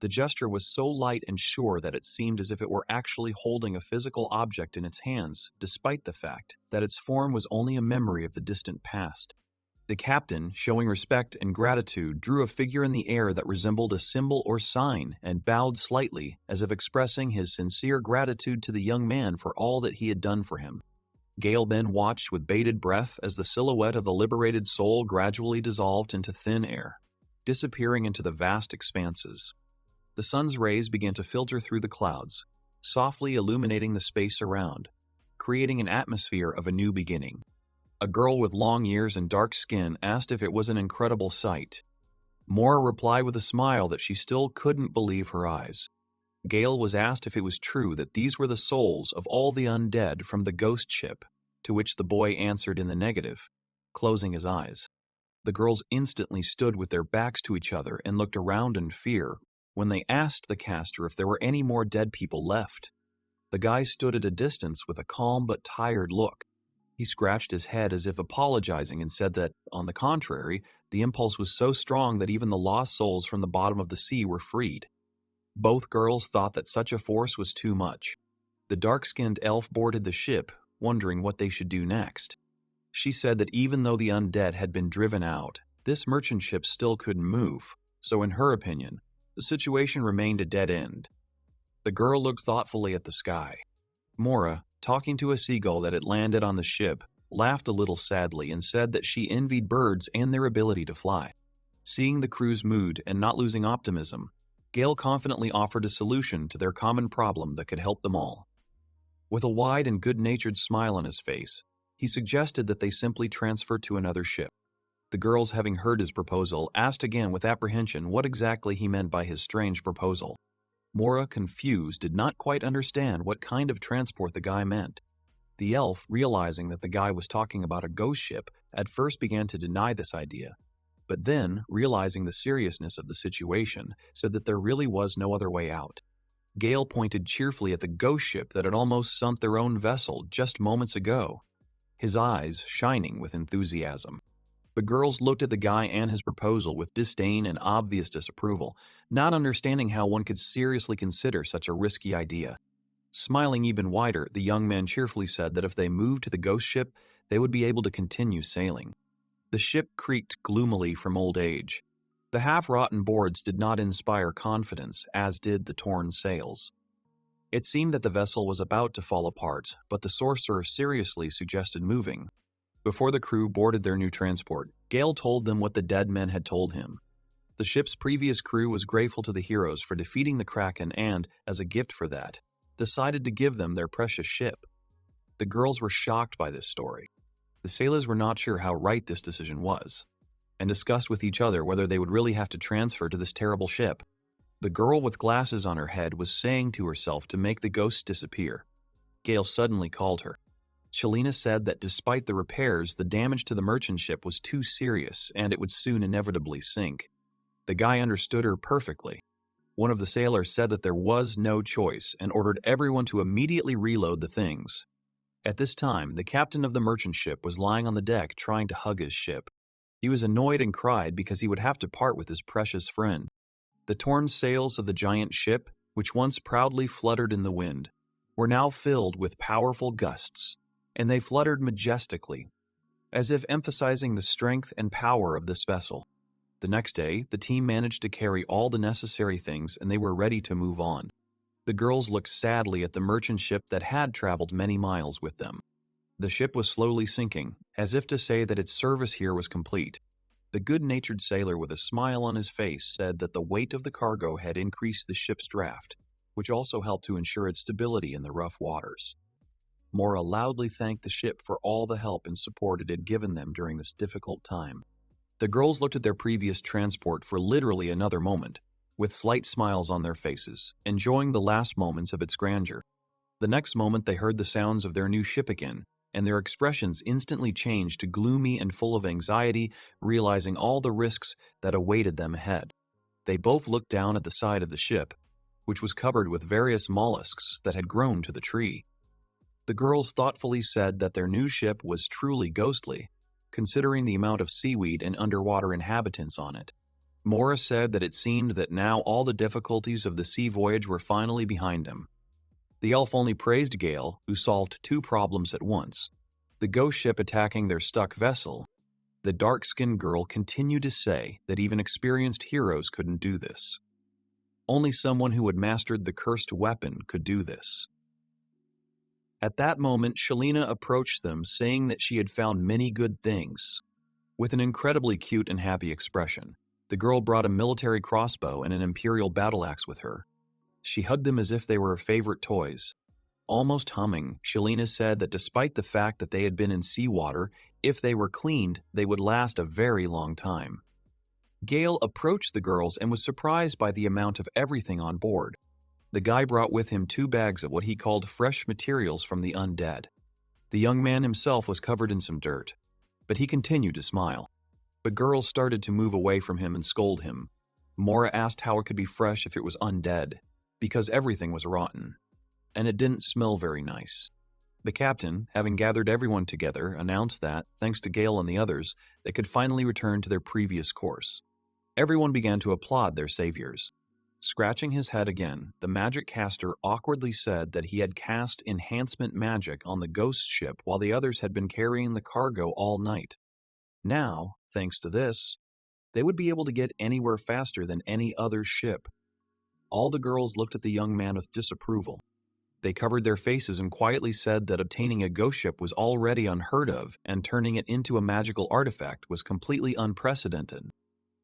The gesture was so light and sure that it seemed as if it were actually holding a physical object in its hands, despite the fact that its form was only a memory of the distant past. The captain, showing respect and gratitude, drew a figure in the air that resembled a symbol or sign and bowed slightly, as if expressing his sincere gratitude to the young man for all that he had done for him. Gale then watched with bated breath as the silhouette of the liberated soul gradually dissolved into thin air, disappearing into the vast expanses. The sun's rays began to filter through the clouds, softly illuminating the space around, creating an atmosphere of a new beginning. A girl with long ears and dark skin asked if it was an incredible sight. Mora replied with a smile that she still couldn't believe her eyes. Gale was asked if it was true that these were the souls of all the undead from the ghost ship, to which the boy answered in the negative, closing his eyes. The girls instantly stood with their backs to each other and looked around in fear when they asked the caster if there were any more dead people left. The guy stood at a distance with a calm but tired look. He scratched his head as if apologizing and said that, on the contrary, the impulse was so strong that even the lost souls from the bottom of the sea were freed. Both girls thought that such a force was too much. The dark-skinned elf boarded the ship, wondering what they should do next. She said that even though the undead had been driven out, this merchant ship still couldn't move, so in her opinion, the situation remained a dead end. The girl looked thoughtfully at the sky. Mora, talking to a seagull that had landed on the ship, laughed a little sadly and said that she envied birds and their ability to fly. Seeing the crew's mood and not losing optimism, Gale confidently offered a solution to their common problem that could help them all. With a wide and good-natured smile on his face, he suggested that they simply transfer to another ship. The girls, having heard his proposal, asked again with apprehension what exactly he meant by his strange proposal. Mora, confused, did not quite understand what kind of transport the guy meant. The elf, realizing that the guy was talking about a ghost ship, at first began to deny this idea, but then, realizing the seriousness of the situation, said that there really was no other way out. Gale pointed cheerfully at the ghost ship that had almost sunk their own vessel just moments ago, his eyes shining with enthusiasm. The girls looked at the guy and his proposal with disdain and obvious disapproval, not understanding how one could seriously consider such a risky idea. Smiling even wider, the young man cheerfully said that if they moved to the ghost ship, they would be able to continue sailing. The ship creaked gloomily from old age. The half-rotten boards did not inspire confidence, as did the torn sails. It seemed that the vessel was about to fall apart, but the sorcerer seriously suggested moving. Before the crew boarded their new transport, Gale told them what the dead men had told him. The ship's previous crew was grateful to the heroes for defeating the Kraken and, as a gift for that, decided to give them their precious ship. The girls were shocked by this story. The sailors were not sure how right this decision was, and discussed with each other whether they would really have to transfer to this terrible ship. The girl with glasses on her head was saying to herself to make the ghosts disappear. Gale suddenly called her. Shelina said that despite the repairs, the damage to the merchant ship was too serious and it would soon inevitably sink. The guy understood her perfectly. One of the sailors said that there was no choice and ordered everyone to immediately reload the things. At this time, the captain of the merchant ship was lying on the deck trying to hug his ship. He was annoyed and cried because he would have to part with his precious friend. The torn sails of the giant ship, which once proudly fluttered in the wind, were now filled with powerful gusts, and they fluttered majestically, as if emphasizing the strength and power of this vessel. The next day, the team managed to carry all the necessary things and they were ready to move on. The girls looked sadly at the merchant ship that had traveled many miles with them. The ship was slowly sinking, as if to say that its service here was complete. The good-natured sailor with a smile on his face said that the weight of the cargo had increased the ship's draft, which also helped to ensure its stability in the rough waters. Mora loudly thanked the ship for all the help and support it had given them during this difficult time. The girls looked at their previous transport for literally another moment, with slight smiles on their faces, enjoying the last moments of its grandeur. The next moment they heard the sounds of their new ship again, and their expressions instantly changed to gloomy and full of anxiety, realizing all the risks that awaited them ahead. They both looked down at the side of the ship, which was covered with various mollusks that had grown to the tree. The girls thoughtfully said that their new ship was truly ghostly, considering the amount of seaweed and underwater inhabitants on it. Mora said that it seemed that now all the difficulties of the sea voyage were finally behind him. The elf only praised Gale, who solved two problems at once: the ghost ship attacking their stuck vessel. The dark-skinned girl continued to say that even experienced heroes couldn't do this. Only someone who had mastered the cursed weapon could do this. At that moment, Shalina approached them, saying that she had found many good things. With an incredibly cute and happy expression, the girl brought a military crossbow and an imperial battle axe with her. She hugged them as if they were her favorite toys. Almost humming, Shalina said that despite the fact that they had been in seawater, if they were cleaned, they would last a very long time. Gale approached the girls and was surprised by the amount of everything on board. The guy brought with him 2 bags of what he called fresh materials from the undead. The young man himself was covered in some dirt, but he continued to smile. But girls started to move away from him and scold him. Mora asked how it could be fresh if it was undead, because everything was rotten, and it didn't smell very nice. The captain, having gathered everyone together, announced that, thanks to Gale and the others, they could finally return to their previous course. Everyone began to applaud their saviors. Scratching his head again, the magic caster awkwardly said that he had cast enhancement magic on the ghost ship while the others had been carrying the cargo all night. Now, thanks to this, they would be able to get anywhere faster than any other ship. All the girls looked at the young man with disapproval. They covered their faces and quietly said that obtaining a ghost ship was already unheard of, and turning it into a magical artifact was completely unprecedented.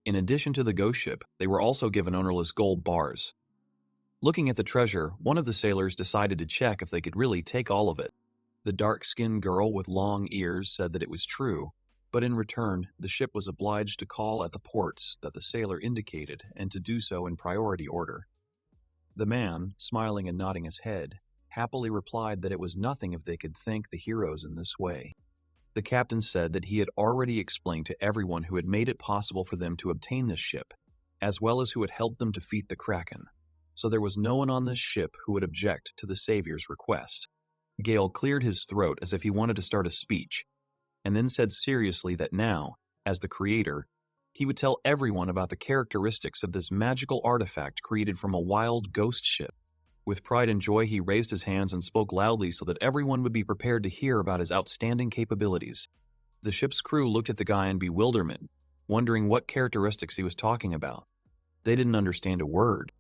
In addition to the ghost ship, they were also given ownerless gold bars. Looking at the treasure, one of the sailors decided to check if they could really take all of it. The dark-skinned girl with long ears said that it was true, but in return, the ship was obliged to call at the ports that the sailor indicated and to do so in priority order. The man, smiling and nodding his head, happily replied that it was nothing if they could thank the heroes in this way. The captain said that he had already explained to everyone who had made it possible for them to obtain this ship, as well as who had helped them defeat the Kraken, so there was no one on this ship who would object to the Savior's request. Gale cleared his throat as if he wanted to start a speech, and then said seriously that now, as the creator, he would tell everyone about the characteristics of this magical artifact created from a wild ghost ship. With pride and joy, he raised his hands and spoke loudly so that everyone would be prepared to hear about his outstanding capabilities. The ship's crew looked at the guy in bewilderment, wondering what characteristics he was talking about. They didn't understand a word.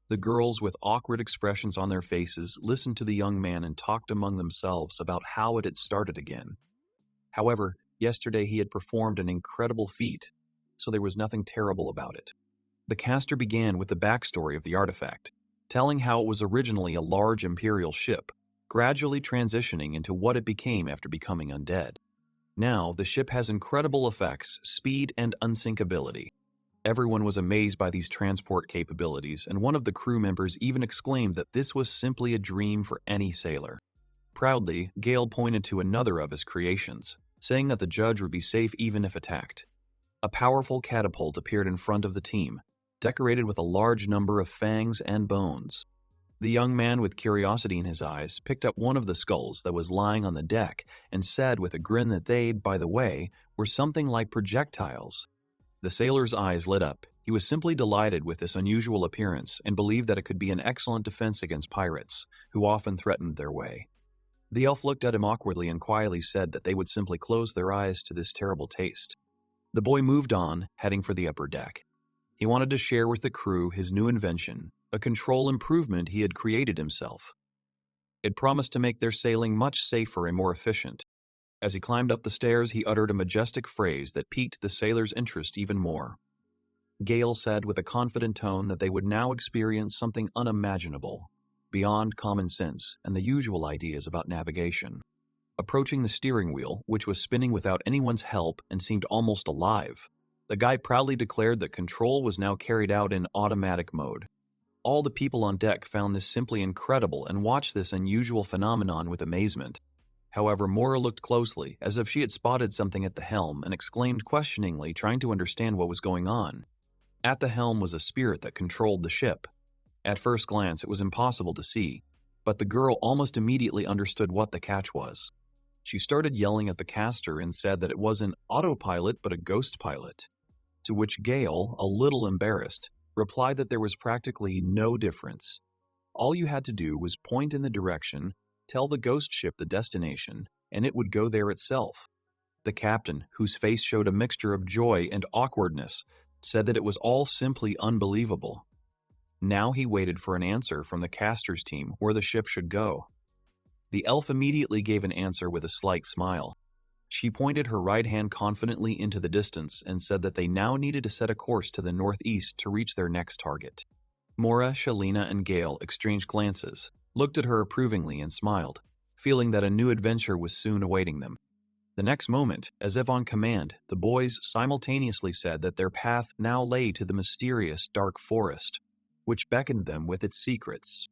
The girls, with awkward expressions on their faces, listened to the young man and talked among themselves about how it had started again. However, yesterday he had performed an incredible feat, so there was nothing terrible about it. The caster began with the backstory of the artifact, telling how it was originally a large imperial ship, gradually transitioning into what it became after becoming undead. Now, the ship has incredible effects, speed, and unsinkability. Everyone was amazed by these transport capabilities, and one of the crew members even exclaimed that this was simply a dream for any sailor. Proudly, Gale pointed to another of his creations, saying that the judge would be safe even if attacked. A powerful catapult appeared in front of the team, decorated with a large number of fangs and bones. The young man, with curiosity in his eyes, picked up one of the skulls that was lying on the deck and said with a grin that they, by the way, were something like projectiles. The sailor's eyes lit up. He was simply delighted with this unusual appearance and believed that it could be an excellent defense against pirates, who often threatened their way. The elf looked at him awkwardly and quietly said that they would simply close their eyes to this terrible taste. The boy moved on, heading for the upper deck. He wanted to share with the crew his new invention, a control improvement he had created himself. It promised to make their sailing much safer and more efficient. As he climbed up the stairs, he uttered a majestic phrase that piqued the sailors' interest even more. Gale said with a confident tone that they would now experience something unimaginable. beyond common sense and the usual ideas about navigation. Approaching the steering wheel, which was spinning without anyone's help and seemed almost alive, the guy proudly declared that control was now carried out in automatic mode. All the people on deck found this simply incredible and watched this unusual phenomenon with amazement. However, Mora looked closely, as if she had spotted something at the helm, and exclaimed questioningly, trying to understand what was going on. At the helm was a spirit that controlled the ship. At first glance, it was impossible to see, but the girl almost immediately understood what the catch was. She started yelling at the caster and said that it wasn't autopilot but a ghost pilot, to which Gale, a little embarrassed, replied that there was practically no difference. All you had to do was point in the direction, tell the ghost ship the destination, and it would go there itself. The captain, whose face showed a mixture of joy and awkwardness, said that it was all simply unbelievable. Now he waited for an answer from the caster's team where the ship should go. The elf immediately gave an answer with a slight smile. She pointed her right hand confidently into the distance and said that they now needed to set a course to the northeast to reach their next target. Mora, Shalina, and Gale exchanged glances, looked at her approvingly, and smiled, feeling that a new adventure was soon awaiting them. The next moment, as if on command, the boys simultaneously said that their path now lay to the mysterious dark forest, which beckoned them with its secrets.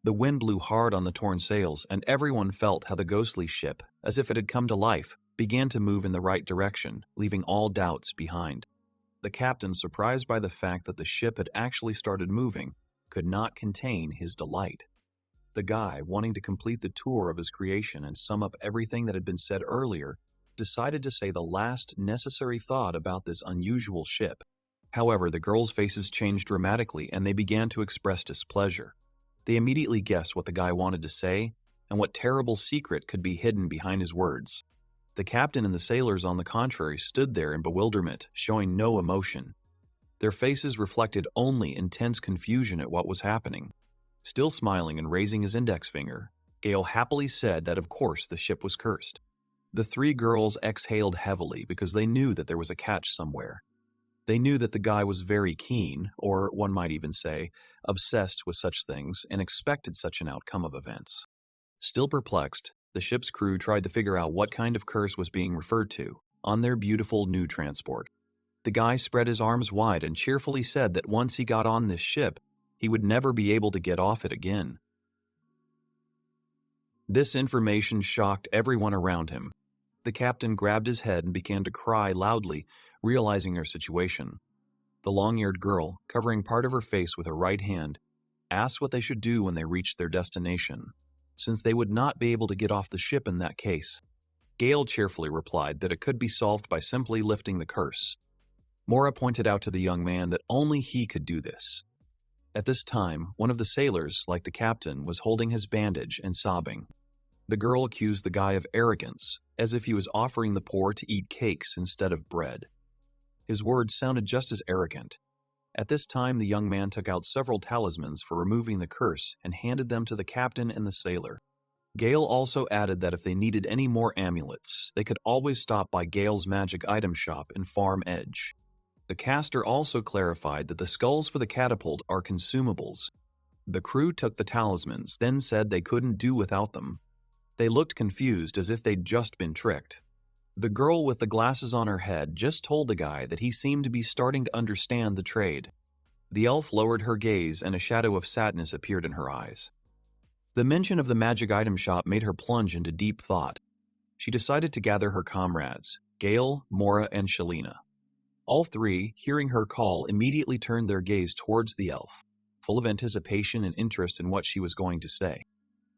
The wind blew hard on the torn sails, and everyone felt how the ghostly ship, as if it had come to life, began to move in the right direction, leaving all doubts behind. The captain, surprised by the fact that the ship had actually started moving, could not contain his delight. The guy, wanting to complete the tour of his creation and sum up everything that had been said earlier, decided to say the last necessary thought about this unusual ship. However, the girls' faces changed dramatically and they began to express displeasure. They immediately guessed what the guy wanted to say and what terrible secret could be hidden behind his words. The captain and the sailors, on the contrary, stood there in bewilderment, showing no emotion. Their faces reflected only intense confusion at what was happening. Still smiling and raising his index finger, Gale happily said that of course the ship was cursed. The three girls exhaled heavily because they knew that there was a catch somewhere. They knew that the guy was very keen, or one might even say, obsessed with such things, and expected such an outcome of events. Still perplexed, the ship's crew tried to figure out what kind of curse was being referred to on their beautiful new transport. The guy spread his arms wide and cheerfully said that once he got on this ship, he would never be able to get off it again. This information shocked everyone around him. The captain grabbed his head and began to cry loudly, realizing her situation. The long-eared girl, covering part of her face with her right hand, asked what they should do when they reached their destination, since they would not be able to get off the ship in that case. Gale cheerfully replied that it could be solved by simply lifting the curse. Mora pointed out to the young man that only he could do this. At this time, one of the sailors, like the captain, was holding his bandage and sobbing. The girl accused the guy of arrogance, as if he was offering the poor to eat cakes instead of bread. His words sounded just as arrogant. At this time, the young man took out several talismans for removing the curse and handed them to the captain and the sailor. Gale also added that if they needed any more amulets, they could always stop by Gale's magic item shop in Farm Edge. The caster also clarified that the skulls for the catapult are consumables. The crew took the talismans, then said they couldn't do without them. They looked confused, as if they'd just been tricked. The girl with the glasses on her head just told the guy that he seemed to be starting to understand the trade. The elf lowered her gaze and a shadow of sadness appeared in her eyes. The mention of the magic item shop made her plunge into deep thought. She decided to gather her comrades, Gale, Mora, and Shalina. All three, hearing her call, immediately turned their gaze towards the elf, full of anticipation and interest in what she was going to say.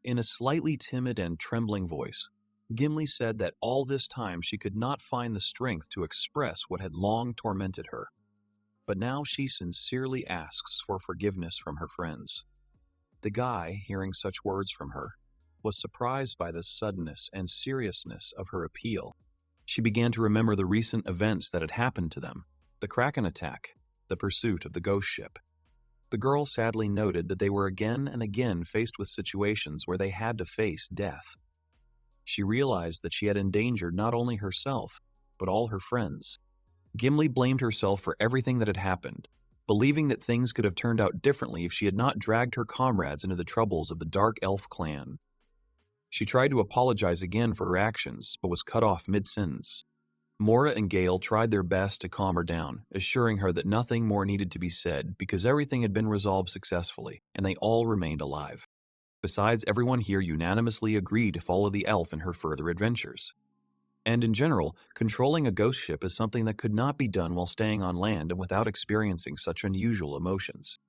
In a slightly timid and trembling voice, Gimli said that all this time she could not find the strength to express what had long tormented her. But now she sincerely asks for forgiveness from her friends. The guy, hearing such words from her, was surprised by the suddenness and seriousness of her appeal. She began to remember the recent events that had happened to them, the Kraken attack, the pursuit of the ghost ship. The girl sadly noted that they were again and again faced with situations where they had to face death. She realized that she had endangered not only herself, but all her friends. Gimli blamed herself for everything that had happened, believing that things could have turned out differently if she had not dragged her comrades into the troubles of the Dark Elf clan. She tried to apologize again for her actions, but was cut off mid-sentence. Mora and Gale tried their best to calm her down, assuring her that nothing more needed to be said because everything had been resolved successfully, and they all remained alive. Besides, everyone here unanimously agreed to follow the elf in her further adventures. And in general, controlling a ghost ship is something that could not be done while staying on land and without experiencing such unusual emotions.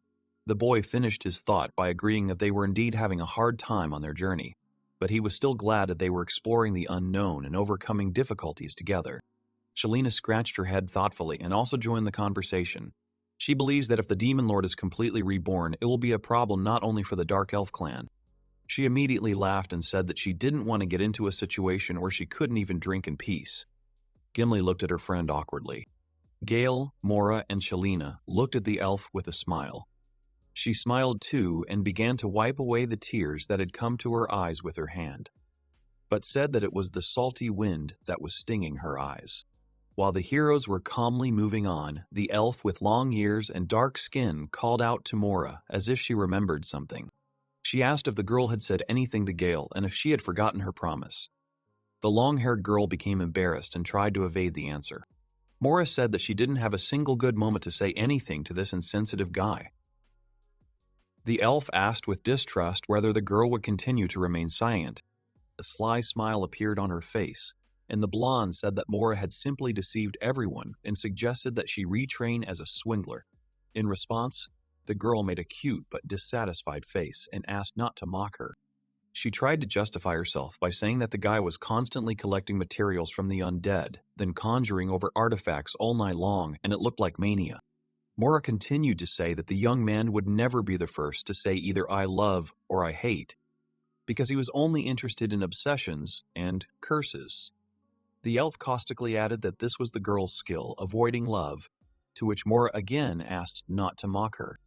The boy finished his thought by agreeing that they were indeed having a hard time on their journey, but he was still glad that they were exploring the unknown and overcoming difficulties together. Shalina scratched her head thoughtfully and also joined the conversation. She believes that if the Demon Lord is completely reborn, it will be a problem not only for the Dark Elf clan. She immediately laughed and said that she didn't want to get into a situation where she couldn't even drink in peace. Gimli looked at her friend awkwardly. Gale, Mora, and Shalina looked at the elf with a smile. She smiled too and began to wipe away the tears that had come to her eyes with her hand, but said that it was the salty wind that was stinging her eyes. While the heroes were calmly moving on, the elf with long ears and dark skin called out to Mora as if she remembered something. She asked if the girl had said anything to Gale and if she had forgotten her promise. The long-haired girl became embarrassed and tried to evade the answer. Mora said that she didn't have a single good moment to say anything to this insensitive guy. The elf asked with distrust whether the girl would continue to remain silent. A sly smile appeared on her face, and the blonde said that Mora had simply deceived everyone and suggested that she retrain as a swindler. In response, the girl made a cute but dissatisfied face and asked not to mock her. She tried to justify herself by saying that the guy was constantly collecting materials from the undead, then conjuring over artifacts all night long, and it looked like mania. Mora continued to say that the young man would never be the first to say either I love or I hate, because he was only interested in obsessions and curses. The elf caustically added that this was the girl's skill, avoiding love, to which Mora again asked not to mock her.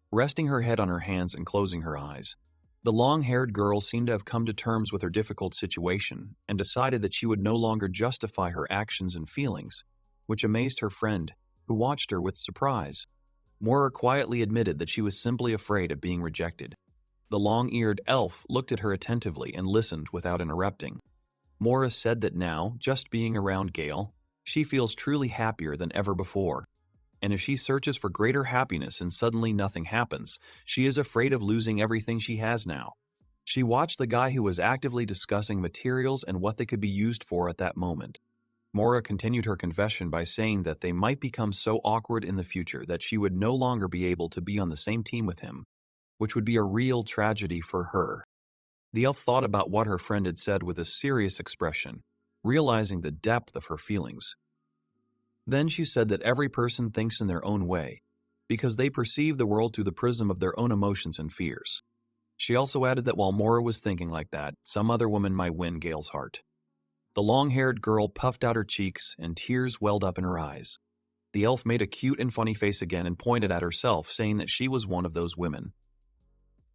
Resting her head on her hands and closing her eyes, the long-haired girl seemed to have come to terms with her difficult situation and decided that she would no longer justify her actions and feelings, which amazed her friend, who watched her with surprise. Mora quietly admitted that she was simply afraid of being rejected. The long-eared elf looked at her attentively and listened without interrupting. Mora said that now, just being around Gale, she feels truly happier than ever before. And if she searches for greater happiness and suddenly nothing happens, she is afraid of losing everything she has now. She watched the guy who was actively discussing materials and what they could be used for at that moment. Mora continued her confession by saying that they might become so awkward in the future that she would no longer be able to be on the same team with him, which would be a real tragedy for her. The elf thought about what her friend had said with a serious expression, realizing the depth of her feelings. Then she said that every person thinks in their own way, because they perceive the world through the prism of their own emotions and fears. She also added that while Mora was thinking like that, some other woman might win Gale's heart. The long-haired girl puffed out her cheeks and tears welled up in her eyes. The elf made a cute and funny face again and pointed at herself, saying that she was one of those women.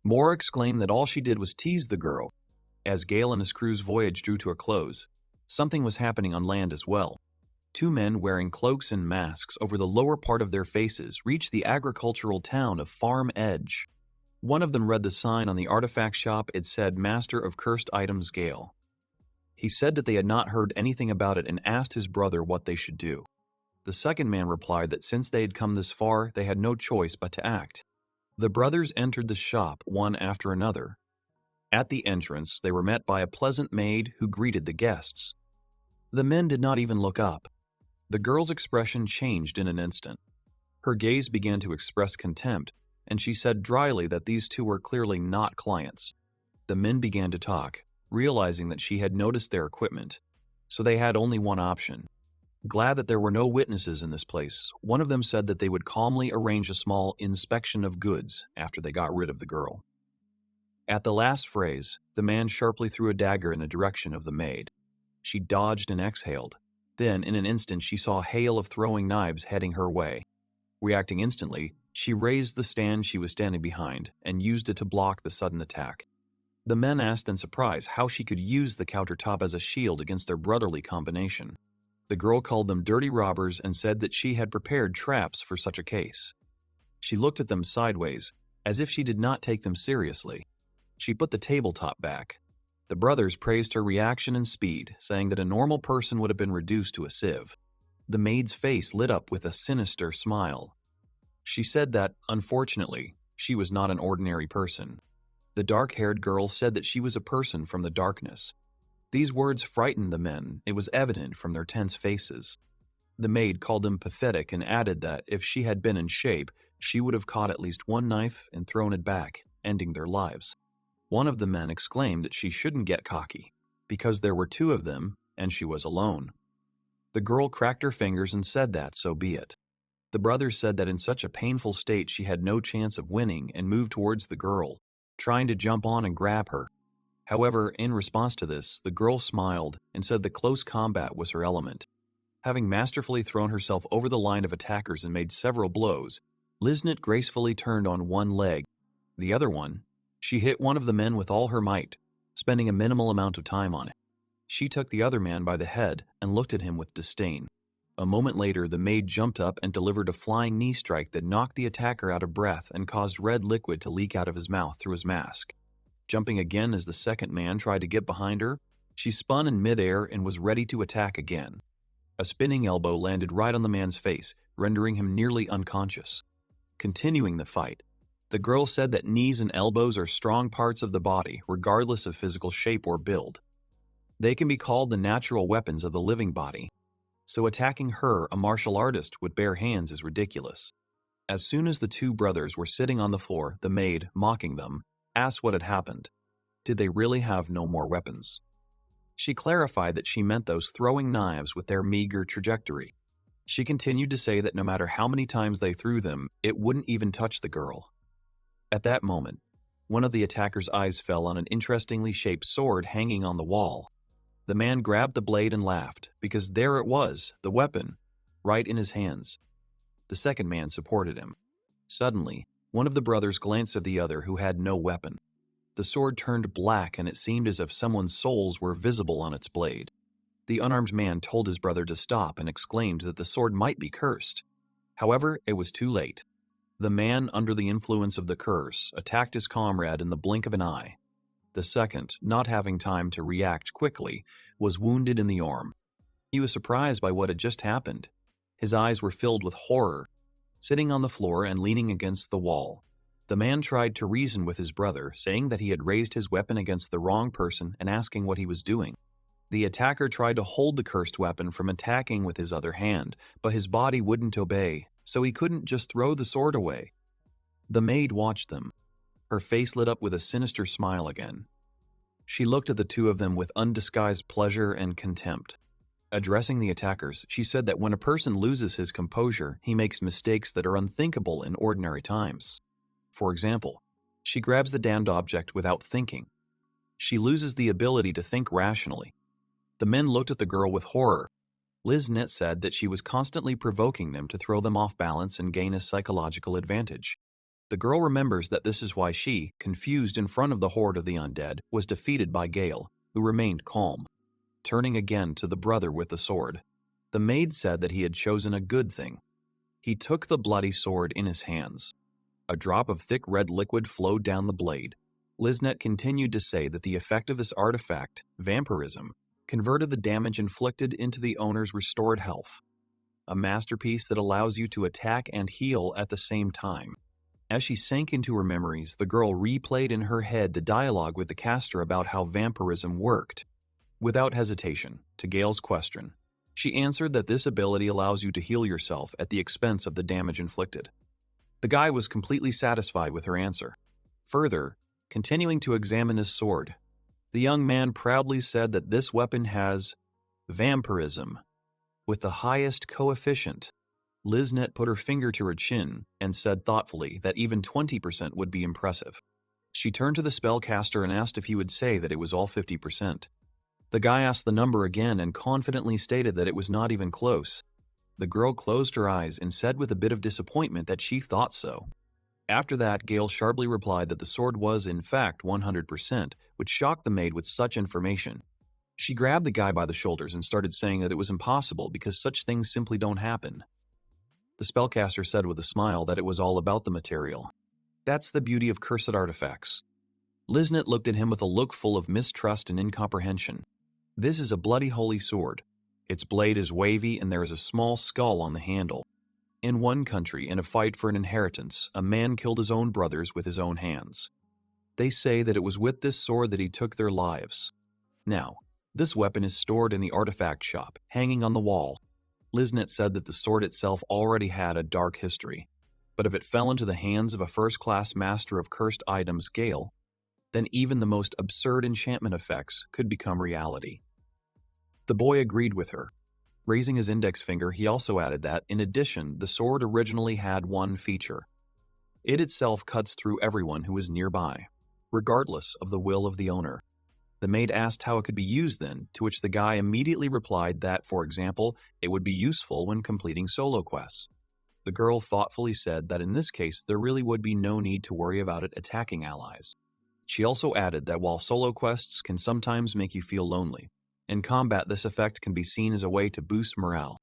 Mora exclaimed that all she did was tease the girl. As Gale and his crew's voyage drew to a close, something was happening on land as well. Two men wearing cloaks and masks over the lower part of their faces reached the agricultural town of Farm Edge. One of them read the sign on the artifact shop. It said, Master of Cursed Items Gale. He said that they had not heard anything about it and asked his brother what they should do. The second man replied that since they had come this far, they had no choice but to act. The brothers entered the shop one after another. At the entrance, they were met by a pleasant maid who greeted the guests. The men did not even look up. The girl's expression changed in an instant. Her gaze began to express contempt, and she said dryly that these two were clearly not clients. The men began to talk, realizing that she had noticed their equipment, so they had only one option. Glad that there were no witnesses in this place, one of them said that they would calmly arrange a small inspection of goods after they got rid of the girl. At the last phrase, the man sharply threw a dagger in the direction of the maid. She dodged and exhaled. Then, in an instant, she saw a hail of throwing knives heading her way. Reacting instantly, she raised the stand she was standing behind and used it to block the sudden attack. The men asked in surprise how she could use the countertop as a shield against their brotherly combination. The girl called them dirty robbers and said that she had prepared traps for such a case. She looked at them sideways, as if she did not take them seriously. She put the tabletop back. The brothers praised her reaction and speed, saying that a normal person would have been reduced to a sieve. The maid's face lit up with a sinister smile. She said that, unfortunately, she was not an ordinary person. The dark-haired girl said that she was a person from the darkness. These words frightened the men, it was evident from their tense faces. The maid called them pathetic and added that if she had been in shape, she would have caught at least one knife and thrown it back, ending their lives. One of the men exclaimed that she shouldn't get cocky, because there were two of them, and she was alone. The girl cracked her fingers and said that, so be it. The brothers said that in such a painful state she had no chance of winning and moved towards the girl, trying to jump on and grab her. However, in response to this, the girl smiled and said that close combat was her element. Having masterfully thrown herself over the line of attackers and made several blows, Liznit gracefully turned on one leg. The other one, she hit one of the men with all her might, spending a minimal amount of time on it. She took the other man by the head and looked at him with disdain. A moment later, the maid jumped up and delivered a flying knee strike that knocked the attacker out of breath and caused red liquid to leak out of his mouth through his mask. Jumping again as the second man tried to get behind her, she spun in midair and was ready to attack again. A spinning elbow landed right on the man's face, rendering him nearly unconscious. Continuing the fight, the girl said that knees and elbows are strong parts of the body, regardless of physical shape or build. They can be called the natural weapons of the living body. So attacking her, a martial artist, with bare hands is ridiculous. As soon as the two brothers were sitting on the floor, the maid, mocking them, asked what had happened. Did they really have no more weapons? She clarified that she meant those throwing knives with their meager trajectory. She continued to say that no matter how many times they threw them, it wouldn't even touch the girl. At that moment, one of the attacker's eyes fell on an interestingly shaped sword hanging on the wall. The man grabbed the blade and laughed, because there it was, the weapon, right in his hands. The second man supported him. Suddenly, one of the brothers glanced at the other who had no weapon. The sword turned black and it seemed as if someone's souls were visible on its blade. The unarmed man told his brother to stop and exclaimed that the sword might be cursed. However, it was too late. The man, under the influence of the curse, attacked his comrade in the blink of an eye. The second, not having time to react quickly, was wounded in the arm. He was surprised by what had just happened. His eyes were filled with horror. Sitting on the floor and leaning against the wall, the man tried to reason with his brother, saying that he had raised his weapon against the wrong person and asking what he was doing. The attacker tried to hold the cursed weapon from attacking with his other hand, but his body wouldn't obey, so he couldn't just throw the sword away. The maid watched them. Her face lit up with a sinister smile again. She looked at the two of them with undisguised pleasure and contempt. Addressing the attackers, she said that when a person loses his composure, he makes mistakes that are unthinkable in ordinary times. For example, she grabs the damned object without thinking. She loses the ability to think rationally. The men looked at the girl with horror. Liznit said that she was constantly provoking them to throw them off balance and gain a psychological advantage. The girl remembers that this is why she, confused in front of the horde of the undead, was defeated by Gale, who remained calm. Turning again to the brother with the sword, the maid said that he had chosen a good thing. He took the bloody sword in his hands. A drop of thick red liquid flowed down the blade. Liznit continued to say that the effect of this artifact, vampirism, converted the damage inflicted into the owner's restored health. A masterpiece that allows you to attack and heal at the same time. As she sank into her memories, the girl replayed in her head the dialogue with the caster about how vampirism worked. Without hesitation, to Gale's question, she answered that this ability allows you to heal yourself at the expense of the damage inflicted. The guy was completely satisfied with her answer. Further, continuing to examine his sword, the young man proudly said that this weapon has vampirism, with the highest coefficient. Liznit put her finger to her chin and said thoughtfully that even 20% would be impressive. She turned to the spellcaster and asked if he would say that it was all 50%. The guy asked the number again and confidently stated that it was not even close. The girl closed her eyes and said with a bit of disappointment that she thought so. After that, Gale sharply replied that the sword was, in fact, 100%, which shocked the maid with such information. She grabbed the guy by the shoulders and started saying that it was impossible because such things simply don't happen. The spellcaster said with a smile that it was all about the material. That's the beauty of cursed artifacts. Liznit looked at him with a look full of mistrust and incomprehension. This is a bloody holy sword. Its blade is wavy and there is a small skull on the handle. In one country, in a fight for an inheritance, a man killed his own brothers with his own hands. They say that it was with this sword that he took their lives. Now, this weapon is stored in the artifact shop, hanging on the wall. Liznit said that the sword itself already had a dark history, but if it fell into the hands of a first-class master of cursed items, Gale, then even the most absurd enchantment effects could become reality. The boy agreed with her. Raising his index finger, he also added that, in addition, the sword originally had one feature. It itself cuts through everyone who is nearby, regardless of the will of the owner. The maid asked how it could be used then, to which the guy immediately replied that, for example, it would be useful when completing solo quests. The girl thoughtfully said that in this case there really would be no need to worry about it attacking allies. She also added that while solo quests can sometimes make you feel lonely, in combat this effect can be seen as a way to boost morale.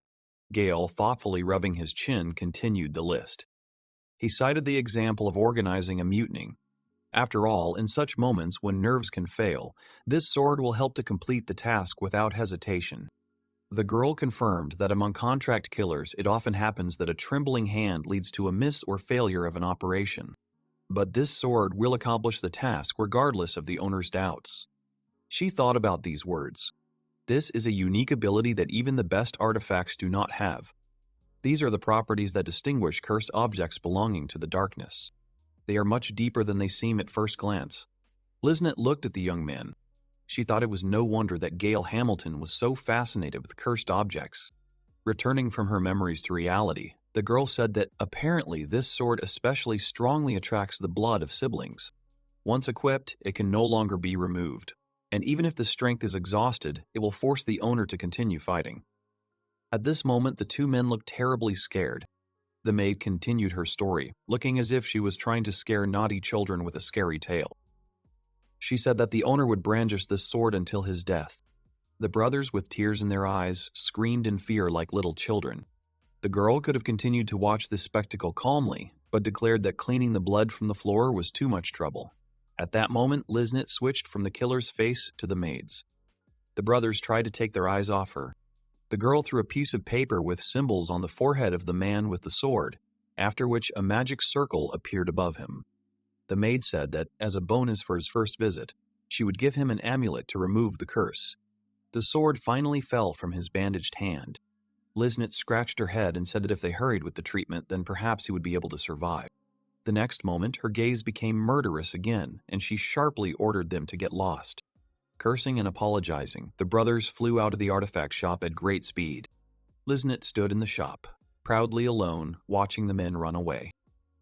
Gale, thoughtfully rubbing his chin, continued the list. He cited the example of organizing a mutiny. After all, in such moments when nerves can fail, this sword will help to complete the task without hesitation. The girl confirmed that among contract killers, it often happens that a trembling hand leads to a miss or failure of an operation. But this sword will accomplish the task regardless of the owner's doubts. She thought about these words. This is a unique ability that even the best artifacts do not have. These are the properties that distinguish cursed objects belonging to the darkness. They are much deeper than they seem at first glance. Liznit looked at the young man. She thought it was no wonder that Gale Hamilton was so fascinated with cursed objects. Returning from her memories to reality, the girl said that apparently this sword especially strongly attracts the blood of siblings. Once equipped, it can no longer be removed, and even if the strength is exhausted, it will force the owner to continue fighting. At this moment, the two men looked terribly scared. The maid continued her story, looking as if she was trying to scare naughty children with a scary tale. She said that the owner would brandish this sword until his death. The brothers, with tears in their eyes, screamed in fear like little children. The girl could have continued to watch this spectacle calmly, but declared that cleaning the blood from the floor was too much trouble. At that moment, Liznit switched from the killer's face to the maid's. The brothers tried to take their eyes off her. The girl threw a piece of paper with symbols on the forehead of the man with the sword, after which a magic circle appeared above him. The maid said that, as a bonus for his first visit, she would give him an amulet to remove the curse. The sword finally fell from his bandaged hand. Liznit scratched her head and said that if they hurried with the treatment, then perhaps he would be able to survive. The next moment, her gaze became murderous again, and she sharply ordered them to get lost. Cursing and apologizing, the brothers flew out of the artifact shop at great speed. Liznit stood in the shop, proudly alone, watching the men run away.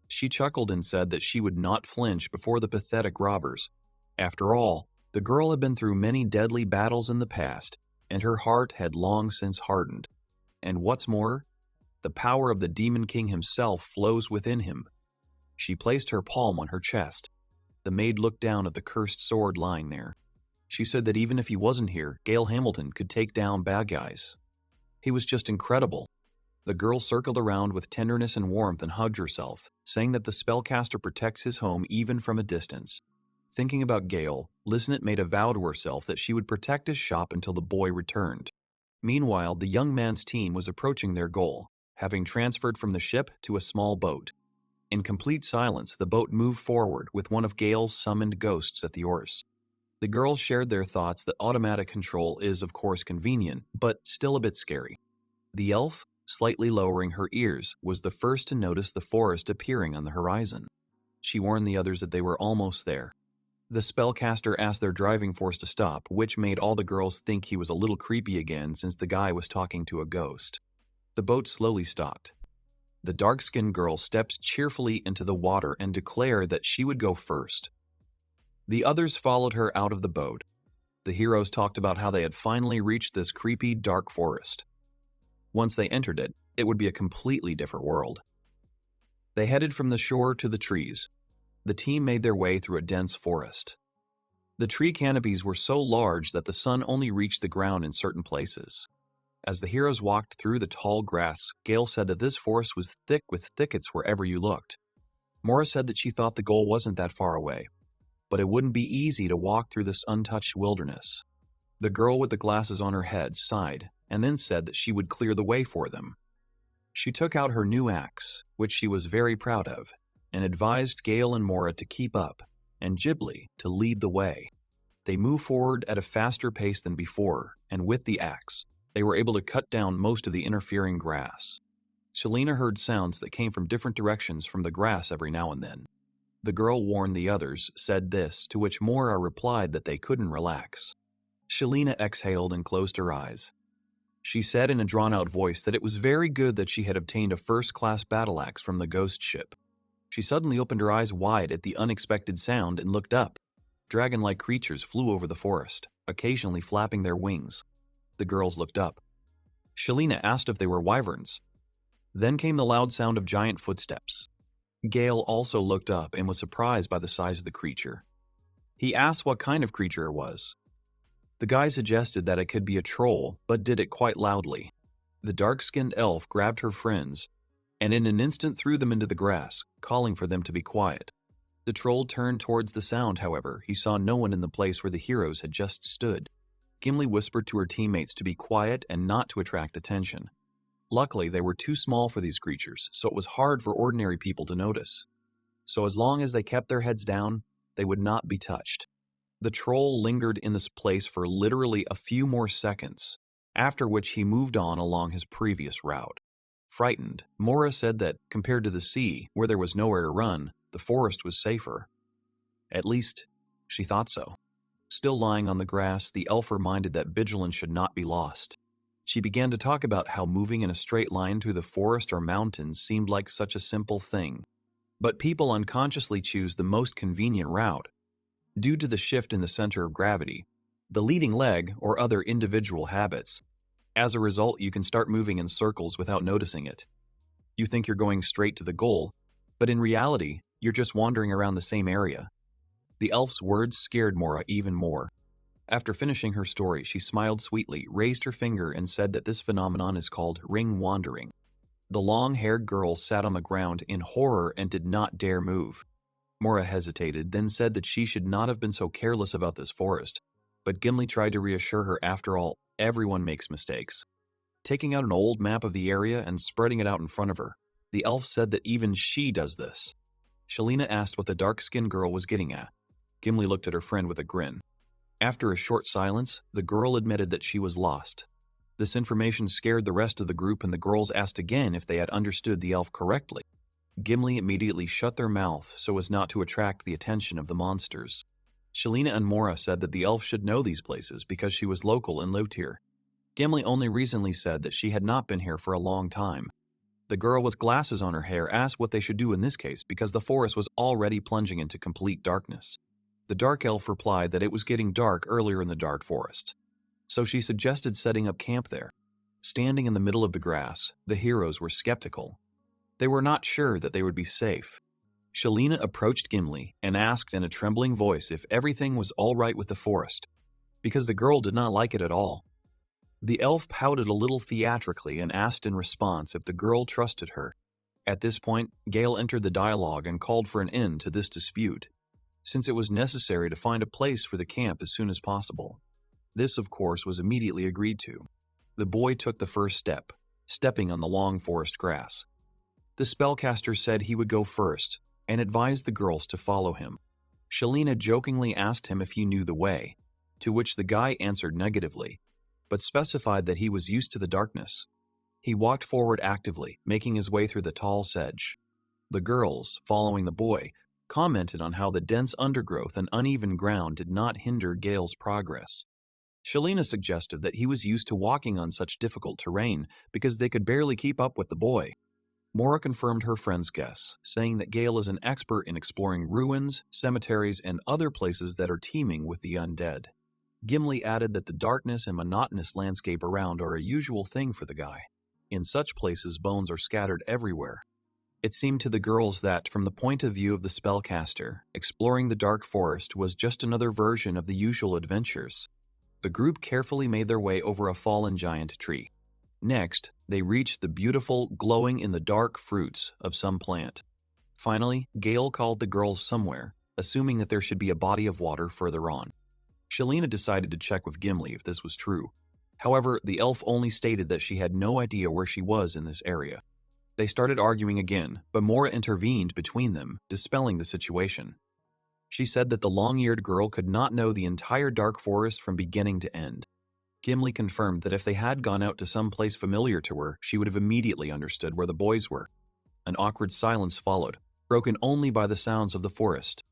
She chuckled and said that she would not flinch before the pathetic robbers. After all, the girl had been through many deadly battles in the past, and her heart had long since hardened. And what's more, the power of the Demon King himself flows within him. She placed her palm on her chest. The maid looked down at the cursed sword lying there. She said that even if he wasn't here, Gale Hamilton could take down bad guys. He was just incredible. The girl circled around with tenderness and warmth and hugged herself, saying that the spellcaster protects his home even from a distance. Thinking about Gale, Liznit made a vow to herself that she would protect his shop until the boy returned. Meanwhile, the young man's team was approaching their goal, having transferred from the ship to a small boat. In complete silence, the boat moved forward with one of Gale's summoned ghosts at the oars. The girls shared their thoughts that automatic control is, of course, convenient, but still a bit scary. The elf, slightly lowering her ears, was the first to notice the forest appearing on the horizon. She warned the others that they were almost there. The spellcaster asked their driving force to stop, which made all the girls think he was a little creepy again since the guy was talking to a ghost. The boat slowly stopped. The dark-skinned girl stepped cheerfully into the water and declared that she would go first. The others followed her out of the boat. The heroes talked about how they had finally reached this creepy, dark forest. Once they entered it, it would be a completely different world. They headed from the shore to the trees. The team made their way through a dense forest. The tree canopies were so large that the sun only reached the ground in certain places. As the heroes walked through the tall grass, Gale said that this forest was thick with thickets wherever you looked. Mora said that she thought the goal wasn't that far away, but it wouldn't be easy to walk through this untouched wilderness. The girl with the glasses on her head sighed, and then said that she would clear the way for them. She took out her new axe, which she was very proud of, and advised Gale and Mora to keep up, and Ghibli to lead the way. They moved forward at a faster pace than before, and with the axe, they were able to cut down most of the interfering grass. Shalina heard sounds that came from different directions from the grass every now and then. The girl warned the others, said this, to which Mora replied that they couldn't relax. Shalina exhaled and closed her eyes. She said in a drawn-out voice that it was very good that she had obtained a first-class battle axe from the ghost ship. She suddenly opened her eyes wide at the unexpected sound and looked up. Dragon-like creatures flew over the forest, occasionally flapping their wings. The girls looked up. Shalina asked if they were wyverns. Then came the loud sound of giant footsteps. Gale also looked up and was surprised by the size of the creature. He asked what kind of creature it was. The guy suggested that it could be a troll, but did it quite loudly. The dark-skinned elf grabbed her friends, and in an instant threw them into the grass, calling for them to be quiet. The troll turned towards the sound, however. He saw no one in the place where the heroes had just stood. Gimli whispered to her teammates to be quiet and not to attract attention. Luckily, they were too small for these creatures, so it was hard for ordinary people to notice. So as long as they kept their heads down, they would not be touched. The troll lingered in this place for literally a few more seconds, after which he moved on along his previous route. Frightened, Mora said that, compared to the sea, where there was nowhere to run, the forest was safer. At least, she thought so. Still lying on the grass, the elf reminded that vigilance should not be lost. She began to talk about how moving in a straight line through the forest or mountains seemed like such a simple thing. But people unconsciously choose the most convenient route. Due to the shift in the center of gravity, the leading leg, or other individual habits. As a result, you can start moving in circles without noticing it. You think you're going straight to the goal, but in reality, you're just wandering around the same area. The elf's words scared Mora even more. After finishing her story, she smiled sweetly, raised her finger, and said that this phenomenon is called ring wandering. The long-haired girl sat on the ground in horror and did not dare move. Mora hesitated, then said that she should not have been so careless about this forest, but Gimli tried to reassure her. After all, everyone makes mistakes. Taking out an old map of the area and spreading it out in front of her, the elf said that even she does this. Shalina asked what the dark-skinned girl was getting at. Gimli looked at her friend with a grin. After a short silence, the girl admitted that she was lost. This information scared the rest of the group, and the girls asked again if they had understood the elf correctly. Gimli immediately shut their mouth so as not to attract the attention of the monsters. Shalina and Mora said that the elf should know these places because she was local and lived here. Gimli only recently said that she had not been here for a long time. The girl with glasses on her hair asked what they should do in this case because the forest was already plunging into complete darkness. The dark elf replied that it was getting dark earlier in the dark forest, so she suggested setting up camp there. Standing in the middle of the grass, the heroes were skeptical. They were not sure that they would be safe. Shalina approached Gimli and asked in a trembling voice if everything was all right with the forest, because the girl did not like it at all. The elf pouted a little theatrically and asked in response if the girl trusted her. At this point, Gale entered the dialogue and called for an end to this dispute, since it was necessary to find a place for the camp as soon as possible. This, of course, was immediately agreed to. The boy took the first step, stepping on the long forest grass. The spellcaster said he would go first, and advised the girls to follow him. Shalina jokingly asked him if he knew the way, to which the guy answered negatively, but specified that he was used to the darkness. He walked forward actively, making his way through the tall sedge. The girls, following the boy, commented on how the dense undergrowth and uneven ground did not hinder Gale's progress. Shalina suggested that he was used to walking on such difficult terrain because they could barely keep up with the boy. Mora confirmed her friend's guess, saying that Gale is an expert in exploring ruins, cemeteries, and other places that are teeming with the undead. Gimli added that the darkness and monotonous landscape around are a usual thing for the guy. In such places, bones are scattered everywhere. It seemed to the girls that, from the point of view of the spellcaster, exploring the dark forest was just another version of the usual adventures. The group carefully made their way over a fallen giant tree. Next, they reached the beautiful, glowing-in-the-dark fruits of some plant. Finally, Gale called the girls somewhere, assuming that there should be a body of water further on. Shalina decided to check with Gimli if this was true. However, the elf only stated that she had no idea where she was in this area. They started arguing again, but Mora intervened between them, dispelling the situation. She said that the long-eared girl could not know the entire dark forest from beginning to end. Gimli confirmed that if they had gone out to some place familiar to her, she would have immediately understood where the boys were. An awkward silence followed, broken only by the sounds of the forest.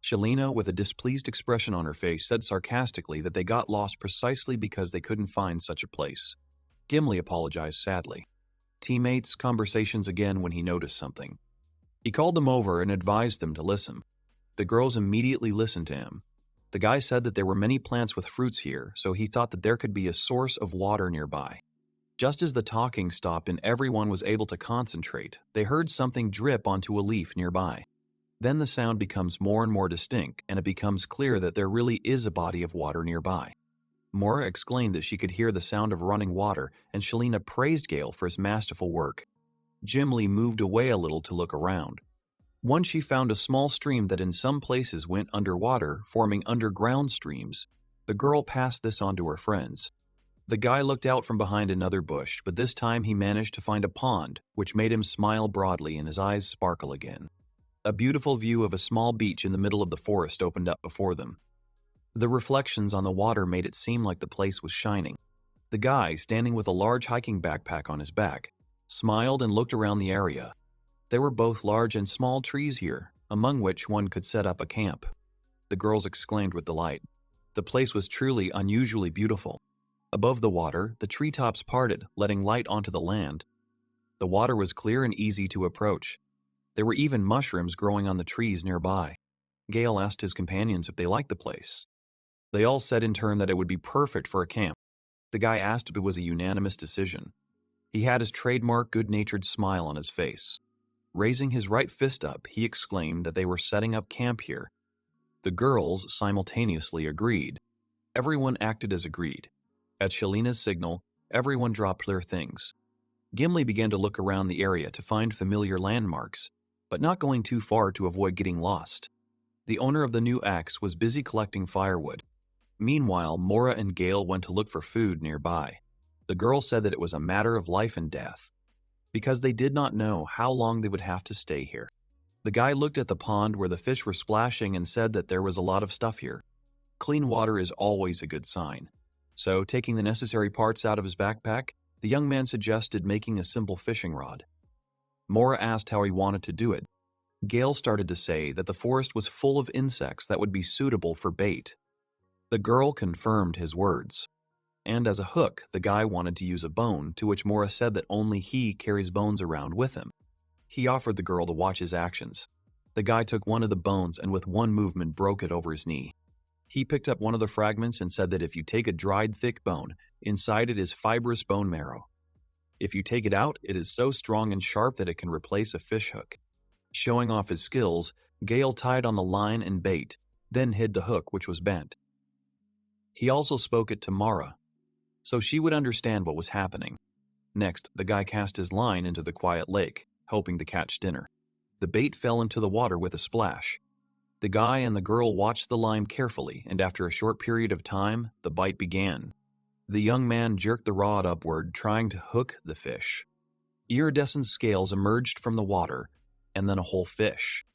Shalina, with a displeased expression on her face, said sarcastically that they got lost precisely because they couldn't find such a place. Gimli apologized sadly. Teammates, conversations again when he noticed something. He called them over and advised them to listen. The girls immediately listened to him. The guy said that there were many plants with fruits here, so he thought that there could be a source of water nearby. Just as the talking stopped and everyone was able to concentrate, they heard something drip onto a leaf nearby. Then the sound becomes more and more distinct, and it becomes clear that there really is a body of water nearby. Mora exclaimed that she could hear the sound of running water, and Shalina praised Gale for his masterful work. Gimli moved away a little to look around. Once she found a small stream that in some places went underwater, forming underground streams. The girl passed this on to her friends. The guy looked out from behind another bush, but this time he managed to find a pond, which made him smile broadly and his eyes sparkle again. A beautiful view of a small beach in the middle of the forest opened up before them. The reflections on the water made it seem like the place was shining. The guy, standing with a large hiking backpack on his back, smiled and looked around the area. There were both large and small trees here, among which one could set up a camp. The girls exclaimed with delight. The place was truly unusually beautiful. Above the water, the treetops parted, letting light onto the land. The water was clear and easy to approach. There were even mushrooms growing on the trees nearby. Gale asked his companions if they liked the place. They all said in turn that it would be perfect for a camp. The guy asked if it was a unanimous decision. He had his trademark good-natured smile on his face. Raising his right fist up, he exclaimed that they were setting up camp here. The girls simultaneously agreed. Everyone acted as agreed. At Shalina's signal, everyone dropped their things. Gimli began to look around the area to find familiar landmarks, but not going too far to avoid getting lost. The owner of the new axe was busy collecting firewood. Meanwhile, Mora and Gale went to look for food nearby. The girl said that it was a matter of life and death, because they did not know how long they would have to stay here. The guy looked at the pond where the fish were splashing and said that there was a lot of stuff here. Clean water is always a good sign. So, taking the necessary parts out of his backpack, the young man suggested making a simple fishing rod. Mora asked how he wanted to do it. Gale started to say that the forest was full of insects that would be suitable for bait. The girl confirmed his words. And as a hook, the guy wanted to use a bone, to which Mora said that only he carries bones around with him. He offered the girl to watch his actions. The guy took one of the bones and with one movement broke it over his knee. He picked up one of the fragments and said that if you take a dried thick bone, inside it is fibrous bone marrow. If you take it out, it is so strong and sharp that it can replace a fish hook. Showing off his skills, Gale tied on the line and bait, then hid the hook, which was bent. He also spoke it to Mara, so she would understand what was happening. Next, the guy cast his line into the quiet lake, hoping to catch dinner. The bait fell into the water with a splash. The guy and the girl watched the line carefully, and after a short period of time, the bite began. The young man jerked the rod upward, trying to hook the fish. Iridescent scales emerged from the water, and then a whole fish.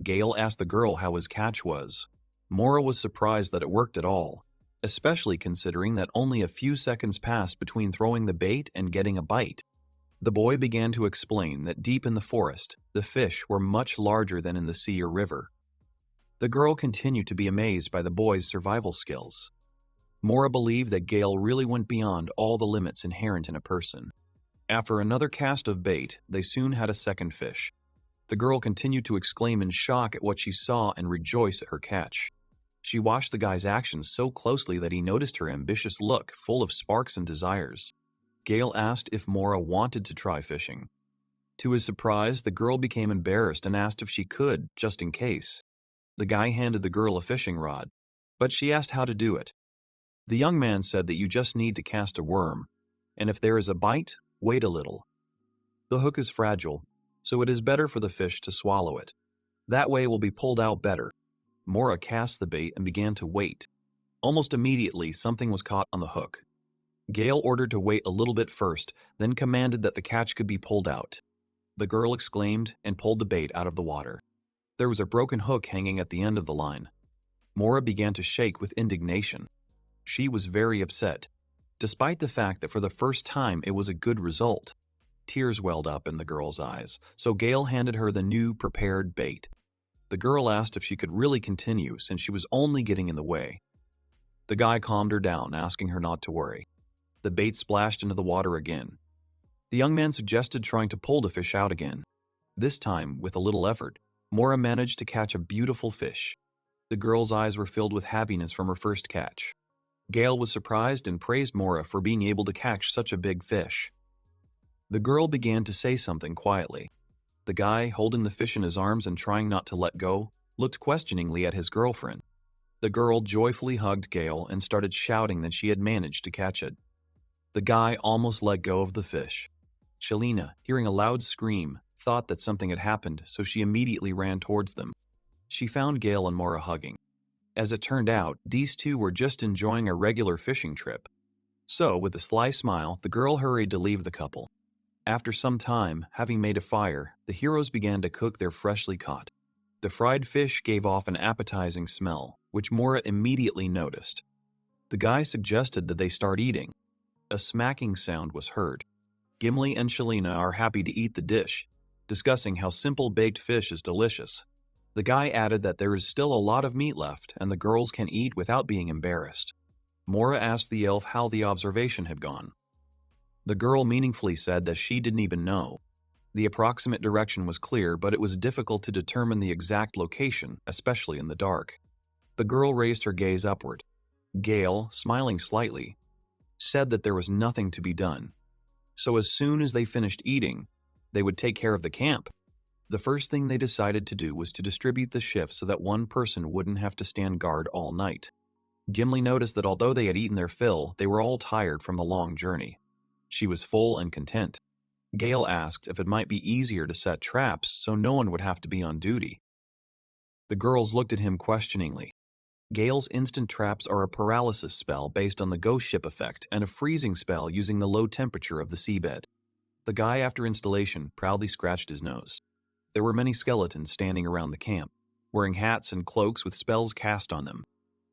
Gale asked the girl how his catch was. Mora was surprised that it worked at all, especially considering that only a few seconds passed between throwing the bait and getting a bite. The boy began to explain that deep in the forest, the fish were much larger than in the sea or river. The girl continued to be amazed by the boy's survival skills. Mora believed that Gale really went beyond all the limits inherent in a person. After another cast of bait, they soon had a second fish. The girl continued to exclaim in shock at what she saw and rejoice at her catch. She watched the guy's actions so closely that he noticed her ambitious look, full of sparks and desires. Gale asked if Mora wanted to try fishing. To his surprise, the girl became embarrassed and asked if she could, just in case. The guy handed the girl a fishing rod, but she asked how to do it. The young man said that you just need to cast a worm. and if there is a bite, wait a little. The hook is fragile, so it is better for the fish to swallow it. That way it will be pulled out better. Mora cast the bait and began to wait. Almost immediately, something was caught on the hook. Gale ordered to wait a little bit first, then commanded that the catch could be pulled out. The girl exclaimed and pulled the bait out of the water. There was a broken hook hanging at the end of the line. Mora began to shake with indignation. She was very upset, despite the fact that for the first time it was a good result. Tears welled up in the girl's eyes, so Gale handed her the new prepared bait. The girl asked if she could really continue since she was only getting in the way. The guy calmed her down, asking her not to worry. The bait splashed into the water again. The young man suggested trying to pull the fish out again. This time, with a little effort, Mora managed to catch a beautiful fish. The girl's eyes were filled with happiness from her first catch. Gale was surprised and praised Mora for being able to catch such a big fish. The girl began to say something quietly. The guy, holding the fish in his arms and trying not to let go, looked questioningly at his girlfriend. The girl joyfully hugged Gale and started shouting that she had managed to catch it. The guy almost let go of the fish. Shelina, hearing a loud scream, thought that something had happened, so she immediately ran towards them. She found Gale and Mora hugging. As it turned out, these two were just enjoying a regular fishing trip. So, with a sly smile, the girl hurried to leave the couple. After some time, having made a fire, the heroes began to cook their freshly caught. The fried fish gave off an appetizing smell, which Mora immediately noticed. The guy suggested that they start eating. A smacking sound was heard. Gimli and Shelina are happy to eat the dish, discussing how simple baked fish is delicious. The guy added that there is still a lot of meat left and the girls can eat without being embarrassed. Mora asked the elf how the observation had gone. The girl meaningfully said that she didn't even know. The approximate direction was clear, but it was difficult to determine the exact location, especially in the dark. The girl raised her gaze upward. Gale, smiling slightly, said that there was nothing to be done. So as soon as they finished eating, they would take care of the camp. The first thing they decided to do was to distribute the shift so that one person wouldn't have to stand guard all night. Gimli noticed that although they had eaten their fill, they were all tired from the long journey. She was full and content. Gale asked if it might be easier to set traps so no one would have to be on duty. The girls looked at him questioningly. Gale's instant traps are a paralysis spell based on the ghost ship effect and a freezing spell using the low temperature of the seabed. The guy after installation proudly scratched his nose. There were many skeletons standing around the camp, wearing hats and cloaks with spells cast on them.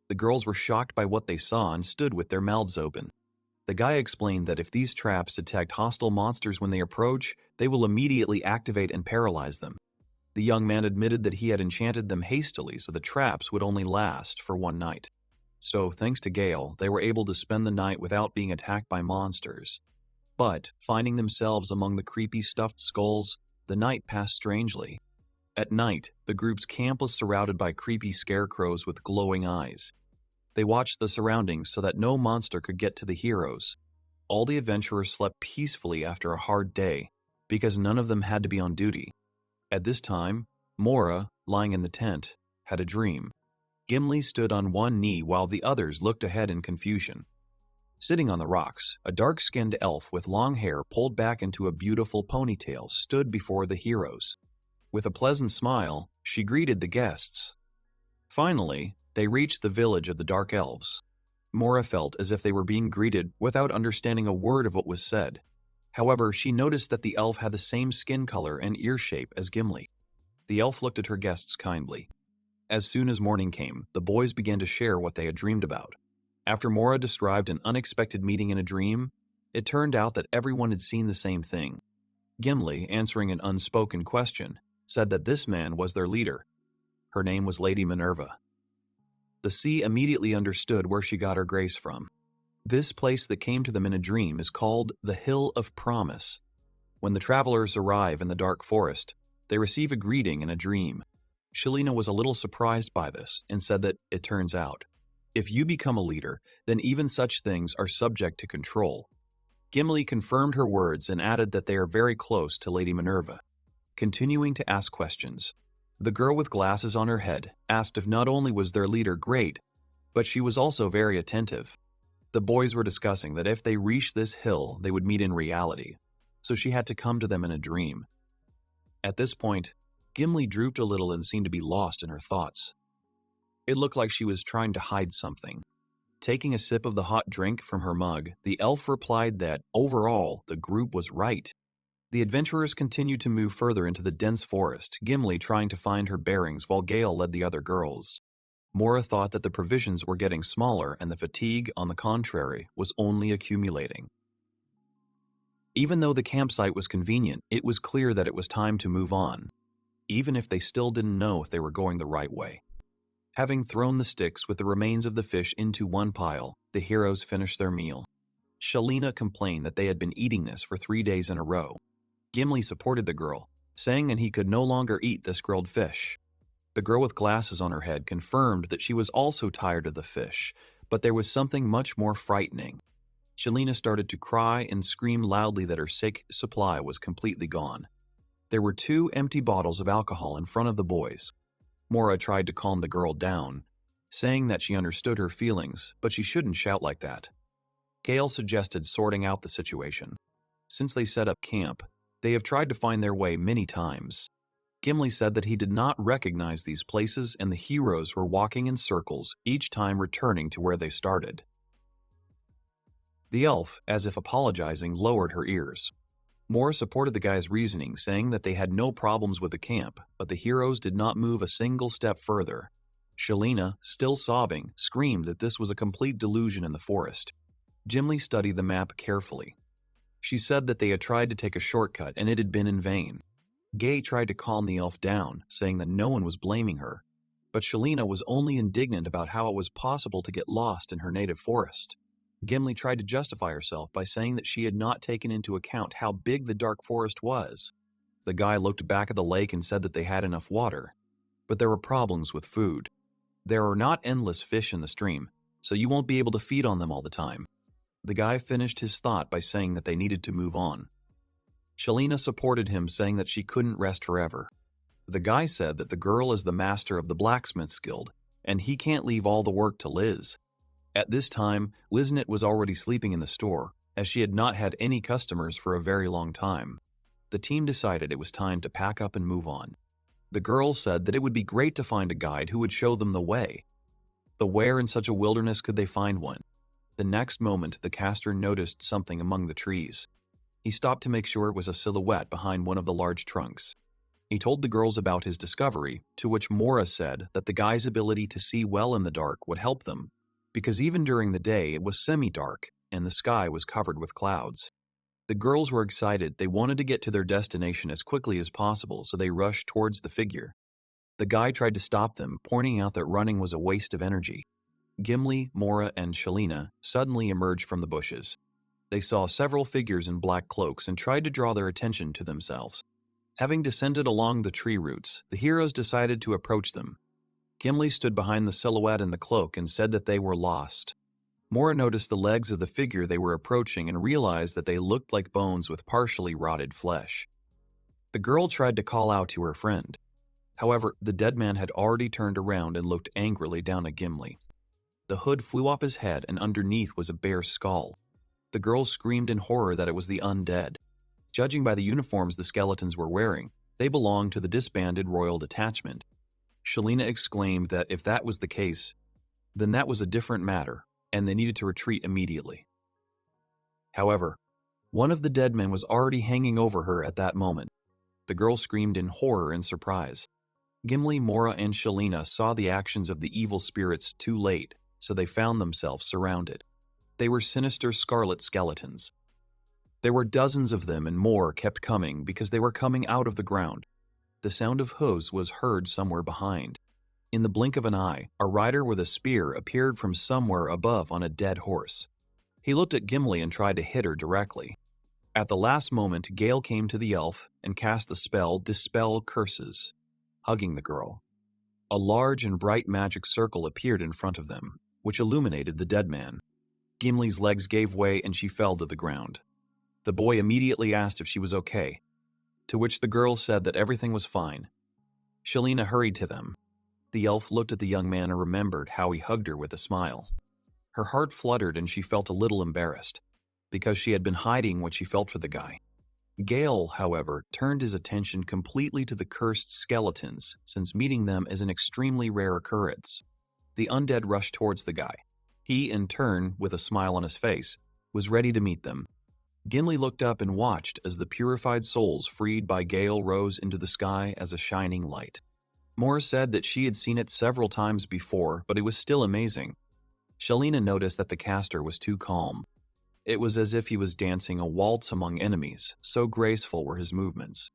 The girls were shocked by what they saw and stood with their mouths open. The guy explained that if these traps detect hostile monsters when they approach, they will immediately activate and paralyze them. The young man admitted that he had enchanted them hastily so the traps would only last for one night. So, thanks to Gale, they were able to spend the night without being attacked by monsters. But, finding themselves among the creepy stuffed skulls, the night passed strangely. At night, the group's camp was surrounded by creepy scarecrows with glowing eyes. They watched the surroundings so that no monster could get to the heroes. All the adventurers slept peacefully after a hard day, because none of them had to be on duty. At this time, Mora, lying in the tent, had a dream. Gimli stood on one knee while the others looked ahead in confusion. Sitting on the rocks, a dark-skinned elf with long hair pulled back into a beautiful ponytail stood before the heroes. With a pleasant smile, she greeted the guests. Finally, they reached the village of the Dark Elves. Mora felt as if they were being greeted without understanding a word of what was said. However, she noticed that the elf had the same skin color and ear shape as Gimli. The elf looked at her guests kindly. As soon as morning came, the boys began to share what they had dreamed about. After Mora described an unexpected meeting in a dream, it turned out that everyone had seen the same thing. Gimli, answering an unspoken question, said that this man was their leader. Her name was Lady Minerva. The sea immediately understood where she got her grace from. This place that came to them in a dream is called the Hill of Promise. When the travelers arrive in the dark forest, they receive a greeting in a dream. Shelina was a little surprised by this and said that, it turns out, if you become a leader, then even such things are subject to control. Gimli confirmed her words and added that they are very close to Lady Minerva. Continuing to ask questions, the girl with glasses on her head asked if not only was their leader great, but she was also very attentive. The boys were discussing that if they reached this hill, they would meet in reality, so she had to come to them in a dream. At this point, Gimli drooped a little and seemed to be lost in her thoughts. It looked like she was trying to hide something. Taking a sip of the hot drink from her mug, the elf replied that, overall, the group was right. The adventurers continued to move further into the dense forest, Gimli trying to find her bearings while Gale led the other girls. Mora thought that the provisions were getting smaller and the fatigue, on the contrary, was only accumulating. Even though the campsite was convenient, it was clear that it was time to move on, even if they still didn't know if they were going the right way. Having thrown the sticks with the remains of the fish into one pile, the heroes finished their meal. Shalina complained that they had been eating this for 3 days in a row. Gimli supported the girl, saying that he could no longer eat this grilled fish. The girl with glasses on her head confirmed that she was also tired of the fish, but there was something much more frightening. Shalina started to cry and scream loudly that her sick supply was completely gone. There were 2 empty bottles of alcohol in front of the boys. Mora tried to calm the girl down, saying that she understood her feelings, but she shouldn't shout like that. Gale suggested sorting out the situation. Since they set up camp, they have tried to find their way many times. Gimli said that he did not recognize these places and the heroes were walking in circles, each time returning to where they started. The elf, as if apologizing, lowered her ears. Mora supported the guy's reasoning, saying that they had no problems with the camp, but the heroes did not move a single step further. Shalina, still sobbing, screamed that this was a complete delusion in the forest. Gimli studied the map carefully. She said that they had tried to take a shortcut and it had been in vain. Gay tried to calm the elf down, saying that no one was blaming her, but Shalina was only indignant about how it was possible to get lost in her native forest. Gimli tried to justify herself by saying that she had not taken into account how big the dark forest was. The guy looked back at the lake and said that they had enough water, but there were problems with food. There are not endless fish in the stream, so you won't be able to feed on them all the time. The guy finished his thought by saying that they needed to move on. Shalina supported him, saying that she couldn't rest forever. The guy said that the girl is the master of the blacksmith's guild, and he can't leave all the work to Liz. At this time, Liznit was already sleeping in the store, as she had not had any customers for a very long time. The team decided it was time to pack up and move on. The girls said that it would be great to find a guide who would show them the way. But where in such a wilderness could they find one? The next moment, the caster noticed something among the trees. He stopped to make sure it was a silhouette behind one of the large trunks. He told the girls about his discovery, to which Mora said that the guy's ability to see well in the dark would help them, because even during the day it was semi-dark and the sky was covered with clouds. The girls were excited. They wanted to get to their destination as quickly as possible, so they rushed towards the figure. The guy tried to stop them, pointing out that running was a waste of energy. Gimli, Mora, and Shalina suddenly emerged from the bushes. They saw several figures in black cloaks and tried to draw their attention to themselves. Having descended along the tree roots, the heroes decided to approach them. Gimli stood behind the silhouette in the cloak and said that they were lost. Mora noticed the legs of the figure they were approaching and realized that they looked like bones with partially rotted flesh. The girl tried to call out to her friend. However, the dead man had already turned around and looked angrily down at Gimli. The hood flew off his head and underneath was a bare skull. The girl screamed in horror that it was the undead. Judging by the uniforms the skeletons were wearing, they belonged to the disbanded royal detachment. Shalina exclaimed that if that was the case, then that was a different matter, and they needed to retreat immediately. However, one of the dead men was already hanging over her at that moment. The girl screamed in horror and surprise. Gimli, Mora, and Shalina saw the actions of the evil spirits too late, so they found themselves surrounded. They were sinister scarlet skeletons. There were dozens of them and more kept coming because they were coming out of the ground. The sound of hooves was heard somewhere behind. In the blink of an eye, a rider with a spear appeared from somewhere above on a dead horse. He looked at Gimli and tried to hit her directly. At the last moment, Gale came to the elf and cast the spell Dispel Curses, hugging the girl. A large and bright magic circle appeared in front of them, which illuminated the dead man. Gimli's legs gave way and she fell to the ground. The boy immediately asked if she was okay, to which the girl said that everything was fine. Shalina hurried to them. The elf looked at the young man and remembered how he hugged her with a smile. Her heart fluttered and she felt a little embarrassed, because she had been hiding what she felt for the guy. Gale, however, turned his attention completely to the cursed skeletons, since meeting them is an extremely rare occurrence. The undead rushed towards the guy. He, in turn, with a smile on his face, was ready to meet them. Gimli looked up and watched as the purified souls freed by Gale rose into the sky as a shining light. Mora said that she had seen it several times before, but it was still amazing. Shalina noticed that the caster was too calm. It was as if he was dancing a waltz among enemies, so graceful were his movements.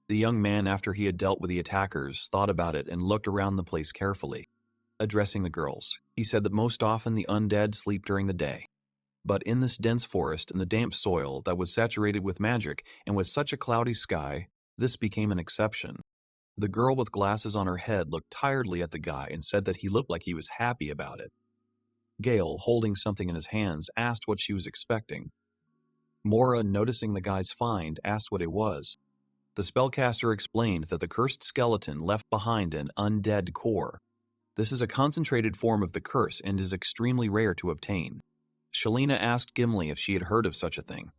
The young man, after he had dealt with the attackers, thought about it and looked around the place carefully. Addressing the girls, he said that most often the undead sleep during the day. But in this dense forest and the damp soil that was saturated with magic and with such a cloudy sky, this became an exception. The girl with glasses on her head looked tiredly at the guy and said that he looked like he was happy about it. Gale, holding something in his hands, asked what she was expecting. Mora, noticing the guy's find, asked what it was. The spellcaster explained that the cursed skeleton left behind an undead core. This is a concentrated form of the curse and is extremely rare to obtain. Shalina asked Gimli if she had heard of such a thing.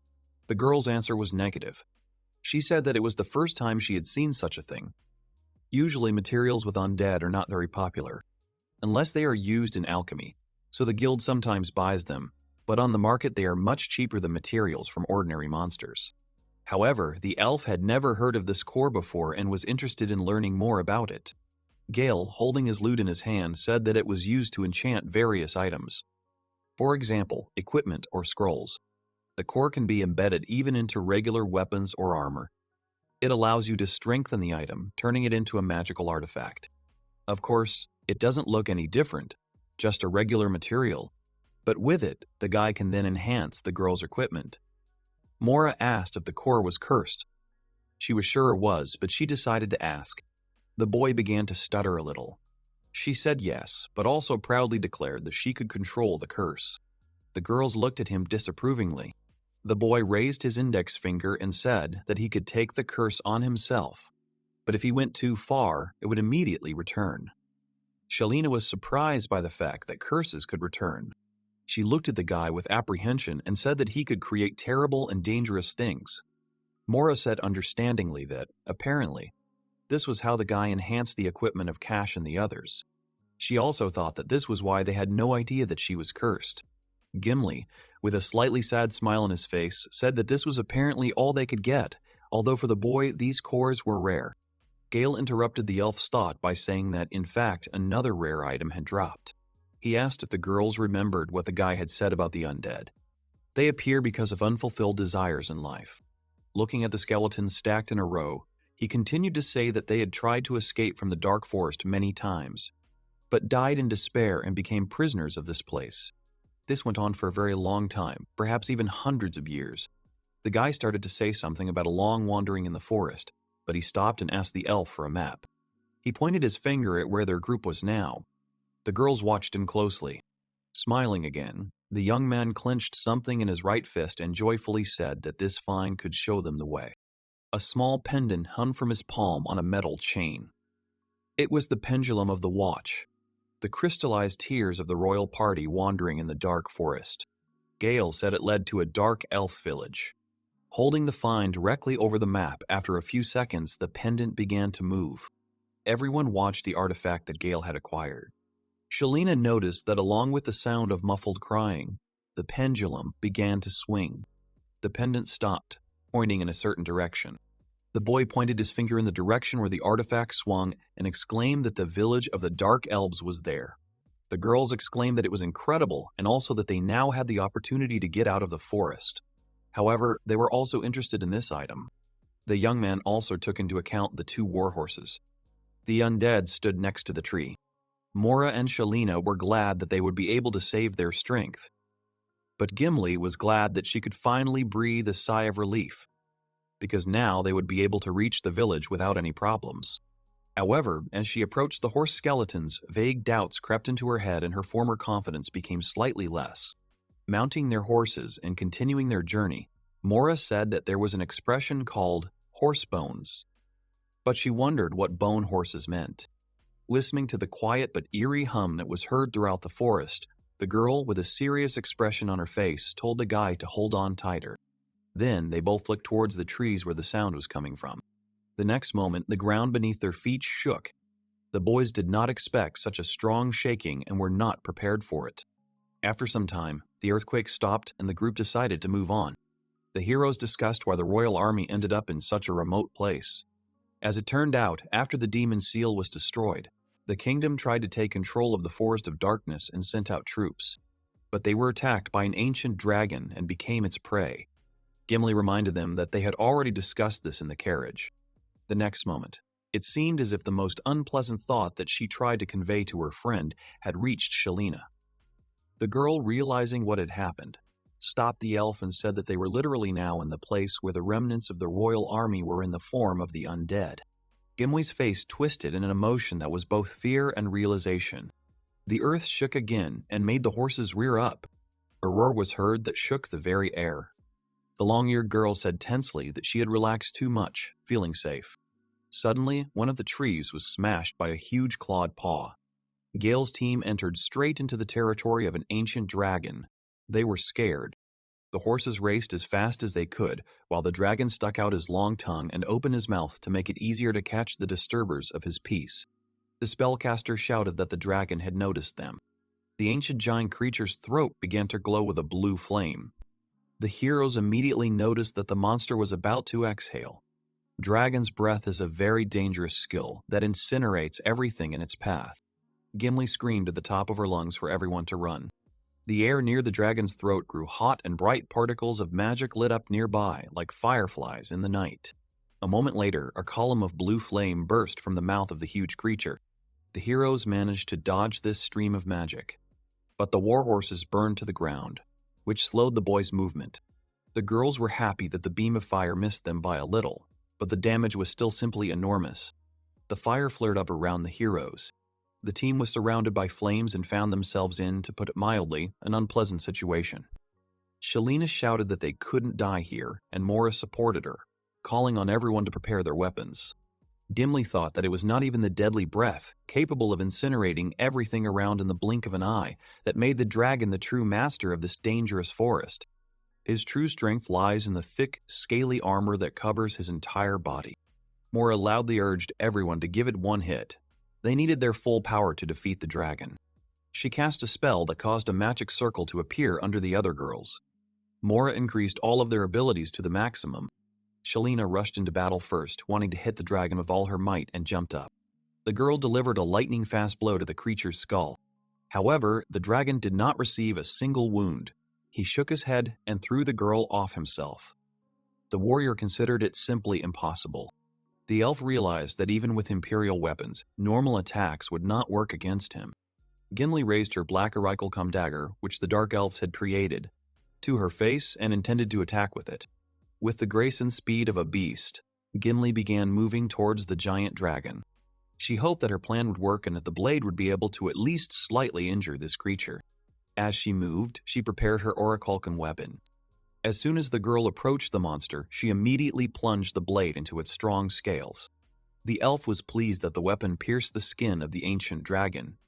The girl's answer was negative. She said that it was the first time she had seen such a thing. Usually materials with undead are not very popular, unless they are used in alchemy, so the guild sometimes buys them, but on the market they are much cheaper than materials from ordinary monsters. However, the elf had never heard of this core before and was interested in learning more about it. Gale, holding his lute in his hand, said that it was used to enchant various items. For example, equipment or scrolls. The core can be embedded even into regular weapons or armor. It allows you to strengthen the item, turning it into a magical artifact. Of course, it doesn't look any different, just a regular material, but with it, the guy can then enhance the girl's equipment. Mora asked if the core was cursed. She was sure it was, but she decided to ask. The boy began to stutter a little. She said yes, but also proudly declared that she could control the curse. The girls looked at him disapprovingly. The boy raised his index finger and said that he could take the curse on himself, but if he went too far, it would immediately return. Shalina was surprised by the fact that curses could return. She looked at the guy with apprehension and said that he could create terrible and dangerous things. Mora said understandingly that, apparently, this was how the guy enhanced the equipment of Cash and the others. She also thought that this was why they had no idea that she was cursed. Gimli, with a slightly sad smile on his face, said that this was apparently all they could get, although for the boy these cores were rare. Gale interrupted the elf's thought by saying that, in fact, another rare item had dropped. He asked if the girls remembered what the guy had said about the undead. They appear because of unfulfilled desires in life. Looking at the skeletons stacked in a row, he continued to say that they had tried to escape from the dark forest many times, but died in despair and became prisoners of this place. This went on for a very long time, perhaps even hundreds of years. The guy started to say something about a long wandering in the forest, but he stopped and asked the elf for a map. He pointed his finger at where their group was now. The girls watched him closely. Smiling again, the young man clenched something in his right fist and joyfully said that this find could show them the way. A small pendant hung from his palm on a metal chain. It was the pendulum of the watch, the crystallized tears of the royal party wandering in the dark forest. Gale said it led to a dark elf village. Holding the find directly over the map, after a few seconds, the pendant began to move. Everyone watched the artifact that Gale had acquired. Shalina noticed that along with the sound of muffled crying, the pendulum began to swing. The pendant stopped, pointing in a certain direction. The boy pointed his finger in the direction where the artifact swung and exclaimed that the village of the Dark Elves was there. The girls exclaimed that it was incredible and also that they now had the opportunity to get out of the forest. However, they were also interested in this item. The young man also took into account the 2 warhorses. The undead stood next to the tree. Mora and Shalina were glad that they would be able to save their strength. But Gimli was glad that she could finally breathe a sigh of relief, because now they would be able to reach the village without any problems. However, as she approached the horse skeletons, vague doubts crept into her head and her former confidence became slightly less. Mounting their horses and continuing their journey, Mora said that there was an expression called horse bones, but she wondered what bone horses meant. Listening to the quiet but eerie hum that was heard throughout the forest, The girl, with a serious expression on her face, told the guy to hold on tighter. Then they both looked towards the trees where the sound was coming from. The next moment, the ground beneath their feet shook. The boys did not expect such a strong shaking and were not prepared for it. After some time, the earthquake stopped and the group decided to move on. The heroes discussed why the royal army ended up in such a remote place. As it turned out, after the demon seal was destroyed, the kingdom tried to take control of the Forest of Darkness and sent out troops. But they were attacked by an ancient dragon and became its prey. Gimli reminded them that they had already discussed this in the carriage. The next moment, it seemed as if the most unpleasant thought that she tried to convey to her friend had reached Shalina. The girl, realizing what had happened, stopped the elf and said that they were literally now in the place where the remnants of the royal army were in the form of the undead. Gimli's face twisted in an emotion that was both fear and realization. The earth shook again and made the horses rear up. A roar was heard that shook the very air. The long-eared girl said tensely that she had relaxed too much, feeling safe. Suddenly, one of the trees was smashed by a huge clawed paw. Gale's team entered straight into the territory of an ancient dragon. They were scared. The horses raced as fast as they could, while the dragon stuck out his long tongue and opened his mouth to make it easier to catch the disturbers of his peace. The spellcaster shouted that the dragon had noticed them. The ancient giant creature's throat began to glow with a blue flame. The heroes immediately noticed that the monster was about to exhale. Dragon's breath is a very dangerous skill that incinerates everything in its path. Gimli screamed at the top of her lungs for everyone to run. The air near the dragon's throat grew hot and bright particles of magic lit up nearby like fireflies in the night. A moment later, a column of blue flame burst from the mouth of the huge creature. The heroes managed to dodge this stream of magic. But the warhorses burned to the ground, which slowed the boys' movement. The girls were happy that the beam of fire missed them by a little, but the damage was still simply enormous. The fire flared up around the heroes. The team was surrounded by flames and found themselves in, to put it mildly, an unpleasant situation. Shalina shouted that they couldn't die here, and Mora supported her, calling on everyone to prepare their weapons. Dimly thought that it was not even the deadly breath, capable of incinerating everything around in the blink of an eye, that made the dragon the true master of this dangerous forest. His true strength lies in the thick, scaly armor that covers his entire body. Mora loudly urged everyone to give it one hit. They needed their full power to defeat the dragon. She cast a spell that caused a magic circle to appear under the other girls. Mora increased all of their abilities to the maximum. Shalina rushed into battle first, wanting to hit the dragon with all her might, and jumped up. The girl delivered a lightning-fast blow to the creature's skull. However, the dragon did not receive a single wound. He shook his head and threw the girl off himself. The warrior considered it simply impossible. The elf realized that even with imperial weapons, normal attacks would not work against him. Gimli raised her black auricle-cum dagger, which the dark elves had created, to her face and intended to attack with it. With the grace and speed of a beast, Gimli began moving towards the giant dragon. She hoped that her plan would work and that the blade would be able to at least slightly injure this creature. As she moved, she prepared her auriculcan weapon. As soon as the girl approached the monster, she immediately plunged the blade into its strong scales. The elf was pleased that the weapon pierced the skin of the ancient dragon.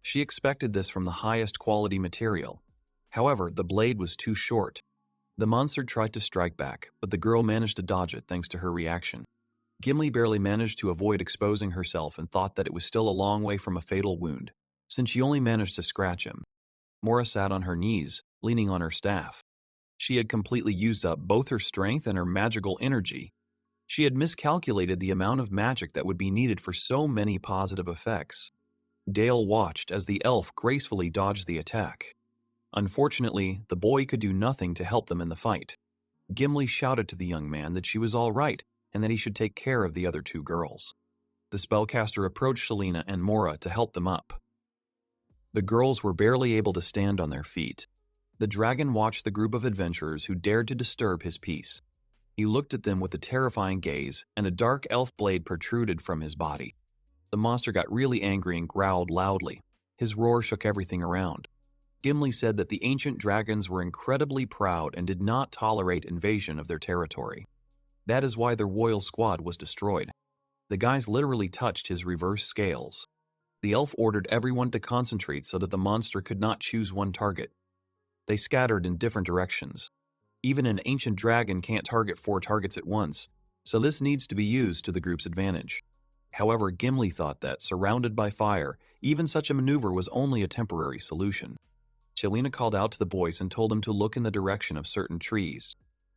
She expected this from the highest quality material. However, the blade was too short. The monster tried to strike back, but the girl managed to dodge it thanks to her reaction. Gimli barely managed to avoid exposing herself and thought that it was still a long way from a fatal wound, since she only managed to scratch him. Mora sat on her knees, leaning on her staff. She had completely used up both her strength and her magical energy. She had miscalculated the amount of magic that would be needed for so many positive effects. Gale watched as the elf gracefully dodged the attack. Unfortunately, the boy could do nothing to help them in the fight. Gimli shouted to the young man that she was all right and that he should take care of the other two girls. The spellcaster approached Shalina and Mora to help them up. The girls were barely able to stand on their feet. The dragon watched the group of adventurers who dared to disturb his peace. He looked at them with a terrifying gaze, and a dark elf blade protruded from his body. The monster got really angry and growled loudly. His roar shook everything around. Gimli said that the ancient dragons were incredibly proud and did not tolerate invasion of their territory. That is why their royal squad was destroyed. The guys literally touched his reverse scales. The elf ordered everyone to concentrate so that the monster could not choose one target. They scattered in different directions. Even an ancient dragon can't target 4 targets at once, so this needs to be used to the group's advantage. However, Gimli thought that, surrounded by fire, even such a maneuver was only a temporary solution. Shelina called out to the boys and told them to look in the direction of certain trees.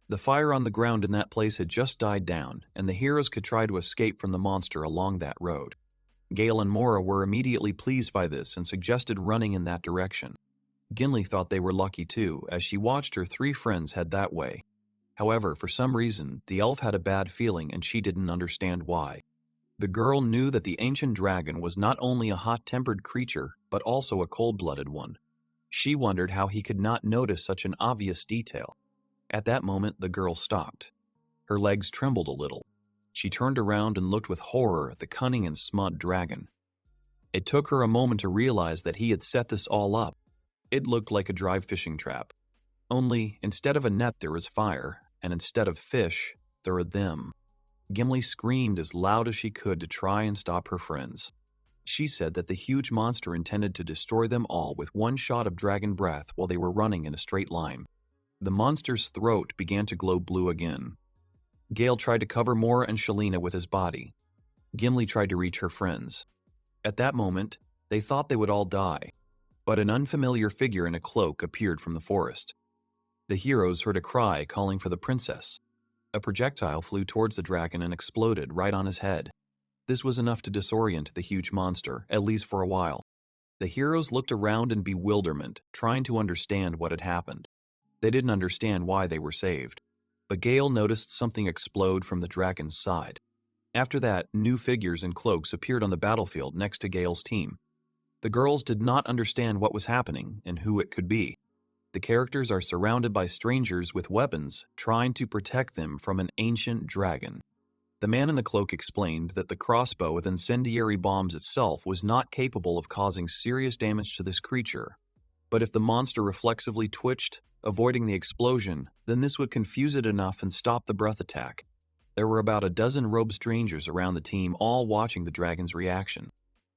The fire on the ground in that place had just died down, and the heroes could try to escape from the monster along that road. Gale and Mora were immediately pleased by this and suggested running in that direction. Gimli thought they were lucky too, as she watched her 3 friends head that way. However, for some reason, the elf had a bad feeling and she didn't understand why. The girl knew that the ancient dragon was not only a hot-tempered creature, but also a cold-blooded one. She wondered how he could not notice such an obvious detail. At that moment, the girl stopped. Her legs trembled a little. She turned around and looked with horror at the cunning and smart dragon. It took her a moment to realize that he had set this all up. It looked like a dry fishing trap. Only, instead of a net there was fire, and instead of fish, there were them. Gimli screamed as loud as she could to try and stop her friends. She said that the huge monster intended to destroy them all with one shot of dragon breath while they were running in a straight line. The monster's throat began to glow blue again. Gale tried to cover Mora and Shelina with his body. Gimli tried to reach her friends. At that moment, they thought they would all die, but an unfamiliar figure in a cloak appeared from the forest. The heroes heard a cry calling for the princess. A projectile flew towards the dragon and exploded right on his head. This was enough to disorient the huge monster, at least for a while. The heroes looked around in bewilderment, trying to understand what had happened. They didn't understand why they were saved. But Gale noticed something explode from the dragon's side. After that, new figures in cloaks appeared on the battlefield next to Gale's team. The girls did not understand what was happening and who it could be. The characters are surrounded by strangers with weapons, trying to protect them from an ancient dragon. The man in the cloak explained that the crossbow with incendiary bombs itself was not capable of causing serious damage to this creature. But if the monster reflexively twitched, avoiding the explosion, then this would confuse it enough and stop the breath attack. There were about a dozen robed strangers around the team, all watching the dragon's reaction.